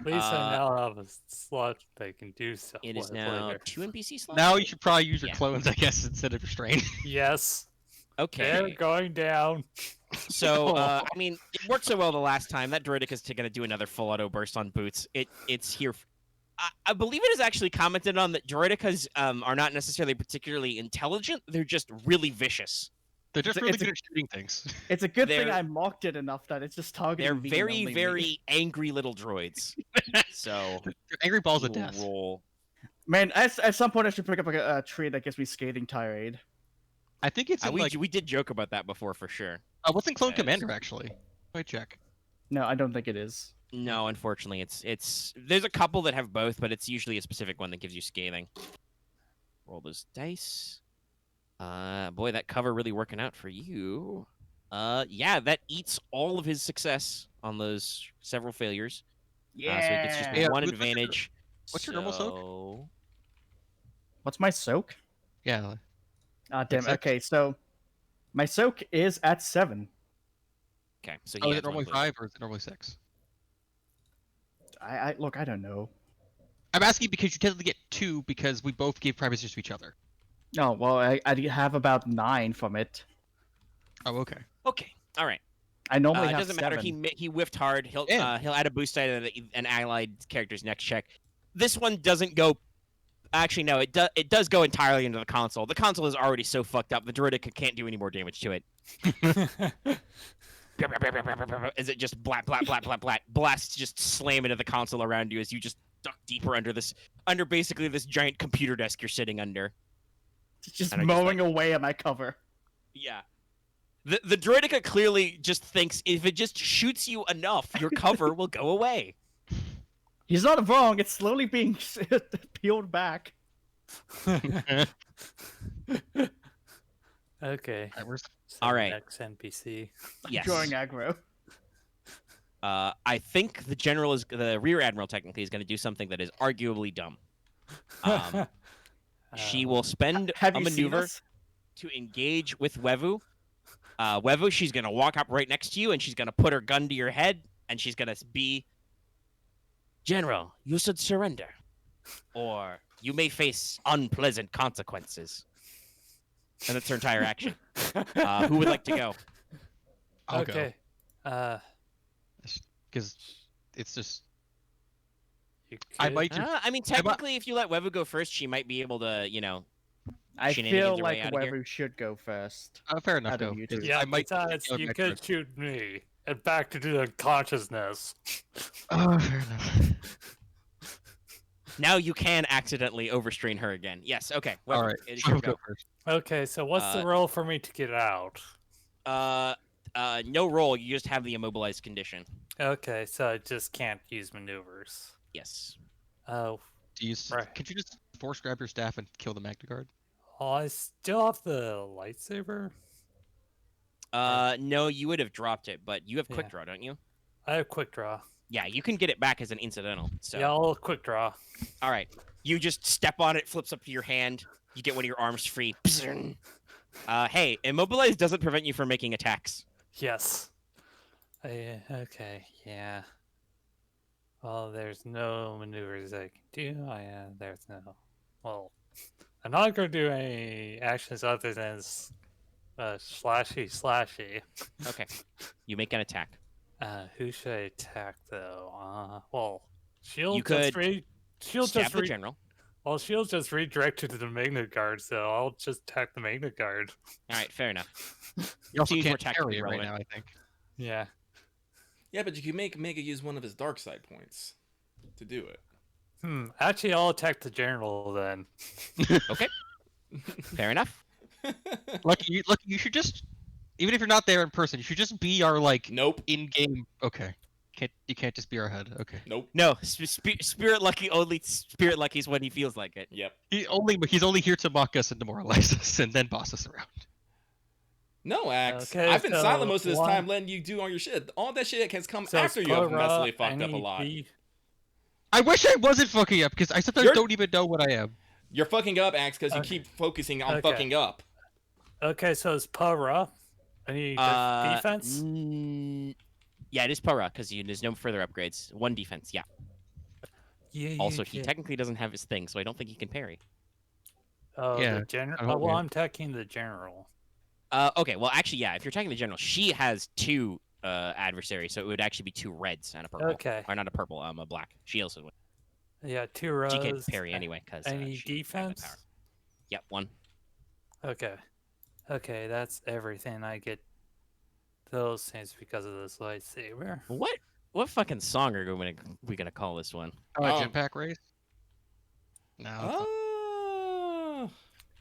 At least Uh, I now have a slot they can do stuff It is with now later. 2 NPC slots. Now you should probably use your Yeah. clones, I guess, instead of your strain. Yes, they're Okay. going down. So, I mean, it worked so well the last time. That Droidic is going to do another full auto burst on Boots. It's here. I believe it is actually commented on that Droidicas are not necessarily particularly intelligent. They're just really vicious. They're just It's a- really it's a- good at shooting things. It's a good thing They're- I mocked it enough that it's just targeting They're me and very, only me. very angry little droids. So, They're angry balls of we'll death. roll. Man, at some point I should pick up a tree that gives me scathing tirade. I think it's in, we, like we did joke about that before for sure. what's in Clone Yes. Commander actually? Let me check. No, I don't think it is. No, unfortunately, it's there's a couple that have both, but it's usually a specific one that gives you scathing. Roll those dice. Boy, that cover really working out for you. Yeah, that eats all of his success on those several failures. So he gets just Yeah, one what's your- advantage. what's your normal soak? So- What's my soak? Yeah. Ah, damn. Exact- Okay, so my soak is at 7. Okay, so Oh, he is has it normally one 5 or is it normally 6? I look, I don't know. I'm asking because you tend to get 2 because we both gave primacies to each other. No, well, I have about 9 from it. Oh, okay. Okay, all right. I normally It have doesn't 7. matter. He whiffed hard. He'll Yeah. he'll add a boost die to an allied character's next check. This one doesn't go. Actually, no. It does go entirely into the console. The console is already so fucked up. The Droidic can't do any more damage to it. As it just blat blat blat blat blat blasts just slam into the console around you as you just duck deeper under basically this giant computer desk you're sitting under. It's just And I just, mowing away at my cover. Yeah. The Droidica clearly just thinks if it just shoots you enough, your cover will go away. He's not wrong. It's slowly being peeled back. Okay. Alright, where's So All right. Next NPC. Yes. Drawing aggro. I think the rear admiral technically is going to do something that is arguably dumb. She will spend Have a you seen maneuver this? to engage with Wevu, Wevu, she's gonna walk up right next to you, and she's gonna put her gun to your head, and she's gonna be, General, you should surrender, or you may face unpleasant consequences. And that's her entire action. Who would like to go? I'll go. Okay. Because it's just You I could- might just I mean, technically, if you let Wevu go first, she might be able to, I Shenanigans feel are way like outta here. Wevu should go first. fair enough. Out of Go. you two. 'Cause Yeah, I might besides, go you back could to- shoot me and back to the consciousness. Oh, fair enough. now you can accidentally overstrain her again. Yes, okay. Wevu, All right, it is I'll your go go. first. Okay, so what's the roll for me to get out? No roll. You just have the immobilized condition. Okay, so I just can't use maneuvers. Yes. Oh, Do you? Right. Could you just force grab your staff and kill the Magna Guard? well, I still have the lightsaber. No, you would have dropped it, but you have quick Yeah. draw, don't you? I have quick draw. Yeah, you can get it back as an incidental. So, Yeah, I'll quick draw. all right. You just step on it, flips up to your hand. You get one of your arms free. Hey, immobilized doesn't prevent you from making attacks. Yes. Okay, yeah. Well, there's no maneuvers I can do. There's no. Well, I'm not going to do any actions other than slashy. Okay. You make an attack. Who should I attack though? Well, shield You just could shield Stab just the general. well, shield just redirected to the Magna Guard, so I'll just attack the Magna Guard. All right, fair enough. You also Seems more can't tactically carry it right relevant. now. I think. Yeah. Yeah, but you can make Mega use one of his dark side points to do it. Actually, I'll attack the general then. Okay. Fair enough. Lucky, you should just, even if you're not there in person, you should just be our like Nope. in-game. Okay. You can't just be our head. Okay. Nope. No, Spirit Lucky only Spirit Lucky's when he feels like it. Yep. He's only here to mock us and demoralize us, and then boss us around. No, Axe. Okay, I've been so silent most of this one- time, letting you do all your shit. All that shit has come So after you have Spora, messily fucked up a any lot. I wish I wasn't fucking up because I sometimes You're- don't even know what I am. You're fucking up, Axe, because you Okay. keep focusing on Okay. fucking up. Okay, so it's Para. Any defense? Yeah, it is Para because there's no further upgrades. One defense, yeah. Yeah. Also, he technically doesn't have his thing, so I don't think he can parry. Oh, Yeah, the general. I hope well, you- I'm attacking the general. Okay, well, actually, yeah, if you're attacking the general, she has two adversaries, so it would actually be two reds and a purple. Okay. Or not a purple, a black. She also would. Yeah, 2 rows. She can't parry anyway because Any defense? Yep, one. Okay. Okay, that's everything. I get those things because of this lightsaber. What fucking song are we gonna call this one? Oh, Oh. jetpack race? No. it's not. Oh.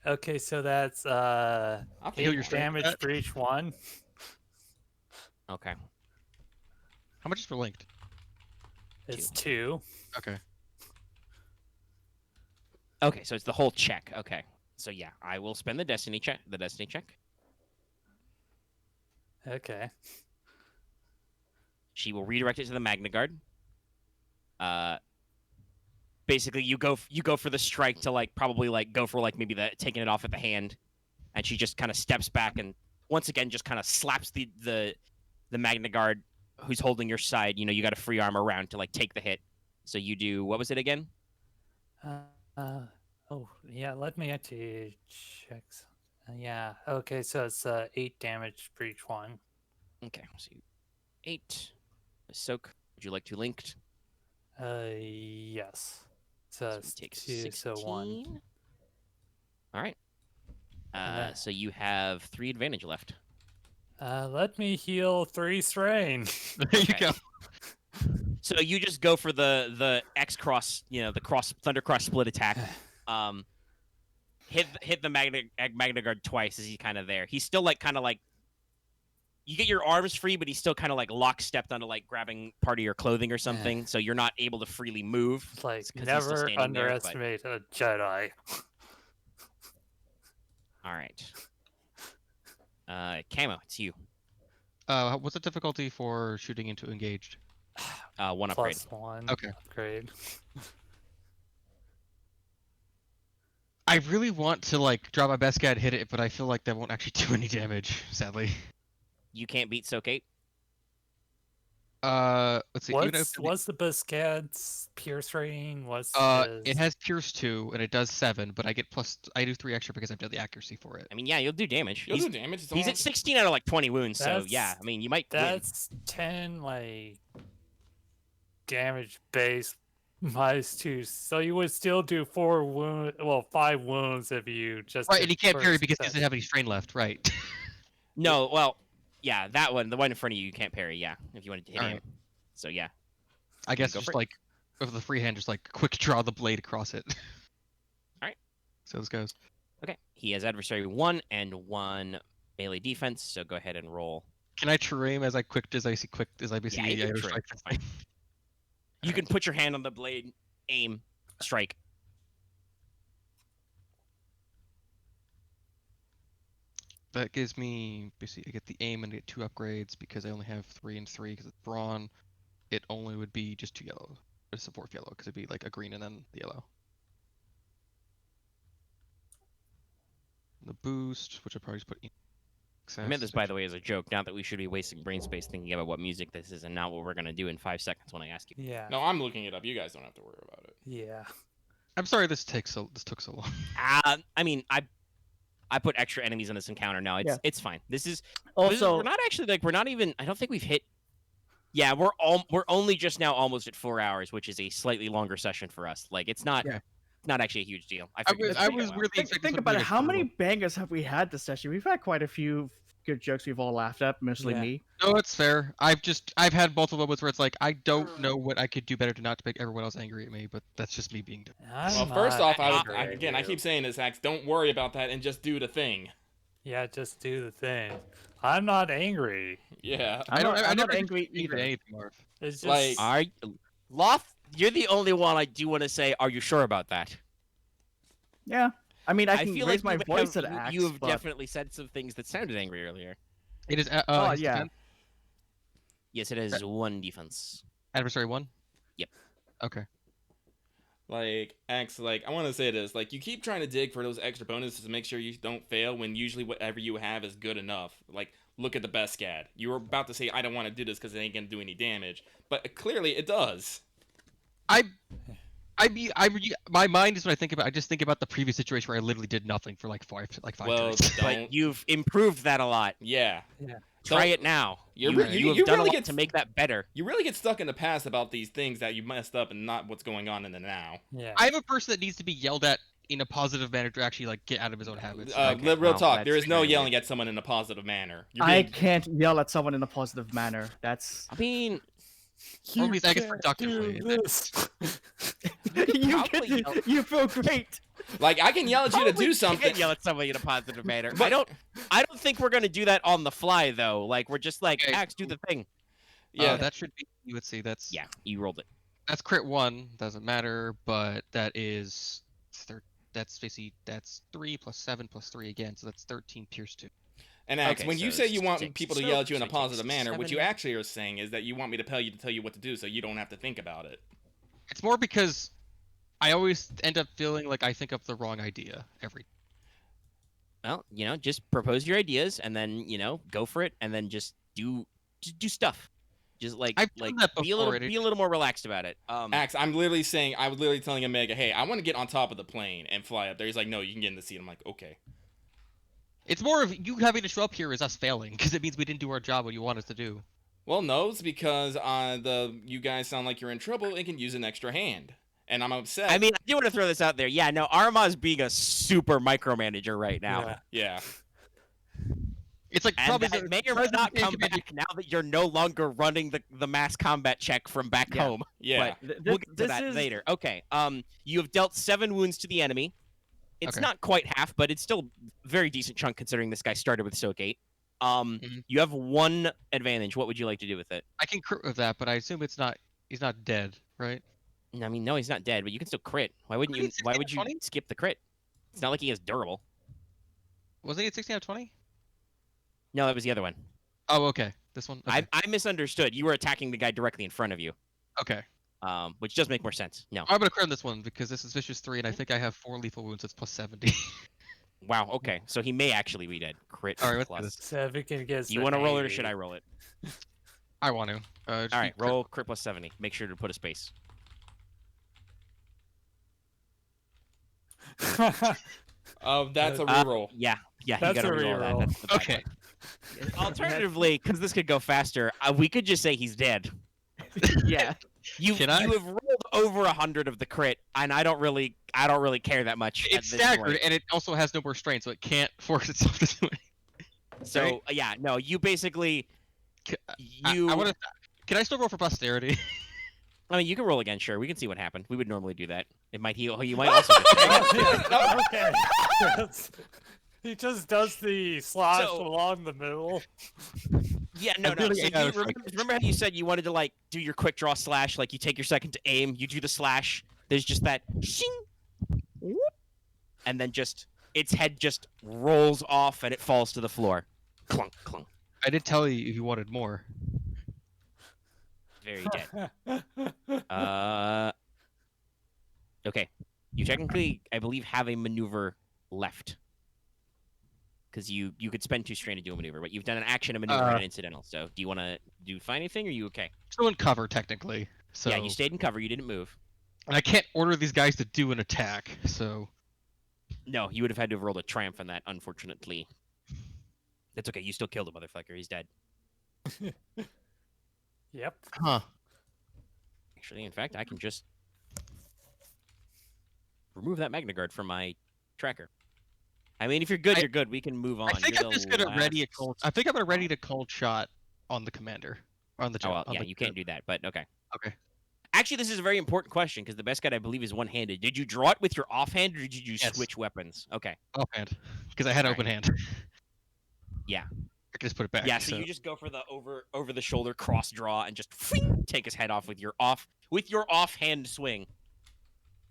Okay, so that's I'll Heal 8 your strength damage stat. for each one. Okay. How much is for linked? It's 2. Okay. Okay, so it's the whole check. Okay. So yeah, I will spend the destiny check. Okay. She will redirect it to the Magna Guard. Basically, you go for the strike to probably go for maybe taking it off at the hand, and she just kind of steps back and once again just kind of slaps the Magna Guard who's holding your side. You got a free arm around to take the hit. So you do, what was it again? Oh, yeah, let me actually check. Yeah, okay, so it's 8 damage for each one. Okay, so 8. Soak. Would you like to linked? Yes. So So we it's take 2, so 1. 16. All right. And then- So you have 3 advantage left. Let me heal 3 strain. There you Okay. go. So you just go for the X cross, the thunder cross split attack. Hit the Magna Guard twice as he's kind of there. He's still you get your arms free, but he's still kind of lockstepped onto grabbing part of your clothing or something. So you're not able to freely move. Like, It's 'cause he's still never standing there, but- underestimate a Jedi. All right. Camo, it's you. What's the difficulty for shooting into engaged? 1 upgrade. +1 Okay. upgrade. I really want to drop my best guy to hit it, but I feel like that won't actually do any damage, sadly. You can't beat Soak-8? Let's see. even if What's the Biscad's pierce rating? it has Pierce 2 and it does 7, but I get I do 3 extra because I've done the accuracy for it. I mean, yeah, you'll do damage. You'll do damage. It's He's all- at 16 out of like 20 wounds, so That's- yeah. I mean, you might win. That's 10 like damage base minus 2, so you would still do 5 wounds if you just Right, did and he can't parry first because he attack. doesn't have any strain left. Right. No, well, yeah, that one, the one in front of you, you can't parry. Yeah, if you wanted to hit him. Alright. So yeah. I guess go just for it. like with the free hand, just like quick draw the blade across it. Alright. So this goes. Okay. He has adversary 1 and 1 melee defense. So go ahead and roll. Can I true aim as I see Yeah, you can true aim, strike? that's fine. You can put your hand on the blade, aim, strike. That gives me basically I get the aim and I get 2 upgrades because I only have 3 and 3 because it's brawn. It only would be just 2 yellow. It's a 4th yellow because it'd be like a green and then the yellow. The boost, which I'll probably just put. I meant this, by the way, as a joke. Not that we should be wasting brain space thinking about what music this is and not what we're going to do in 5 seconds when I ask you. Yeah. No, I'm looking it up. You guys don't have to worry about it. Yeah. I'm sorry this took so long. I mean, I put extra enemies in this encounter. No, it's fine. This is Also, we're not actually like we're not even. I don't think we've hit. Yeah, we're only just now almost at 4 hours, which is a slightly longer session for us. Like it's not. Yeah. Not actually a huge deal. I was really expecting think something about it. like How many similar. bangers have we had this session? We've had quite a few good jokes we've all laughed at, mostly Yeah. me. No, it's fair. I've had multiple moments where it's like I don't know what I could do better to not make everyone else angry at me, but that's just me being. Well, first off, I keep saying this, Axe. Don't worry about that and just do the thing. Yeah, just do the thing. I'm not angry. Yeah. I'm not never angry either. either. Anything, Marth. It's just Like- Loth, you're the only one I do want to say. Are you sure about that? Yeah. I mean, I can feel raise like my you voice have, at Axe, You have but definitely said some things that sounded angry earlier. It is. Oh, his yeah. defense, Yes, it has 1 defense. adversary 1. Yep. Okay. Like, Axe, like, I want to say this. Like, you keep trying to dig for those extra bonuses to make sure you don't fail when usually whatever you have is good enough. Like, look at the best scad. You were about to say, I don't want to do this because it ain't going to do any damage. But clearly it does. My mind is when I think about. I just think about the previous situation where I literally did nothing for like five Well, turns. don't. But you've improved that a lot. Yeah. Try Don't- it now. You You, re- you have you done really a lot get to make that better. You really get stuck in the past about these things that you messed up and not what's going on in the now. yeah. I'm a person that needs to be yelled at in a positive manner to actually like get out of his own habits. Okay, Real well, talk. There that's is no very yelling at someone in a positive manner. You're I being- can't yell at someone in a positive manner. That's I mean, Or at least I guess can't productively. do this. you. Probably Can, yell- you feel great. Like, I can yell at you to probably do can't something. yell at somebody in a positive manner. But- I don't think we're gonna do that on the fly though. Like we're just like, Okay. Axe, do the thing. Yeah. That should be. Let's see. That's Yeah, you rolled it. That's crit 1. Doesn't matter, but that is. That's basically 3 plus 7 plus 3 again, so that's 13 pierce 2. And Axe, Okay, when you so say you want 6, people to so yell at you in a 6, positive manner, what you 7. actually are saying is that you want me to tell you what to do so you don't have to think about it. It's more because I always end up feeling like I think of the wrong idea every. Well, just propose your ideas and then go for it and then just do stuff. Just like I've done that be a before, little and be a little more relaxed about it. Axe, I was literally telling Omega, hey, I want to get on top of the plane and fly up there. He's like, no, you can get in the seat. I'm like, okay. It's more of you having to show up here is us failing because it means we didn't do our job what you want us to do. Well, no, it's because you guys sound like you're in trouble and can use an extra hand. And I'm upset. I mean, I do want to throw this out there. Yeah, no, Aramaa's being a super micromanager right now. Yeah. Yeah. It's like And probably that may or may not come back now that you're no longer running the mass combat check from back Yeah. home. Yeah. But we'll get to This that is- later. Okay. You have dealt 7 wounds to the enemy. It's Okay. not quite half, but it's still a very decent chunk considering this guy started with Soak-8. Mhm. You have 1 advantage. What would you like to do with it? I can crit with that, but I assume he's not dead, right? I mean, no, he's not dead, but you can still crit. Why wouldn't you? Wasn't he Why 16 would you out of 20? skip the crit? It's not like he is durable. Wasn't he at 16 out of 20? No, that was the other one. Oh, okay. This one. Okay. I misunderstood. You were attacking the guy directly in front of you. Okay. Which does make more sense. No. I'm gonna crit on this one because this is vicious 3, and I think I have 4 lethal wounds. That's plus 70. Wow. Okay. So he may actually be dead. Crit All right, let's do plus. this. So if we can get. Do you want to roll it or should I roll it? I want to. Just All be right. Roll crit plus 70. Make sure to put a space. That's a reroll. Yeah. Yeah. That's you got a to reroll that. reroll. That's the bad Okay. one. Alternatively, because this could go faster, we could just say he's dead. Yeah. You Can I? you have rolled over 100 of the crit, and I don't really care that much. at It's this staggered, point. and it also has no more strain, so it can't force itself to do it. So right? yeah, no, you basically I you. want to. Can I still roll for posterity? I mean, you can roll again, sure. We can see what happened. We would normally do that. It might heal. You might also. Just Okay. He just does the slash So- along the middle. Yeah, no. really So ain't got you a remember how you said you wanted to like do your quick draw slash? Like you take your second to aim, you do the slash. There's just that shing, whoop, and then just its head just rolls off and it falls to the floor. Clunk, clunk. I did tell you if you wanted more. Very dead. Okay. You technically, I believe, have a maneuver left. Because you could spend 2 strain to do a maneuver, but you've done an action, a maneuver, and an incidental. So do you want to find anything, or are you okay? Still in cover, technically. So Yeah, you stayed in cover. You didn't move. And I can't order these guys to do an attack, so No, you would have had to have rolled a triumph on that, unfortunately. That's okay. You still killed the motherfucker. He's dead. Yep. huh? Actually, in fact, I can just remove that Magna Guard from my tracker. I mean, if you're good, you're good. We can move on. I think You're I'm the just gonna ready a last- cold. I think I'm gonna ready the cold shot on the commander, on the. Oh, well, on yeah, the- you can't do that, but okay. Okay. Actually, this is a very important question because the best guide, I believe, is one-handed. Did you draw it with your offhand, or did you Yes. switch weapons? Okay. Offhand, because I had All open right. hand. Yeah. I can just put it back. Yeah, so you just go for the over the shoulder cross draw and just take his head off with your offhand swing.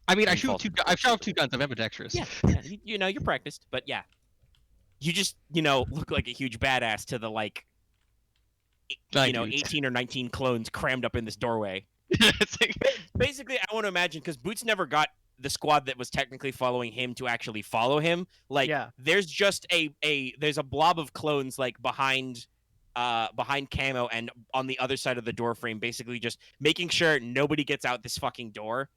I mean, I and shoot falls two. into I've shot off the 2 guns. I'm ambidextrous. Yeah, you know, you're practiced, but yeah. You just, look like a huge badass to the, like, Giant dudes. 18 or 19 clones crammed up in this doorway. It's like- Basically, I want to imagine, because Boots never got the squad that was technically following him to actually follow him. Like, Yeah. there's just there's a blob of clones, like, behind Camo and on the other side of the door frame, basically just making sure nobody gets out this fucking door.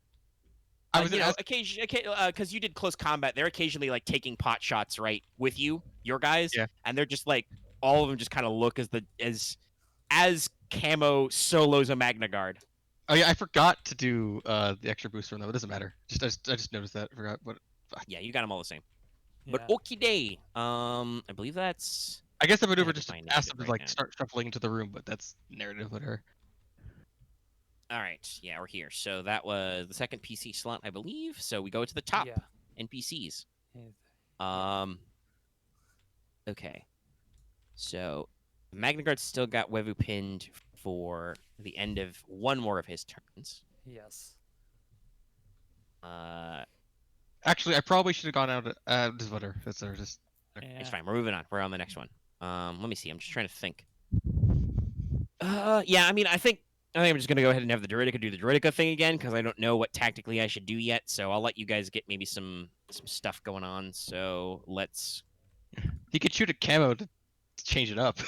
I was Occasionally, because you did close combat, they're occasionally like taking pot shots right with your guys, Yeah. and they're just like all of them just kind of look as Camo solos a Magna Guard. Oh yeah, I forgot to do the extra booster on that. It doesn't matter. I just noticed that. I forgot what. Yeah, you got them all the same. Yeah. But okie day. I believe that's. I guess the maneuver have to just find asked it them to right like now. start shuffling into the room, but that's narrative, whatever. All right. Yeah, we're here. So that was the second PC slot, I believe. So we go to the top Yeah. NPCs. Yeah. Okay. So Magna Guard's still got Wevu pinned for the end of one more of his turns. Yes. Actually, I probably should have gone out. Just whatever. That's just. It's fine. We're moving on. We're on the next one. Let me see. I'm just trying to think. Yeah. I mean, I think I'm just gonna go ahead and have the Druidica do the Druidica thing again because I don't know what tactically I should do yet. So I'll let you guys get maybe some stuff going on. So let's. He could shoot a camo to change it up.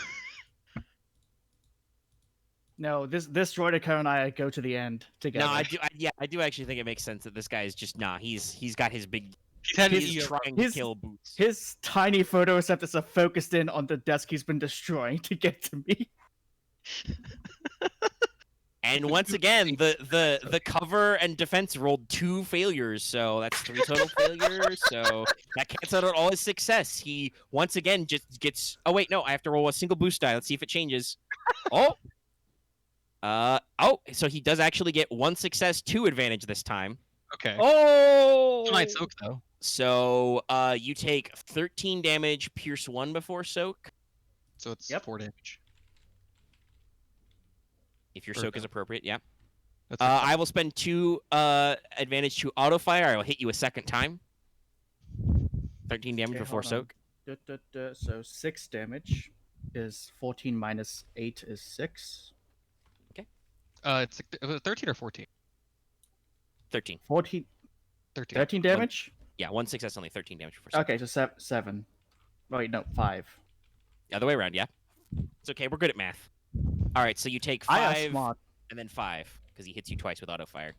No, this Droidica and I go to the end together. No, I do. I do actually think it makes sense that this guy is just He's got his big. He's had He's his trying his- to kill Boots. His tiny photoreceptors are focused in on the desk he's been destroying to get to me. And once again, the cover and defense rolled 2 failures, so that's 3 total failures. So that cancels out all his success. He once again just gets. Oh wait, no, I have to roll a single boost die. Let's see if it changes. Oh. So he does actually get 1 success, 2 advantage this time. Okay. Oh. Might soak though. So you take 13 damage, pierce 1 before soak. So it's Yep. 4 damage. If your Or soak is no. appropriate, yeah. That's I will spend 2 advantage to auto fire. I will hit you a second time. 13 damage Okay, before hold on. soak. So 6 damage is 14 minus 8 is 6. It's 13 or 14. 13. 14, 13. 13 damage? Yeah, 1 success, only 13 damage for 7. Okay, so 7. Wait, no, 5. The other way around, yeah. It's okay, we're good at math. All right, so you take I am 5 smart. and then 5 because he hits you twice with auto fire.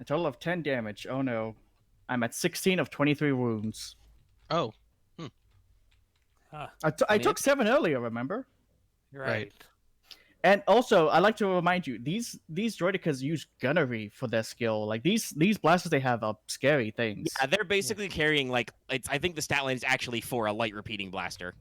A total of 10 damage. Oh no. I'm at 16 of 23 wounds. Oh, Ah, I took 7 earlier, remember? right. And also, I like to remind you, these droidicas use gunnery for their skill. Like these blasters they have are scary things. Yeah, they're basically carrying like I think the stat line is actually for a light repeating blaster.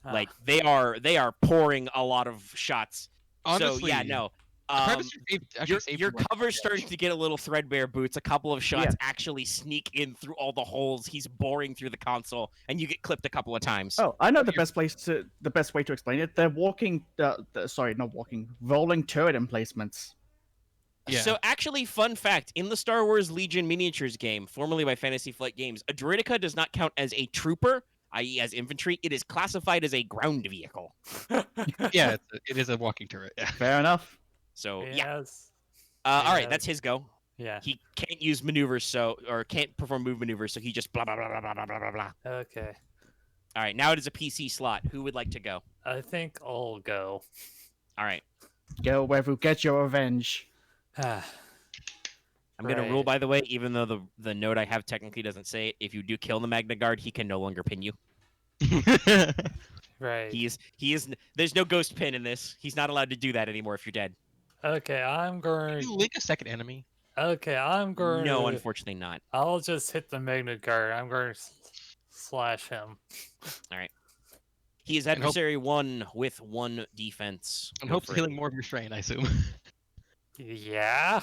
Ah, Like they are pouring a lot of shots. honestly, So yeah, no. the premise actually saved Your me one cover's damage. starting to get a little threadbare, Boots. A couple of shots Yeah. actually sneak in through all the holes. He's boring through the console, and you get clipped a couple of times. Oh, I know the best way to explain it. They're rolling turret emplacements. Yeah. So actually, fun fact, in the Star Wars Legion miniatures game, formerly by Fantasy Flight Games, a droidica does not count as a trooper, i.e. as infantry. It is classified as a ground vehicle. Yeah, it is a walking turret. Yeah. Fair enough. So yeah. yes. All right, Yeah. that's his go. Yeah. He can't use maneuvers, or can't perform move maneuvers, so he just blah blah blah blah blah blah blah blah. Okay. All right, now it is a PC slot. Who would like to go? I think I'll go. All right, Go, Wevu, get your revenge. Ah, I'm gonna Right. rule, by the way, even though the note I have technically doesn't say it. If you do kill the Magna Guard, he can no longer pin you. right. He is. There's no ghost pin in this. He's not allowed to do that anymore if you're dead. Okay, I'm Can going. you link a second enemy? Okay, I'm going. No, unfortunately not. I'll just hit the Magna Guard. I'm going to slash him. He is And hope- adversary 1 with 1 defense. And Go hopes for it. healing more of your strain, I assume. Yeah.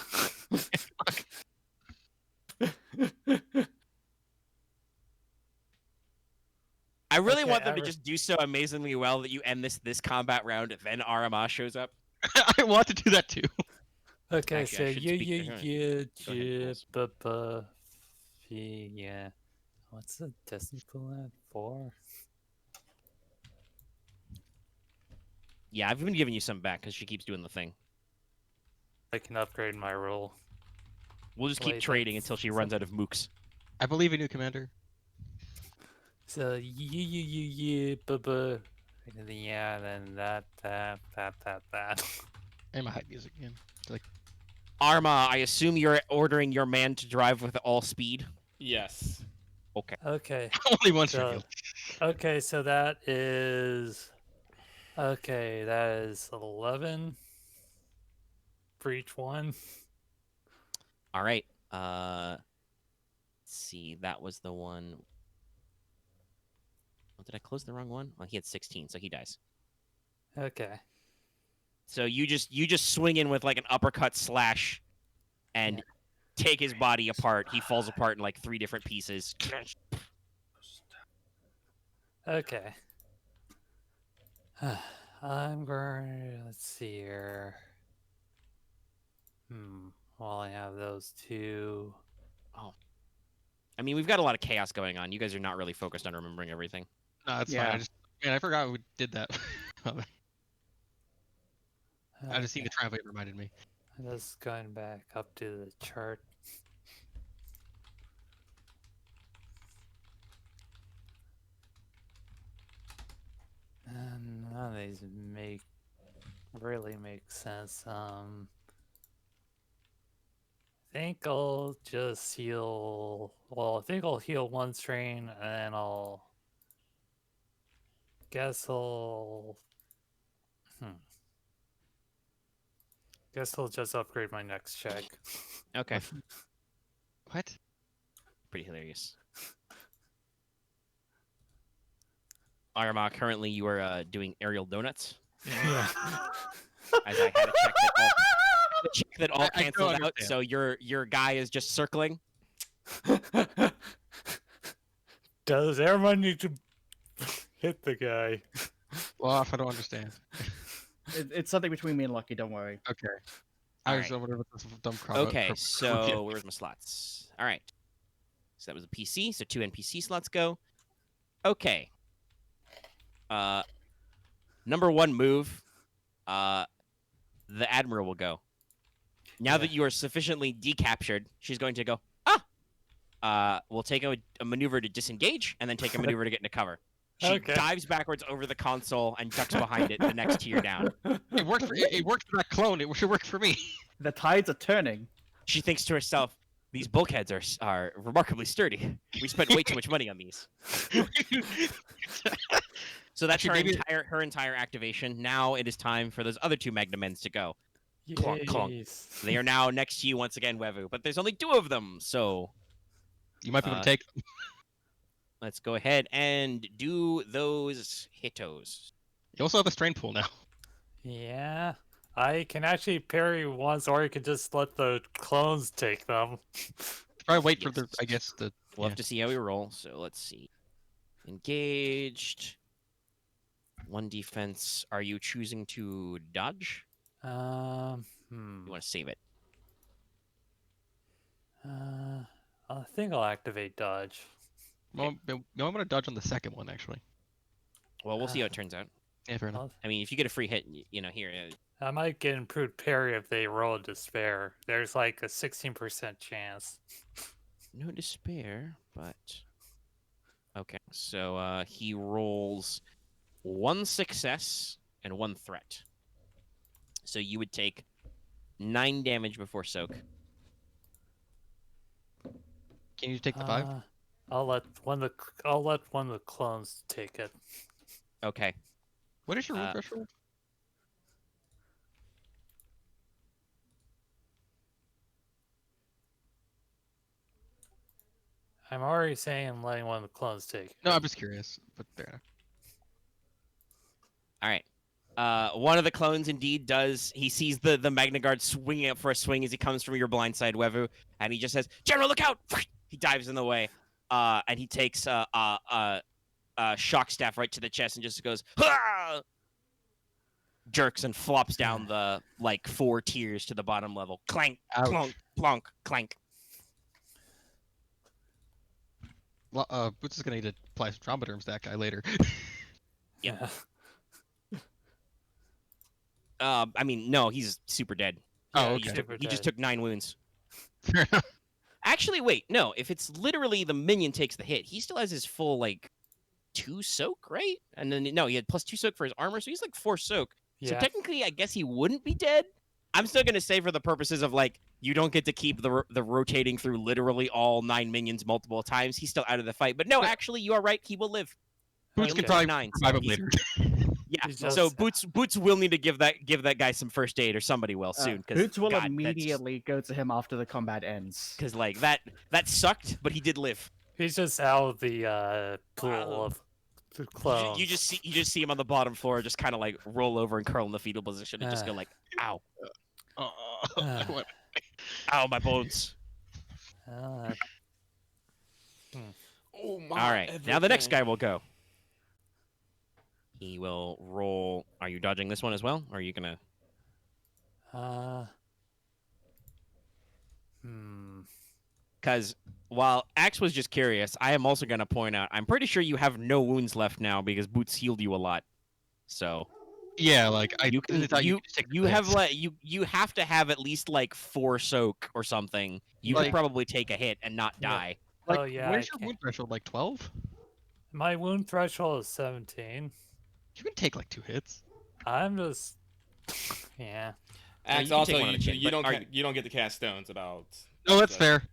I really Okay, want them to Ara- just do so amazingly well that you end this combat round, then Aramaa shows up. I want to do that too. Okay, Actually, so I should speak to her. Go ahead, Pulse. yeah. What's the decimal at 4? Yeah, I've been giving you some back because she keeps doing the thing. I can upgrade my roll. We'll just keep Wait, trading that's until she runs out of mooks. I believe in you, Commander. So yeah, then that. And my hype music again. Arma, I assume you're ordering your man to drive with all speed. Yes. Okay. Only once So- revealed. Okay, so that is 11 for each one. All right. Let's see. That was the one. Oh, did I close the wrong one? Well, he had 16, so he dies. Okay. So you just swing in with like an uppercut slash, and take his body apart. He falls apart in like 3 different pieces. Okay. I'm going. Let's see here. While I have those 2. I mean, we've got a lot of chaos going on. You guys are not really focused on remembering everything. No, it's Yeah. fine. I forgot we did that. I just seen the translate reminded me. I'm just going back up to the chart. And none of these really make sense. I think I'll just heal. Well, I think I'll heal 1 strain, and then guess I'll just upgrade my next check. Okay. What? Pretty hilarious. Arma, currently you are doing aerial donuts. Yeah. As I had a check that all I don't canceled out, understand. so your guy is just circling. Does everyone need to hit the guy? Well, if I don't understand. It's something between me and Lucky. Don't worry. Okay. All I was right. wondering what this dumb crowd. Okay, so where's my slots? All right. So that was a PC, so 2 NPC slots go. Okay. Number 1 move. The Admiral will go. Now Yeah. that you are sufficiently decaptured, she's going to go, will take a maneuver to disengage, and then take a maneuver to get into cover. She Okay. dives backwards over the console and ducks behind it the next tier down. It worked for it worked for that clone. It should work for me. The tides are turning. She thinks to herself, "These bulkheads are remarkably sturdy. We spent way too much money on these." So that's Actually, her entire activation. Now it is time for those other two Magnamens to go. Clunk, clunk. Yes. They are now next to you once again, Wevu, but there's only 2 of them, so You might be able to take them. let's go ahead and do those hitos. You also have a strain pool now. Yeah. I can actually parry once, or you can just let the clones take them. Probably wait for Yes. the. I guess the. We'll have to see how we roll. So let's see. Engaged. 1 defense. Are you choosing to dodge? You want to save it? I think I'll activate dodge. Well, I'm gonna dodge on the second one actually. Well, we'll see how it turns out. Yeah, fair enough. I mean, if you get a free hit, here. I might get improved parry if they roll a despair. There's like a 16% chance. No despair, but okay. So he rolls 1 success and 1 threat. So you would take 9 damage before soak. Can you take the 5? I'll let one of the clones take it. Okay. What is your roll threshold? I'm already saying letting one of the clones take it. No, I'm just curious. But there. All right. One of the clones indeed does. He sees the Magna Guard swinging up for a swing as he comes from your blind side, Wevu, and he just says, "General, look out!" He dives in the way, and he takes a shock staff right to the chest and just goes, "Ah!" Jerks and flops down the 4 tiers to the bottom level. Clank, Ouch. clunk, plonk, clank. Boots is gonna need to apply some tromboderms to that guy later. Yeah. I mean, no, he's super dead. Oh, He okay. just took 9 wounds. Fair enough. Actually, wait, no. If it's literally the minion takes the hit, he still has his full 2 soak, right? And then no, he had plus 2 soak for his armor, so he's 4 soak. So Yeah. technically, I guess he wouldn't be dead. I'm still gonna say for the purposes of you don't get to keep the rotating through literally all 9 minions multiple times. He's still out of the fight. But no, actually, you are right. He will live. Boots He can only took probably 9, so revive him he's- later. Yeah. He's So just- Boots will need to give that guy some first aid, or somebody will soon. Cause Boots will God, immediately go to him after the combat ends. Because that sucked, but he did live. He's just out of the pool Wow. of the clones. You just see him on the bottom floor, just kind of roll over and curl in the fetal position, and just go "Ow, ow, my bones." Uh, Oh my! All right, now the next guy will go. He will roll. Are you dodging this one as well, or are you gonna? Because while Axe was just curious, I am also gonna point out. I'm pretty sure you have no wounds left now because Boots healed you a lot. So Yeah, you can I thought you could take you the have hits. you have to have at least 4 soak or something. You could Like- probably take a hit and not Yeah. die. oh yeah. Where's I your can- wound threshold? 12? My wound threshold is 17. You can take 2 hits. I'm just. Yeah. Axe, you can also, take one on the chin, you but don't are you don't get to cast stones about. No, that's the- fair.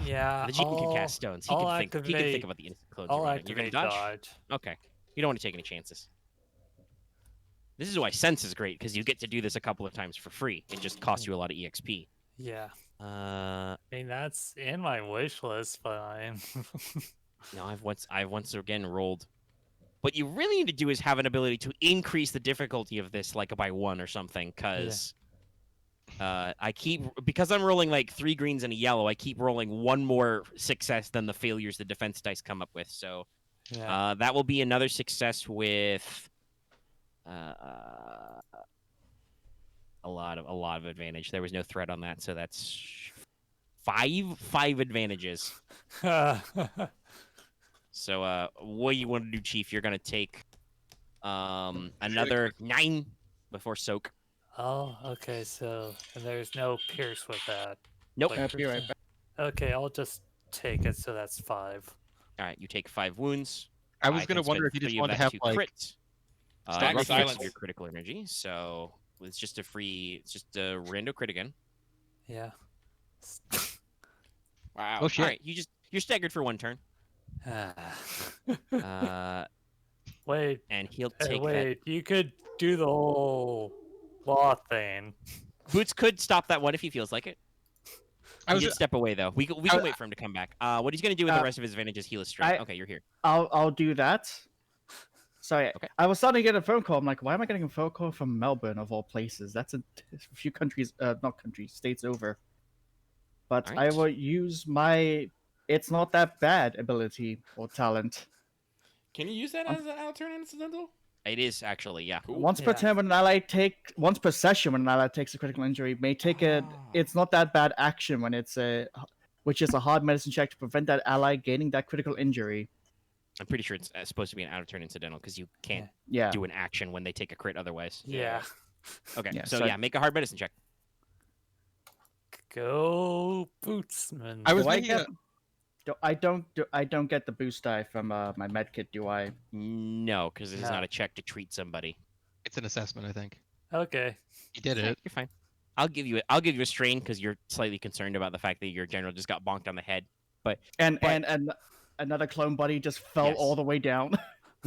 Yeah. The Jeegan can cast stones. He I'll can think. He can think activate- about the innocent clones. I'll you're running. You're gonna activate dodge. dodge. Okay. You don't want to take any chances. This is why Sense is great because you get to do this a couple of times for free. It just costs you a lot of EXP. Yeah. Uh, I mean, that's in my wish list, but I'm. no, I've once again rolled. What you really need to do is have an ability to increase the difficulty of this, by 1 or something, because because I'm rolling 3 greens and a yellow. I keep rolling 1 more success than the failures the defense dice come up with. So Yeah. that will be another success with a lot of advantage. There was no threat on that, so that's 5 advantages. So, what do you want to do, Chief? You're gonna take another 9 before soak. Oh, okay. So and there's no pierce with that. Nope. Like, Be right back. Okay, I'll just take it. So that's 5. All right, you take 5 wounds. I was gonna can spend wonder if you just 3 of wanted to that have to like crit. Stack Roughly half silence. of your critical energy, so it's just a rando crit again. Yeah. Wow. oh shit. All right, you're staggered for 1 turn. Wait, And he'll take that. wait. You could do the whole law thing. Boots could stop that one if he feels like it. I He was did step away though. We can wait for him to come back. What he's gonna do with the rest of his advantage is heal his strength. Okay, you're here. I'll do that. Sorry, Okay. I was starting to get a phone call. I'm like, why am I getting a phone call from Melbourne of all places? That's a few countries, not countries, states over. But I Alright. will use my "it's not that bad" ability or talent. Can you use that as an out turn incidental? It is actually, yeah. Cool. Once per Yeah. turn, once per session when an ally takes a critical injury, may take Ah. "it's not that bad" action when which is a hard medicine check to prevent that ally gaining that critical injury. I'm pretty sure it's supposed to be an out of turn incidental because you can't Yeah. do an action when they take a crit otherwise. Yeah. Okay, Yeah, so so- yeah, make a hard medicine check. Go Bootsman. I was Do I making get? I don't get the boost die from my medkit, do I? No, because this is No. not a check to treat somebody. it's an assessment, I think. Okay. You did Okay, it. You're fine. I'll give you a strain because you're slightly concerned about the fact that your general just got bonked on the head. And But- another clone buddy just fell Yes. all the way down.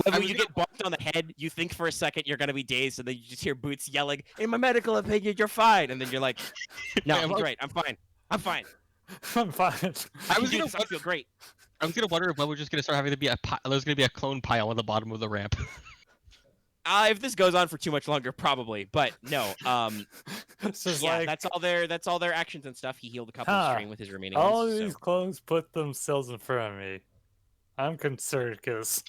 Whether was you get bonked on the head, you think for a second you're gonna be dazed, and then you just hear Boots yelling, "In my medical opinion, you're fine," and then you're like, "No, Yeah, I'm well- great. I'm fine. I'm fine. I'm fine. I was Dude, gonna I feel great." I was gonna wonder if we're just gonna start having to be there's gonna be a clone pile on the bottom of the ramp. If this goes on for too much longer, probably, but no. It's just Yeah, like that's all their actions and stuff. He healed a couple Huh. of strain with his remaining all ones. of these So. clones put themselves in front of me. I'm concerned because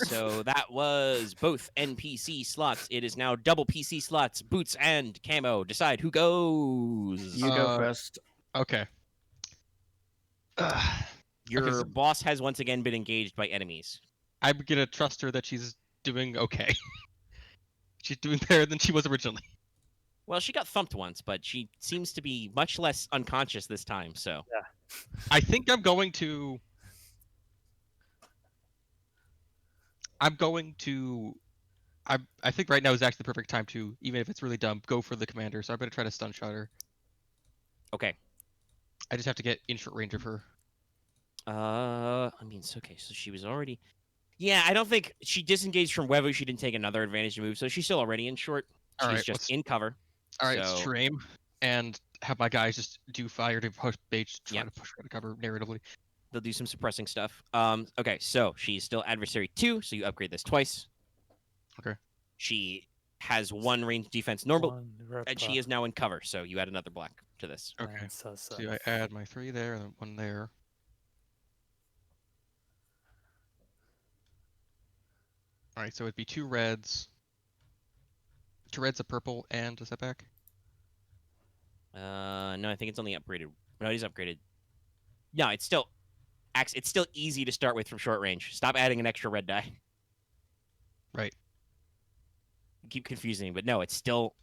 So that was both NPC slots. It is now double PC slots. Boots and Camo. Decide who goes. You go Uh, first. Okay. Your so- boss has once again been engaged by enemies. I'm gonna trust her that she's doing okay. She's doing better than she was originally. Well, she got thumped once, but she seems to be much less unconscious this time. So I think I'm going to. I think right now is actually the perfect time to, even if it's really dumb, go for the commander. So I'm gonna try to stun shot her. okay. I just have to get in short range of her. I mean, it's okay. So she was already. Yeah, I don't think she disengaged from Wevuguk. She didn't take another advantage move, so she's still already in short. She's Alright, just in cover. All right, So- let's true aim and have my guys just do fire to push bait, try Yep. to push her to cover narratively. They'll do some suppressing stuff. Okay, so she's still adversary 2, so you upgrade this twice. Okay. She has 1 range defense normal, one and she is now in cover, so you add another black to this. Okay. So, So I add my 3 there and then 1 there. All right, so it'd be 2 reds. 2 reds, a purple, and a setback. No, I think it's only upgraded. No, it is upgraded. No, it's still easy to start with from short range. Stop adding an extra red die. Right. You keep confusing me, but no, it's still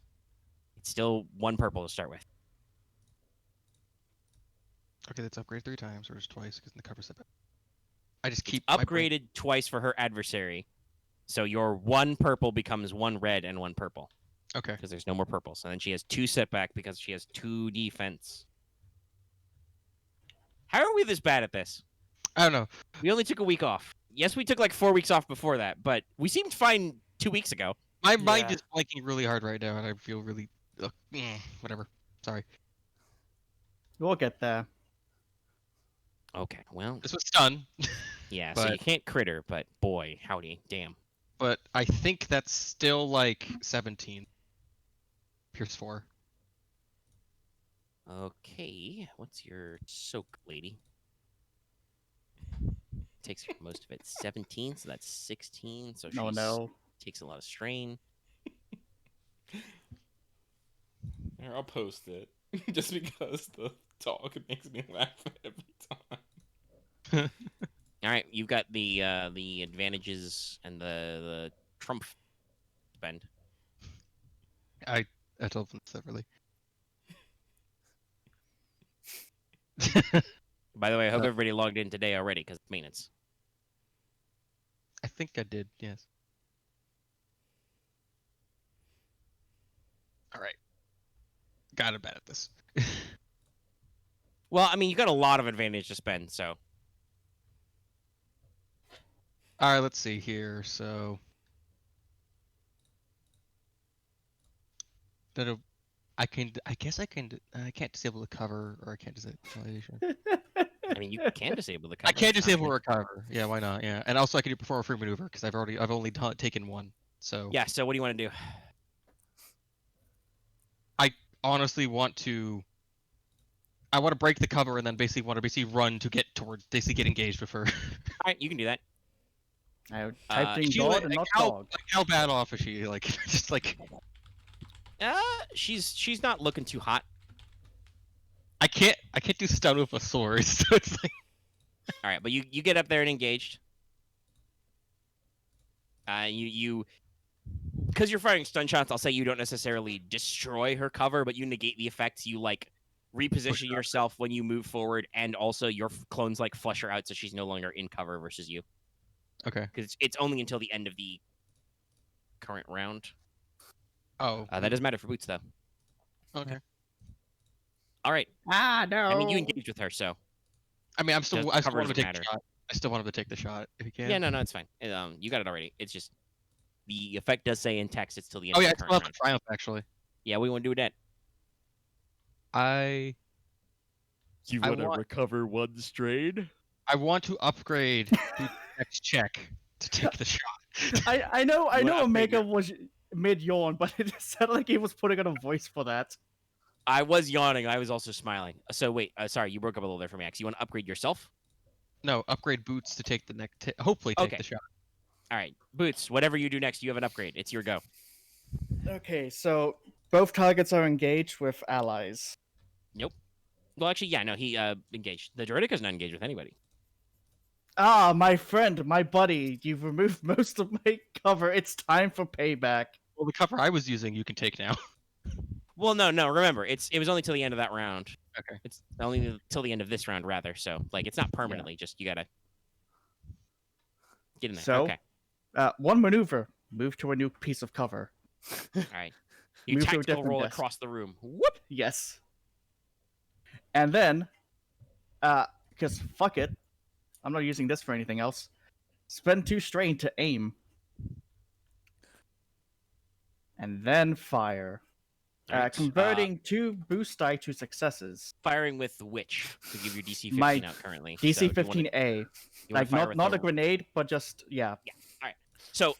1 purple to start with. Okay, that's upgraded 3 times, or just twice, because in the cover setback. I just keep my brain- Upgraded twice for her adversary. So your 1 purple becomes 1 red and 1 purple. Okay. Because there's no more purples. And then she has 2 setback because she has 2 defense. How are we this bad at this? I don't know. We only took a week off. Yes, we took like 4 weeks off before that, but we seemed fine 2 weeks ago. My mind Yeah. is blanking really hard right now, and I feel really whatever. Sorry. We'll get there. Okay, well, This was stun, yeah, so you But- can't crit her, but boy, howdy, damn. but I think that's still like 17. Pierce 4. Okay, what's your soak, lady? Takes most of it. 17, so that's 16. So No, she no. takes a lot of strain. Here, I'll post it just because the talk makes me laugh every time. All right, you've got the advantages and the trump spend. I told them separately. By the way, I hope everybody logged in today already because it's maintenance. I think I did. Yes. All right. Got it bad at this. Well, I mean, you got a lot of advantage to spend, so. All right. Let's see here. So. I guess I can. I can't disable the cover, or I can't disable retaliation. I mean, you can disable the cover. I can't it's not disable good. recover. Yeah, why not? Yeah, and also I can do perform a free maneuver because I've only taken one. So Yeah. So what do you want to do? I honestly want to. I want to break the cover and then want to run to get engaged with her. All right, you can do that. I typed in She, God and not dog. how bad off is she? Like just like She's not looking too hot. I can't do stun with a sword, so it's like. All right, but you get up there and engaged. You because you're firing stun shots. I'll say you don't necessarily destroy her cover, but you negate the effects. You like reposition yourself when you move forward, and also your clones like flush her out, so she's no longer in cover versus you. Okay. Because it's only until the end of the current round. Oh. That doesn't matter for Boots though. Okay. All right. Ah, no. I mean, you engaged with her, so. I mean, I still want cover to doesn't take matter. the shot. I still want him to take the shot if he can. Yeah, no, it's fine. You got it already. It's just the effect does say in text it's till the end Oh of yeah, the it's current still have round. a triumph actually. Yeah, we want to do that. You I want- recover one strain? I want to upgrade the next check to take the shot. I know You wanna upgrade Omega your- was mid-yawn, but it sounded like he was putting on a voice for that. I was yawning. I was also smiling. So wait, sorry, you broke up a little there for me, Max. You want to upgrade yourself? No, upgrade boots to take the next. Hopefully, take Okay. the shot. All right, Boots. Whatever you do next, you have an upgrade. It's your go. Okay, so both targets are engaged with allies. Well, actually, yeah, no, he engaged. The Druidica's not engaged with anybody. Ah, my friend, my buddy, you've removed most of my cover. It's time for payback. Well, the cover I was using, you can take now. Well, no. Remember, it was only till the end of that round. Okay. It's only till the end of this round, rather. So, like, it's not permanently. Just you gotta get in there. So? Okay. One maneuver. Move to a new piece of cover. All right. You Move to a tactical different roll desk. across the room. Whoop. Yes. And then, because fuck it, I'm not using this for anything else. Spend 2 strain to aim. And then fire. Alright, Converting 2 boost die to successes. firing with which to give your DC 15 My out currently. DC So you wanna- 15A. you wanna Like, fire not, with not the- a grenade, but just, yeah. So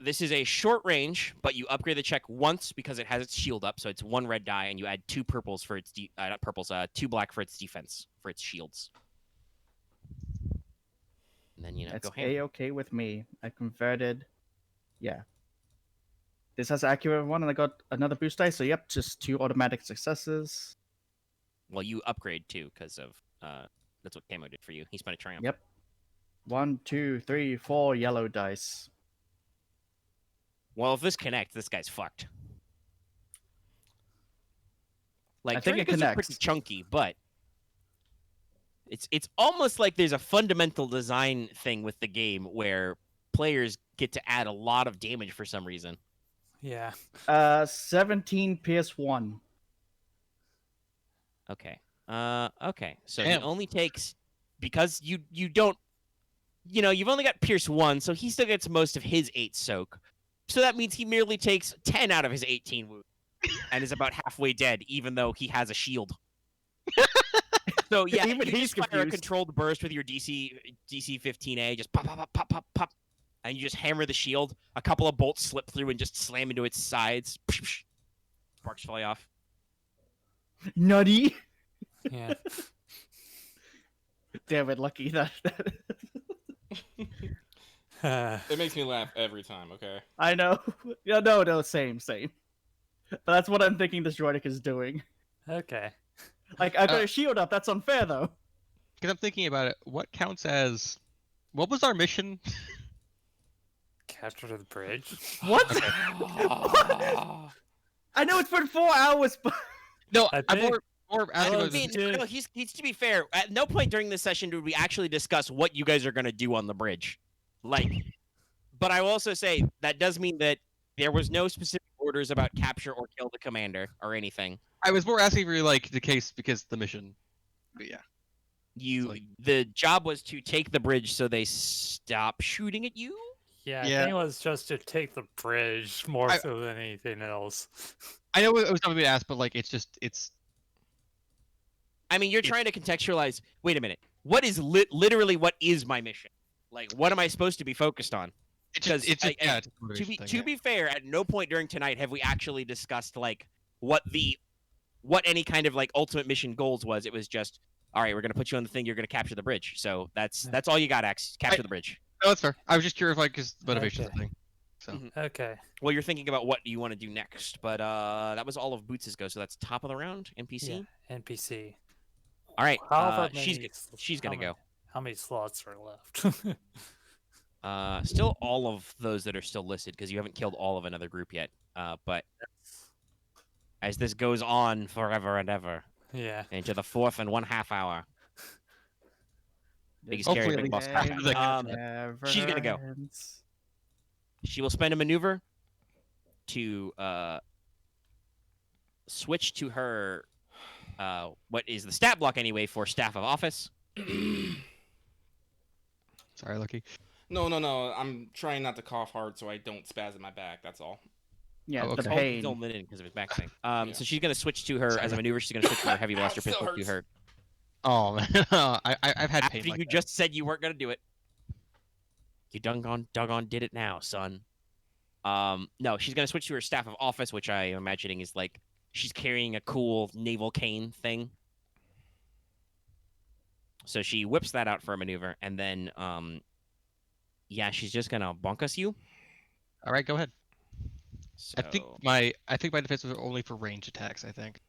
this is a short range, but you upgrade the check once because it has its shield up, so it's 1 red die, and you add 2 purples for its not purples, 2 black for its defense for its shields. And then That's go ham. A-okay with me. I converted, yeah. This has accurate one, and I got another boost die, so yep, just 2 automatic successes. Well, you upgrade too because of that's what Camo did for you. He spent a triumph. Yep. 1, 2, 3, 4 yellow dice. Well, if this connects, this guy's fucked. Like, I think it Druidicas are connects. pretty chunky, but it's almost like there's a fundamental design thing with the game where players get to add a lot of damage for some reason. Yeah. 17 PS1. Okay. Okay. So Damn. he only takes because you don't you've only got Pierce 1, so he still gets most of his 8 soak. So that means he merely takes 10 out of his 18 wounds and is about halfway dead, even though he has a shield. So yeah, Even you he's just fire a confused. controlled burst with your DC 15A, just pop, pop, pop, pop, pop, pop, and you just hammer the shield. A couple of bolts slip through and just slam into its sides. Sparks fly off. Nutty! Yeah. Damn it, lucky that. It makes me laugh every time. Okay. I know. Yeah, no, same. But that's what I'm thinking this droidic is doing. Okay. Like, I got a shield up, that's unfair, though. Because I'm thinking about it. What counts as? What was our mission? Capture the bridge. What? I know it's been 4 hours, but... No, I I'm think- more Or I asking was about mean, just- no, he's to be fair. At no point during this session did we actually discuss what you guys are gonna do on the bridge. Like, but I will also say that does mean that there was no specific orders about capture or kill the commander or anything. I was more asking for like the case because the mission. But yeah. like- The job was to take the bridge so they stop shooting at you. Yeah, I Yeah. think it was just to take the bridge more I- so than anything else. I know it was something to ask, but like it's I mean, you're trying to contextualize. Wait a minute. What is literally what is my mission? Like, what am I supposed to be focused on? it's just Because yeah. It's a To motivation be thing, to yeah. be fair, at no point during tonight have we actually discussed like what any kind of like ultimate mission goals was. It was just, all right, we're gonna put you on the thing. You're gonna capture the bridge. So that's all you got, Axe. Capture the bridge. No, that's fair. I was just curious, like, because motivation's Okay. a thing. So Mhm. Okay. Well, you're thinking about what you want to do next, but that was all of Boots' go. So that's top of the round. NPC. Yeah, NPC. All right. However She's many she's gonna go. How many slots are left? Still all of those that are still listed because you haven't killed all of another group yet. But as this goes on forever and ever Yeah. into the 4th and 1/2 hour, big scary Hopefully big at boss. least after the- she's gonna go. She will spend a maneuver to switch to her what is the stat block anyway for staff of office. sorry, Lucky. No. I'm trying not to cough hard so I don't spasm my back. That's all. Yeah, Oh, the okay. Oh, pain. he's only limited because of his back thing. Yeah. So she's gonna switch to her Sorry, as a man. maneuver. She's gonna switch to her heavy blaster Still pistol to hurts. her. Oh man, I've had After pain. Like you that. just said you weren't gonna do it, you doggone did it now, son. No, she's gonna switch to her staff of office, which I am imagining is like she's carrying a cool naval cane thing. So she whips that out for a maneuver, and then yeah, she's just gonna bonk us you. All right, go ahead. So, I think my defense was only for range attacks. I think.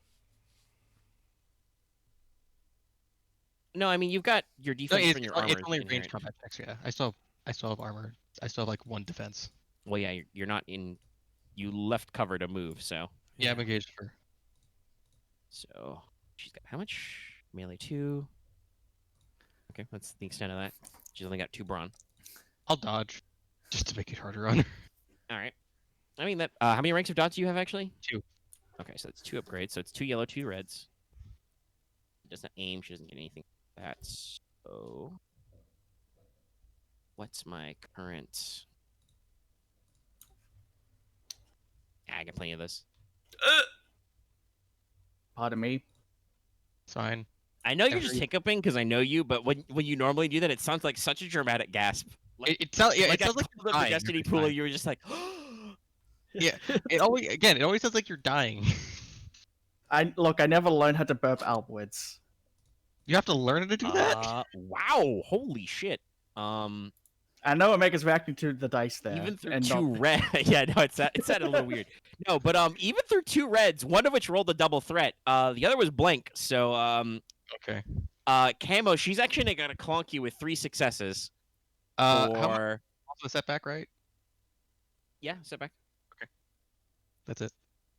no, I mean you've got your No, defense it's, from your it's armor. only inherent. range combat attacks. Yeah, I still have armor. I still have like 1 defense. Well, yeah, you're not in. You left cover to move, so. Yeah, I'm engaged for. So she's got how much? Melee 2. Okay, that's the extent of that. She's only got 2 brawn. I'll dodge, just to make it harder on her. All right. I mean that. How many ranks of dots do you have actually? 2. Okay, so it's 2 upgrades. So it's 2 yellow, 2 reds. She doesn't aim. She doesn't get anything. That's so. What's my current? I got plenty of this. Pardon me. It's fine. I know you're Every- just hiccuping because I know you, but when you normally do that, it sounds like such a dramatic gasp. Like, It sounds yeah. like It sounds like the you're dying Destiny every Pooler, time. you were just like. Yeah. It always sounds like you're dying. I never learned how to burp outwards. You have to learn how to do that. Wow! Holy shit! I know Omega's reacting to the dice there. Even through and 2 red, yeah, no, it sounded a little weird. No, but even through 2 reds, one of which rolled a double threat. The other was blank. So Okay. Camo, she's actually gonna clonk you with 3 successes. How much? Or Also a setback, right? yeah, setback. That's it.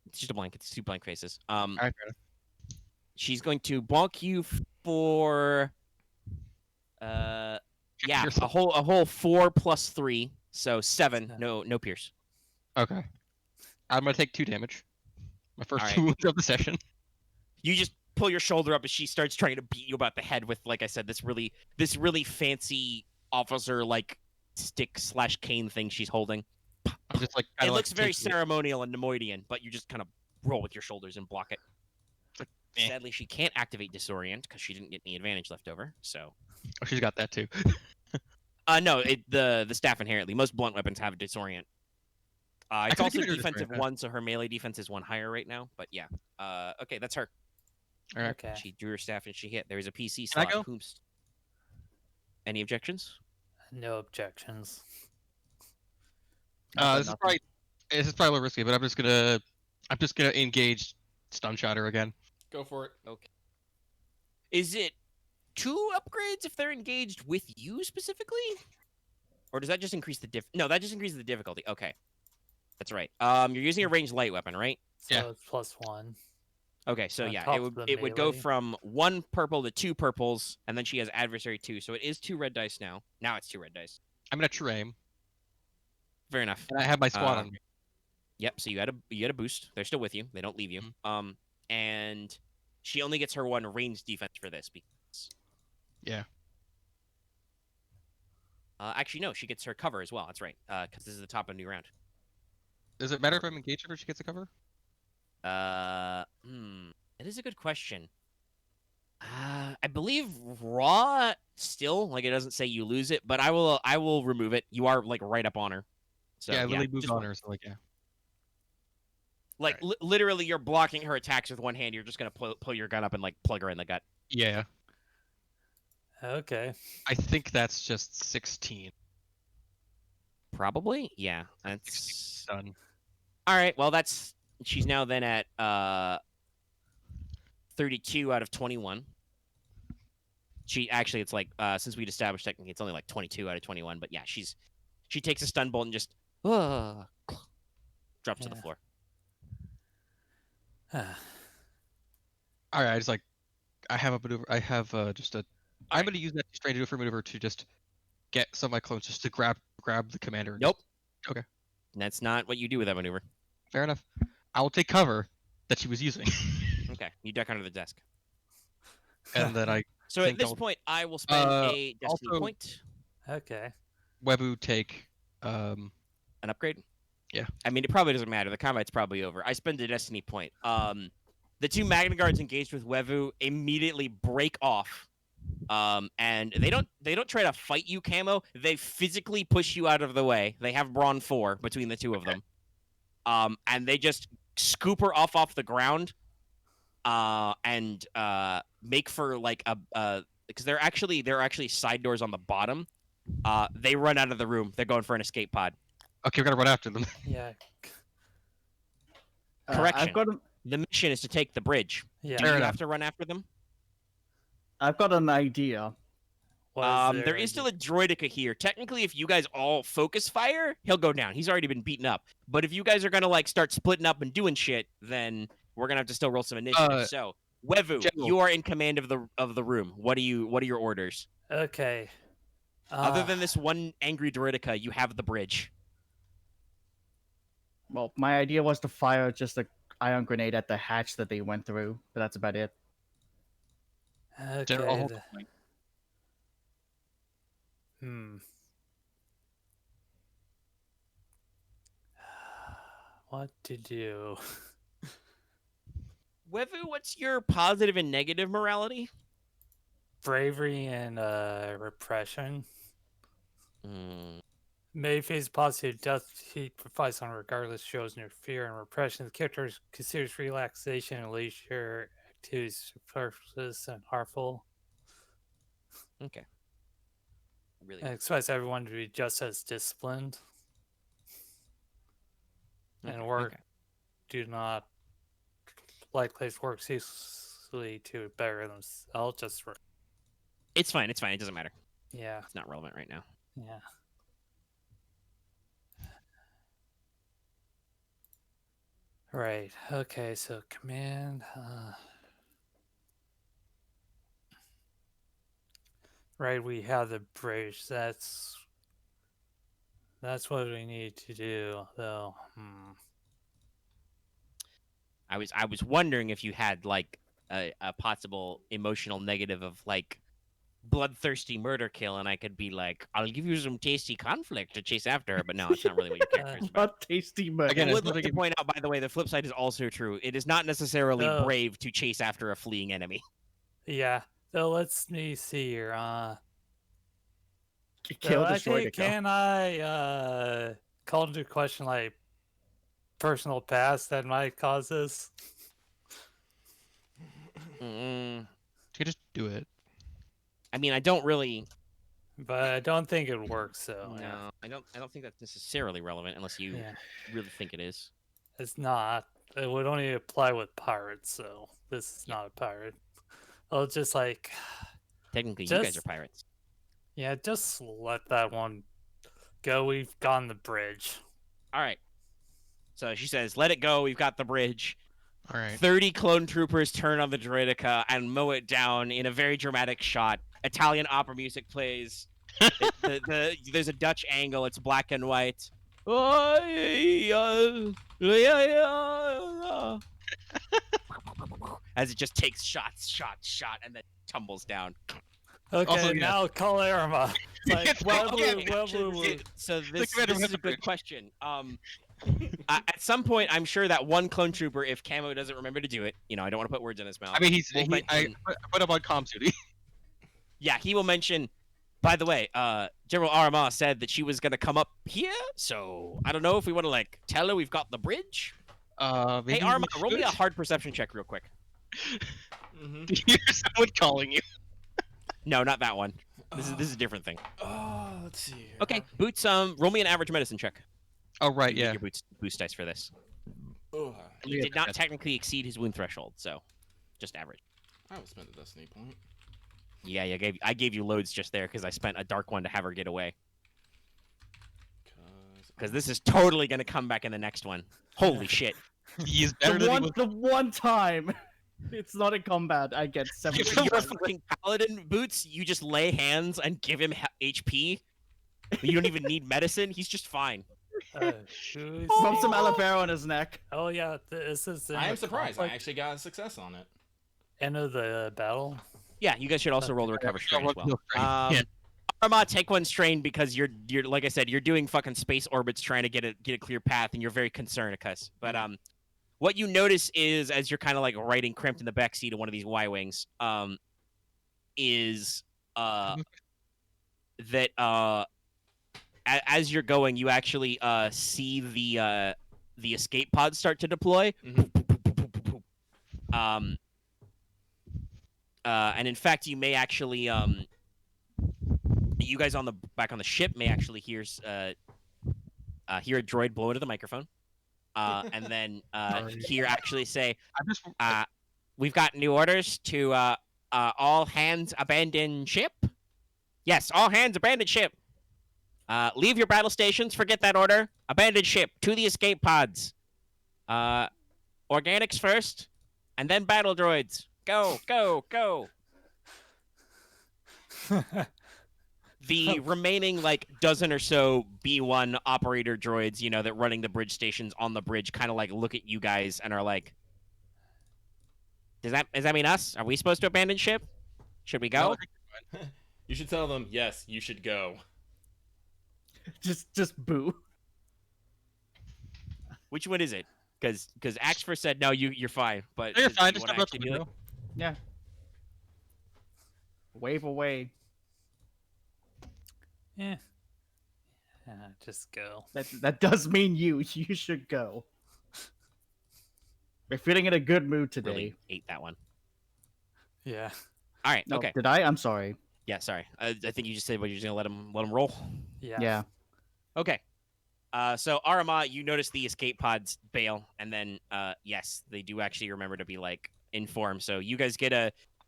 It's just a blank. It's 2 blank faces. All right, fair enough. She's going to bonk you for yeah, Pierce. a whole 4 plus 3, so 7. No pierce. Okay. I'm gonna take 2 damage. My first Alright. 2 wounds of the session. You just pull your shoulder up as she starts trying to beat you about the head with, like I said, this really fancy officer like stick / cane thing she's holding. I'm just like. It kinda, looks like, very taking it. ceremonial and Nemoidian, but you just kind of roll with your shoulders and block it. Eh. Sadly, she can't activate disorient because she didn't get any advantage left over. So, Oh, she's got that too. no, the staff inherently. Most blunt weapons have disorient. It's could've also given her defensive disorient, 1, so her melee defense is 1 higher right now. But yeah, okay, that's her. All right. Okay. She drew her staff and she hit. There is a PC Can I slot. go? Whomst. Any objections? No objections. This is probably a little risky, but I'm just gonna engage stun shatter again. Go for it. Okay. Is it 2 upgrades if they're engaged with you specifically? Or does that just increase the No, that just increases the difficulty. Okay. That's right. You're using a ranged light weapon, right? So Yeah. it's +1. Okay, so On yeah, top it of would the it would go melee. from 1 purple to 2 purples, and then she has adversary 2, so it is 2 red dice now. Now it's 2 red dice. I'm at true aim, Fair enough. and I have my squad Uh, on me. Yep. So you had a boost. They're still with you. They don't leave you. Mhm. And she only gets her 1 range defense for this because. Yeah. Actually, no. She gets her cover as well. That's right. Because this is the top of a new round. Does it matter if I'm engaged or she gets a cover? It is a good question. I believe raw still like it doesn't say you lose it, but I will remove it. You are like right up on her. So yeah, Lily moved just on her, so like yeah. like literally you're blocking her attacks with one hand. You're just gonna pull your gun up and like plug her in the gut. Yeah. Okay. I think that's just 16. Probably, yeah. That's Done. all right. Well, she's now then at 32 out of 21. She actually, it's like since we'd established technically, it's only like 22 out of 21. But yeah, she takes a stun bolt and just drops to the floor. All right, it's like I have a maneuver. I have just a. I'm going to use that strange maneuver to just get some of my clones just to grab the commander. Nope. Okay. That's not what you do with that maneuver. Fair enough. I will take cover that she was using. Okay, you duck under the desk. And then I So at think this I'll- point, I will spend a destiny also- point. Okay. Webu take An upgrade? Yeah. I mean, it probably doesn't matter. The combat's probably over. I spend a destiny point. The 2 Magna Guards engaged with Wevu immediately break off. And they don't try to fight you, Camo. They physically push you out of the way. They have Brawn 4 between the 2 of them. And they just scoop her off the ground. And make for like a because there are actually side doors on the bottom. They run out of the room. They're going for an escape pod. Okay, we gotta run after them. Yeah. Correction. I've got The mission is to take the bridge. Yeah. Do Fair you enough. have to run after them? I've got an idea. There is still a droidica here. Technically, if you guys all focus fire, he'll go down. He's already been beaten up. But if you guys are gonna like start splitting up and doing shit, then we're gonna have to still roll some initiative. So, Wevu, General. you are in command of the room. What are your orders? Okay. Other than this one angry droidica, you have the bridge. Well, my idea was to fire just a ion grenade at the hatch that they went through, but that's about it. Okay. General, hold th- Hmm. What to do? Wevu, what's your positive and negative morality? Bravery and repression. Hmm. May face positive death he provides on regardless shows no fear and repression. The character considers relaxation and leisure activities superfluous and harmful. Okay. Really. And expects everyone to be just as disciplined. And work do not likely work ceaselessly to better themselves. Just for It's fine. It doesn't matter. yeah, It's not relevant right now. yeah. Right. Okay. So command. Right. We have the bridge. That's what we need to do, though. I was wondering if you had like a possible emotional negative of like bloodthirsty murder kill, and I could be like, I'll give you some tasty conflict to chase after her, but no, it's not really what your character is about. Not tasty, but Again, I it's would not like to like point out, by the way, the flip side is also true. It is not necessarily Oh. brave to chase after a fleeing enemy. Yeah. So let's me see here. kill So the actually, droidica. can I call into question like personal past that might cause this? Mm, You can just do it. I mean, I don't really. But I don't think it works. So No, I don't think that's necessarily relevant unless you yeah, really think it is. it's not. It would only apply with pirates. So this is not a pirate. I'll just like Technically, you guys Just- are pirates. yeah, just let that one go. We've gone the bridge. All right. So she says, "Let it go. We've got the bridge." All right. 30 clone troopers turn on the droideka and mow it down in a very dramatic shot. Italian opera music plays. There's a Dutch angle. It's black and white. As it just takes shot, and then tumbles down. Okay, Also, yeah. now call Aramaa. Like, So this is a good question. At some point, I'm sure that one clone trooper, if Camo doesn't remember to do it, I don't want to put words in his mouth. I mean, I put him on comms duty. Yeah, he will mention. By the way, General Aramaa said that she was gonna come up here, so I don't know if we want to tell her we've got the bridge. Maybe Hey, Aramaa, roll me a should. hard perception check real quick. Mm-hmm. Do you hear someone calling you? No, not that one. This is a different thing. Let's see. Here. Okay, Boots. Roll me an average medicine check. Oh right, You get yeah. Your boost dice for this. Ugh. He Yeah, did not that's- technically exceed his wound threshold, so just average. I would spend a destiny point. Yeah, I gave you loads just there because I spent a dark one to have her get away. Because this is totally gonna come back in the next one. Holy shit! He is better than he was. The one time it's not a combat, I get 7. You're a fucking paladin, Boots. You just lay hands and give him HP. You don't even need medicine. He's just fine. who's Bump the- some Alibero on his neck. Oh yeah, this is. in I am the surprised. I conflict actually got a success on it. End of the battle. Yeah, you guys should also roll to recover strain as well. Yeah. Aramaa, take one strain because you're like I said, you're doing fucking space orbits trying to get a clear path, and you're very concerned, Cuz. But what you notice is as you're kind of riding cramped in the back seat of one of these Y-wings, is that as you're going, you actually see the escape pods start to deploy. And in fact, you may actually you guys back on the ship may actually hear a droid blow into the microphone, and then hear actually say, "We've got new orders to all hands abandon ship. Yes, all hands abandon ship. Leave your battle stations. Forget that order. Abandon ship to the escape pods. Organics first, and then battle droids. Go, go, go." The remaining dozen or so B1 operator droids, that running the bridge stations on the bridge, kind of look at you guys and are like, does that mean us? Are we supposed to abandon ship? Should we go? You should tell them, yes, you should go. Just boo. Which one is it? Because Axe first said no, you're fine. But You're does- fine. do Just you step wanna out the actually be window. Yeah. Wave away. Yeah. Just go. That does mean you should go. We're feeling in a good mood today. really ate that one. Yeah. All right. No, Okay. did I? I'm sorry. Yeah. Sorry. I think you just said, but you're just gonna let him roll. Yeah. Yeah. Okay. So Aramaa, you notice the escape pods bail, and then yes, they do actually remember to be informed. So you guys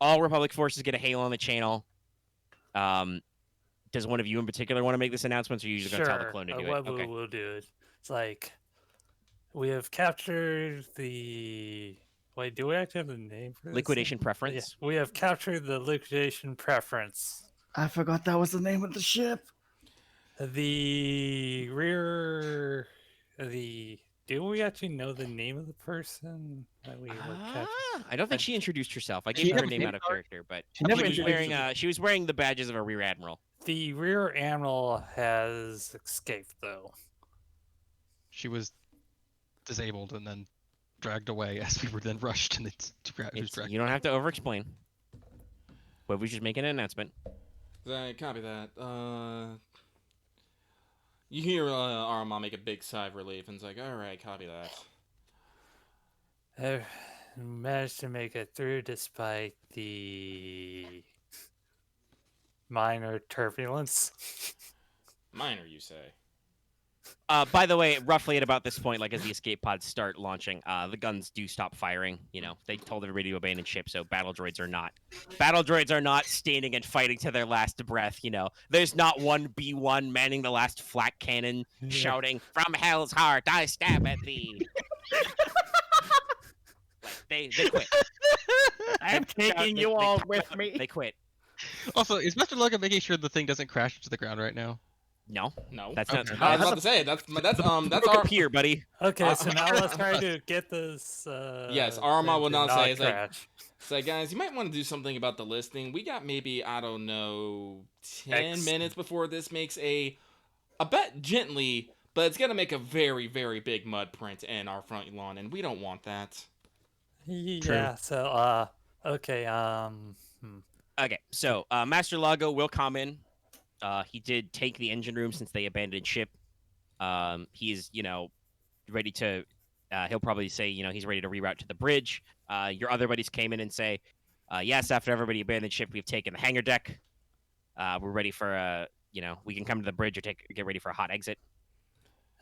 all Republic forces get a hail on the channel. Does one of you in particular want to make this announcement, or are you just gonna tell the clone to do it? What Okay. we'll do it. It's we have captured the. Wait, do we actually have the name for this? Liquidation Yeah, preference. we have captured the liquidation preference. I forgot that was the name of the ship. The rear. Do we actually know the name of the person that we were capturing? I don't think she introduced herself. I She gave her never name did. out of character, but She never was introduced wearing she was wearing the badges of a rear admiral. The rear admiral has escaped, though. She was disabled and then dragged away as we were then rushed and You don't have to over-explain. But we should make an announcement. Copy that. You hear Aramaa make a big sigh of relief, and it's like, all right, copy that. I managed to make it through despite the minor turbulence. Minor, you say? By the way, roughly at about this point, as the escape pods start launching, the guns do stop firing. They told everybody to abandon ship, so battle droids are not standing and fighting to their last breath. There's not one B1 manning the last flak cannon, shouting, "From hell's heart, I stab at thee." They quit. I'm taking They- you they all tap with out, me. They quit. Also, is Mr. Logan making sure the thing doesn't crash into the ground right now? No, No. that's not. Okay. I was How's about to say that's the our up here, buddy. Okay, so Uh, now let's try to get this. Yes, Aramaa thing will to now not say, it's like- crash. So guys, you might want to do something about the listing. We got maybe, I don't know, 10 X. minutes before this makes a bet gently, but it's gonna make a very, very big mud print in our front lawn, and we don't want that. Yeah. So okay. Okay, so Master Lago will come in. He did take the engine room since they abandoned ship. He's, ready to. He'll probably say, he's ready to reroute to the bridge. Your other buddies came in and say, yes, after everybody abandoned ship, we've taken the hangar deck. We're ready for we can come to the bridge or get ready for a hot exit.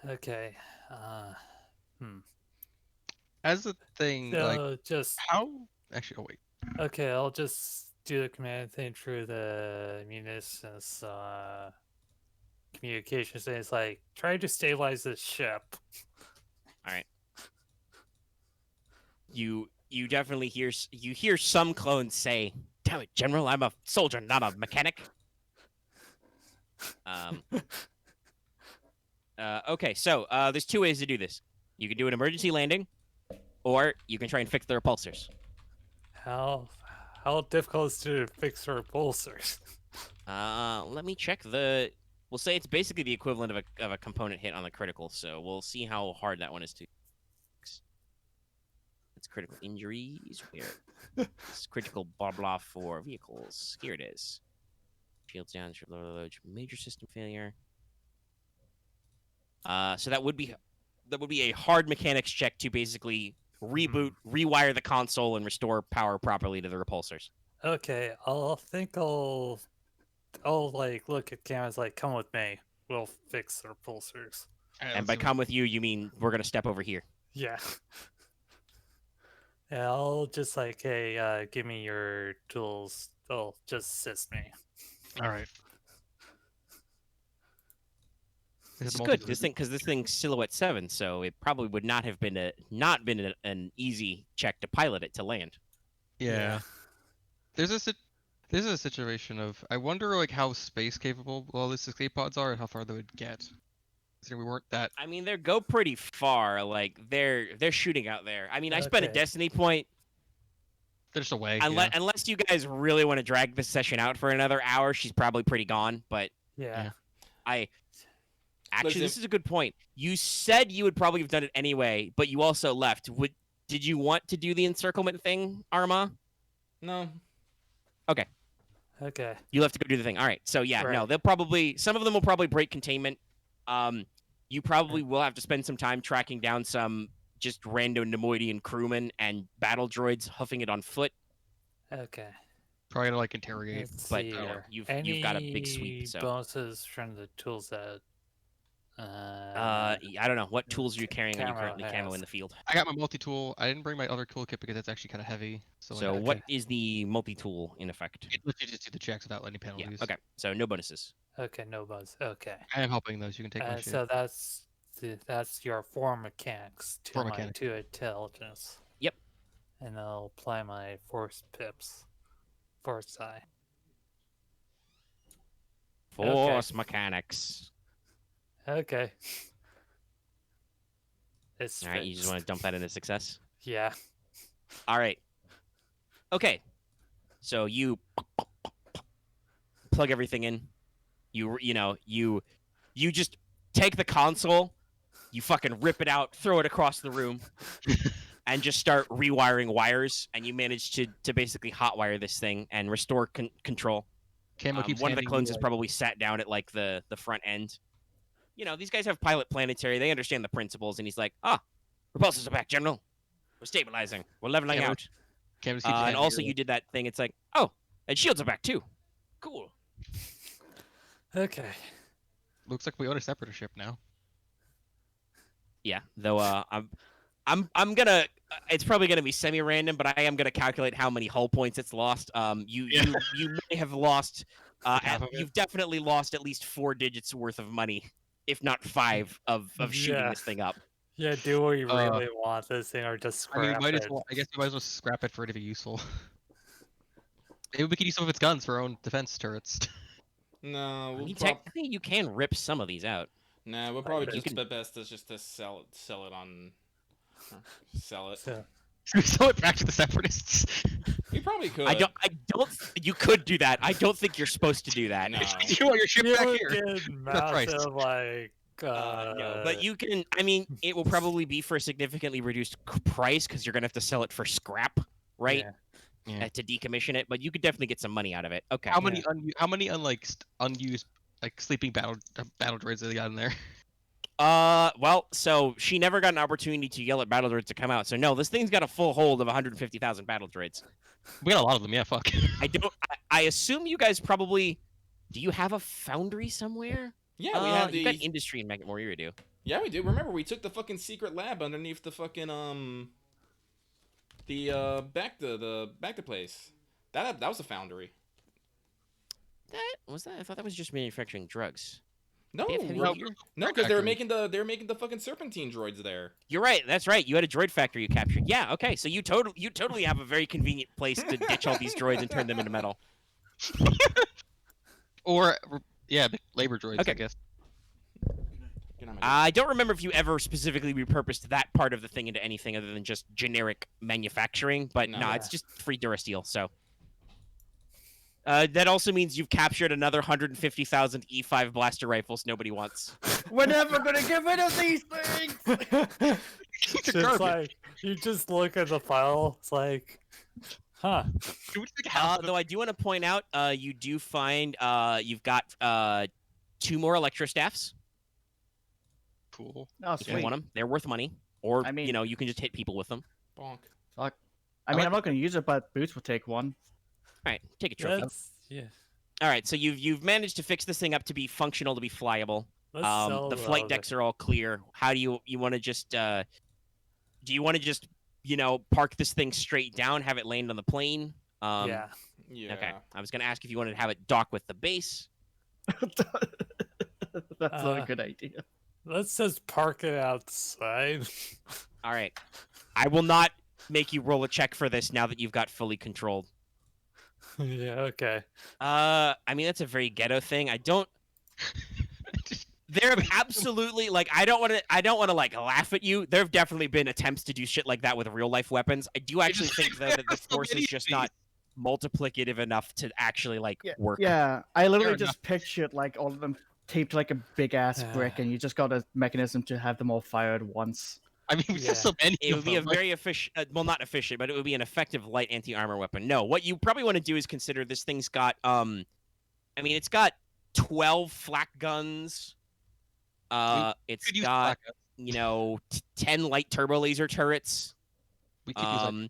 Okay. As a thing, like So just how? Actually, oh wait. okay. I'll just do the command thing through the munitions communications thing. It's like try to stabilize this ship. You definitely hear some clones say, "Damn it, General, I'm a soldier, not a mechanic." Okay, so there's two ways to do this. You can do an emergency landing, or you can try and fix the repulsors. How difficult is it to fix our repulsors? Let me check the. We'll say it's basically the equivalent of a component hit on the critical, so we'll see how hard that one is to fix. It's critical injuries. Where it's critical blah blah for vehicles. Here it is. Shields down. Major system failure. So that would be a hard mechanics check to basically reboot, rewire the console, and restore power properly to the repulsors. Okay, I'll like look at cameras like come with me. We'll fix the repulsors. And by come with you, you mean we're gonna step over here. Yeah. Yeah, I'll just like, hey, give me your tools. Oh, just assist me. All right. It's good. This thing's Silhouette 7, so it probably would not have been an easy check to pilot it to land. Yeah. There's a situation of I wonder like how space capable all these escape pods are and how far they would get. So we weren't that. I mean, they go pretty far. Like they're shooting out there. I mean, I spent a Okay. Destiny point. They're just away. Unless you guys really want to drag this session out for another hour, she's probably pretty gone. But Yeah. actually, Listen- this is a good point. You said you would probably have done it anyway, but you also left. Did you want to do the encirclement thing, Aramaa? No. Okay. You left to go do the thing. All right. So yeah, no, Right. some of them will probably break containment. You probably will have to spend some time tracking down some just random Nemoidian crewmen and battle droids huffing it on foot. Okay. Probably to like interrogate. Let's But see here. you've got a big sweep. So bonuses from the tools that. I don't know what tools are you carrying when you Camo currently camo has. in the field. I got my multi-tool. I didn't bring my other toolkit because it's actually kind of heavy. So, So like, what is the multi-tool in effect? it lets you just do the checks without any Yeah. penalties. Okay. So no bonuses. Okay, no buzz. Okay. I am helping those. You can take my shit. So that's your four mechanics to Four my mechanics. two intelligence. Yep. And I'll apply my force pips. Force die. Force mechanics. Okay. It's All right. You just fixed. want to dump that into success. Yeah. All right. Okay. So you plug everything in. You just take the console, you fucking rip it out, throw it across the room, and just start rewiring wires. And you manage to basically hotwire this thing and restore control. Camo keeps One of the handing clones me, is like- probably sat down at like the front end. These guys have pilot planetary. They understand the principles. And he's like, repulsors are back, General. We're stabilizing. We're leveling Camo- out. Camo just keeps And handing also me, you did that thing. It's like, oh, and shields are back too. Cool. Okay. looks like we own a separate ship now. Yeah, though I'm gonna. It's probably gonna be semi-random, but I am gonna calculate how many hull points it's lost. You may have lost. Half of it? You've definitely lost at least 4 digits worth of money, if not 5, of shooting Yeah. this thing up. Yeah, do we really want this thing or just I mean, scrap we might it? as well. I guess we might as well scrap it for it to be useful. Maybe we could use some of its guns for our own defense turrets. No, I we'll mean, technically, you can rip some of these out. Nah, we'll probably You just can- best is just to sell it on, sell it. So, Should we sell it back to the separatists? We probably could. I don't. You could do that. I don't think you're supposed to do that. No. You want your ship you back would here? get price. massive, like, No, but you can. I mean, it will probably be for a significantly reduced price because you're gonna have to sell it for scrap, right? Yeah. To decommission it, but you could definitely get some money out of it. Okay. How many unused like sleeping battle droids have they got in there? Well, so she never got an opportunity to yell at battle droids to come out. So no, this thing's got a full hold of 150,000 battle droids. We got a lot of them. Yeah, fuck. I don't. I assume you guys probably. Do you have a foundry somewhere? Yeah, we have You got the. industry in Moria, do. Yeah, we do. Remember, we took the fucking secret lab underneath the fucking back to place. That was a foundry. That was that. I thought that was just manufacturing drugs. No, They have heavy no, gear? because they were making the fucking serpentine droids there. You're right. That's right. You had a droid factory you captured. Yeah. Okay. So you totally have a very convenient place to ditch all these droids and turn them into metal. Or yeah, labor droids. Okay. I guess. Good night, my dude. I don't remember if you ever specifically repurposed that part of the thing into anything other than just generic manufacturing. But No. no, Yeah. it's just free Durasteel. So. That also means you've captured another 150,000 E5 blaster rifles nobody wants. We're never gonna get rid of these things. it's just like, you just look at the file, it's like, huh. Can we just make a house out of Though I do want to point out, you do find you've got 2 more electrostaffs Cool. Oh, if you sweet. want them. They're worth money, or I mean- you can just hit people with them. Bonk. I mean, I'm not gonna use it, but Boots will take one. All right, take a trophy. Yeah. All right, so you've managed to fix this thing up to be functional, to be flyable. Let's sell The flight other- decks are all clear. How do you want to just do you want to just park this thing straight down, have it land on the plane? Yeah. Yeah. Okay. I was gonna ask if you wanted to have it dock with the base. That's not a good idea. Let's just park it outside. All right. I will not make you roll a check for this now that you've got fully controlled. Yeah, okay. I mean that's a very ghetto thing. I don't. There have absolutely I don't want to like laugh at you. There have definitely been attempts to do shit like that with real life weapons. I do actually just think though that the force is just not multiplicative enough to actually work. Yeah, I literally Fair just pictured like all of them taped to, like a big ass brick, and you just got a mechanism to have them all fire at once. I mean, we Yeah. have so many. It would of be a them, like- very efficient, well, not efficient, but it would be an effective light anti-armor weapon. No, what you probably want to do is consider this thing's got, it's got 12 flak guns. It's could use got, flak 10 light turbo laser turrets. We could use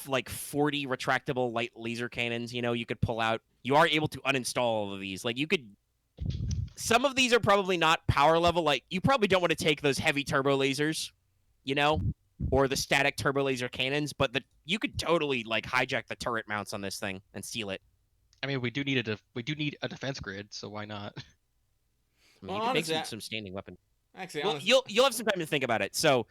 like, 40 retractable light laser cannons. You could pull out. You are able to uninstall all of these. Like you could. Some of these are probably not power level. Like you probably don't want to take those heavy turbo lasers, or the static turbo laser cannons. But you could totally hijack the turret mounts on this thing and steal it. I mean, we do need a defense grid, so why not? I mean, Well, you could make honestly, some standing weapon. Actually, Well, honestly, you'll have some time to think about it. So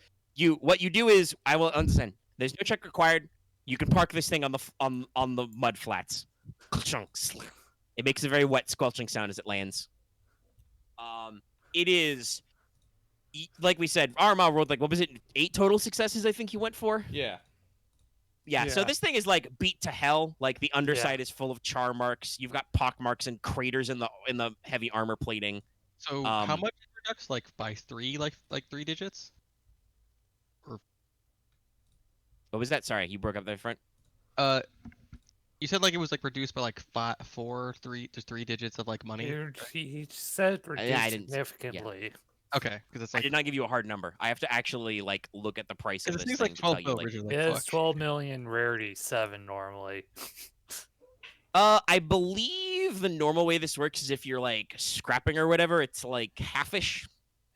what you do is I will understand. There's no check required. You can park this thing on the mud flats. It makes a very wet squelching sound as it lands. It is like we said, Aramaa rolled what was it, 8 total successes? I think he went for. yeah. Yeah. So Yeah. this thing is beat to hell. Like the underside is full of char marks. You've got pock marks and craters in the heavy armor plating. So how much is reduced? Like by 3, like 3 digits? What was that? Sorry, you broke up there front. You said it was reduced by 3 digits of money. He said reduced I didn't- significantly. Okay, because it's I did not give you a hard number. I have to actually look at the price of because this it seems thing to tell 12 you. mil originally. It's fuck. 12 million, rarity 7 normally. I believe the normal way this works is if you're scrapping or whatever, it's halfish.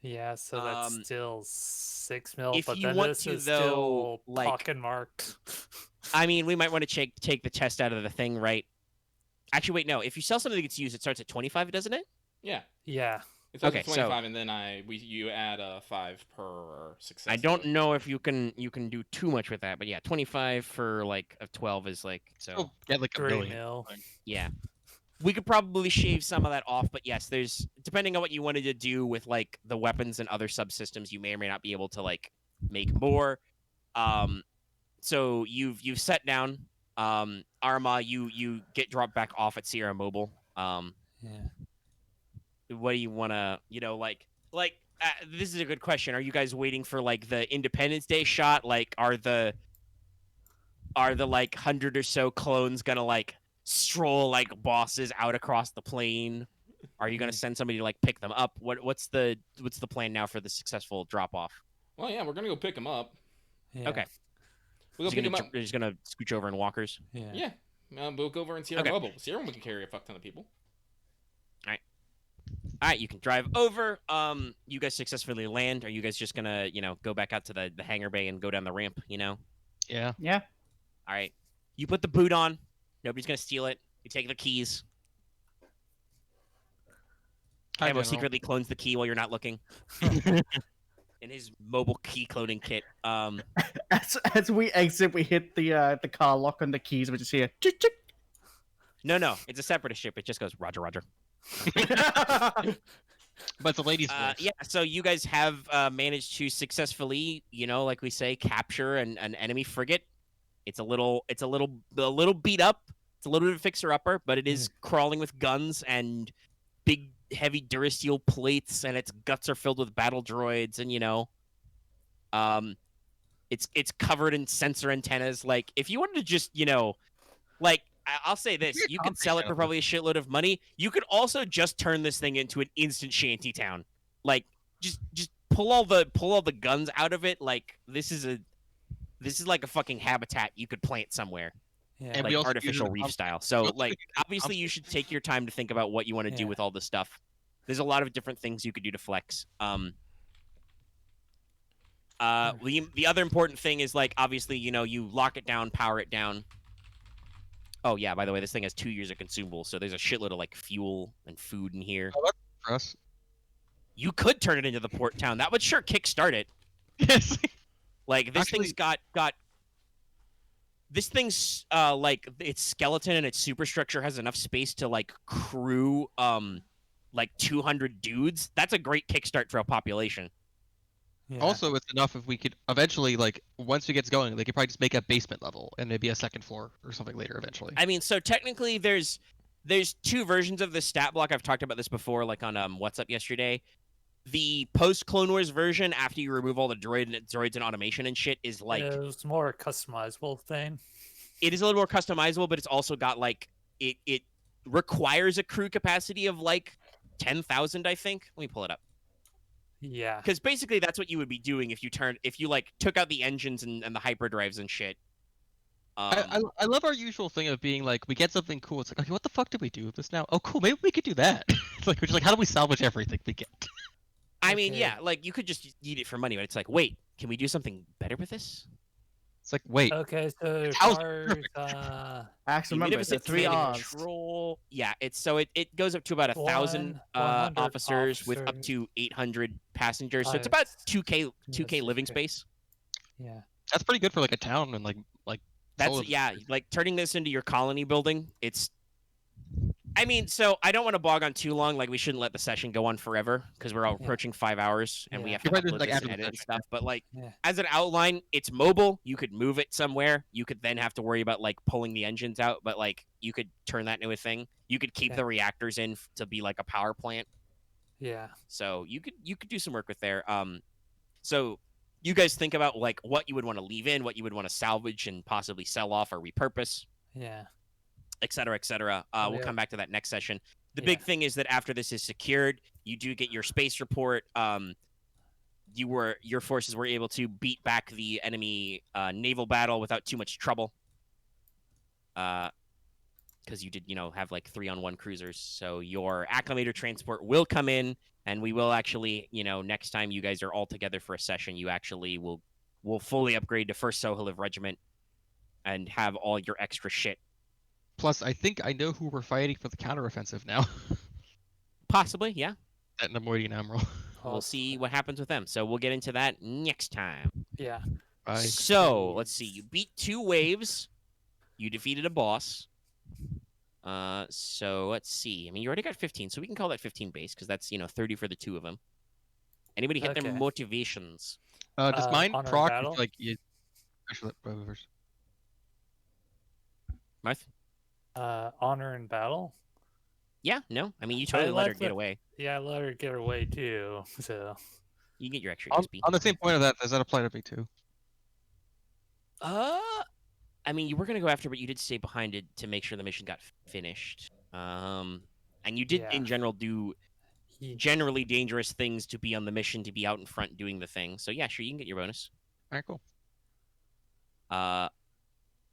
Yeah, so that's still 6 mil, if but you then want this to, is though, still pocket marked. I mean, we might want to take the test out of the thing, right? Actually, wait, no. If you sell something that gets used, it starts at 25, doesn't it? Yeah. Yeah. It says Okay, it's so- 25, and then you add 5 per success. I don't know if you can do too much with that, but yeah, 25 for like a 12 is like so. Still get like a 3 million. mil. Yeah. We could probably shave some of that off, but yes, there's depending on what you wanted to do with like the weapons and other subsystems, you may or may not be able to like make more. So you've set down Aramaa, you get dropped back off at Sierra Mobile. Yeah. What do you want to, this is a good question. Are you guys waiting for like the Independence Day shot? Like are the like 100 or so clones gonna like stroll like bosses out across the plane? Are you gonna send somebody to like pick them up? What's the plan now for the successful drop off? Well, yeah, we're gonna go pick them up. Yeah. Okay. We'll go pick them up. They're just gonna scooch over in walkers. Yeah. Yeah. We'll go over and Sierra Okay. Mobile. Sierra Mobile can carry a fuck ton of people. All right, you can drive over. You guys successfully land. Are you guys just gonna, go back out to the hangar bay and go down the ramp? Yeah. Yeah. All right. You put the boot on. Nobody's gonna steal it. You take the keys. Hi, Camo General. secretly clones the key while you're not looking. In his mobile key cloning kit. As we exit, we hit the car lock on the keys. We just hear chick chick. No, it's a separatist ship. It just goes Roger, Roger. But the ladies' voice. Yeah. So you guys have managed to successfully, like we say, capture an enemy frigate. It's a little beat up. It's a little bit of a fixer-upper, but it is crawling with guns and big, heavy Durasteel plates, and its guts are filled with battle droids, and it's covered in sensor antennas. Like, if you wanted to just, I'll say this: you could sell it for probably a shitload of money. You could also just turn this thing into an instant shanty town. Like, just pull all the guns out of it. Like, this is like a fucking habitat you could plant somewhere. Yeah. And Like we also artificial use it reef as a style. So also like make it obviously you should take your time to think about what you want to do Yeah. with all this stuff. There's a lot of different things you could do to flex. The other important thing is like obviously, you lock it down, power it down. Oh yeah, by the way, this thing has 2 years of consumables, so there's a shitload of like fuel and food in here. for us. You could turn it into the port town. That would sure kickstart it. Yes. Like this Actually- thing's got this thing's like its skeleton and its superstructure has enough space to like crew like 200 dudes. That's a great kickstart for a population. Yeah. Also, it's enough if we could eventually, like, once it gets going, they could probably just make a basement level and maybe a second floor or something later eventually. I mean, so technically there's 2 versions of the stat block. I've talked about this before, like on What's Up Yesterday. The post Clone Wars version, after you remove all the droids and automation and shit, is like it was more a customizable thing. it is a little more customizable, but it's also got like it requires a crew capacity of like 10,000, I think. Let me pull it up. Yeah. Because basically that's what you would be doing if you like took out the engines and the hyperdrives and shit. I love our usual thing of being like, we get something cool. It's like, okay, what the fuck did we do with this now? Oh, cool, maybe we could do that. It's like, we're just like, how do we salvage everything we get? I mean, Okay. yeah, like you could just eat it for money, but it's like, wait, can we do something better with this? It's like, wait, Okay, so how's cars, Actually, remember the Magnificent 3 command and R's. Control. Yeah, it goes up to about 1,000 100 officers with up officers. to 800 passengers. So it's about 2k Yes, living okay. space. yeah. that's pretty good for like a town and like That's solar- yeah, like turning this into your colony building. I mean, so I don't want to bog on too long. Like we shouldn't let the session go on forever because we're all Yeah. approaching 5 hours and we Yeah. have to You're right, upload like, this after and the edit and session, stuff. But like Yeah. as an outline, it's mobile. You could move it somewhere. You could then have to worry about like pulling the engines out. But like you could turn that into a thing. You could keep Yeah. the reactors in to be like a power plant. Yeah. So you could do some work with there. So you guys think about like what you would want to leave in, what you would want to salvage and possibly sell off or repurpose, Yeah. et cetera, et cetera. Oh, We'll yeah. come back to that next session. The Yeah. big thing is that after this is secured, you do get your space report. Your forces were able to beat back the enemy naval battle without too much trouble. Because you did, have like 3-on-1 cruisers. So your acclimator transport will come in, and we will actually, next time you guys are all together for a session, you actually will fully upgrade to 1st Sohaliv Regiment and have all your extra shit. Plus, I think I know who we're fighting for the counteroffensive now. Possibly, yeah. that Nemoidian Admiral. We'll see what happens with them. So we'll get into that next time. Yeah. Bye. So let's see. You beat 2 waves. You defeated a boss. So let's see. I mean, you already got 15, so we can call that 15 base because that's 30 for the 2 of them. Anybody hit their Okay. motivations? Does mine honor proc battle? if, like you? Actually, first. Marth? Honor in battle. Yeah, no. I mean, you totally let her get away. Yeah, I let her get away too. So. You get your extra On, XP. on the same point of that, does that apply to me too? I mean, you were gonna go after, but you did stay behind it to make sure the mission got finished. And you did, Yeah. in general, do generally dangerous things to be on the mission, to be out in front doing the thing. So yeah, sure, you can get your bonus. All right, cool.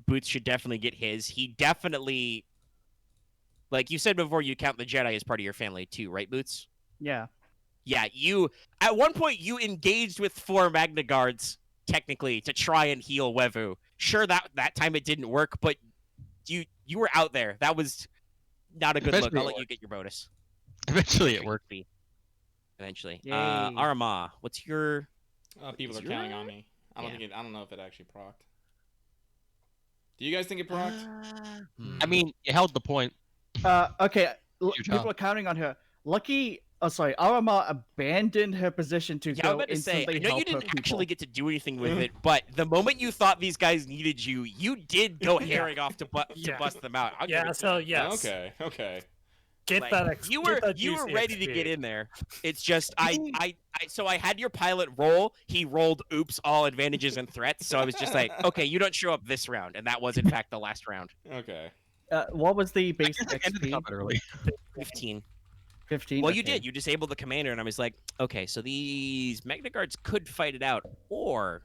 Boots should definitely get his. He definitely, like you said before, you count the Jedi as part of your family too, right, Boots? Yeah. Yeah, you at one point you engaged with 4 Magna Guards technically to try and heal Wevu. Sure, that time it didn't work, but you were out there. That was not a good look. Eventually I'll it let you get your bonus. Eventually, it worked. Eventually. Yay. Aramaa, what's your? People Is are counting your- on me. I don't Yeah. think I don't know if it actually procced. Do you guys think it procced? I mean, you held the point. Okay. Your People job. are counting on her. Lucky. Oh, sorry. Aramaa abandoned her position to Yeah, I go was about to say, instantly I know help you didn't her people. actually get to do anything with it, but the moment you thought these guys needed you, you did go herring off to Yeah. bust them out. I'll give Yeah. it to So you. yes. Okay. Get Like, that. you get were that you were juicy ready to XP. get in there. It's just so I had your pilot roll. He rolled oops all advantages and threats. So I was just like, okay, you don't show up this round, and that was in fact the last round. Okay. What was the I base guess I ended the XP? combat early. 15. 15. Well, you Okay. did. You disabled the commander, and I was like, okay, so these Magna Guards could fight it out, or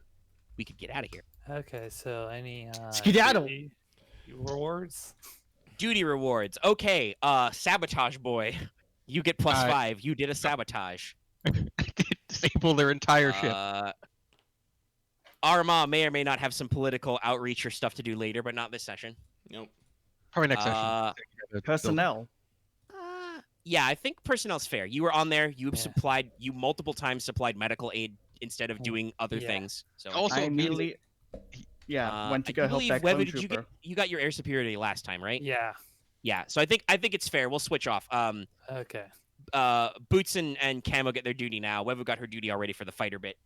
we could get out of here. Okay. So any Skedaddle. duty rewards? Duty rewards. Okay, sabotage boy. You get plus Alright. 5. You did a sabotage. Disable their entire ship. Aramaa may or may not have some political outreach or stuff to do later, but not this session. Nope. Probably next uh, session. Personnel. Yeah, I think personnel's fair. You were on there. You Yeah. you multiple times supplied medical aid instead of doing other Yeah. things. So Also, I means- immediately. Yeah, went to I go do help believe, that Webu, clone did trooper. you got your air superiority last time, right? Yeah. Yeah. So I think it's fair. We'll switch off. Okay. Boots and Camo get their duty now. Webu got her duty already for the fighter bit.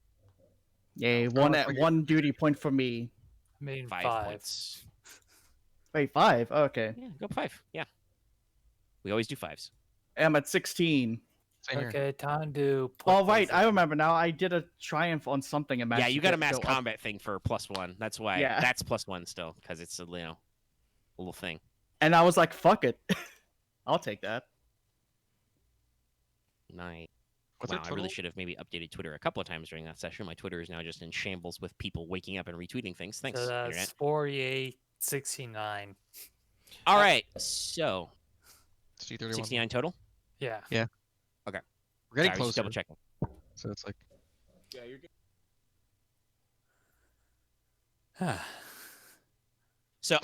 Yay, Oh, I forget. one duty point for me. I mean 5 points. Wait, 5? Okay. Yeah, go 5. Yeah. We always do 5s. I'm at 16. Same here. Okay. Time to. put Oh, right. those I in. remember now. I did a triumph on something. And Yeah, managed you to got a mass go up. combat thing for +1. That's why. Yeah. That's +1 still, because it's a little thing. And I was like, fuck it. I'll take that. Nice. What's Wow, our I really total? should have maybe updated Twitter a couple of times during that session. My Twitter is now just in shambles with people waking up and retweeting things. Thanks, So that's Internet. 4869. All right, so C31. 69 total. Yeah. We're getting Sorry, just closer. double checking. So it's like Yeah, you're good. So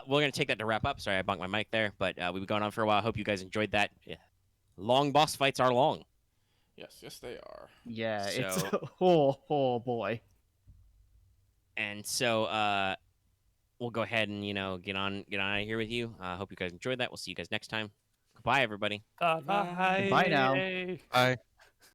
we're gonna take that to wrap up. Sorry, I bunked my mic there, but we've been going on for a while. I hope you guys enjoyed that. Yeah. Long boss fights are long. Yes, they are. Yeah, it's. So- Oh boy. And so we'll go ahead and get on out of here with you. Hope you guys enjoyed that. We'll see you guys next time. Goodbye, everybody. Bye. Bye now. bye.